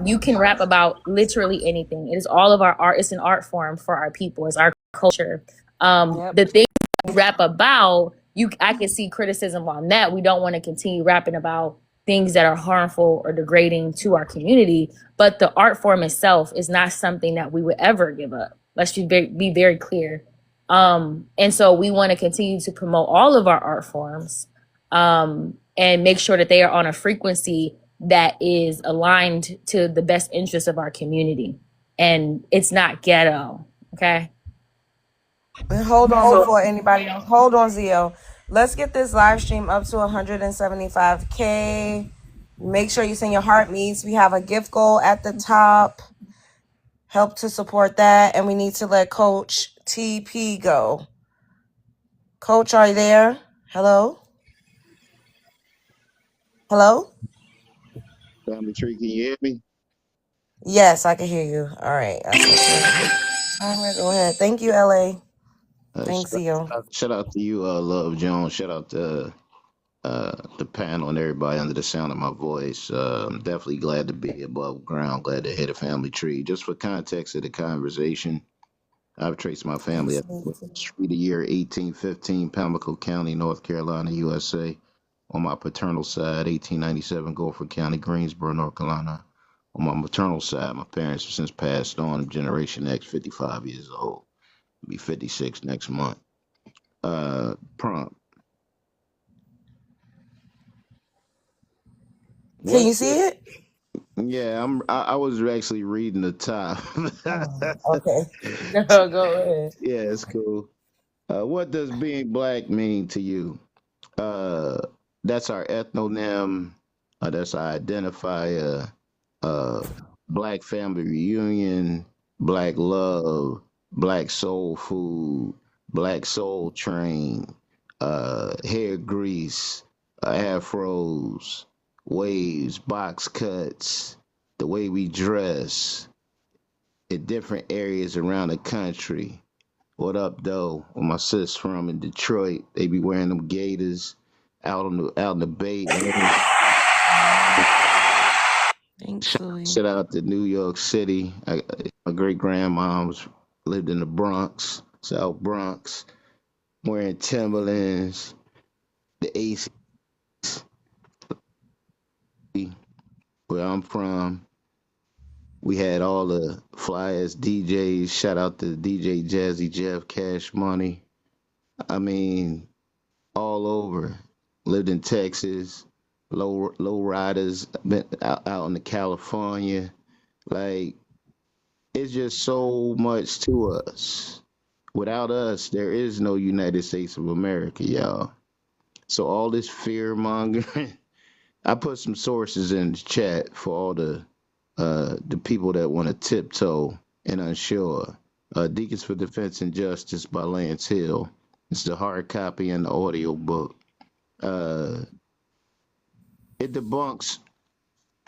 you can rap about literally anything. It is all of our art. It's an art form for our people. It's our culture. Yep. The things you rap about, I can see criticism on that. We don't want to continue rapping about things that are harmful or degrading to our community, but the art form itself is not something that we would ever give up. Let's be very clear. And so we want to continue to promote all of our art forms, and make sure that they are on a frequency that is aligned to the best interest of our community. And it's not ghetto. Okay. And hold on before anybody else. Hold on, Zio. Let's get this live stream up to 175K. Make sure you send your heart meets. We have a gift goal at the top. Help to support that. And we need to let Coach TP go. Coach, are you there? Hello? Hello? Family Tree, can you hear me? Yes, I can hear you. All right. Go ahead. Thank you, LA. Thanks, Zio. Shout out to you, Love Jones. Shout out to the panel and everybody under the sound of my voice. I'm definitely glad to be above ground. Glad to hit a family tree. Just for context of the conversation, I've traced my family at street the year 1815, Pamlico County, North Carolina, USA. On my paternal side, 1897, Gulfport County, Greensboro, North Carolina. On my maternal side, my parents have since passed on. Generation X, 55 years old. Be 56 next month. Prompt. Can you What? see it? Yeah, I was actually reading the top. Okay. Go ahead. Yeah, it's cool. What does being black mean to you? Uh, that's our ethnonym. That's our identifier. Uh, Black family reunion, black love, black soul food, black soul train, hair grease, afros, waves, box cuts, the way we dress in different areas around the country. What up, though? Where my sis from in Detroit, they be wearing them gators out in the Bay Area. Thanks, Louis. Shout out to New York City. My great grandmoms lived in the Bronx, South Bronx, wearing Timberlands, the AC, where I'm from. We had all the flyest DJs. Shout out to DJ Jazzy Jeff, Cash Money. I mean, all over. Lived in Texas, low riders, been out in the California. Like, it's just so much to us. Without us, there is no United States of America, y'all. So all this fear mongering, I put some sources in the chat for all the people that want to tiptoe and unsure. Deacons for Defense and Justice by Lance Hill. It's the hard copy and the audio book. Uh, it debunks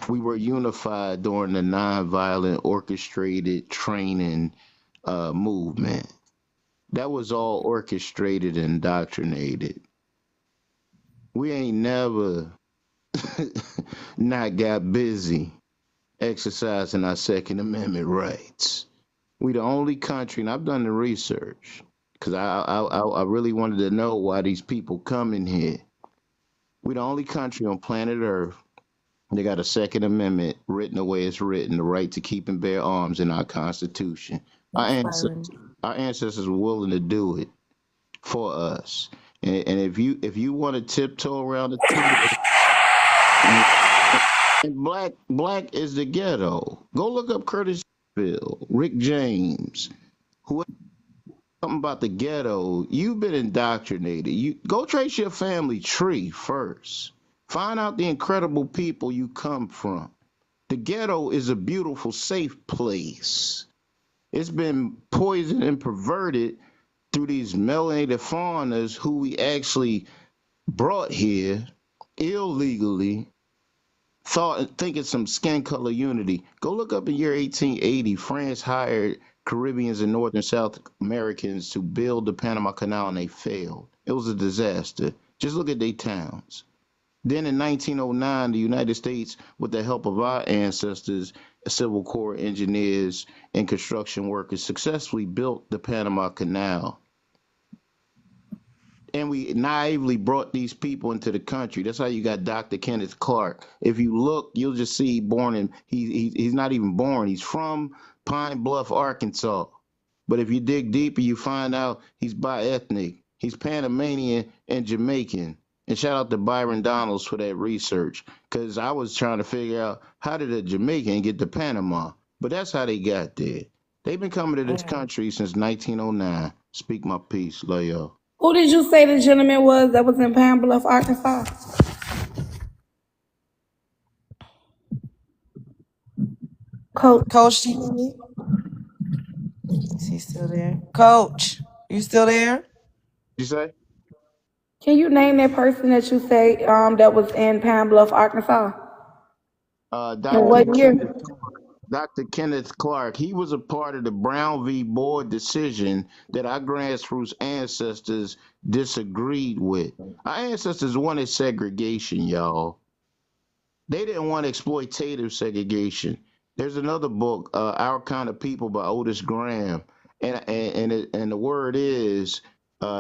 we were unified during the nonviolent orchestrated training movement. That was all orchestrated and indoctrinated. We ain't never not got busy exercising our Second Amendment rights. We the only country, and I've done the research because I really wanted to know why these people come in here. We the only country on planet Earth. They got a Second Amendment written the way it's written, the right to keep and bear arms in our Constitution. Our Thanks, ancestors, Byron. our ancestors were willing to do it for us. And if you want to tiptoe around the table, and black is the ghetto. Go look up Curtis Bill, Rick James, who something about the ghetto. You've been indoctrinated. You go trace your family tree first. Find out the incredible people you come from. The ghetto is a beautiful, safe place. It's been poisoned and perverted through these melanated foreigners who we actually brought here illegally, thinking some skin color unity. Go look up in year 1880. France hired Caribbeans and North and South Americans to build the Panama Canal, and they failed. It was a disaster. Just look at their towns. Then in 1909, the United States, with the help of our ancestors, Civil Corps engineers and construction workers, successfully built the Panama Canal. And we naively brought these people into the country. That's how you got Dr. Kenneth Clark. If you look, you'll just see he's not even born. He's from Pine Bluff, Arkansas. But if you dig deeper, you find out he's bi-ethnic. He's Panamanian and Jamaican. And shout out to Byron Donalds for that research, because I was trying to figure out how did a Jamaican get to Panama? But that's how they got there. They've been coming to this country since 1909. Speak my piece. Love y'all. Who did you say the gentleman was that was in Pine Bluff, Arkansas? Coach. Coach TV, is he still there? Coach, you still there? You say? Can you name that person that you say that was in Pine Bluff, Arkansas? And Dr. what year? Kenneth Dr. Kenneth Clark, he was a part of the Brown v. Board decision that our grassroots ancestors disagreed with. Our ancestors wanted segregation, y'all. They didn't want exploitative segregation. There's another book, Our Kind of People by Otis Graham, and the word is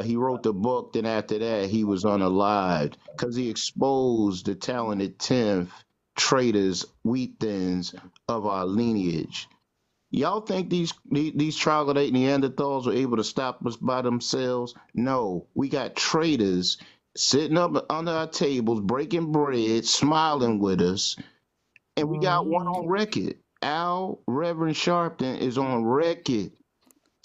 he wrote the book. Then after that, he was unalived because he exposed the talented tenth traitors, wheat thins of our lineage. Y'all think these troglodyte Neanderthals were able to stop us by themselves? No, we got traitors sitting up under our tables, breaking bread, smiling with us, and we got one Mm-hmm. on record. Al Reverend Sharpton is on record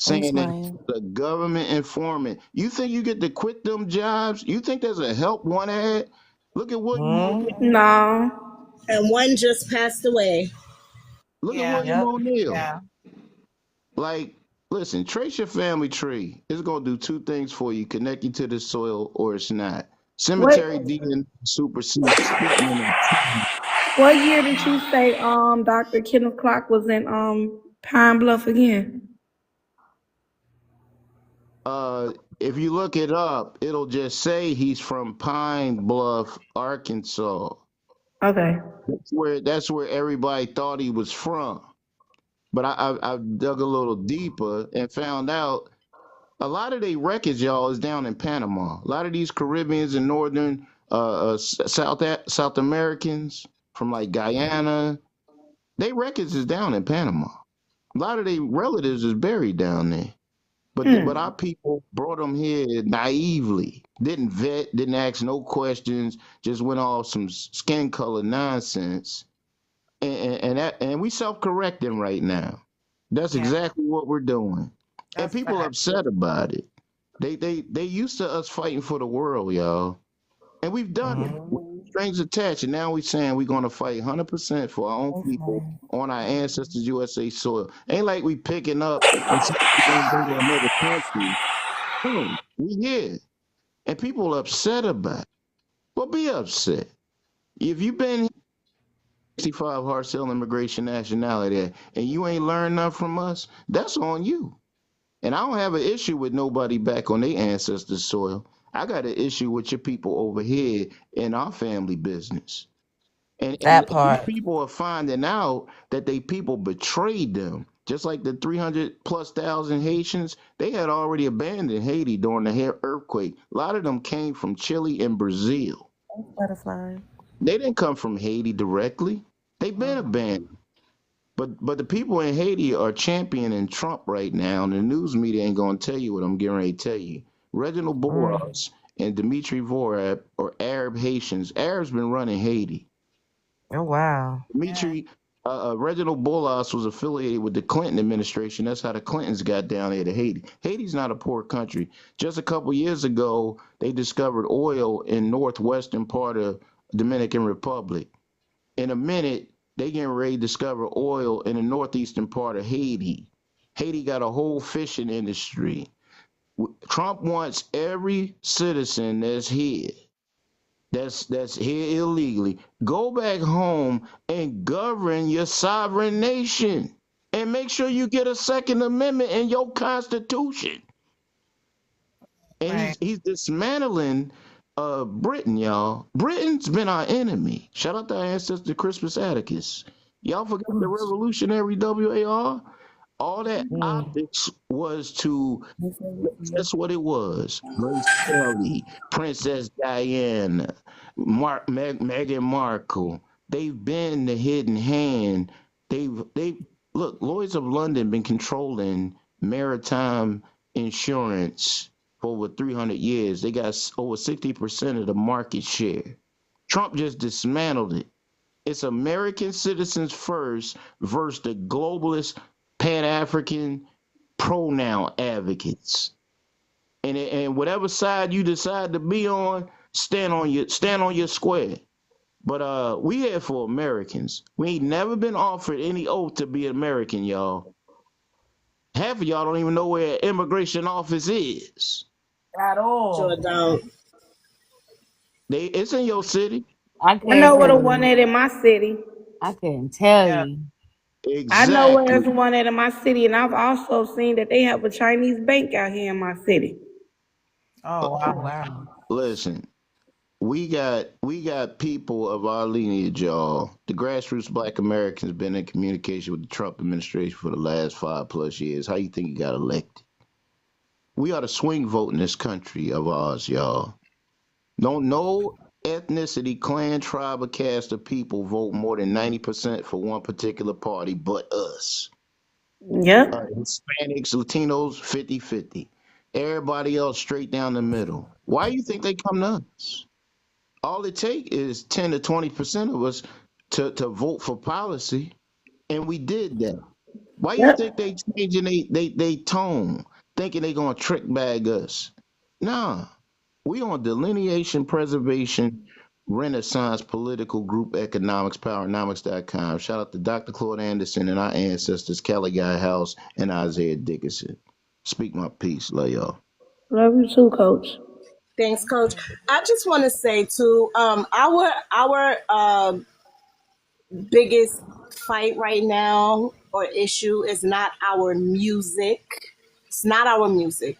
Thanks, saying that Maya. the government informant. You think you get to quit them jobs? You think there's a help one ad? Look at William O'Neill. Mm-hmm. No. And one just passed away. Look at Yeah, William Yep. O'Neill. yeah. Like, listen, trace your family tree. It's gonna do two things for you: connect you to the soil, or it's not. What Cemetery DNA supersedes spitting in what year did you say Dr. Kenneth Clark was in Pine Bluff again? if you look it up, it'll just say he's from Pine Bluff, Arkansas. Okay. That's where everybody thought he was from. But I dug a little deeper and found out a lot of their records, y'all, is down in Panama. A lot of these Caribbeans and northern South Americans from like Guyana, they records is down in Panama. A lot of their relatives is buried down there. But our people brought them here naively, didn't vet, didn't ask no questions, just went off some skin color nonsense, and we self correcting right now. That's Yeah, exactly what we're doing, and that's people fact. upset about it. They used to us fighting for the world, y'all, and we've done it. With Mm-hmm. strings attached, and now we're saying we're gonna fight 100% for our own Thanks, people Maya. on our ancestors' USA soil. Ain't like we picking up and saying we're gonna go to another country. No, we here, and people upset about it. Well, be upset if you've been 65 hard sale immigration nationality and you ain't learned nothing from us. That's on you. And I don't have an issue with nobody back on their ancestors' soil. I got an issue with your people over here in our family business. And That these part. people are finding out that they people betrayed them. Just like the 300 plus thousand Haitians, they had already abandoned Haiti during the earthquake. A lot of them came from Chile and Brazil. Thanks, Butterfly. They didn't come from Haiti directly. They've been abandoned. But the people in Haiti are championing Trump right now, and the news media ain't gonna tell you what I'm getting ready to tell you. Reginald Mm. Boras and Dmitry Vorab are Arab Haitians. Arabs been running Haiti. Oh, wow. Yeah. Dmitry Reginald Bolas was affiliated with the Clinton administration. That's how the Clintons got down there to Haiti. Haiti's not a poor country. Just a couple years ago, they discovered oil in northwestern part of Dominican Republic. In a minute, they getting ready to discover oil in the northeastern part of Haiti. Haiti got a whole fishing industry. Trump wants every citizen that's here illegally, go back home and govern your sovereign nation and make sure you get a second amendment in your constitution. And Right. he's dismantling Britain, y'all. Britain's been our enemy. Shout out to our ancestor Crispus Attucus. Y'all forgot the revolutionary WAR? All that Mm. optics was to Thanks, everything. That's what it was. Grace Kelly, Princess Diana, Meghan Markle. They've been the hidden hand. They look. Lloyd's of London been controlling maritime insurance for over 300 years. They got over 60% of the market share. Trump just dismantled it. It's American citizens first versus the globalist Pan African pronoun advocates. And whatever side you decide to be on, stand on your square. But we here for Americans. We ain't never been offered any oath to be American, y'all. Half of y'all don't even know where an immigration office is. At Sure all. don't. It's in your city. I I couldn't know where tell the one you. at in my city. I couldn't tell Yeah. you. I know where there's Exactly. one at in my city, and I've also seen that they have a Chinese bank out here in my city. Oh Uh, wow. Listen, we got people of our lineage, y'all. The grassroots Black Americans been in communication with the Trump administration for the last 5+ years. How you think he got elected? We are the swing vote in this country of ours, y'all. No ethnicity, clan, tribe, or caste of people vote more than 90% for one particular party but us. Yep. Hispanics, Latinos, 50-50. Everybody else straight down the middle. Why you think they come to us? All it take is 10 to 20% of us to vote for policy, and we did that. Why you Yep. think they changing they tone, thinking they gonna trick bag us? Nah, we on delineation, preservation, renaissance, political group economics, powernomics.com. Shout out to Dr. Claude Anderson and our ancestors, Kelly Guy House and Isaiah Dickinson. Speak my peace, love y'all. Love you too, Coach. Thanks, Coach. I just want to say too, our biggest fight right now or issue is not our music. It's not our music.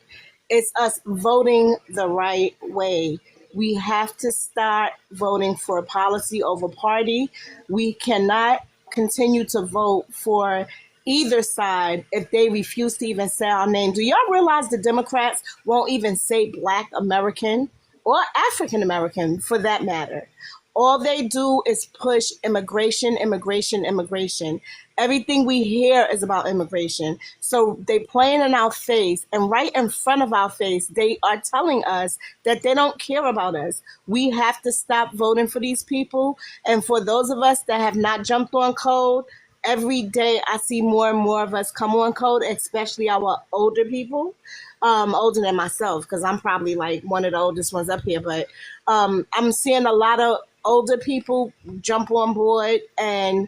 It's us voting the right way. We have to start voting for policy over party. We cannot continue to vote for either side if they refuse to even say our name. Do y'all realize the Democrats won't even say Black American or African American for that matter? All they do is push immigration, immigration, immigration. Everything we hear is about immigration. So they playing in our face, and right in front of our face, they are telling us that they don't care about us. We have to stop voting for these people. And for those of us that have not jumped on code, every day I see more and more of us come on code, especially our older people, older than myself, because I'm probably like one of the oldest ones up here. But I'm seeing a lot of older people jump on board and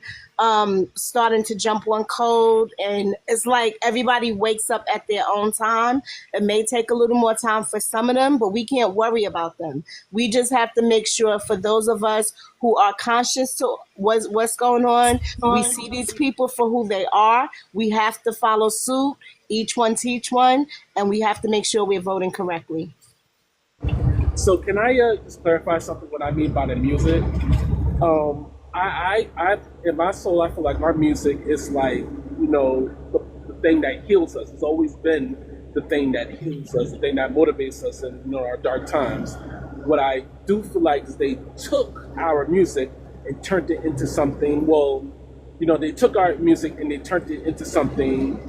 starting to jump on code. And it's like everybody wakes up at their own time. It may take a little more time for some of them, but we can't worry about them. We just have to make sure for those of us who are conscious to what's going on, we see these people for who they are. We have to follow suit, each one teach one, and we have to make sure we're voting correctly. So can I just clarify something? What I mean by the music? I, in my soul, I feel like our music is like, the thing that heals us. It's always been the thing that heals us, the thing that motivates us in our dark times. What I do feel like is they took our music and turned it into something. Well, they took our music and they turned it into something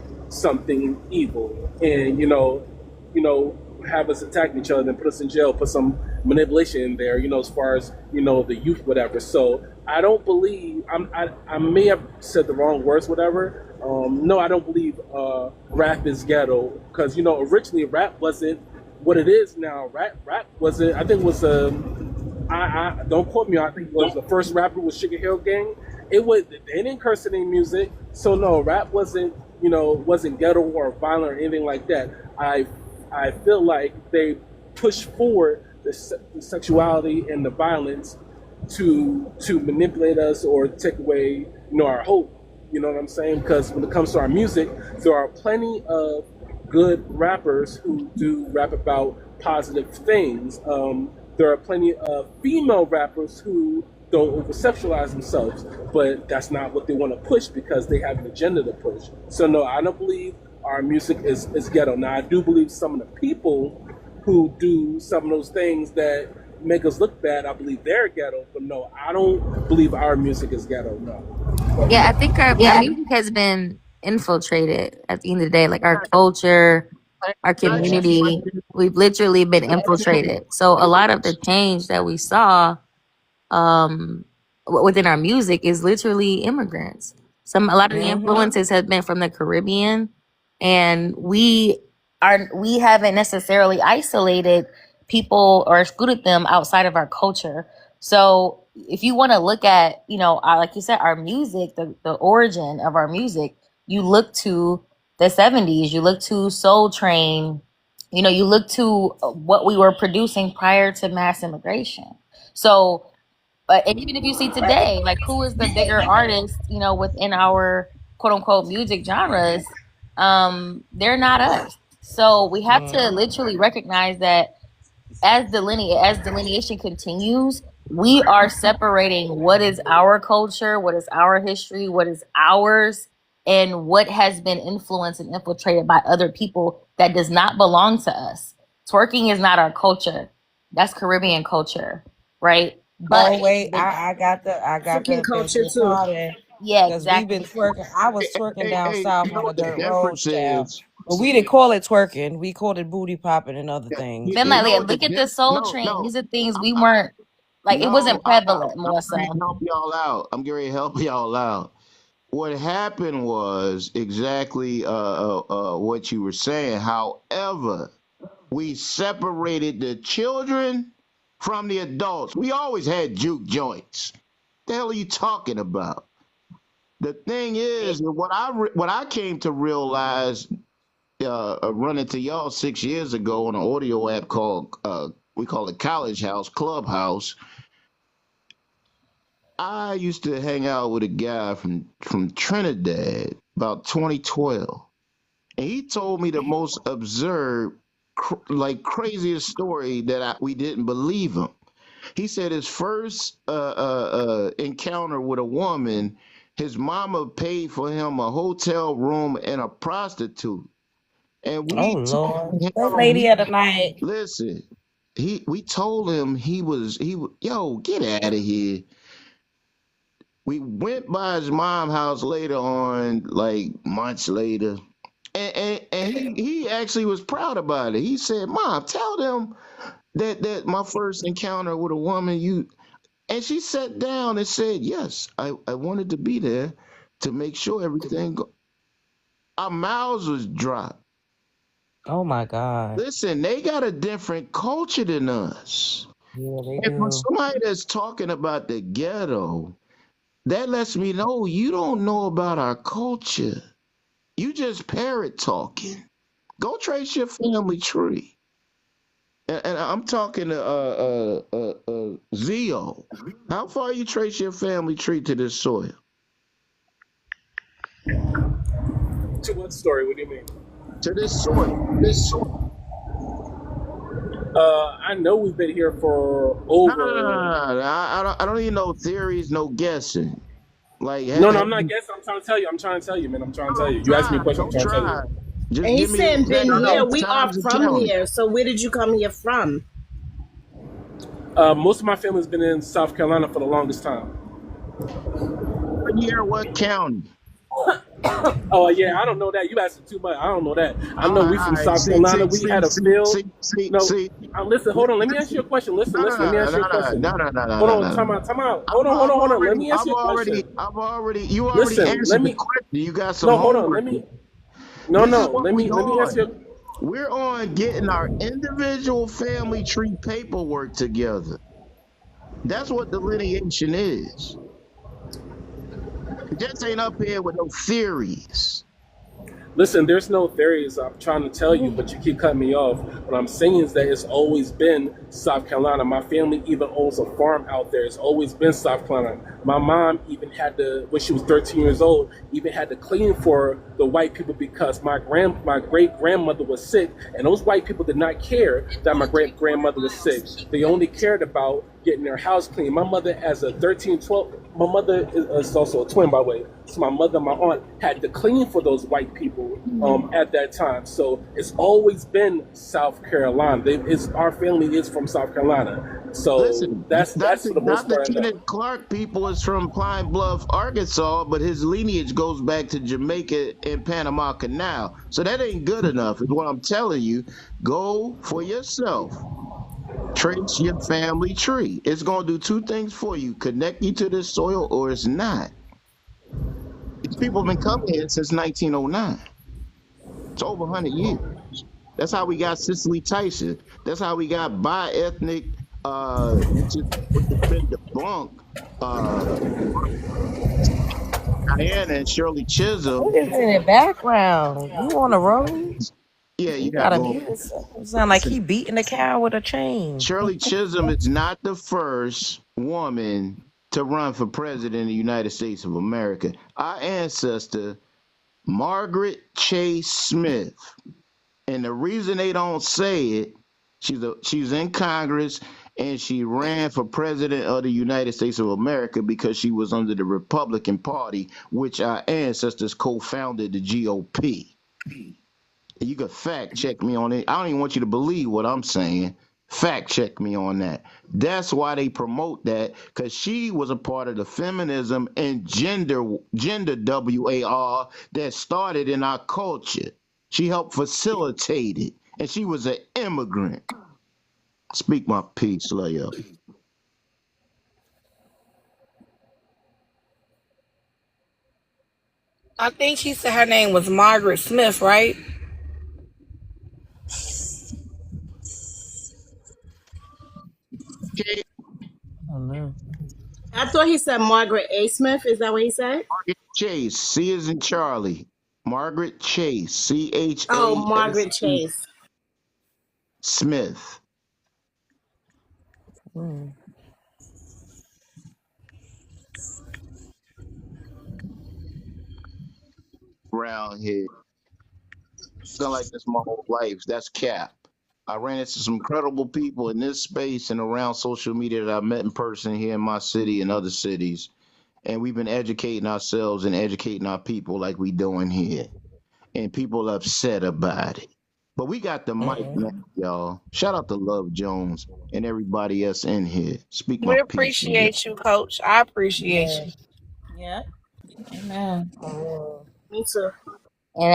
evil, and have us attack each other and put us in jail, put some manipulation in there, as far as, the youth, whatever. So I don't believe, I may have said the wrong words, whatever. No, I don't believe rap is ghetto, because, originally rap wasn't what it is now. Rap wasn't, I think it was, I don't quote me, I think it was the first rapper was Sugar Hill Gang. They didn't curse in their music. So no, rap wasn't ghetto or violent or anything like that. I feel like they push forward the sexuality and the violence to manipulate us or take away, our hope. You know what I'm saying? Because when it comes to our music, there are plenty of good rappers who do rap about positive things. There are plenty of female rappers who don't over-sexualize themselves, but that's not what they want to push because they have an agenda to push. So no, I don't believe our music is ghetto. Now, I do believe some of the people who do some of those things that make us look bad, I believe they're ghetto, but no, I don't believe our music is ghetto, no. Yeah, I think our music has been infiltrated at the end of the day. Like our culture, our community, we've literally been infiltrated. So a lot of the change that we saw within our music is literally immigrants. A lot of the influences have been from the Caribbean, and we we haven't necessarily isolated people or excluded them outside of our culture. So if you want to look at, like you said, our music, the origin of our music, you look to the 70s, you look to Soul Train, you look to what we were producing prior to mass immigration. So, and even if you see today, like who is the bigger artist, within our quote unquote music genres, they're not us. So we have to literally recognize that as delineation continues, we are separating what is our culture, what is our history, what is ours, and what has been influenced and infiltrated by other people that does not belong to us. Twerking is not our culture. That's Caribbean culture, right? But wait, I got the African beg culture your too. pardon. yeah, Because we've been exactly. twerking. I was twerking down Hey, south you know on the what the dirt roads, difference child. is? But we didn't call it twerking. We called it booty popping and other things. Then You like, know what the look at the Soul no, Train. no, These are things we weren't like. It no. wasn't prevalent more I'm so. getting ready to help y'all out. I'm getting ready to help y'all out. What happened was exactly what you were saying. However, we separated the children from the adults. We always had juke joints. The hell are you talking about? The thing is, what I came to realize running to y'all 6 years ago on an audio app called we call it College House Clubhouse. I used to hang out with a guy from Trinidad about 2012, and he told me the most absurd, like craziest story that we didn't believe him. He said his first encounter with a woman, his mama paid for him a hotel room and a prostitute. And Oh we Lord, told that him, lady of the night. listen, we told him yo, get out of here. We went by his mom house later on, like months later, and he actually was proud about it. He said, "Mom, tell them that my first encounter with a woman, and she sat down and said, yes, I wanted to be there to make sure everything our mouths was dropped. Oh my God. Listen, they got a different culture than us. Yeah, they And for do. somebody that's talking about the ghetto, that lets me know you don't know about our culture. You just parrot talking. Go trace your family tree. And I'm talking to Zio. How far you trace your family tree to this soil? To what story? What do you mean? To this soil. I know we've been here for No, no, no, no, over. no, no. I don't need no theories, no guessing. Like, No, I'm not guessing. I'm trying to tell you. I'm trying to tell you, man. I'm trying to tell you. You asked me a question. I'm don't trying to tell try. you. Just And give he's me the saying exact been here. dates, We are times, and from county. here. So where did you come here from? Most of my family's been in South Carolina for the longest time. What year, what county? Oh yeah, I don't know that. You asking too much. I don't know that. I All know right, we all from right. South See, Carolina. see, We see, had a see, field. see, see, No, see. listen. Hold on. Let me ask you a question. Listen. No, Let me no, ask no, you a question. no, no, no, no, Hold no, on. no, Time no. out. Time out. Hold on. Let me ask you a question. You already Listen. answered the question. You got some No. Hold on. homework. No. This is No. what we Let me ask on. you. We're on getting our individual family tree paperwork together. That's what delineation is. It just ain't up here with no theories. Listen, there's no theories I'm trying to tell you, but you keep cutting me off. What I'm saying is that it's always been South Carolina. My family even owns a farm out there. It's always been South Carolina. My mom even had to, when she was 13 years old, even had to clean for the white people because my great grandmother was sick, and those white people did not care that my great grandmother was sick. They only cared about getting their house clean. My mother, as a 13, 12, my mother is also a twin, by the way. So my mother and my aunt had to clean for those white people at that time. So it's always been South Carolina. Our family is from South Carolina. So Listen, that's for the most Dr. part I know. Kenneth Clark people is from Pine Bluff, Arkansas, but his lineage goes back to Jamaica and Panama Canal. So that ain't good enough, is what I'm telling you. Go for yourself. Trace your family tree. It's going to do two things for you: connect you to this soil, or it's not. These people have been coming here since 1909. It's over 100 years. That's how we got Cicely Tyson. That's how we got bi-ethnic, which is which has been debunked. Uh, Diana and Shirley What Chisholm. is in the background? You on the road? Yeah, you You got gotta going. mute yourself. It sound like he beating the cow with a chain. Shirley Chisholm is not the first woman to run for president of the United States of America. Our ancestor, Margaret Chase Smith, and the reason they don't say it, she's in Congress and she ran for president of the United States of America because she was under the Republican Party, which our ancestors co-founded the GOP. You could fact check me on it. I don't even want you to believe what I'm saying. Fact check me on that. That's why they promote that, because she was a part of the feminism and gender WAR that started in our culture. She helped facilitate it, and she was an immigrant. Speak my peace, Leo. I think she said her name was Margaret Smith, right? Okay, Oh no. I thought he said Margaret A. Smith. Is that what he said? Margaret Chase, C is in Charlie. Margaret Chase, Oh, Chase Margaret Chase. Smith. Mm. Around here. Feel like this my whole life. That's cap. I ran into some incredible people in this space and around social media that I met in person here in my city and other cities. And we've been educating ourselves and educating our people like we doing here. And people upset about it. But we got the mic now, Mm. y'all. Shout out to Love Jones and everybody else in here. Speak my We piece, Leo. appreciate you, Coach. I appreciate Yeah. you. Yeah. Amen. For Me too. And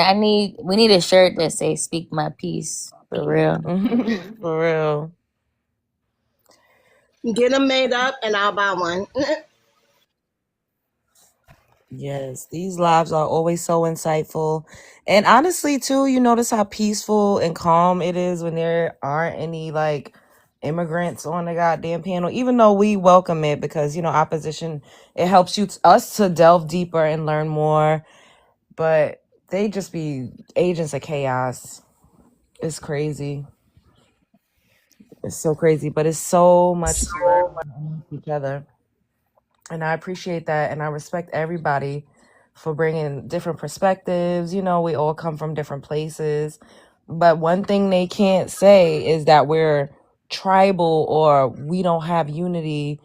we need a shirt that says "Speak My Peace" for real. real. For real. Get them made up, and I'll buy one. Yes, these lives are always so insightful. And honestly, too, you notice how peaceful and calm it is when there aren't any like immigrants on the goddamn panel, even though we welcome it because, opposition, it helps us to delve deeper and learn more. But they just be agents of chaos. It's crazy. It's so crazy, but it's so much to learn from each other. And I appreciate that. And I respect everybody for bringing different perspectives. We all come from different places. But one thing they can't say is that we're tribal or we don't have unity.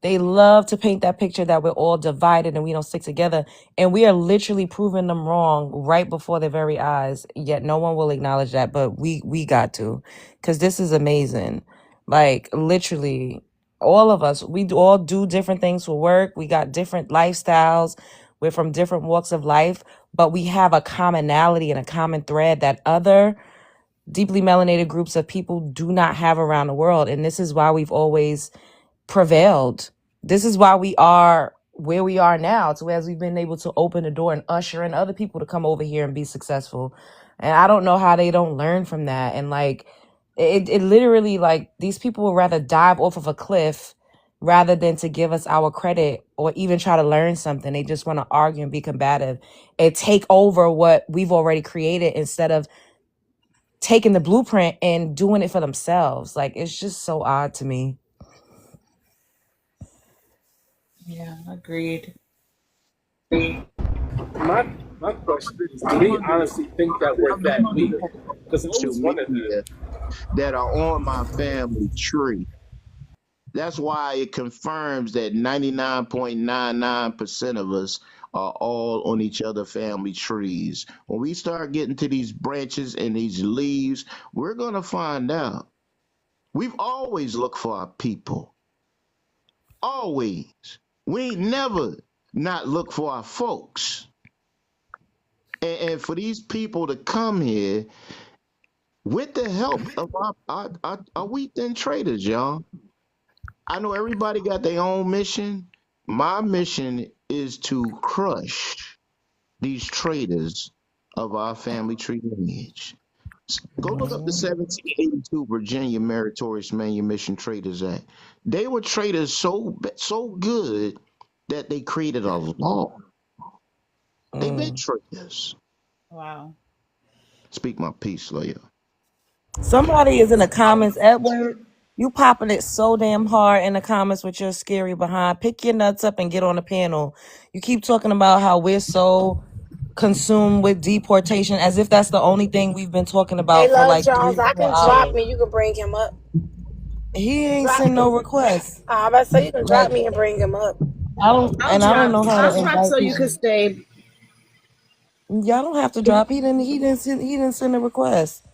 They love to paint that picture that we're all divided and we don't stick together. And we are literally proving them wrong right before their very eyes. Yet no one will acknowledge that, but we got to. Because this is amazing. Like literally, all of us, all do different things for work. We got different lifestyles. We're from different walks of life, but we have a commonality and a common thread that other deeply melanated groups of people do not have around the world. And this is why we've always prevailed. This is why we are where we are now, to as we've been able to open the door and usher in other people to come over here and be successful. And I don't know how they don't learn from that. And like it literally, like, these people would rather dive off of a cliff rather than to give us our credit or even try to learn something. They just want to argue and be combative and take over what we've already created instead of taking the blueprint and doing it for themselves. Like, it's just so odd to me. Yeah, agreed. My question is, do I they wonder honestly think that we're that weak? Because I social always wondered that. media that are on my family tree. That's why it confirms that 99.99% of us are all on each other family trees. When we start getting to these branches and these leaves, we're going to find out. We've always looked for our people. Always. We ain't never not look for our folks. And for these people to come here with the help of our wheat thin traders, y'all. I know everybody got their own mission. My mission is to crush these traitors of our family tree lineage. Go look up the 1782 Virginia Meritorious Manumission Traders Act. They were traders so good that they created a law. They been traders. Wow. Speak my peace, Slayer. Somebody is in the comments, Edward. You popping it so damn hard in the comments with your scary behind. Pick your nuts up and get on the panel. You keep talking about how we're so consumed with deportation as if that's the only thing we've been talking Hey, about for Love like Jones, I 3 or 4 can drop hours. me. You can bring him up. He ain't Drop send me. no request. I'm about to say you can Like drop me and bring him up. I don't know how to I'll drop invite so you can people. stay. Y'all don't have to drop. He didn't send a request.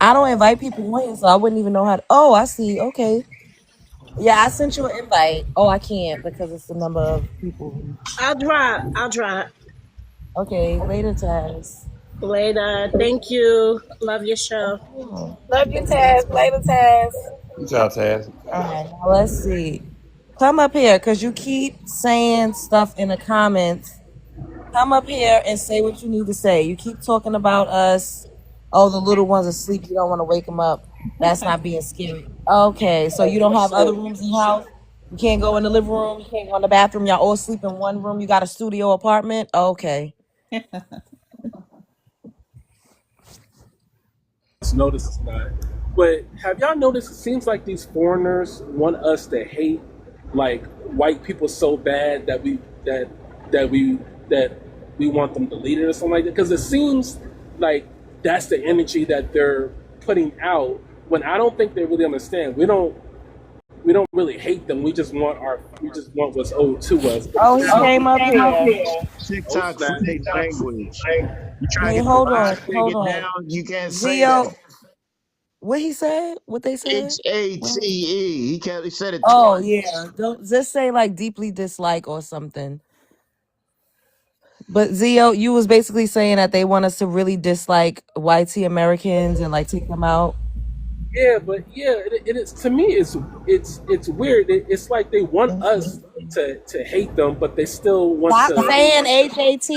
I don't invite people on, so I wouldn't even know how to. Oh, I see. Okay. Yeah, I sent you an invite. Oh, I can't because it's the number of people. I'll drop. Okay, later, Taz. Later. Thank you. Love your show. Oh, Love you, Taz. Later, Taz. Good job, Taz. all right, now let's see. Come up here because you keep saying stuff in the comments. Come up here and say what you need to say. You keep talking about us. Oh, the little one's asleep. You don't want to wake them up. That's not being scary. Okay, so you don't have other rooms in your house? You can't go in the living room. You can't go in the bathroom. Y'all all sleep in one room. You got a studio apartment? Okay. Notice it's not. But have y'all noticed? It seems like these foreigners want us to hate like white people so bad that we want them deleted or something like that. Because it seems like that's the energy that they're putting out. When I don't think they really understand. We don't really hate them. We just want what's owed to us. Oh, he came up here. Oh TikTok snap! say language. You try to Wait, get the hold lie on. to take Hold it on. down, you can't say that. Zio, what he said? What they said? What? HATE. He said it Oh, twice. yeah. Don't just say like deeply dislike or something. But Zio, you was basically saying that they want us to really dislike YT Americans and like take them out. Yeah, but yeah, it is to me. It's weird. It's like they want us to hate them, but they still want Stop to. saying HATE.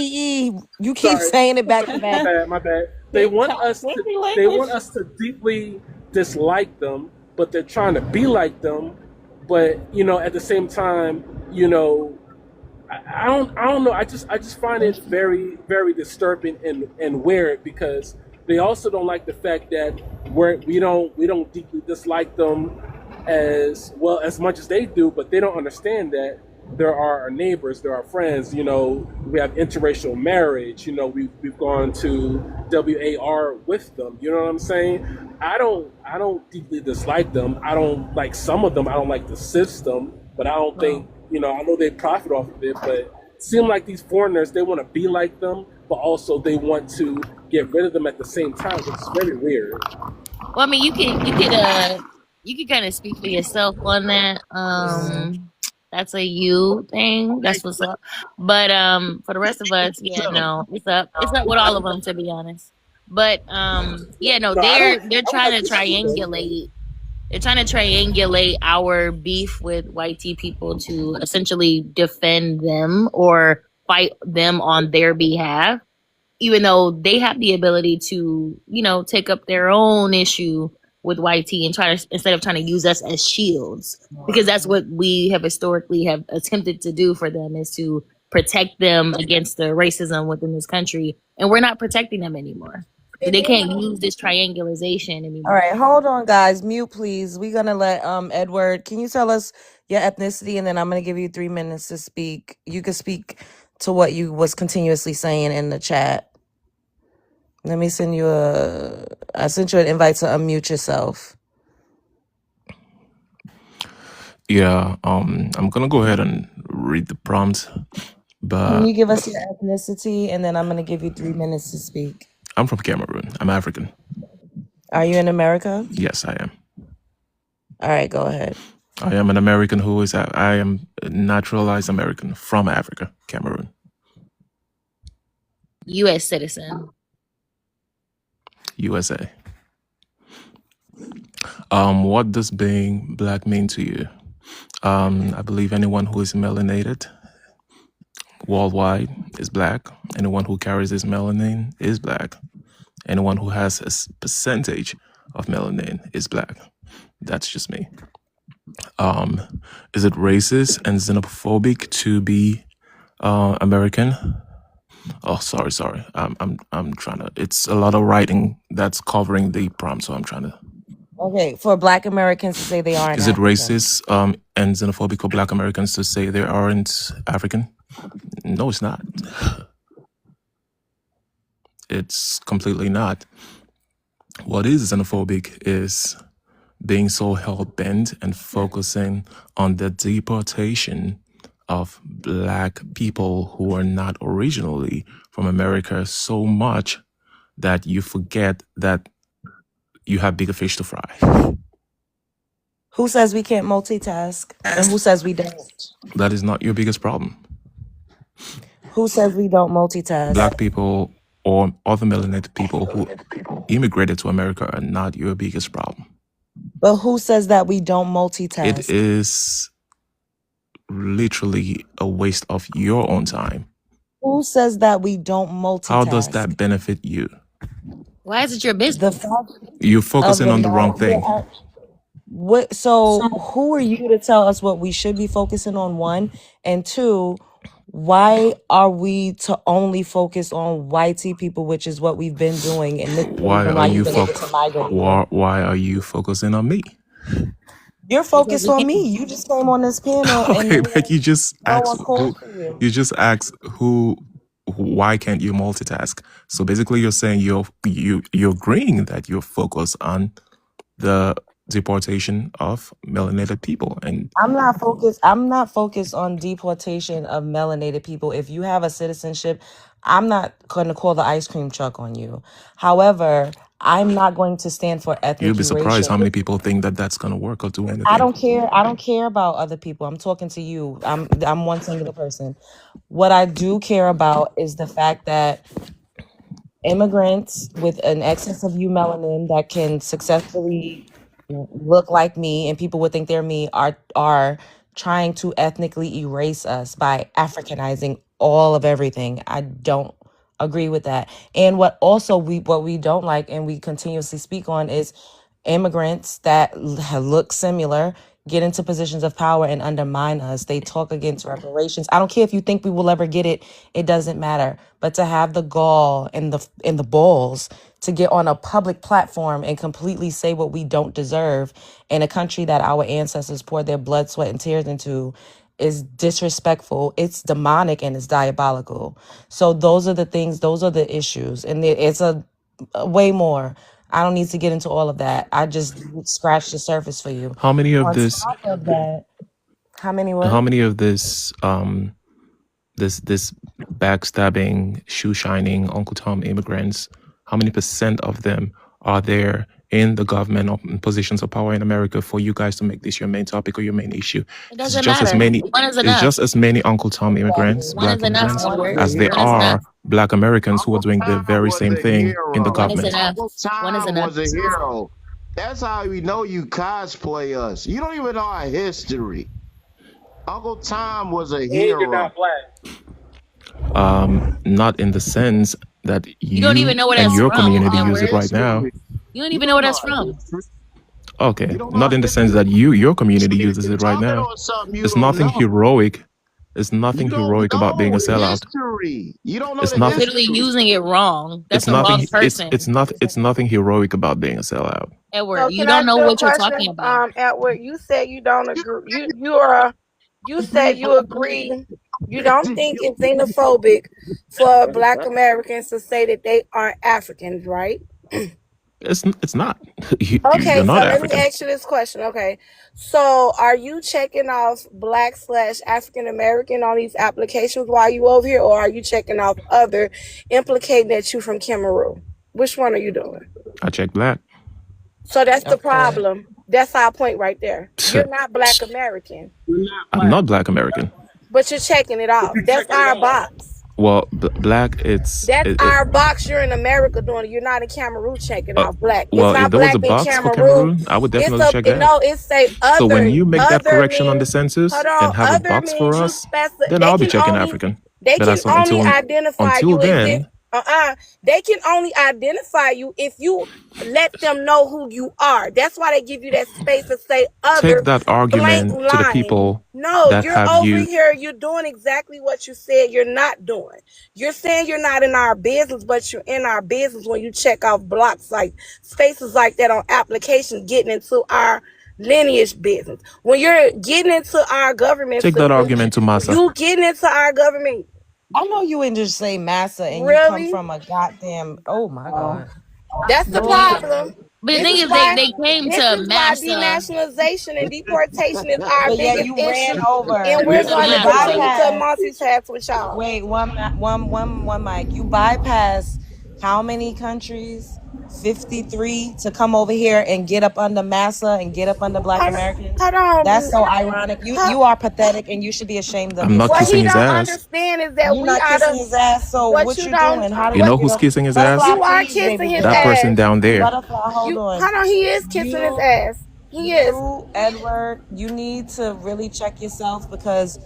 You keep Sorry, saying it back to my back. bad, my bad. Fancy They language. want us to deeply dislike them, but they're trying to be like them. But at the same time, I don't know. I just find it very very disturbing and weird because they also don't like the fact that we don't deeply dislike them as well as much as they do, but they don't understand that there are our neighbors, there are friends. We have interracial marriage. We've gone to WAR with them. You know what I'm saying? I don't deeply dislike them. I don't like some of them. I don't like the system, but I don't think I know they profit off of it, but it seems like these foreigners, they want to be like them, but also they want to get rid of them at the same time, which is very weird. Well, I mean, you could kind of speak for yourself on that. That's a you thing. That's what's up. But for the rest of us, yeah, So, no, it's up. It's up with all of them, to be honest. But yeah, no, No, they're I don't trying like to this either. triangulate. They're trying to triangulate our beef with white tea people to essentially defend them or fight them on their behalf, even though they have the ability to, take up their own issue with YT and try to, instead of trying to use us as shields, because that's what we have historically have attempted to do for them, is to protect them against the racism within this country, and we're not protecting them anymore. They can't use this triangulation All anymore. right, hold on, guys. Mute, please. We're gonna let Edward. Can you tell us your ethnicity, and then I'm gonna give you 3 minutes to speak. You can speak to what you was continuously saying in the chat. Let me send you I sent you an invite to unmute yourself. Yeah, I'm gonna go ahead and read the prompt, Can but you give us your ethnicity, and then I'm gonna give you 3 minutes to speak. I'm from Cameroon. I'm African. Are you in America? Yes, I am. All right, go ahead. I am an American I am a naturalized American from Africa, Cameroon. U.S. citizen. USA. What does being black mean to you? I believe anyone who is melanated worldwide is black. Anyone who carries this melanin is black. Anyone who has a percentage of melanin is black. That's just me. Is it racist and xenophobic to be American? Oh, sorry. I'm trying to. It's a lot of writing that's covering the prompt, so I'm trying to. Okay, for Black Americans to say they aren't Is it African. racist and xenophobic for Black Americans to say they aren't African? No, it's not. It's completely not. What is xenophobic is being so hell-bent and focusing on the deportation of Black people who are not originally from America so much that you forget that you have bigger fish to fry. Who says we can't multitask? And who says we don't? That is not your biggest problem. Who says we don't multitask? Black people or other melanated people who immigrated to America are not your biggest problem. But who says that we don't multitask? It is literally a waste of your own time. Who says that we don't multitask? How does that benefit you? Why is it your business? The fact You're focusing on the wrong thing. What? So who are you to tell us what we should be focusing on? One, and two, why are we to only focus on whitey people, which is what we've been doing, and this is the Why reason are you've you been able to migrate here? why are you focusing on me? You're focused on me. You just came on this panel, Okay, and but you just no asked one called who. for you. You just asked who. Why can't you multitask? So basically, you're saying you're agreeing that you're focused on the deportation of melanated people, and I'm not focused on deportation of melanated people. If you have a citizenship, I'm not going to call the ice cream truck on you. However, I'm not going to stand for ethnic you'll be surprised how erasure. many people think that that's going to work or do anything. I don't care. I don't care about other people. I'm talking to you. I'm one singular person. What I do care about is the fact that immigrants with an excess of U melanin that can successfully look like me and people would think they're me are trying to ethnically erase us by Africanizing all of everything. I don't agree with that. And what we don't like and we continuously speak on is immigrants that look similar get into positions of power and undermine us. They talk against reparations. I don't care if you think we will ever get it. It doesn't matter. But to have the gall and the balls to get on a public platform and completely say what we don't deserve in a country that our ancestors poured their blood, sweat, and tears into is disrespectful. It's demonic and it's diabolical. So those are the things, those are the issues. And it's a way more. I don't need to get into all of that. I just scratched the surface for you. How many of On this? top of that, how many what? How many of this? This backstabbing, shoe shining, Uncle Tom immigrants. How many % of them are there in the government or in positions of power in America for you guys to make this your main topic or your main issue? It It's doesn't just as matter. many. One is It's enough. just as many Uncle Tom immigrants, One Black is enough, immigrants, Edward. as there One is enough. are Black Americans who are Uncle doing the Tom very was same a thing in the hero. One is government. enough. Uncle One is Tom enough. was a hero. That's how we know you cosplay us. You don't even know our history. Uncle Tom was a And you're hero. not black. Not in the sense that You don't even know where and that's your from, community use Edward. it right now. You don't You even know don't where know that's our from. history. Okay, You don't know not our in the sense history. that your community uses You're it right talking now. on something you It's don't nothing know. heroic. It's You nothing don't heroic about being know a sellout. history. You don't know It's the You're nothing. literally history. using it wrong. That's It's the wrong nothing. person. It's nothing heroic about being a sellout. Edward, So you can I don't ask know you a what you're talking question? about. Edward, you said you don't You agree. You said you agree. You don't think it's xenophobic for Black Americans to say that they aren't Africans, right? It's not. You're Okay, so not let me African. ask you this question. Okay, so are you checking off Black/African American on these applications while you over here, or are you checking off other, implicating that you from Cameroon? Which one are you doing? I check Black. So that's the Of course. problem. That's our point right there. You're not Black American, You're not I'm black. not Black American. but you're checking it off. You're That's checking it our off. box. Well, Black. That's our box. You're in America doing it. You're not in Cameroon checking off Black. It's Well, if not there was Black a in box for Cameroon. Cameroon, I would It's definitely check that. it say So when other you make that correction on the means, census hold on, and have a other box for means you us, specify. then I'll be checking African. They But can only identify until you as then, They can only identify you if you let them know who you are. That's why they give you that space to say Take other that blank argument to the line. people No, that you're have over you. here. You're doing exactly what you said you're not doing. You're saying you're not in our business, but you're in our business when you check off blocks like spaces like that on applications, getting into our lineage business. When you're getting into our government Take that system, argument to Massa. you getting into our government. I know you ain't just say massa and you come Really? from a goddamn. Oh my god. That's the Well, problem. but the This thing is is, why they came this to is why Massa. denationalization and deportation is our But yet biggest you ran issue, over. and we're To going You to Massa. continue to bypass. multitask with y'all. Wait, one mic. You bypass how many countries? 53 to come over here and get up under massa and get up under Black Hold, Americans. hold on. That's so ironic. Hold, You are pathetic and you should be ashamed of I'm not what yourself. kissing he his don't ass. understand is that You're we not are kissing the his ass, so what what you you don't. doing? How do You I know get who's up? kissing his ass? Butterfly, You are please, kissing baby his That girl. person ass. down there. Butterfly, hold You on. hold on. He is kissing his You, ass. He is. you, Edward, you need to really check yourself because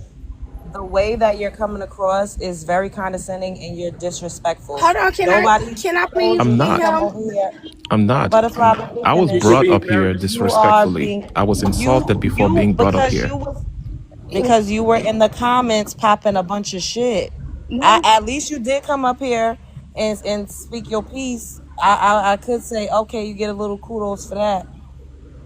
the way that you're coming across is very condescending and you're disrespectful. Hold on. Nobody Can I told please I'm you to get not. come him? over here. I'm not. Butterfly, let me I was You finish. should brought be up here embarrassed. You are disrespectfully. being I was insulted before you being brought up because here. you were in the comments popping a bunch of shit. No. At least you did come up here and speak your piece. I could say okay, you get a little kudos for that.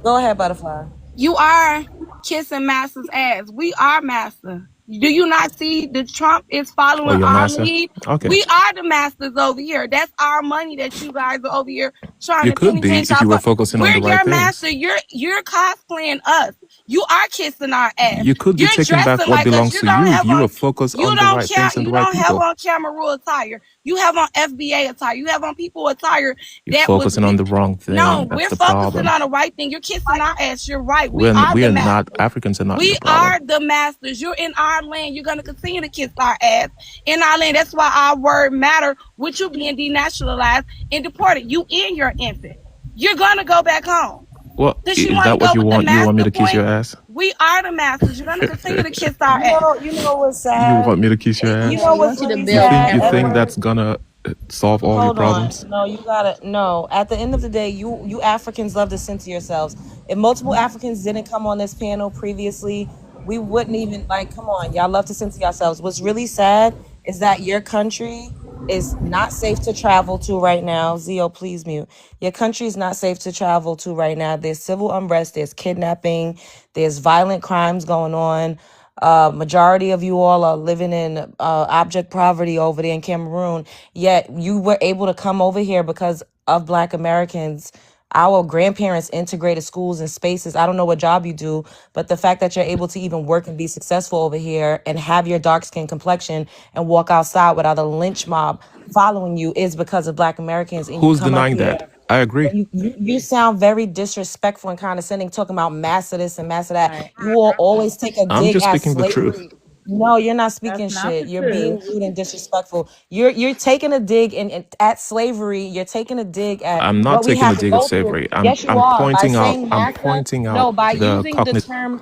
Go ahead, Butterfly. You are kissing Master's ass. We are Master. Do you not see the Trump is Oh, following your our master? lead? Okay. We are the masters over here. That's our money that you guys are over here trying You to could penny be pinch if you off were of. focusing on We're the right your things. master. You're cosplaying us. You are kissing our ass. You could be You're taking back dressing what like us. belongs You to don't you if have you on were focused on the right things and the you right don't have people. on camera rule attire. You have on FBA attire. You have on people attire You're that was focusing on the wrong no, thing. That's we're the focusing problem. on the right thing. You're kissing our ass. You're right. We are We the are not, masters. Africans are not We your problem. are the masters. You're in our land. You're gonna continue to kiss our ass in our land. That's why our word matter with you being denationalized and deported. You in your infant. You're gonna go back home. Well, Does you is want to that what go you with the want? You want me master to kiss point? your ass? We are the masters. You're gonna continue to kiss our ass. You know what's You sad? want me to kiss your You ass? know No, he what's wants you to really You build think sad, you think Edward? that's gonna solve all your Hold on. problems? No, you gotta no. At the end of the day, you Africans love to censor yourselves. If multiple Africans didn't come on this panel previously, we wouldn't even like come on. Y'all love to censor yourselves. What's really sad is that your country is not safe to travel to right now. Zio, please mute. Your country is not safe to travel to right now. There's civil unrest, there's kidnapping, there's violent crimes going on. Majority of you all are living in abject poverty over there in Cameroon. Yet you were able to come over here because of Black Americans. Our grandparents integrated schools and spaces. I don't know what job you do, but the fact that you're able to even work and be successful over here and have your dark skin complexion and walk outside without a lynch mob following you is because of Black Americans. And you Who's come up denying here that? I agree. and you sound very disrespectful and condescending, talking about mass of this and mass of All that. right. You will always take a I'm dig just at speaking the truth. slavery. No, you're not That's speaking not shit. the You're being truth. rude and disrespectful. You're taking a dig at slavery. You're taking a dig at I'm not what we taking a have to dig at go through. slavery. Yes, you are. By saying I'm massa, pointing out no, by the using the cognitive. term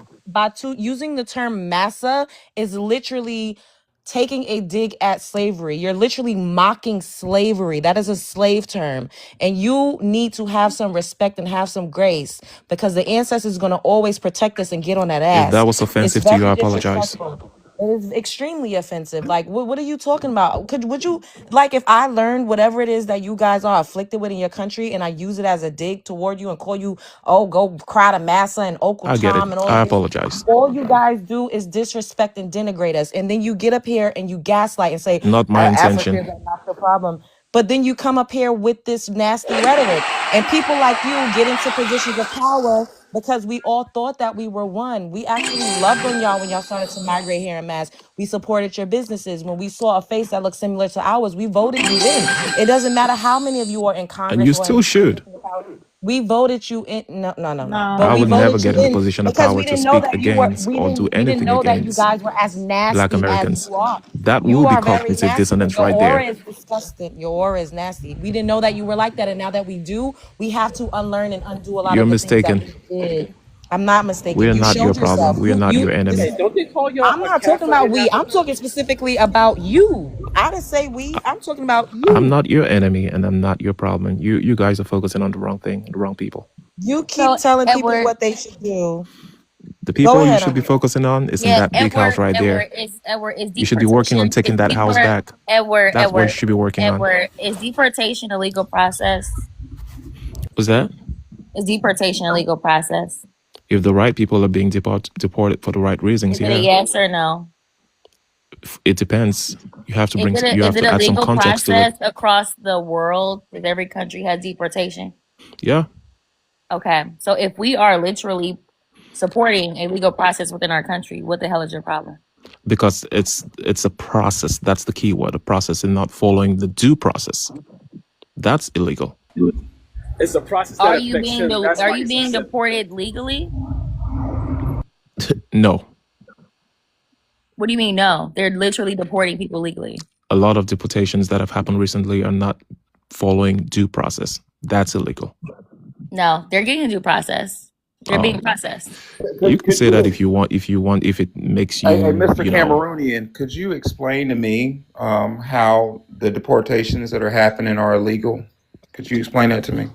using the term massa is literally taking a dig at slavery. You're literally mocking slavery. That is a slave term. And you need to have some respect and have some grace because the ancestors is going to always protect us and get on that If that ass. was It's offensive to you, very I apologize. disrespectful. It is extremely offensive. Like, what are you talking about? Would you like if I learned whatever it is that you guys are afflicted with in your country, and I use it as a dig toward you and call you, oh, go cry to Massa and Uncle I get it. Tom and all I of this? apologize. All you guys do is disrespect and denigrate us, and then you get up here and you gaslight and say Not my Africans intention. are not the problem. But then you come up here with this nasty rhetoric, and people like you get into positions of power because we all thought that we were one. We actually loved on y'all when y'all started to migrate here en masse. We supported your businesses. When we saw a face that looked similar to ours, we voted you in. It doesn't matter how many of you are in And you Congress or in still should. positions of power. We voted you in. No, no, no, no. But I we would No. never voted you get in the in position of because power we to didn't know speak that you were. against or do We didn't anything know that you against guys were as Black nasty as Americans. you are. That You will be are very cognitive nasty. dissonance Your right aura there. is disgusting. Your aura is nasty. We didn't know that you were like that, and now that we do, we have to unlearn and undo a lot You're of the things that mistaken. we did. I'm not We mistaken. are You not your showed problem. yourself. We are not your Hey, enemy. don't they call y'all I'm a not talking Kaffir about in we. I'm Africa? talking specifically about you. I didn't say we. I'm talking about I'm you. not your enemy, and I'm not your problem. You guys are focusing on the wrong thing, the wrong people. You keep So telling people Edward, what they should do. The Go people you ahead, should be Amir. focusing on is in yeah, that big house right there. Edward is You should be working on deportation. taking that house back. That's what you should be working on. Edward, is deportation a legal process? Was that? Is deportation a legal process? If the right people are being deported for the right reasons, Is it a yeah. yes or no? It depends. You have to bring. You Is have it to a add some legal context to it. process across the world that every country has deportation? Yeah, Okay, so if we are literally supporting a legal process within our country, what the hell is your problem? because it's a process. That's the key word. A process, and not following the due process. That's illegal. It's a process that Are you affects being him. That's are why you he's being upset. deported legally? No, What do you mean no? They're literally deporting people legally. a lot of deportations that have happened recently are not following due process. That's illegal. No, they're getting a due process. They're being processed. You can say that if you want. If it makes Hey, you, Mr. you know, Cameroonian, could you explain to me how the deportations that are happening are illegal? Could you explain that to me?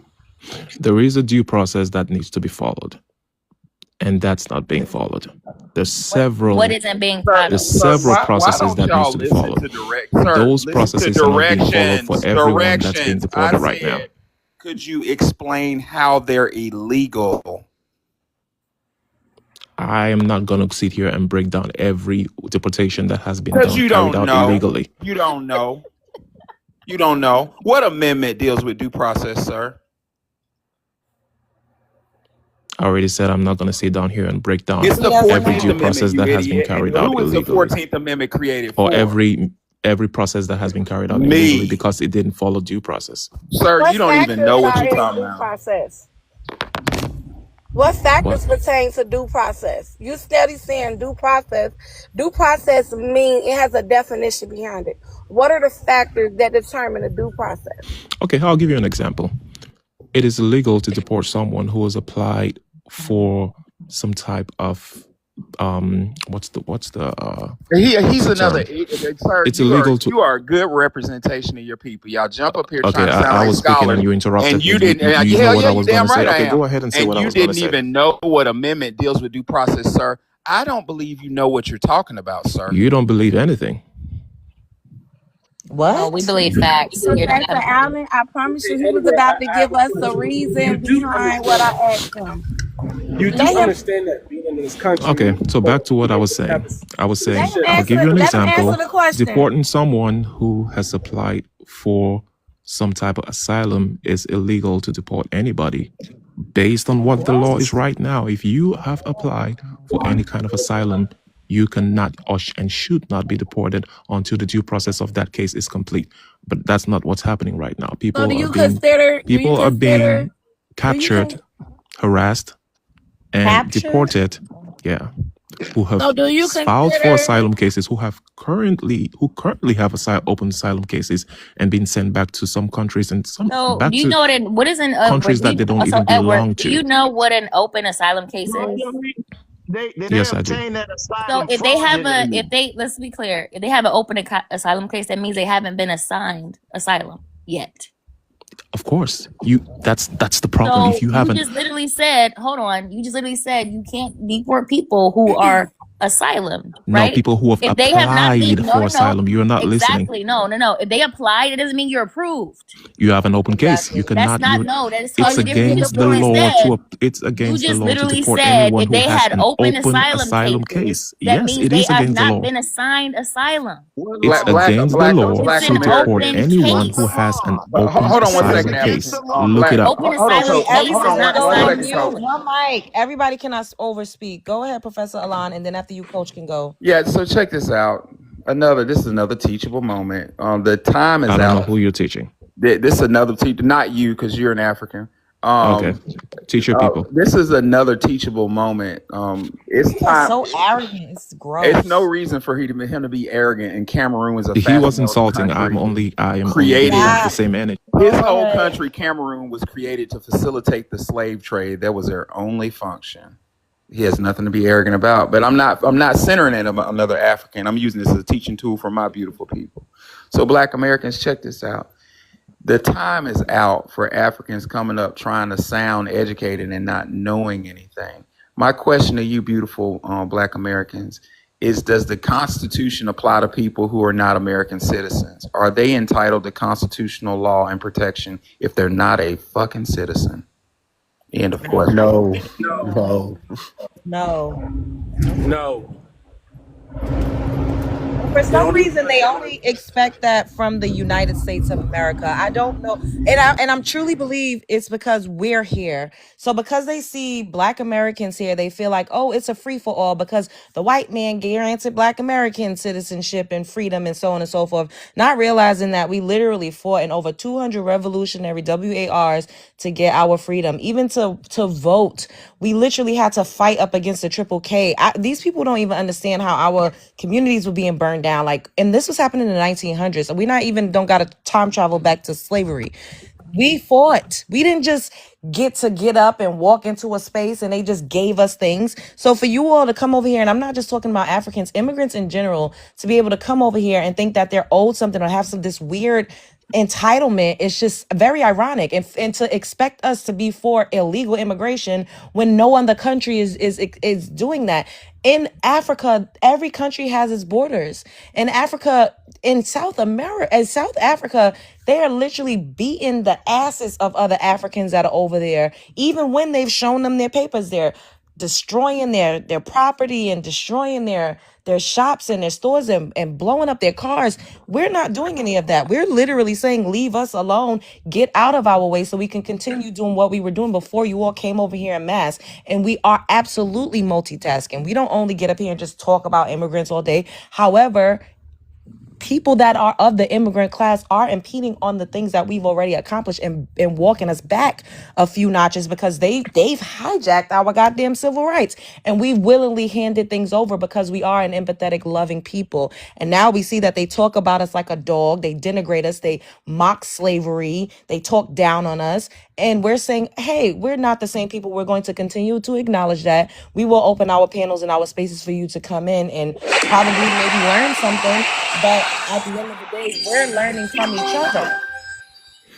there is a due process that needs to be followed, and that's not being followed. There's What several. isn't being Sir, There's followed? sir, several why processes don't that needs y'all to be listen followed. to sir, Those listen to processes are not being followed for everyone that's being directions. I deported right now. said, could you explain how they're illegal? I am not going to sit here and break down every deportation that has been Because done, you carried don't out know. illegally. You don't know. You don't know. What amendment deals with due process, sir? I already said I'm not going to sit down here and break down It's the every 14th due Amendment, process you that has been idiot. And carried out who is the illegally, 14th Amendment created or for? every process that has been carried out illegally Me. because it didn't follow due process. Sir, you What don't even factors know what are you're in talking due about. process? What What? factors pertain to due process? You steady saying due process. Due process mean it has a definition behind it. What are the factors that determine a due process? Okay, I'll give you an example. It is illegal to deport someone who has applied for some type of what's the He's the term? another sir. It's illegal to. You are a good representation of your people. Y'all jump up here Okay, trying to sound I like was speaking scholars, and you interrupted and me. you didn't. You know what I You was going damn to say. right I Okay, am. go ahead and say And what I you was going to didn't say. even know what amendment deals with due process, sir. I don't believe you know what you're talking about, sir. You don't believe anything. No, we What? believe facts. You're not Professor gonna believe. Allen, I promise you, Hey, he was Edward, about to I have give a us a question. You reason do behind what understand. I asked him. You do Let him understand that being in this country, Okay, so back to what I for was to have saying. I was saying, citizenship I'm going to give you an let him answer example. the question. Deporting someone who has applied for some type of asylum is illegal to deport anybody based on what the law is right now. If you have applied for any kind of asylum, you cannot and should not be deported until the due process of that case is complete. But that's not what's happening right now. So People are being captured, harassed, and Captured? deported. Yeah, who have so do you filed for consider asylum cases, who currently have open asylum cases and been sent back to some countries and some So, back do you to know what is an countries that they don't also even Edward? belong Do you to. know what an open asylum case Well, is? I mean, they Yes, I do. obtain that So, asylum if they have fraudulently. let's be clear, if they have an open asylum case, that means they haven't been assigned asylum yet. Of course, that's the problem. If So you you haven't, just literally said, hold on, you just literally said you can't deport people who are asylum, no, right? people who have If they have not been, applied for asylum, you're not listening. exactly, no. If they applied, it doesn't mean you're approved. You have an open case. You That's cannot. not, no, that is It's totally different. against the law You just to literally deport said anyone if who they has had an open open asylum asylum cases, case. that Yes, means it they is have against the not law. been assigned asylum. It's against the law It's to an deport open anyone case. who has an But open hold on one asylum second, Against case. the African. law. Look it up. Open Hold on, asylum coach. case Hold is on not one assigned second, to coach. anyone. One mic. Everybody cannot overspeak. Go ahead, Professor Alon, and then after you, Coach can go. Yeah, so check this out. This is another teachable moment. The time is I don't know out. who you're teaching. This is another not you, because you're an African. Okay, teach your people. This is another teachable moment. It's You are time. so arrogant. It's It's no gross. reason for him to be arrogant. And Cameroon was a He was fascinating insulting. I am country only created. giving him the same energy. His whole country, Cameroon, was created to facilitate the slave trade. That was their only function. He has nothing to be arrogant about. But I'm not centering it about another African. I'm using this as a teaching tool for my beautiful people. So Black Americans, check this out. The time is out for Africans coming up trying to sound educated and not knowing anything. My question to you, beautiful Black Americans, is does the Constitution apply to people who are not American citizens? Are they entitled to constitutional law and protection if they're not a fucking citizen? End of question. No, no. No. No, For they some don't even. reason, they only expect that from the United States of America. I don't know, and I'm truly believe it's because we're here. So because they see Black Americans here, they feel like, oh, it's a free for all because the white man granted Black American citizenship and freedom and so on and so forth. Not realizing that we literally fought in over 200 revolutionary WARs to get our freedom, even to vote. We literally had to fight up against the triple K. These people don't even understand how our communities were being burned down. Like, and this was happening in the 1900s. So we not even don't got to time travel back to slavery. We fought. We didn't just get up and walk into a space and they just gave us things. So for you all to come over here, and I'm not just talking about Africans, immigrants in general, to be able to come over here and think that they're owed something or have some this weird entitlement is just very ironic, and to expect us to be for illegal immigration when no other country is doing that. In Africa, every country has its borders. In Africa, in South America, and South Africa, they are literally beating the asses of other Africans that are over there, even when they've shown them their papers. They're destroying their property and destroying their shops and their stores and blowing up their cars. We're not doing any of that. We're literally saying, leave us alone, get out of our way so we can continue doing what we were doing before you all came over here en masse. And we are absolutely multitasking. We don't only get up here and just talk about immigrants all day. However, people that are of the immigrant class are impeding on the things that we've already accomplished and walking us back a few notches because they've hijacked our goddamn civil rights, and we willingly handed things over because we are an empathetic, loving people. And now we see that they talk about us like a dog, they denigrate us, they mock slavery, they talk down on us, and we're saying, hey, we're not the same people. We're going to continue to acknowledge that. We will open our panels and our spaces for you to come in and probably maybe learn something, but at the end of the day, we're learning from each other.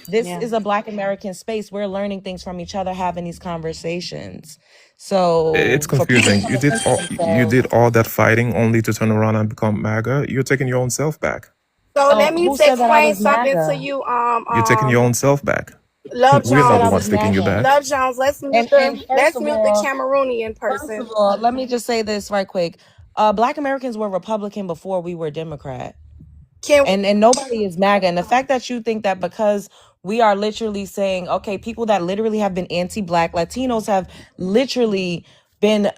This Yeah. is a Black American space. We're learning things from each other, having these conversations. So It's for people confusing. to think You themselves, did all that fighting only to turn around and become MAGA. You're taking your own self back. So let me who said that I explain was something to MAGA? you. You're taking your own self back. Love Who We're said not the I Jones. was ones taking you MAGA? back. Love Jones. Let's mute And let's mute the Cameroonian first of person. all, let me just say this right quick. Black Americans were Republican before we were Democrat. Can And nobody is MAGA. And the fact that you think that because we are literally saying, okay, people that literally have been anti-Black, Latinos have literally been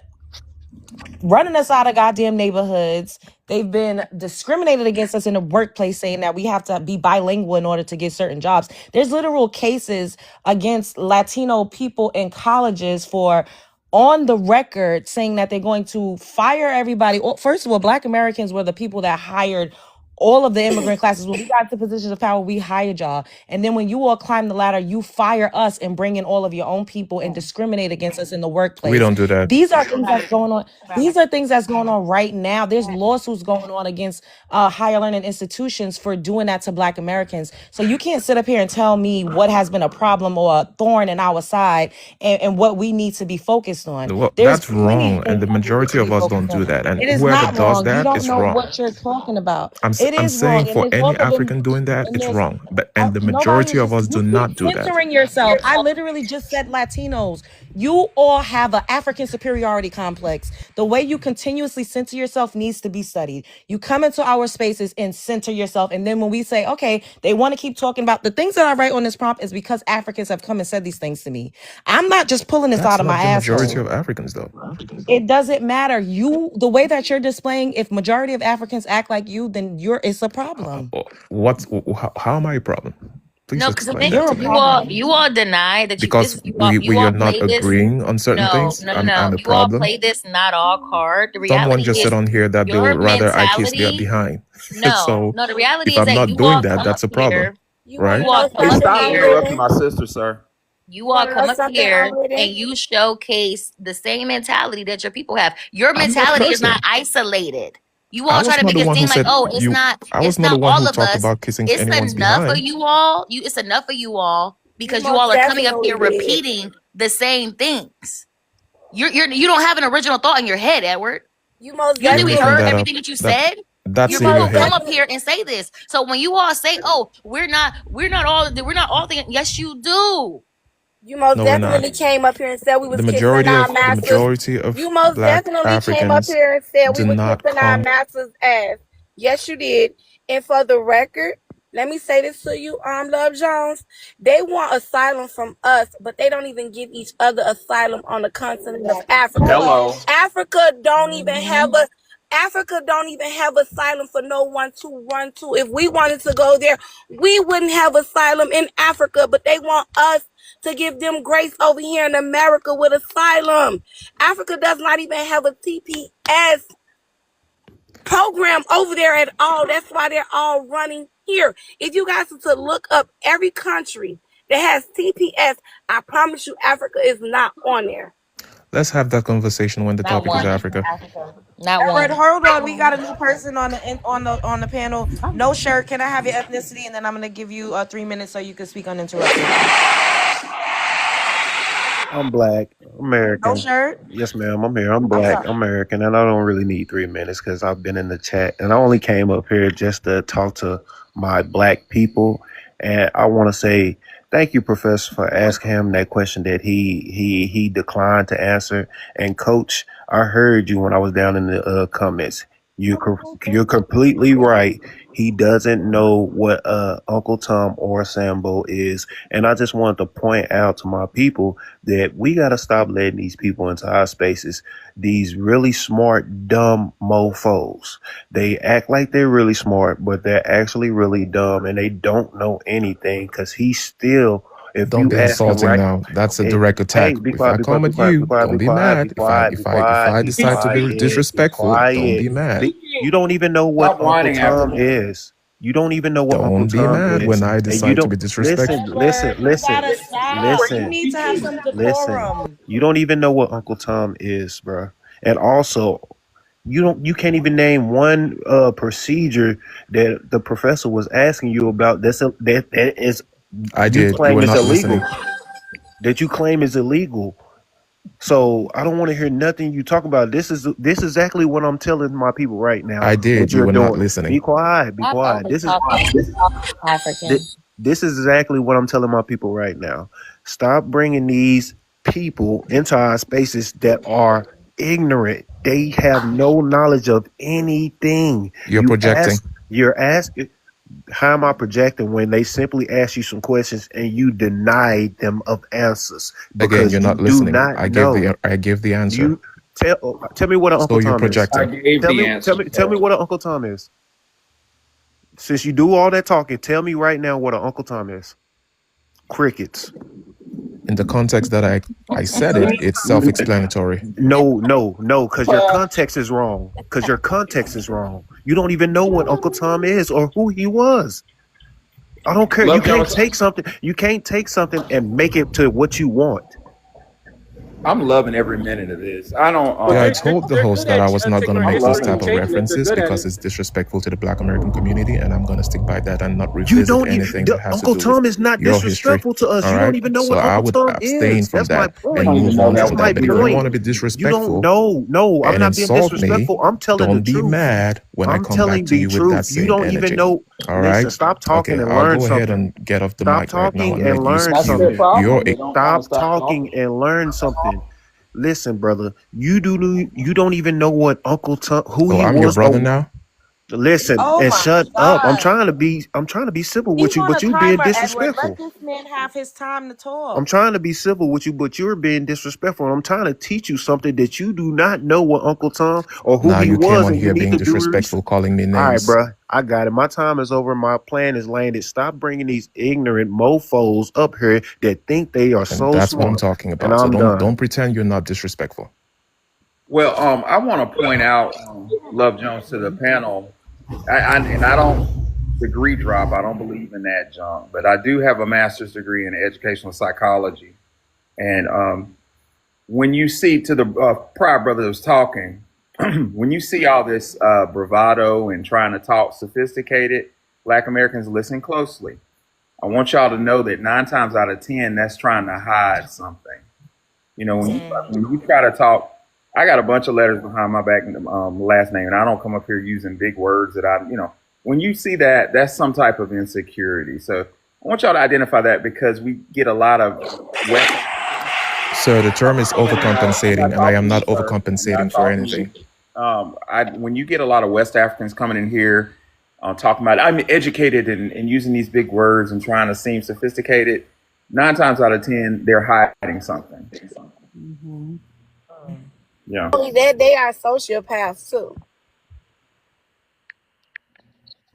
running us out of goddamn neighborhoods. They've been discriminated against us in the workplace, saying that we have to be bilingual in order to get certain jobs. There's literal cases against Latino people in colleges for on the record saying that they're going to fire everybody. Well, first of all, Black Americans were the people that hired all of the immigrant classes. When we got to positions of power, we hired y'all. And then when you all climb the ladder, you fire us and bring in all of your own people and discriminate against us in the We workplace. don't do that. These are things that's going on. These are things that's going on right now. There's lawsuits going on against higher learning institutions for doing that to Black Americans. So you can't sit up here and tell me what has been a problem or a thorn in our side and what we need to be focused on. Well, There's that's plenty wrong, of and things the that we need majority to of be us focused don't do on. that. And It is whoever not does wrong. You that, don't it's know wrong. what you're talking about. I'm It I'm is saying wrong, and for there's any also been African doing that, and it's there's wrong. But and the nobody majority is of just us you do keep not do that. censoring yourself. I literally just said Latinos. You all have an African superiority complex. The way you continuously censor yourself needs to be studied. You come into our spaces and center yourself, and then when we say, okay, they want to keep talking about the things that I write on this prompt is because Africans have come and said these things to me. I'm not just pulling this That's out of my not the majority asshole. of Africans, though. It doesn't matter. The way that you're displaying, if majority of Africans act like you, then it's a problem. How am I a problem? Please No, because the explain thing that You're to a is, me. problem. you all deny that you Because this you we all are not play this. agreeing on certain No, things. no, no, no. I'm a You all problem. play this not all card. The Someone reality just said is on here that they your would rather I kiss their mentality. behind. No, So no. The if reality is I'm that not you doing all that, come up that's a problem, here. you want right? You to all know come Hey, up something, stop I'm here. interrupting reading? my sister, sir. You You all want to know come up something here and already? you showcase the same mentality that your people have. Your I'm that mentality is not person. isolated. You I all try was to not make the it one who seem like, said oh, you. I was it's not the not one all who of talked us. about kissing It's anyone's enough of behind. you all. It's enough of you all You because you most all are coming up definitely here did. repeating the same things. You don't have an original thought in your head, Edward. You most You You're literally making heard definitely. that up. everything that you That said. You that's Your in your people most come head. up definitely. here and say this. So when you all say, "Oh, we're not all thinking," yes, you do. You most No, we're not. definitely came up here and said we The was kissing majority our of the masters. majority of You most Black definitely came up Africans here and said we do were not kissing our come. masters' ass. Yes, you did. And for the record, let me say this to you, Love Jones. They want asylum from us, but they don't even give each other asylum on the continent of Africa. Hello. Africa don't even have a Africa don't even have asylum for no one to run to. If we wanted to go there, we wouldn't have asylum in Africa, but they want us to give them grace over here in America with asylum. Africa does not even have a TPS program over there at all. That's why they're all running here. If you guys were to look up every country that has TPS, I promise you Africa is not on there. Let's have that conversation when the Not topic is one. Africa. Not Edward, one. hold on. We got a new person on the panel. No shirt. Can I have your ethnicity? And then I'm gonna give you 3 minutes so you can speak uninterrupted. I'm black, No American. shirt. Yes, ma'am. I'm here. I'm I'm black, sorry. American, and I don't really need 3 minutes because I've been in the chat, and I only came up here just to talk to my black people. And I want to say thank you, Professor, for asking him that question that he declined to answer. And Coach, I heard you when I was down in the comments. You're completely right. He doesn't know what Uncle Tom or Sambo is, and I just wanted to point out to my people that we got to stop letting these people into our spaces. These really smart, dumb mofos. They act like they're really smart, but they're actually really dumb and they don't know anything because he's still, if Don't you be ask him insulting right, now. That's a it, direct hey, attack. be If quiet, I be quiet, come be at quiet, be you, quiet, don't be be quiet, be mad. If I quiet, be if I if quiet, I be decide to be quiet, be disrespectful, don't quiet. be mad. You don't even know what Stop Uncle whining, Tom African. is. You don't even know what Uncle Don't be Tom mad is. when I And you decide to don't be listen, disrespectful. listen, Edward, you listen, gotta stop. You listen, need to have some listen. decorum. You don't even know what Uncle Tom is, bro. And also, you can't even name one procedure that the professor was asking you about that is I you did. You claim were is not illegal. listening. That you claim is illegal. So I don't want to hear nothing you talk about. This is exactly what I'm telling my people right now I did. that You you're were not doing. Be listening. quiet, be Stop quiet. only talking Thi- African. this is exactly what I'm telling my people right now. Stop bringing these people into our spaces that are ignorant. They have no knowledge of anything. You're projecting. You're asking, how am I projecting when they simply ask you some questions and you deny them of answers Again, because you're you not do listening. not know. I gave the answer. You tell me what an So Uncle you're Tom is. I projecting. gave Tell the me tell answer, me tell me sir. what an Uncle Tom is. Since you do all that talking, tell me right now what an Uncle Tom is. Crickets. In the context that I said it, it's self-explanatory. No, because your context is wrong. Because your context is wrong. You don't even know what Uncle Tom is or who he was. I don't care. You Love can't Jones. take something. You can't take something and make it to what you want. I'm loving every minute of this. I don't. But Yeah, I they're told the they're host good that at I was not going taking to our I'm make those history loving and type it. of changing it. They're references good at because it. it's disrespectful to the Black American community, and I'm going to stick by that and not You revisit don't. anything that has to Uncle do with Tom is not your history. disrespectful to us. All You don't right, even know so what I Uncle would Tom abstain is. from That's my that I and point. don't even move know on that That's from was my that. a But if you deal. want to point. be You don't disrespectful know. No, I'm and not being insult me, disrespectful. I'm telling the don't be truth. mad when I I'm come back telling to the you with that truth. You same don't even energy. know. All Listen, right. stop talking Okay, and I'll learn go ahead something. and get off the Stop mic right now talking and and let you learn That's spew their something. your. problem. They don't want to Stop stop talking talking. and learn something. Listen, brother, you don't even know what Uncle Tom, who Oh, he I'm your was. brother Oh, now. listen Oh and my shut up. I'm God. trying to be civil with He's you, on but a you being timer, Edward. Let disrespectful. this man have his time to I'm talk. trying to be civil with you, but you're being disrespectful. I'm trying to teach you something that you do not know what Uncle Tom or who Now he you came was, on and you here need being to do research. disrespectful, calling me All right, names. bruh. I got it. My time is over. My plan is landed. Stop bringing these ignorant mofos up here that think they are And so that's what I'm smart. talking And about. So I'm don't done. pretend you're not disrespectful. Well, I want to point out, Love Jones, to the panel. And I don't degree drop. I don't believe in that junk. But I do have a master's degree in educational psychology. And when you see, to the prior brother that was talking, when you see all this bravado and trying to talk sophisticated, Black Americans, listen closely. I want y'all to know that 9 times out of 10, that's trying to hide something. You know, when you try to talk, I got a bunch of letters behind my back, last name, and I don't come up here using big words that when you see that, that's some type of insecurity. So I want y'all to identify that, because we get a lot of So the term is overcompensating, and I am not overcompensating for anything. When you get a lot of West Africans coming in here talking about, I'm educated and using these big words and trying to seem sophisticated, 9 times out of 10, they're hiding something. Mm-hmm. Yeah. Only that, they are sociopaths too.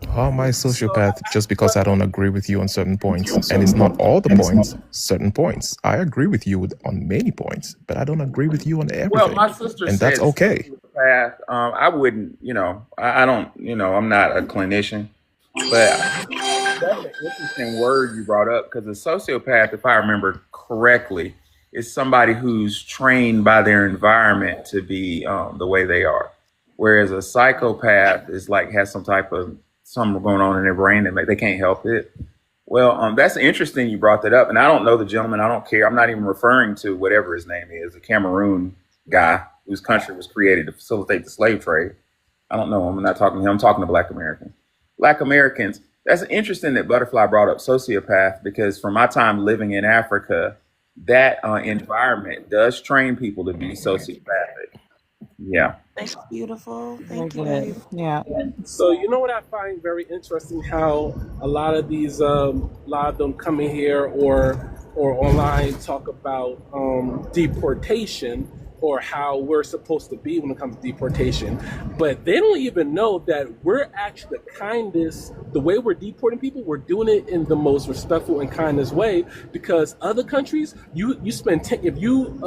How am I a sociopath just because I don't agree with you on certain points? And it's not all the points, certain points. I agree with you on many points, but I don't agree with you on everything. Well, my sister and said that's okay. sociopath. I wouldn't, I don't, I'm not a clinician, but that's an interesting word you brought up, because a sociopath, if I remember correctly, is somebody who's trained by their environment to be the way they are. Whereas a psychopath is like, has some type of something going on in their brain that they can't help it. Well, that's interesting you brought that up. And I don't know the gentleman. I don't care. I'm not even referring to whatever his name is, a Cameroon guy whose country was created to facilitate the slave trade. I don't know him. I'm not talking to him. I'm talking to Black Americans. Black Americans, that's interesting that Butterfly brought up sociopath, because from my time living in Africa, that environment does train people to be sociopathic. Yeah. That's beautiful. Thank Very you. good. Yeah. So you know what I find very interesting, how a lot of these, a lot of them come in here or online talk about deportation, or how we're supposed to be when it comes to deportation, but they don't even know that we're actually the kindest. The way we're deporting people, we're doing it in the most respectful and kindest way, because other countries, you spend if you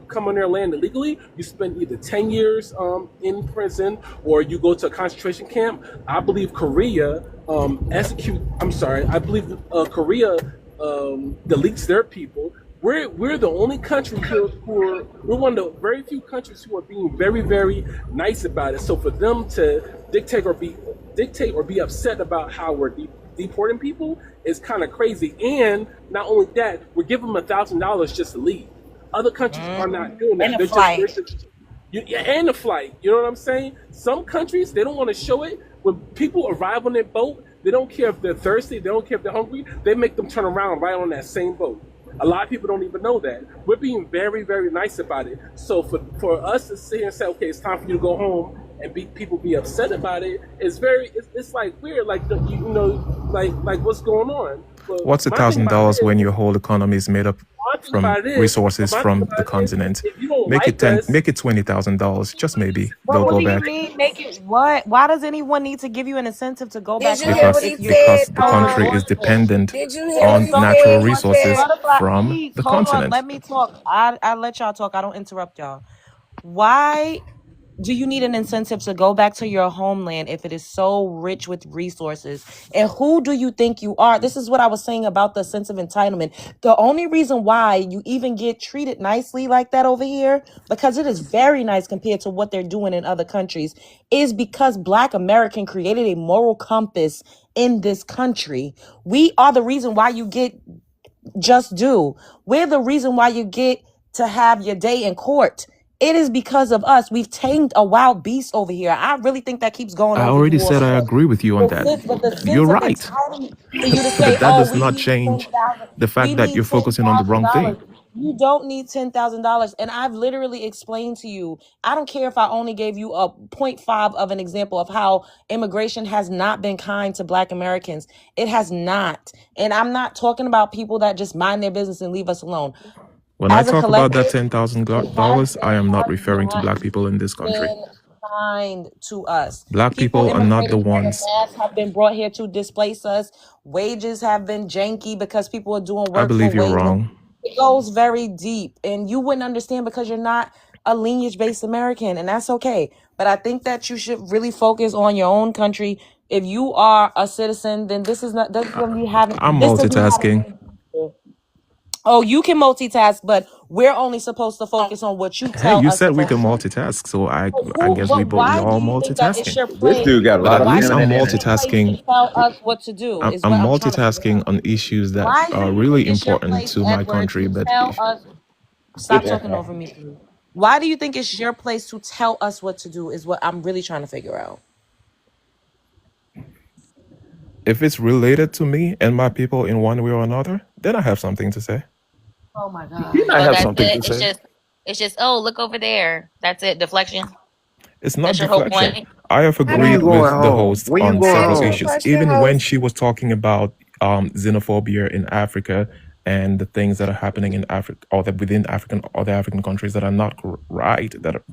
come on their land illegally, you spend either 10 years in prison, or you go to a concentration camp. I believe Korea I believe Korea deletes their people. We're the only country we're one of the very few countries who are being very, very nice about it. So for them to dictate or be upset about how we're deporting people is kind of crazy. And not only that, we're giving them $1,000 just to leave. Other countries are not doing that. And a flight. And a flight. You know what I'm saying? Some countries, they don't want to show it. When people arrive on their boat, they don't care if they're thirsty, they don't care if they're hungry. They make them turn around right on that same boat. A lot of people don't even know that. We're being very, very nice about it. So for us to sit here and say, okay, it's time for you to go home, and people be upset about it, it's like weird, like like what's going on? But what's $1,000 when your whole economy is made up from resources from the continent? Make it $20,000. Just maybe they'll go back. Make it what? Why does anyone need to give you an incentive to go back? Because the country is dependent on natural resources from the continent. Let me talk. I let y'all talk. I don't interrupt y'all. Why do you need an incentive to go back to your homeland if it is so rich with resources? And who do you think you are? This is what I was saying about the sense of entitlement. The only reason why you even get treated nicely like that over here, because it is very nice compared to what they're doing in other countries, is because Black American created a moral compass in this country. We are the reason why you get just due. We're the reason why you get to have your day in court. It is because of us. We've tamed a wild beast over here. I really think that keeps going on. I already said I agree with you on that. You're right. For you to say, But that does not change the fact that you're focusing on the wrong thing. You don't need $10,000. And I've literally explained to you, I don't care if I only gave you a 0.5 of an example of how immigration has not been kind to Black Americans. It has not. And I'm not talking about people that just mind their business and leave us alone. When I talk about that $10,000, I am not referring to Black people in this country. Kind to us. Black people are not the ones. Have been brought here to displace us. Wages have been janky because people are doing work. I believe you're wrong. It goes very deep, and you wouldn't understand because you're not a lineage-based American, and that's okay. But I think that you should really focus on your own country. If you are a citizen, then this is not. That's when we have. I'm multitasking. Oh, you can multitask, but we're only supposed to focus on what you Hey, tell you us to said we can focus on. multitask, so I Who? guess we But both we why do all you think that it's multitasking. your This place? dude got a But lot at of Why least do you I'm feminine think it's your energy. place to multitasking. tell us what to do? Is I'm what I'm trying to figure multitasking out. on issues that Why do are you think really it's your important place, to my Edward, country. to But tell us? Stop talking over me, please. Why do you think it's your place to tell us what to do? Is what I'm really trying to figure out. if it's related to me and my people in one way or another, then I have something to say. Oh my He God. might Oh, have that's something it. to It's say. just oh, look over there. That's it. Deflection. It's That's not your whole deflection. point. I have When you agreed going with the home? host When you on going several Ask your home? issues, question, even when host. she was talking about xenophobia in Africa and the things that are happening in Africa or that within other African countries that are not right, that are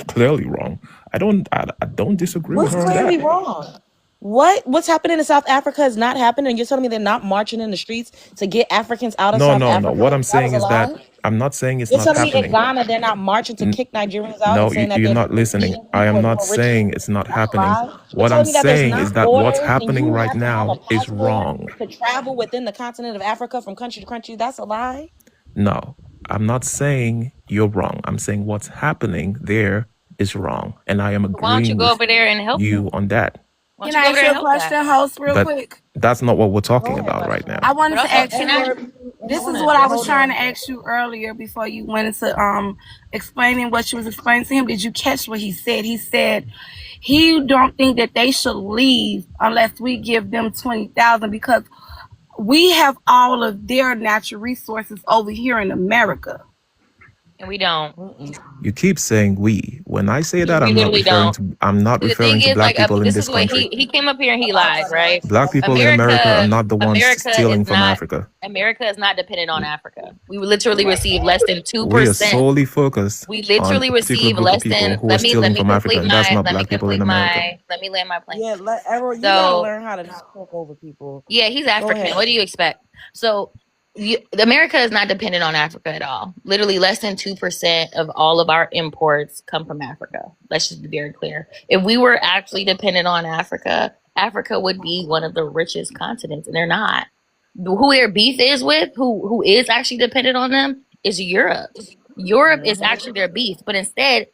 clearly wrong. I don't disagree with What's her on clearly that. wrong? What's happening in South Africa is not happening. You're telling me they're not marching in the streets to get Africans out of No, South no, no. What Africa? I'm That was saying a is that lie. I'm not saying it's You're not telling me in happening. Ghana they're not marching to kick Nigerians out and No, saying that you're they're not listening. beating I people am and not doing rituals? saying it's not That's a happening. lie. You're What I'm telling me that there's saying is not that what's borders and happening you right have to have a now is passport wrong. to travel within the continent of Africa from country to country. That's a lie. No, I'm not saying you're wrong. I'm saying what's happening there is wrong. And I am Why don't you agreeing go with over there and help you that? on that. Why don't Can you I go over ask there you and a help that? question, host, real But quick? that's not what we're Go talking ahead, about right question. now. I But wanted to also, ask And can you. I? This hold is on, what I was hold trying to on. ask you earlier before you went into explaining what you was explaining to him. Did you catch what he said? He said he don't think that they should leave unless we give them 20,000 because we have all of their natural resources over here in America. And we don't. You keep saying we. When I say that, We literally don't. I'm not The thing referring to is, black like, people in this is this what country. he came up here and he lied, right? Black people in America are America, not the ones America stealing is from not. Africa. America is not dependent on Africa. We would literally receive less than We are 2%. solely focused We on literally a particular receive group of less people than. who are stealing from Africa, and that's not Let me black people in complete America. my. Let me land my plane. Yeah, Errol, you gotta So learn how to not talk over people. yeah, he's Go African. ahead. What do you expect? So America is not dependent on Africa at all. Literally, less than 2% of all of our imports come from Africa. Let's just be very clear. If we were actually dependent on Africa, Africa would be one of the richest continents, and they're not. Who their beef is with, who is actually dependent on them, is Europe. Europe is actually their beef, but instead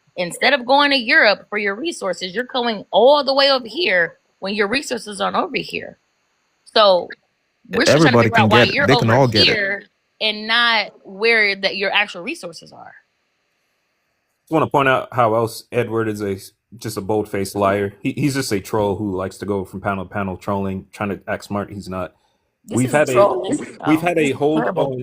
of going to Europe for your resources, you're going all the way over here when your resources aren't over here. So we're still trying to Everybody figure can out why get it. you're They can over all get it. here and not where that your actual resources are. Just want to point out how else Edward is just a bold-faced liar. He's just a troll who likes to go from panel to panel trolling, trying to act smart. He's not. This We've is had a troll. we've had This a is hold terrible.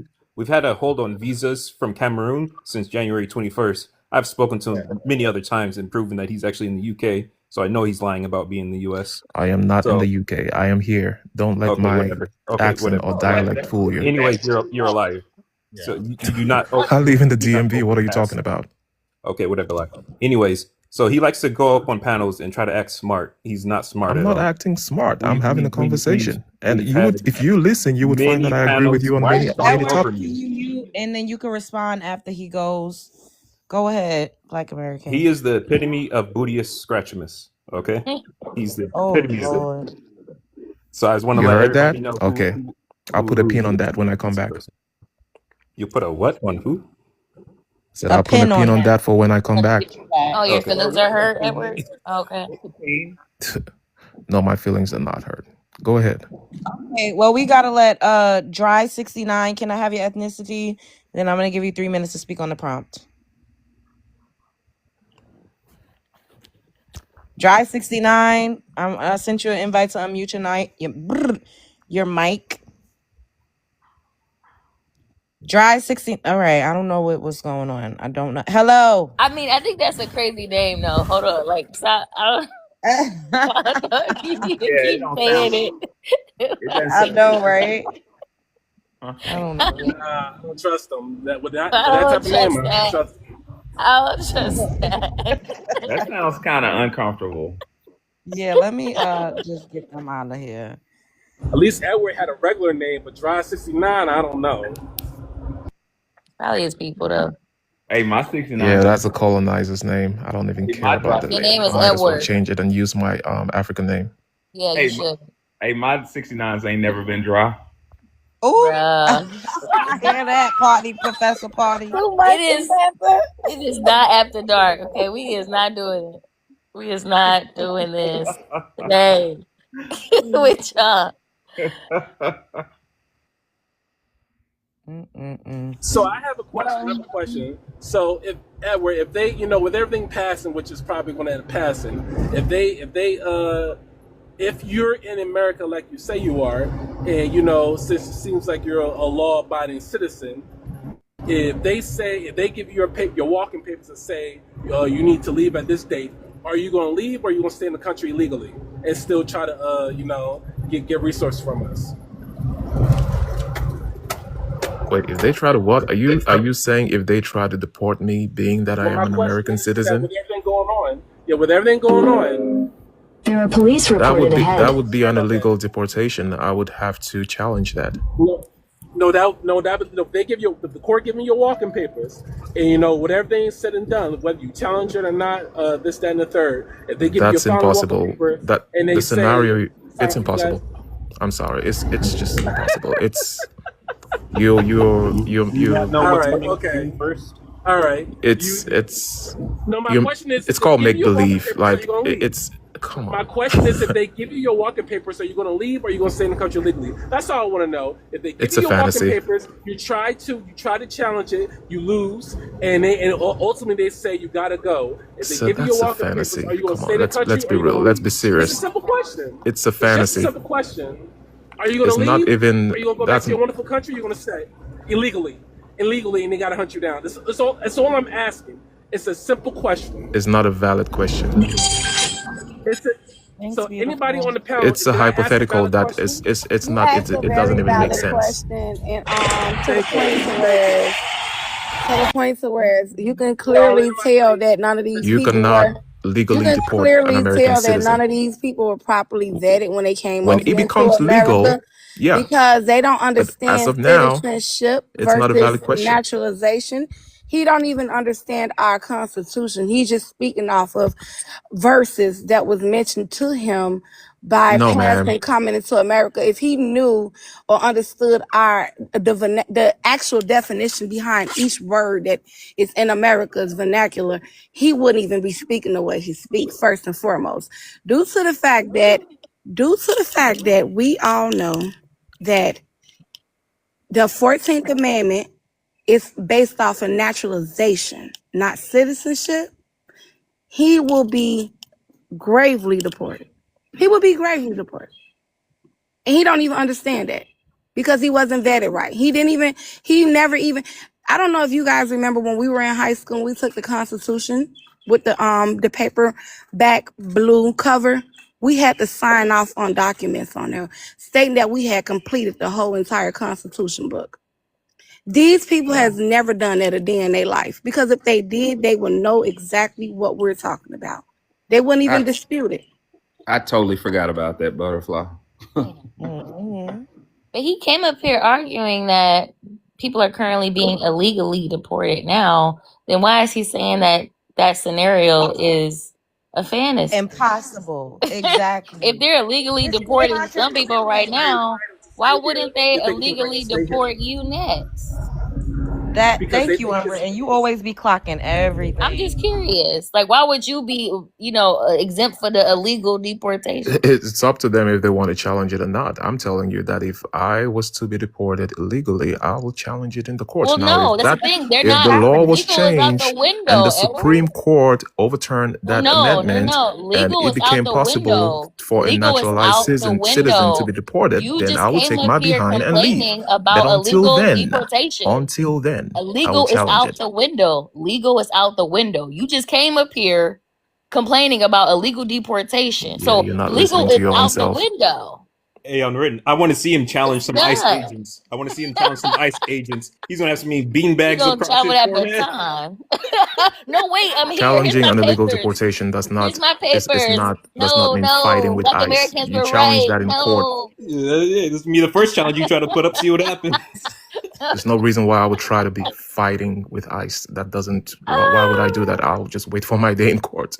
on visas from Cameroon since January 21st. I've spoken to him many other times and proven that he's actually in the UK. So I know he's lying about being in the US. I am not in So the UK. I am here. Don't let okay, my whatever. Okay, accent whatever. or dialect fool you. Anyways, you're a liar. So you do not. I live in the You do not DMV. What are you overpass. talking about? Okay, whatever. Like, anyways, so he likes to go up on panels and try to act smart. He's not smart I'm at not all. acting smart. I'm having a conversation, and We've you had would, if you listen, you would find that many I agree with panels. you on Why are you many talking Edward, over topics. can me? you mute and then you can respond after he goes. Go ahead, Black He American. is the epitome of Bootius Scratchimus. Okay, he's the Oh epitome of it. Lord. So I just want to You let heard everybody that? know Okay, I'll put a who pin he on is. that when I come This back. person. You put a what on who? Said A I'll put a pin pin on on that. that for when I come back. Oh, your Okay. feelings are hurt, Edward? Okay. No, my feelings are not hurt. Go ahead. Okay, well, we gotta let Dry 69. Can I have your ethnicity? Then I'm gonna give you 3 minutes to speak on the prompt. Dry 69. I sent you an invite to unmute your mic. Dry 16. All right, I don't know what's going on. I don't know. Hello. I mean, I think that's a crazy name, though. Hold on, like, stop. I don't you need to Yeah, it keep don't saying sound. it. It doesn't I sound. know, right? Huh? I don't know. I don't trust them. That with that I type don't of name, trust I don't that. trust them. I don't trust that. That sounds kind of uncomfortable. Yeah, let me just get them out of here. At least Edward had a regular name, but Dry 69, I don't know. Probably his people, though. Hey, my 69. Yeah, that's a colonizer's name. I don't even care about Your it. name is I might as well Edward. change it and use my African name. Yeah, you Hey, should. hey, my 69s ain't never been dry. Oh, Bruh. I hear that party, Professor Party. Too much, Professor. It is not after dark. Okay, we is not doing it. We is not doing this today with y'all. Mm-mm-mm. So I have a question. I have a question. So if Edward, if they, with everything passing, which is probably going to end up passing, if you're in America like you say you are, and since it seems like you're a law-abiding citizen, if they give you your walking papers and say you need to leave at this date, are you going to leave or are you going to stay in the country illegally and still try to get resources from us? Wait, if they try to what? Are you saying if they try to deport me, being that I Well, am my an question American is that citizen? with everything going on, There are police reported ahead. That would be an illegal deportation. I would have to challenge that. if they give you, if the court giving you your walking papers, and with everything said and done, whether you challenge it or not, this, that, and the third, if they give you your That's final walking impossible. paper, That and they the scenario, say, it's impossible. I'm sorry. It's just impossible. It's you. All right, okay. First. All right. It's No, my question is, it's called if they make give you your walking believe. papers, are Like you gonna leave? it's come My on. question is, if they give you your walking papers, are you going to leave or are you going to stay in the country legally? That's all I want to know. If they give It's you a your walking fantasy. papers, you try to challenge it, you lose, and ultimately they say you got to go. If they So give you your that's a walking papers, fantasy. are you going to Come stay on. in the country Let's or be are you real. going to Let's leave? be It's a serious. simple question. It's a It's just a fantasy. simple question. Are you going It's to not leave? even Or are you going to go back that's to your wonderful country? Or are you going to stay illegally, and they got to hunt you down? That's all I'm asking. It's a simple question. it's not a valid question. It's a, Thanks, so anybody beautiful. on the panel, It's a did I ask a hypothetical valid that is question? it's You not asked a it doesn't very even make valid sense. question, and to the Thank you. point to Thank you. where you can Y'all clearly in my tell face. that none of these You people cannot were. You legally can deport an clearly American tell that none citizen. of these people were properly vetted when they came When over it into becomes America, legal, yeah. because they don't But as understand of now, citizenship it's not a valid versus question. naturalization. He don't even understand our Constitution. He's just speaking off of verses that was mentioned to him by No, ma'am. passing coming into America. If he knew or understood the actual definition behind each word that is in America's vernacular, he wouldn't even be speaking the way he speaks. First and foremost, due to the fact that we all know that the 14th Amendment is based off of naturalization, not citizenship, he will be gravely deported. He would be gravely deported. And he don't even understand that because he wasn't vetted right. He never even, I don't know if you guys remember when we were in high school and we took the Constitution with the paperback blue cover. We had to sign off on documents on there stating that we had completed the whole entire Constitution book. These people has never done that a day in their life, because if they did, they would know exactly what we're talking about. They wouldn't even dispute it. I totally forgot about that butterfly. Mm-hmm. But he came up here arguing that people are currently being illegally deported now. Then why is he saying that scenario is a fantasy? Impossible. Exactly. If they're illegally deporting some people right now, why wouldn't they illegally deport you next? Because Thank you, Umber. And you always be clocking everything. I'm just curious. Like, why would you be, exempt for the illegal deportation? It's up to them if they want to challenge it or not. I'm telling you that if I was to be deported illegally, I will challenge it in the courts. Well, Now, no, that's the thing. They're if not. the law was Legal is out the changed and window, the Edward. Supreme Court overturned that amendment and Legal it is out became the possible window. for a Legal is naturalized out the citizen to window. be deported, You then just I will came take up my here behind and leave. complaining But about until illegal then, deportation. I will Illegal is challenge out it. the window. Legal is out the window. You just came up here complaining about illegal deportation. Yeah, So you're not legal listening to is your own out the self. window. Hey, unwritten. I want to see him challenge some ICE Done. agents. I want to see him challenge some ICE agents. He's gonna have some You beanbags gonna across travel his that forehead. baton. No, wait, I'm here. Here's Challenging my an illegal papers. deportation does Here's not my is papers. does not mean fighting No, with Black ICE. Americans You were challenge right. that in court. No. Yeah, this is me the first challenge you try to put up. See what happens. There's no reason why I would try to be fighting with ICE. That doesn't. Why would I do that? I'll just wait for my day in court.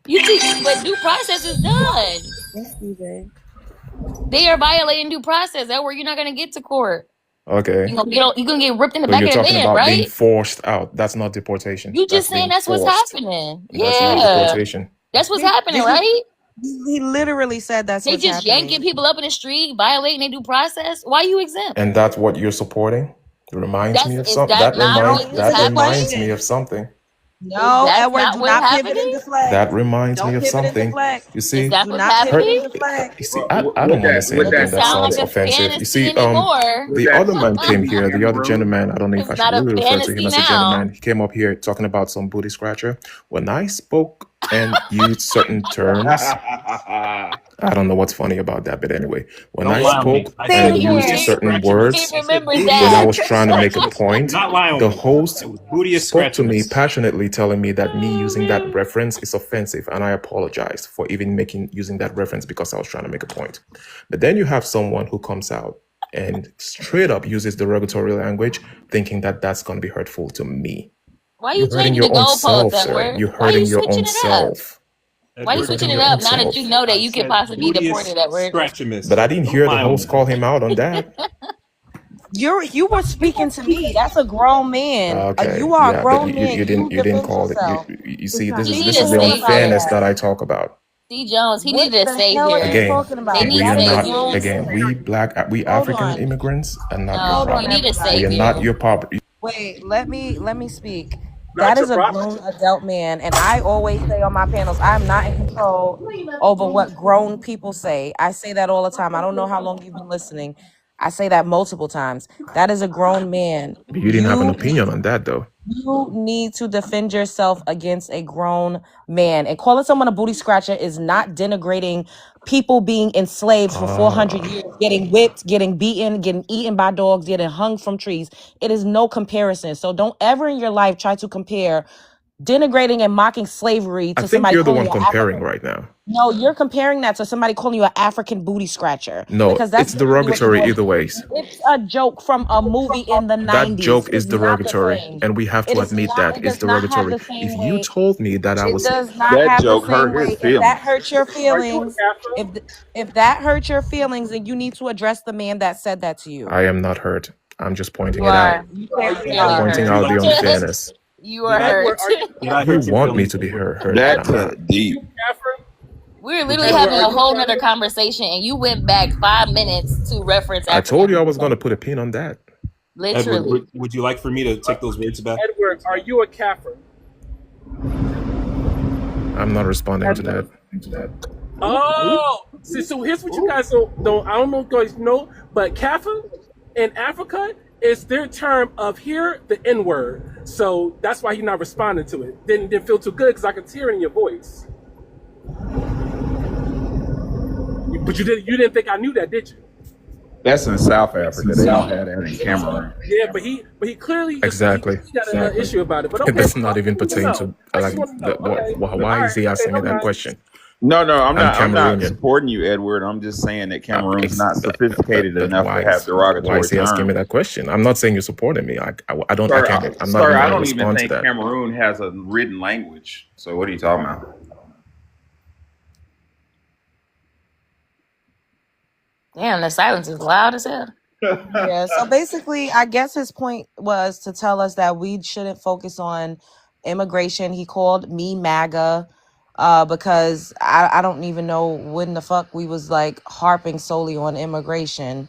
You see, but due process is done. Yes, DJ. They are violating due process. That where you're not gonna get to court. Okay. You gonna get ripped in the So back you're of the talking van, about being right? forced out. That's not deportation. You just That's saying being that's what's forced. happening. That's not Yeah, deportation. that's what's happening, He, right? he literally said that's They what's just yanking happening. people up in the street, violating their due process. Why you exempt? And that's what you're supporting? It reminds me of Is something. that not No, what is answer That the reminds happening? me question. of something. Is No, that Edward, not do what's not pivot and happening? deflect. That reminds me Don't of pivot and something. deflect. You Is see, that Do what's not pivot and happening? deflect. you see, Well, I don't want to say with anything that Doesn't that sound sounds like statement, a offensive. You fantasy see, anymore. with the that other man statement, came meaning here, the other Cameroon. gentleman, I don't know if I It's should not a really refer to him fantasy as a now. gentleman. He came up here talking about some booty scratcher. When I spoke and used certain terms, I don't know what's funny about that, but anyway, when Don't I lie on me. spoke I and said Same used here. booty certain He words, scratchiments. I said remembers booty when I that. was trying to make a scratchiments. Do point, not lie on the me. host It was booty spoke to me scratchiments. passionately, telling me that me Oh using that man. reference is offensive, and I apologized for even using that reference because I was trying to make a point. But then you have someone who comes out and straight up uses derogatory language, thinking that that's going to be hurtful to me. Why you You're hurting changing the your own goalposts, self, sir. Edward? You're Why you hurting your switching own it up? self. Why you You're Edward, hurting switching it your up own now that self. you know that I you could said possibly be booty deported, Edward? But scratchiments. I didn't Don't hear the lie on host me. call him out on that. You were speaking to me. That's a grown man. Okay, You are a yeah, but grown man. You you didn't defend call it. yourself. You see, He What are need you this to is the talking stay about unfairness here. that that? I talk about. C. Jones, he What needed to the stay hell are you here. Again, talking They about? need we to are That's a stay not. grown here. Again, we man. we Hold African on. immigrants are not your No, Hold on, you need problem. to We stay are everybody. not here. your property. Wait, let me speak. Not That your is a property. grown adult man, and I always say on my panels, I'm not in control over what grown people say. I say that all the time. I don't know how long you've been listening. I say that multiple times. That is a grown man. You didn't have an opinion on that, though. You need to defend yourself against a grown man. And calling someone a booty scratcher is not denigrating people being enslaved for 400 Ah, years, getting whipped, getting beaten, getting eaten by dogs, getting hung from trees. It is no comparison. So don't ever in your life try to compare denigrating and mocking slavery I to think somebody you're the calling one you an comparing African. right now. No, you're comparing that to somebody calling you an African booty scratcher No, because that's it's literally what you're derogatory doing. either ways. It's a joke from a movie in the That 90s. joke It is is not the derogatory, same. and we have It to is admit not, that it it's does not have derogatory. the same If you weight. told me that I It was, does not That have the joke same hurt his weight. If that feelings. hurts your Are you a feelings, Kaffir? if that hurts your feelings, then you need to address the man that said that to you. I am not hurt. I'm just pointing You it out. are. You Are You're you clearly a clearly are. Pointing Would hurt. you out the like to? unfairness. You are Did I? hurt. Edward? Are you Did I You hurt your want me feelings, to be Edward? hurt, but Edward? I'm not. That deep. Kaffir? We're Would literally you? Edward, having are a you a whole nother Kaffir? conversation, and you went back 5 minutes to reference I told you I African was going to descent. put a pin on that. Edward, Literally. would you like for me to take those words back? Edward, are you a Kaffir? I'm not responding to that. Oh, see, so here's what you guys don't. I don't know if you guys know, but Kaffir in Africa is their term of hear the N word. So that's why he's not responding to it. Didn't feel too good because I could hear it in your voice. But you didn't think I knew that, did you? That's in South Africa. They don't have that in Cameroon. Yeah, but he clearly Exactly. he got an issue about it. But It okay, does well, not I even just want to pertain know. to I like just want to know. Okay, all why is right, he okay, asking me hold that on. question? No, I'm I'm not. I'm not Cameroonian. supporting you, Edward. I'm just saying that Cameroon's not sophisticated But enough to have why derogatory is he asking me terms. that question? I'm not saying you're supporting me. I don't. I Sir, can't. I'm not sir, even I going to don't even respond to think that. Cameroon has a written language. So what are you talking about? Damn, the silence is loud as hell. Yeah, so basically, I guess his point was to tell us that we shouldn't focus on immigration. He called me MAGA because I don't even know when the fuck we was like harping solely on immigration.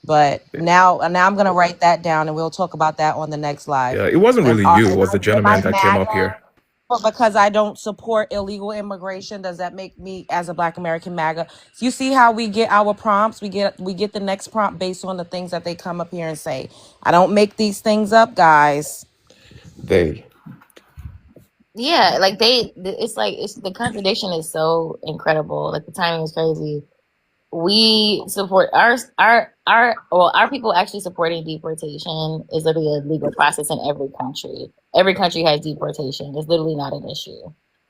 But now I'm gonna write that down and we'll talk about that on the next live. Yeah, it wasn't really you. It was the Am I gentleman that came up MAGA here. because I don't support illegal immigration? Does that make me as a Black American MAGA? You see how we get our prompts? We get the next prompt based on the things that they come up here and say. I don't make these things up, guys. Yeah, like it's the contradiction is so incredible. Like the timing is crazy. We support our people actually supporting deportation is literally a legal process in every country. Every country has deportation. It's literally not an issue.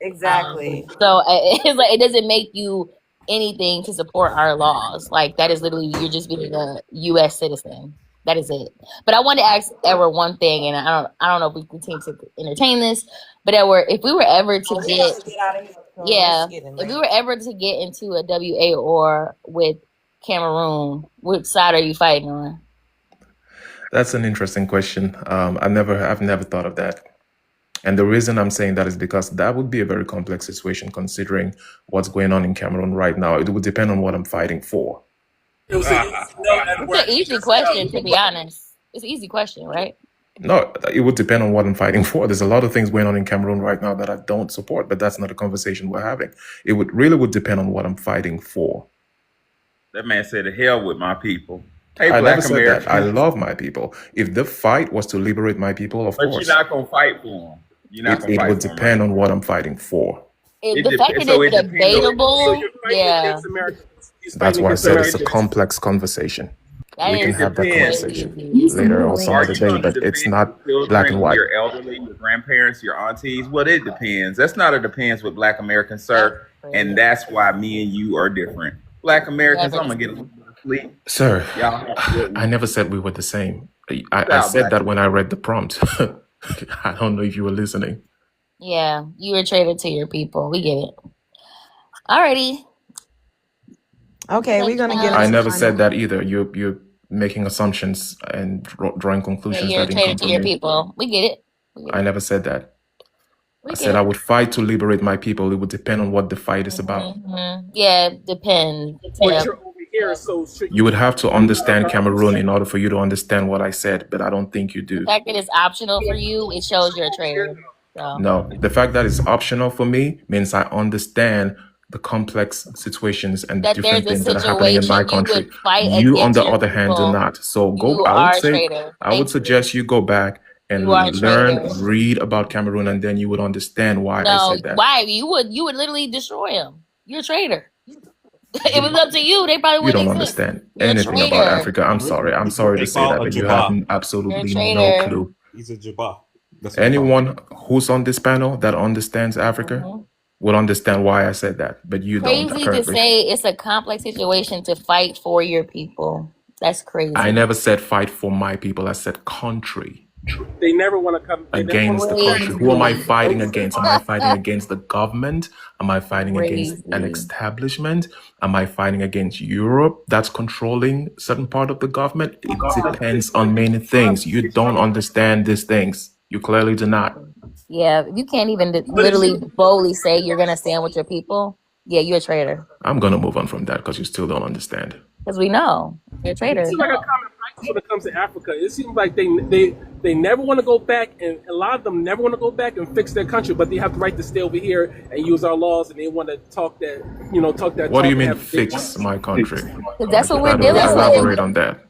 Exactly. So it's like it doesn't make you anything to support our laws. Like that is literally you're just being a U.S. citizen. That is it. But I want to ask Edward one thing, and I don't know if we continue to entertain this, but Edward, if we were ever to get Get out of here. So yeah, let's get in if we there. were ever to get into a WA or with Cameroon? Which side are you fighting on? That's an interesting question. I've never thought of that. And the reason I'm saying that is because that would be a very complex situation considering what's going on in Cameroon right now. It would depend on what I'm fighting for. It was an easy no at It's work. an easy question, to be honest. It's an easy question, right? No, it would depend on what I'm fighting for. There's a lot of things going on in Cameroon right now that I don't support, but that's not a conversation we're having. It would depend on what I'm fighting for. That man said, "To hell with my people." Hey, I never Black said that. I Americans, love my people. If the fight was to liberate my people, of but you're course, not gonna fight for them. You're not gonna it would fight for them, right? depend on what I'm fighting for. The fact that So it's it depends on. So debatable, you're fighting yeah, against Americans. He's That's fighting why I against said So it's a it Americans. complex conversation. that We can is have that depends. conversation crazy. later or some Are other you day, going to but it's defend not your black and children, white. your elderly, your grandparents, your aunties? Well, it depends. That's not a depends with Black Americans, sir. And that's why me and you are different. Black Americans, I'm gonna get a little bit of sleep. Sir, Y'all have a good I one. never said we were the same. I Ciao, said Black that when I Americans. read the prompt. I don't know if you were listening. Yeah, you were traitor to your people. We get it. Alrighty. Okay, we're gonna get I into never final. said that either. You're making assumptions and drawing Yeah, conclusions you're a that didn't traitor come to from your me. people. We get it. We get I it. never said that. We I get said I it. would fight to liberate my people. It would depend on what the fight is about. Yeah, depends. But Yeah. you're over here, so should You would have to understand regardless. Cameroon in order for you to understand what I said, but I don't think you The do. fact that it's optional for you, it shows you're a traitor. So No, the fact that it's optional for me means I understand the complex situations and the that there's different a things that are happening in my situation you country. would fight You, on against the your other hand, do people, not. So you I would are a say, traitor. I would Thank you. suggest you go back You are a and learn, traitor. read about Cameroon, and then you would understand why I No, said that. why? You would literally destroy him. You're a traitor. If it was up to you, they probably You wouldn't don't exist. understand You're a anything about traitor. Africa. I'm sorry. I'm sorry to They say call that, a but you have Jabba. You're a absolutely no traitor. clue. He's a Jabba. That's what they call him. Anyone who's on this panel that understands Africa Mhm. would understand why I said that, but you don't Crazy to currently. say it's a complex situation to fight for your people. That's crazy. I never said fight for my people. I said country. They never want to come. They never want Against to the come back country. to Who am I Crazy. fighting against? Am I fighting against the government? Am I fighting against an Crazy. establishment? Am I fighting against Europe that's controlling certain part of the government? It depends on many things. You don't understand these things. You clearly do not. Yeah, you can't even literally boldly say you're gonna stand with your people. Yeah, you're a traitor. I'm gonna move on from that because you still don't understand. Because we know you're a It traitor. seems like a common practice when it comes to Africa. It seems like they never want to go back, and a lot of them never want to go back and fix their country, but they have the right to stay over here and use our laws, and they want to talk that What do you talk and mean have fix my country? Because that's what we're Like, dealing elaborate with. on that.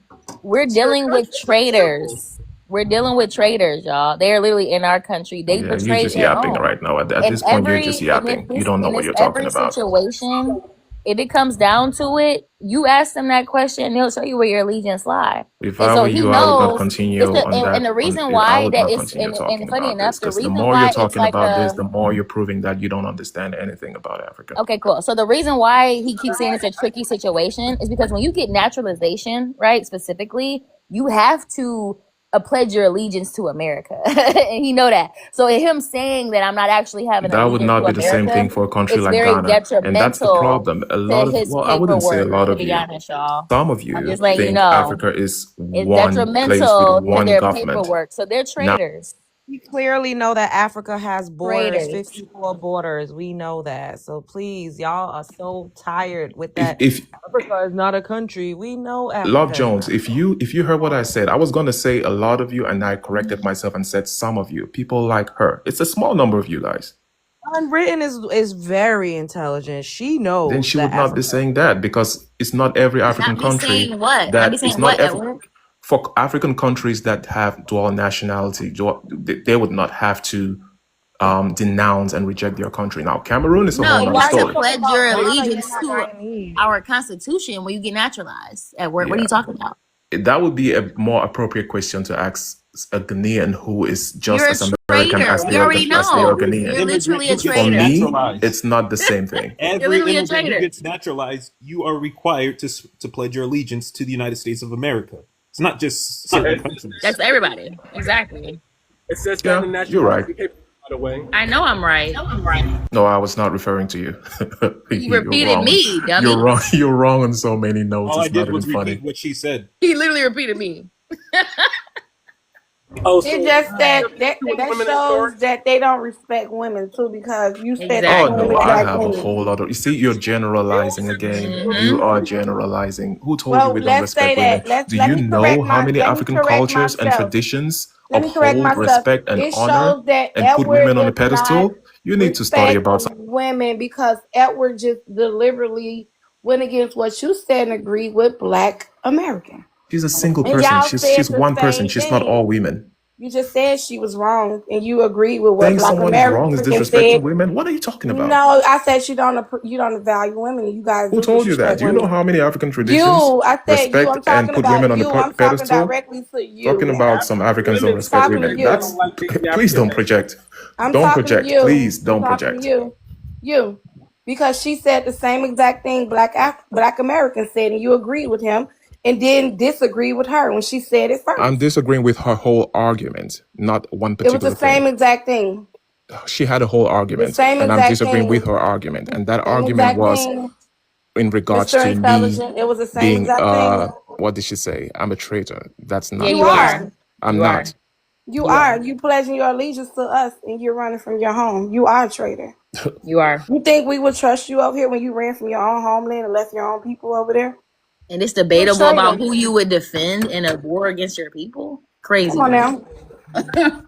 We're dealing with traitors. We're dealing with traitors, y'all. They are literally in our country. They Yeah, you're betray just their yapping own. right now. At In this point, you're just every yapping. You don't know what you're talking every about. situation, if it comes down to it, you ask them that question, and they'll show you where your allegiance lie. If And I so were he you, I would not knows continue on that. and the reason I why would that not it's continue and talking funny about this enough, the because the reason more you're why it's talking like about this, a the more you're proving that you don't understand anything about Africa. okay, cool. So the reason why he keeps saying it's a tricky situation is because when you get naturalization, right, specifically, you have to pledge your allegiance to America, and he know that. So him saying that I'm not actually having That would allegiance to not be the same thing America, for a country it's like very Ghana. And that's the detrimental problem. A to lot of, his well, I wouldn't say a paperwork. lot To of be you. honest, y'all, Some of I'm you just letting you think know Africa is it's one place with detrimental to one their government. paperwork. So they're Now, traitors. We clearly know that Africa has borders, Traitors. 54 borders. We know that. So please, y'all are so tired with if that. if Africa is not a country. We know Love Africa is Jones, not. if you heard what I said, I was gonna say a lot of you, and I corrected myself and said some of you. People like her. It's a small number of you guys. Unwritten is very intelligent. She Then knows she that would not be Africa. saying that because it's not every African Not be country saying what? Not be that it's saying not what, every Edward? for African countries that have dual nationality, they would not have to denounce and reject their country. Now, Cameroon is a No, whole you nother Why have are you to story. talking pledge about your Ghana? You're allegiance not to Guyanese. our constitution when you get naturalized. Edward, what are Yeah, you talking about? that would be a more appropriate question to ask a Ghanaian who is just You're a as American traitor. We already as they are know. Every You're Ghanaian. immigrant literally who a gets For traitor. me, naturalized, it's not the same thing. You're every literally a immigrant who traitor. gets naturalized, you are required to pledge your allegiance to the United States of America. It's not just certain countries. That's everybody. Exactly. It says that Yeah, in the you're right. nationality paper. the way. I know I'm right. No, I was not referring to you. He You're repeated wrong. me, dummy. You're wrong. You're wrong on so many notes. All I It's not did even was funny. repeat what she said. He literally repeated me. Oh, It so just that with that women in shows storage. that they don't respect women too, because you said the Oh same no, Exactly. I exact have a thing. whole lot of. You see, you're They only generalizing said the same again. word You Mm-hmm. are before. generalizing. Who told you Well, we don't let's say respect women? that. Let's Do you know how many let me African correct cultures and myself. traditions Let me correct uphold myself. respect and It honor shows that and put Edward women on a does not pedestal? You need to study respect about. women, because Edward just deliberately went against what you said and agreed with Black American. She's a single And person. y'all She's said the one person. same She's not all thing. women. You just said she was wrong, and you agreed with what Saying Black someone is wrong is American disrespecting said. women. What are you talking about? No, I said you don't value women. You guys Who do told you that? disrespect Do you know women. how many African traditions You, I said you. respect I'm and talking put women about on the you. I'm talking pedestal? directly to Talking you. about some Africans don't Women respect Talking to women. specifically you. don't That's like Native please African don't men. project. I'm Don't talking to project. you. Please I'm don't talking to project. you. You. Because she said the same exact thing Black American said, and you agreed with him, and then disagree with her when she said it I'm first. disagreeing with her whole argument, not one It was the particular same thing. exact thing. She had a whole The argument, same and I'm exact disagreeing with thing. her argument. And that Same argument exact was thing. in regards Mr. to me Intelligent. It was the same being exact thing. what did she say? I'm a traitor. That's Yeah, not You you the case. are. are. I'm You are. not. You You are. are. You pledging your allegiance to us, and you're running from your home. You are a traitor. You are. You think we would trust you over here when you ran from your own homeland and left your own people over there? And it's You're a debatable about traitor. who you would defend in a war against your people. Come Crazy on work. now.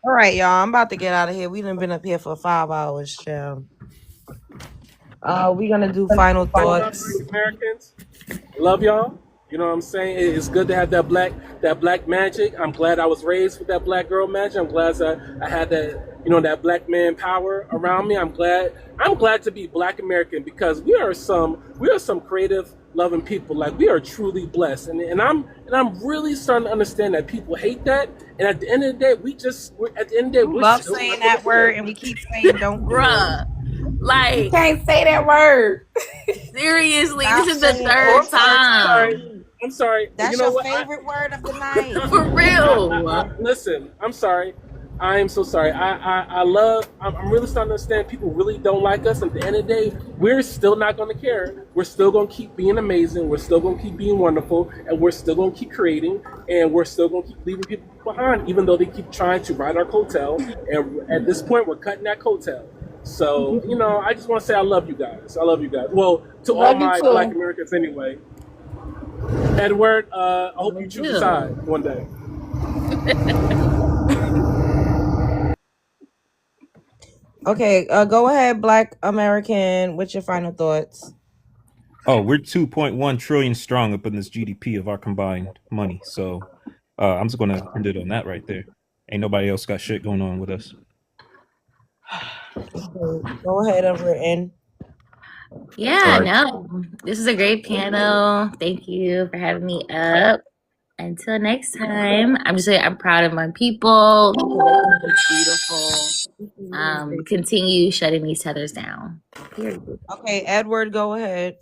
All right, y'all. I'm about to get out of here. We done been up here for 5 hours, child. We're gonna do final All my Black thoughts. Americans, I love y'all. You know what I'm saying? It's good to have that black magic. I'm glad I was raised with that black girl magic. I'm glad that I had that, that black man power around me. I'm glad to be Black American, because we are some creative, loving people. Like, we are truly blessed, and I'm really starting to understand that people hate that. And at the end of the day, You we're love still saying not gonna that word, care. and we keep saying don't do it. Bruh. You Like, can't say that word. seriously, this Stop is the saying Oh, third I'm sorry. I'm sorry. time. I'm sorry. You that's know your what? favorite word of the night. For real. Listen, I'm sorry. I am so sorry. I'm really starting to understand people really don't like us. At the end of the day, we're still not going to care. We're still going to keep being amazing. We're still going to keep being wonderful. And we're still going to keep creating. And we're still going to keep leaving people behind, even though they keep trying to ride our coattail. And at this point, we're cutting that coattail. So, I just want to say I love you guys. I love you guys. Well, to all Love you my Black too. Americans anyway. Edward, I hope you choose a Ew. side one day. Okay, go ahead, Black American. What's your final thoughts? Oh, we're 2.1 trillion strong up in this GDP of our combined money. So I'm just gonna end it on that right there. Ain't nobody else got shit going on with us. Okay, go ahead, Unwritten. Yeah, All right. no. This is a great panel. Thank you for having me up. Until next time, I'm just saying I'm proud of my people. It's beautiful. Continue shutting these tethers down. Period. Okay, Edward, go ahead.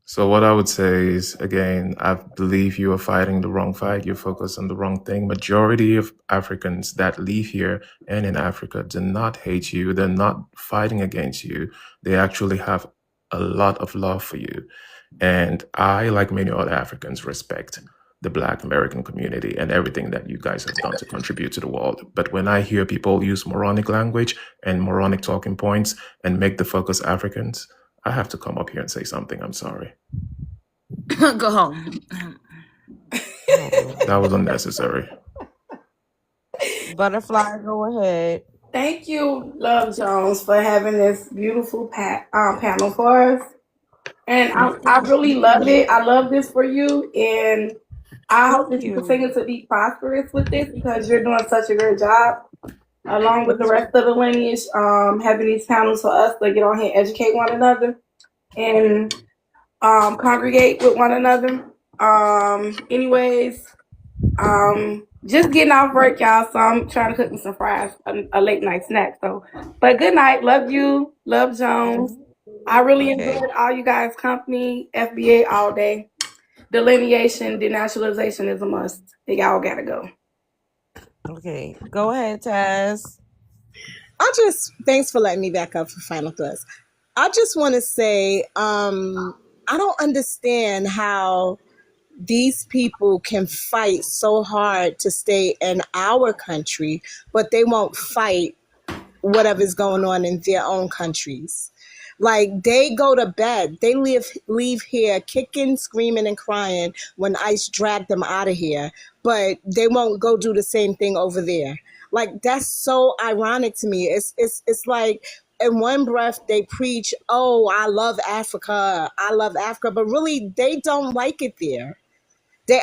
So what I would say is, again, I believe you are fighting the wrong fight. You focus on the wrong thing. Majority of Africans that live here and in Africa do not hate you. They're not fighting against you. They actually have a lot of love for you. And I, like many other Africans, respect the Black American community and everything that you guys have done to contribute to the world. But when I hear people use moronic language and moronic talking points and make the focus Africans, I have to come up here and say something. I'm sorry. Go home. That was unnecessary. Butterfly, go ahead. Thank you, Love Jones, for having this beautiful panel for us. And I really love it. I love this for you. And I hope Thank that you you. continue to be prosperous with this, because you're doing such a great job, along with the rest of the lineage, having these panels for us to get on here, educate one another, and congregate with one another. Anyways, just getting off work, y'all. So I'm trying to cook me some fries, a late night snack. So, but good night. Love you. Love Jones. I really Okay. enjoyed all you guys' company. FBA all day. Delineation, denaturalization is a must. Y'all gotta go. Okay. Go ahead, Taz. Thanks for letting me back up for final thoughts. I just want to say, I don't understand how these people can fight so hard to stay in our country, but they won't fight whatever's going on in their own countries. Like they go to bed, they leave here kicking, screaming, and crying when ICE drag them out of here, but they won't go do the same thing over there. Like that's so ironic to me. It's like in one breath they preach, "Oh, I love Africa," but really they don't like it there. They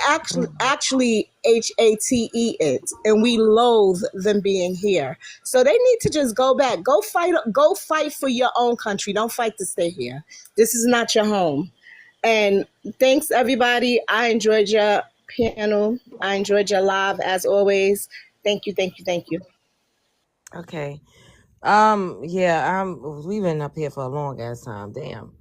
actually hate it, and we loathe them being here. So they need to just go back, go fight for your own country. Don't fight to stay here. This is not your home. And thanks everybody. I enjoyed your panel. I enjoyed your live as always. Thank you, thank you, thank you. Okay. Yeah, we've been up here for a long ass time, damn.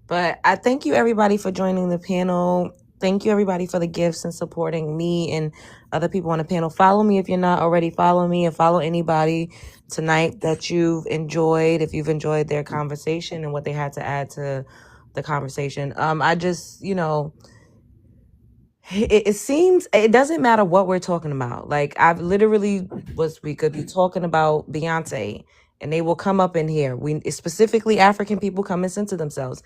But I thank you everybody for joining the panel. Thank you everybody for the gifts and supporting me and other people on the panel. Follow me if you're not already. Follow me and follow anybody tonight that you've enjoyed, if you've enjoyed their conversation and what they had to add to the conversation. I just, it seems it doesn't matter what we're talking about. Like I've literally we could be talking about Beyonce and they will come up in here. We specifically African people come and censor themselves.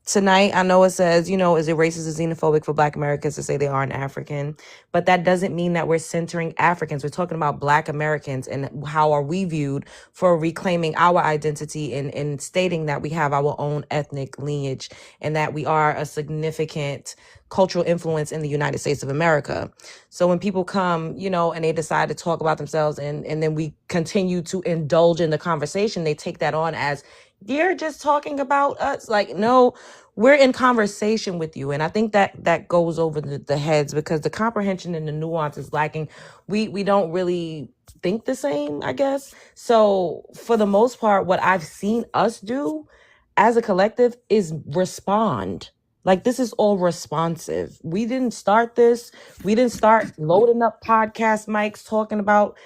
Tonight, I know it says, is it racist or xenophobic for Black Americans to say they aren't African? But that doesn't mean that we're centering Africans. We're talking about Black Americans and how are we viewed for reclaiming our identity and stating that we have our own ethnic lineage and that we are a significant cultural influence in the United States of America. So when people come, and they decide to talk about themselves and then we continue to indulge in the conversation, they take that on as, you're just talking about us. Like, no, we're in conversation with you. And I think that goes over the heads because the comprehension and the nuance is lacking. We don't really think the same, I guess. So for the most part, what I've seen us do as a collective is respond. Like, this is all responsive. We didn't start this. We didn't start loading up podcast mics talking about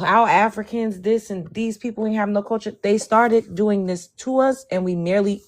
how Africans this and these people ain't have no culture. They started doing this to us and we merely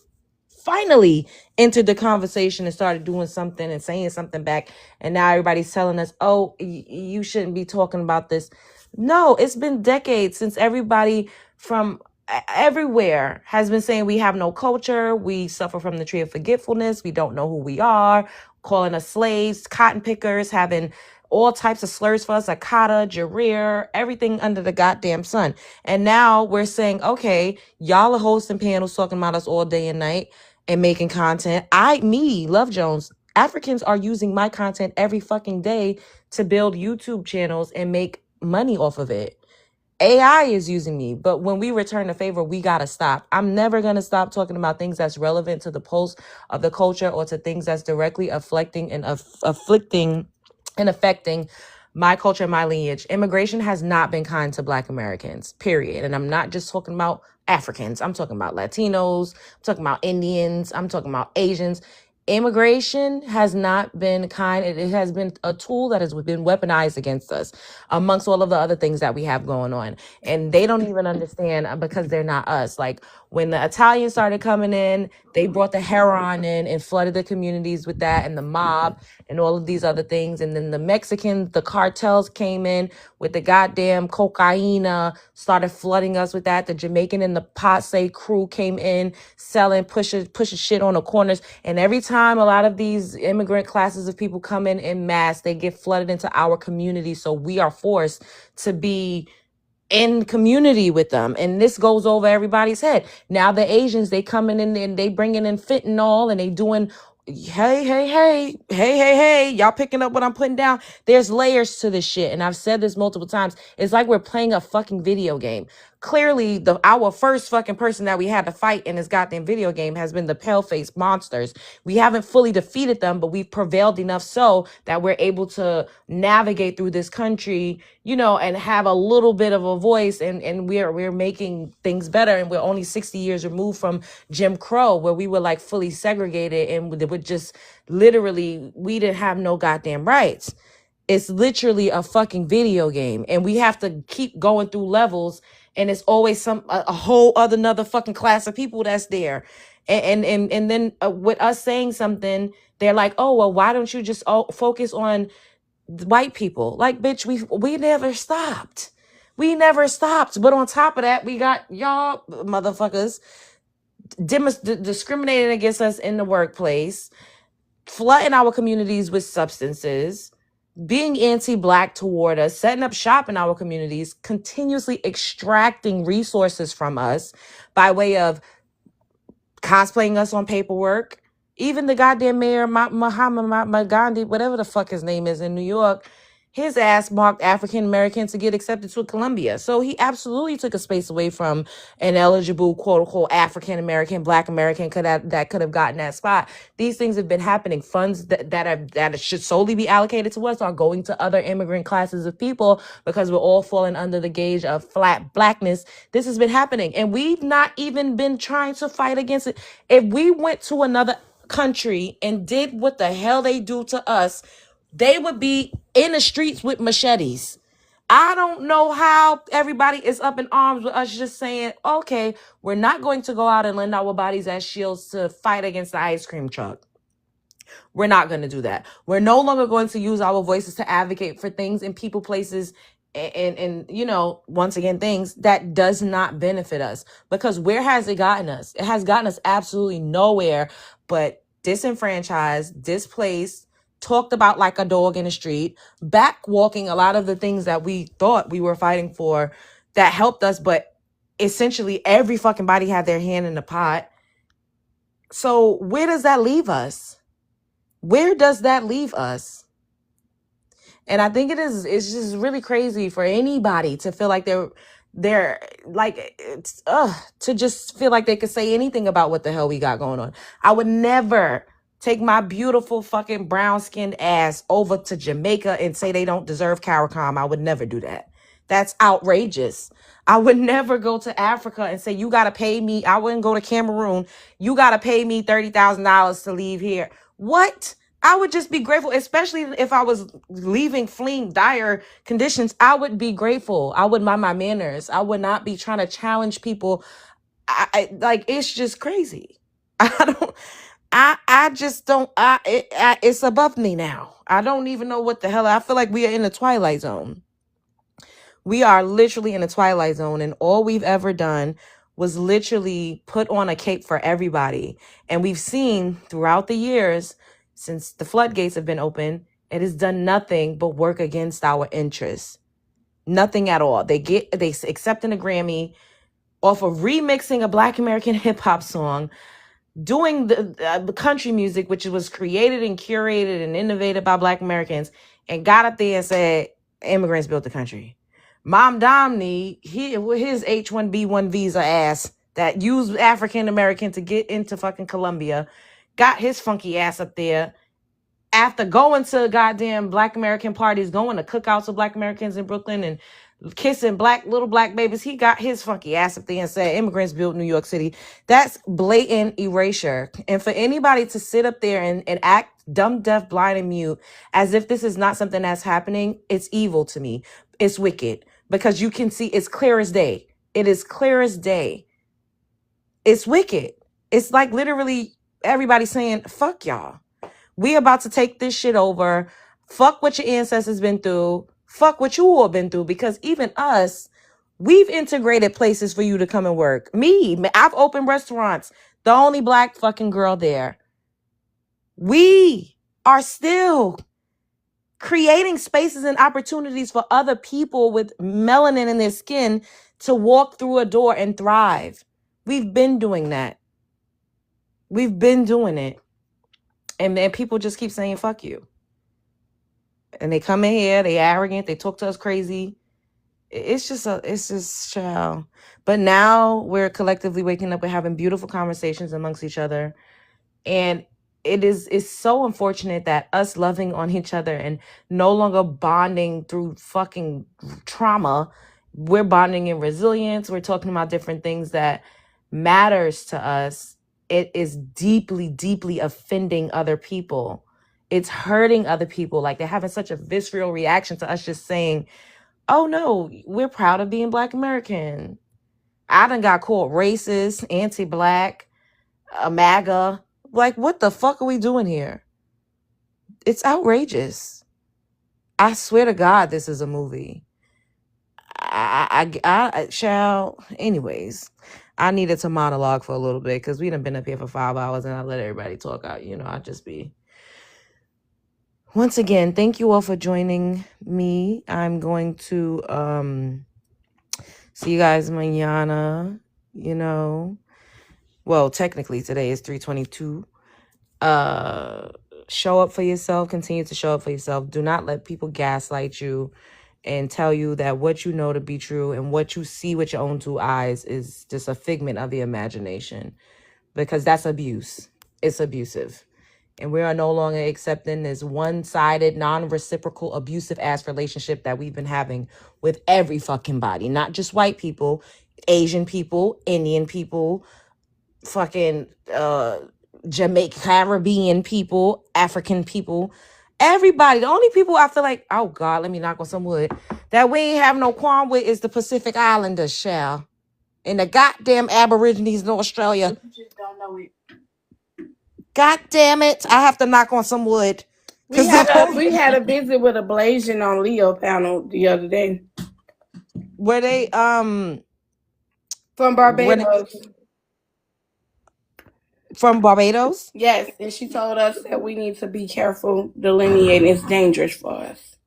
finally entered the conversation and started doing something and saying something back. And now everybody's telling us, oh, you shouldn't be talking about this. No, it's been decades since everybody from everywhere has been saying we have no culture. We suffer from the tree of forgetfulness. We don't know who we are, calling us slaves, cotton pickers, having all types of slurs for us, Akata, Jareer, everything under the goddamn sun. And now we're saying, okay, y'all are hosting panels talking about us all day and night and making content. Love Jones, Africans are using my content every fucking day to build YouTube channels and make money off of it. AI is using me, but when we return the favor, we gotta stop. I'm never gonna stop talking about things that's relevant to the pulse of the culture or to things that's directly afflicting and affecting my culture and my lineage. Immigration has not been kind to Black Americans, period. And I'm not just talking about Africans. I'm talking about Latinos. I'm talking about Indians. I'm talking about Asians. Immigration has not been kind. It has been a tool that has been weaponized against us amongst all of the other things that we have going on. And they don't even understand because they're not us. Like when the Italians started coming in, they brought the heroin in and flooded the communities with that and the mob and all of these other things. And then the Mexicans, the cartels came in with the goddamn cocaine, started flooding us with that. The Jamaican and the Passe crew came in selling, pushing shit on the corners. And every time a lot of these immigrant classes of people come in mass, they get flooded into our community. So we are forced to be in community with them, and this goes over everybody's head. Now the Asians, they coming in and they bringing in fentanyl and they doing hey, y'all picking up what I'm putting down? There's layers to this shit, and I've said this multiple times. It's like we're playing a fucking video game. Clearly, our first fucking person that we had to fight in this goddamn video game has been the pale-faced monsters. We haven't fully defeated them, but we've prevailed enough so that we're able to navigate through this country, and have a little bit of a voice, and we're making things better. And we're only 60 years removed from Jim Crow, where we were like fully segregated and would just literally, we didn't have no goddamn rights. It's literally a fucking video game, and we have to keep going through levels and it's always a whole other another fucking class of people that's there. And then with us saying something, they're like, oh well, why don't you just focus on white people? Like, bitch, we never stopped. We never stopped. But on top of that, we got y'all motherfuckers discriminating against us in the workplace, flooding our communities with substances, being anti-black toward us, setting up shop in our communities, continuously extracting resources from us by way of cosplaying us on paperwork. Even the goddamn mayor, Muhammad Gandhi, whatever the fuck his name is in New York, his ass marked African American to get accepted to Columbia. So he absolutely took a space away from an eligible, quote unquote, African American, Black American that could have gotten that spot. These things have been happening. Funds that should solely be allocated to us are going to other immigrant classes of people because we're all falling under the gauge of flat blackness. This has been happening, and we've not even been trying to fight against it. If we went to another country and did what the hell they do to us, they would be in the streets with machetes. I don't know how everybody is up in arms with us just saying, okay, we're not going to go out and lend our bodies as shields to fight against the ice cream truck. We're not going to do that. We're no longer going to use our voices to advocate for things in people, places, and you know, once again, things that does not benefit us. Because where has it gotten us? It has gotten us absolutely nowhere but disenfranchised, displaced, talked about like a dog in the street, back walking a lot of the things that we thought we were fighting for that helped us, but essentially every fucking body had their hand in the pot. So where does that leave us? Where does that leave us? And I think it's just really crazy for anybody to feel like they're like, it's to just feel like they could say anything about what the hell we got going on. I would never take my beautiful fucking brown skinned ass over to Jamaica and say they don't deserve CARICOM. I would never do that. That's outrageous. I would never go to Africa and say, you got to pay me. I wouldn't go to Cameroon. You got to pay me $30,000 to leave here. What? I would just be grateful, especially if I was fleeing dire conditions. I would be grateful. I would mind my manners. I would not be trying to challenge people. Like, it's just crazy. I just don't, it's above me now. I don't even know what the hell. I feel like we are in the twilight zone. We are literally in a twilight zone, and all we've ever done was literally put on a cape for everybody. And we've seen throughout the years, since the floodgates have been open, it has done nothing but work against our interests. Nothing at all. They accepting a Grammy off of remixing a Black American hip hop song, doing the country music, which was created and curated and innovated by Black Americans, and got up there and said, immigrants built the country. Mom Domney, with his H-1B1 visa ass that used African American to get into fucking Colombia, got his funky ass up there after going to goddamn Black American parties, going to cookouts with Black Americans in Brooklyn and kissing little black babies. He got his funky ass up there and said immigrants built New York City. That's blatant erasure. And for anybody to sit up there and act dumb, deaf, blind, and mute as if this is not something that's happening, it's evil to me. It's wicked, because you can see it's clear as day. It is clear as day. It's wicked. It's like literally everybody saying, fuck y'all. We about to take this shit over. Fuck what your ancestors been through. Fuck what you all been through. Because even us, we've integrated places for you to come and work. I've opened restaurants. The only Black fucking girl there. We are still creating spaces and opportunities for other people with melanin in their skin to walk through a door and thrive. We've been doing that. We've been doing it. And then people just keep saying, fuck you. And they come in here, they arrogant, they talk to us crazy. It's just child. But now we're collectively waking up and having beautiful conversations amongst each other. And it's so unfortunate that us loving on each other and no longer bonding through fucking trauma, we're bonding in resilience. We're talking about different things that matters to us. It is deeply, deeply offending other people. It's hurting other people. Like, they're having such a visceral reaction to us just saying, Oh no, we're proud of being Black American. I done got called racist, anti-Black, a MAGA. Like, what the fuck are we doing here? It's outrageous. I swear to God, this is a movie. I shall. Anyways, I needed to monologue for a little bit because we done been up here for 5 hours and I let everybody talk out. I just be. Once again, thank you all for joining me. I'm going to see you guys mañana. Well, technically today is 3:22. Show up for yourself. Continue to show up for yourself. Do not let people gaslight you and tell you that what you know to be true and what you see with your own two eyes is just a figment of the imagination, because that's abuse. It's abusive. And we are no longer accepting this one-sided, non-reciprocal, abusive-ass relationship that we've been having with every fucking body. Not just white people, Asian people, Indian people, fucking Jamaican, Caribbean people, African people, everybody. The only people I feel like, oh God, let me knock on some wood, that we ain't have no qualm with is the Pacific Islanders, shall. And the goddamn Aborigines in Australia. You just don't know it. God damn it. I have to knock on some wood. We had a visit with a Blasian on Leo panel the other day. Were they from Barbados? From Barbados? Yes, and she told us that we need to be careful delineating. It's dangerous for us.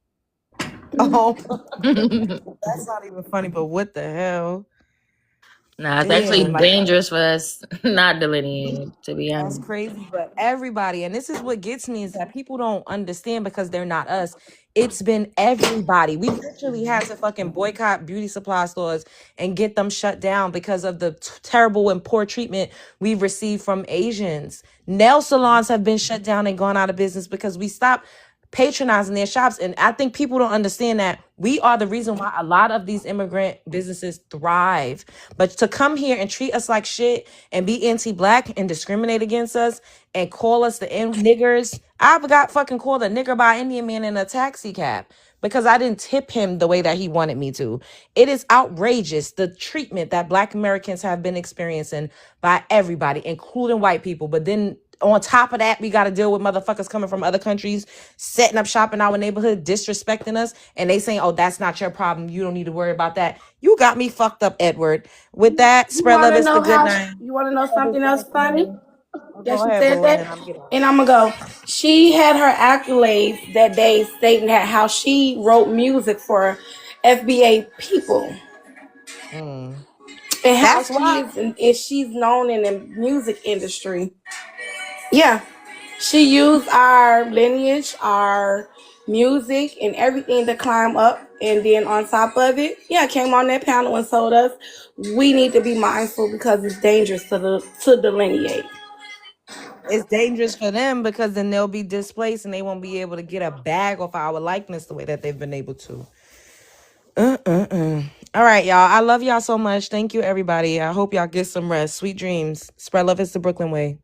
Oh, that's not even funny, but what the hell? Nah, it's actually dangerous for us not delineated, to be honest. That's crazy, but everybody, and this is what gets me, is that people don't understand because they're not us. It's been everybody. We literally had to fucking boycott beauty supply stores and get them shut down because of the terrible and poor treatment we've received from Asians. Nail salons have been shut down and gone out of business because we stopped patronizing their shops. And I think people don't understand that we are the reason why a lot of these immigrant businesses thrive. But to come here and treat us like shit and be anti-Black and discriminate against us and call us the niggers. I got fucking called a nigger by an Indian man in a taxi cab because I didn't tip him the way that he wanted me to. It is outrageous, the treatment that Black Americans have been experiencing by everybody, including white people. But then on top of that, we got to deal with motherfuckers coming from other countries, setting up shop in our neighborhood, disrespecting us. And they saying, oh, that's not your problem. You don't need to worry about that. You got me fucked up, Edward. With that, spread love is the good night. You want to know something else funny? That she said that, and I'm gonna go. She had her accolades that day, stating how she wrote music for FBA people, and how she's known in the music industry. Yeah, she used our lineage, our music, and everything to climb up. And then on top of it, came on that panel and told us we need to be mindful because it's dangerous to delineate. It's dangerous for them because then they'll be displaced and they won't be able to get a bag off our likeness the way that they've been able to. All right, y'all. I love y'all so much. Thank you, everybody. I hope y'all get some rest. Sweet dreams. Spread love is the Brooklyn way.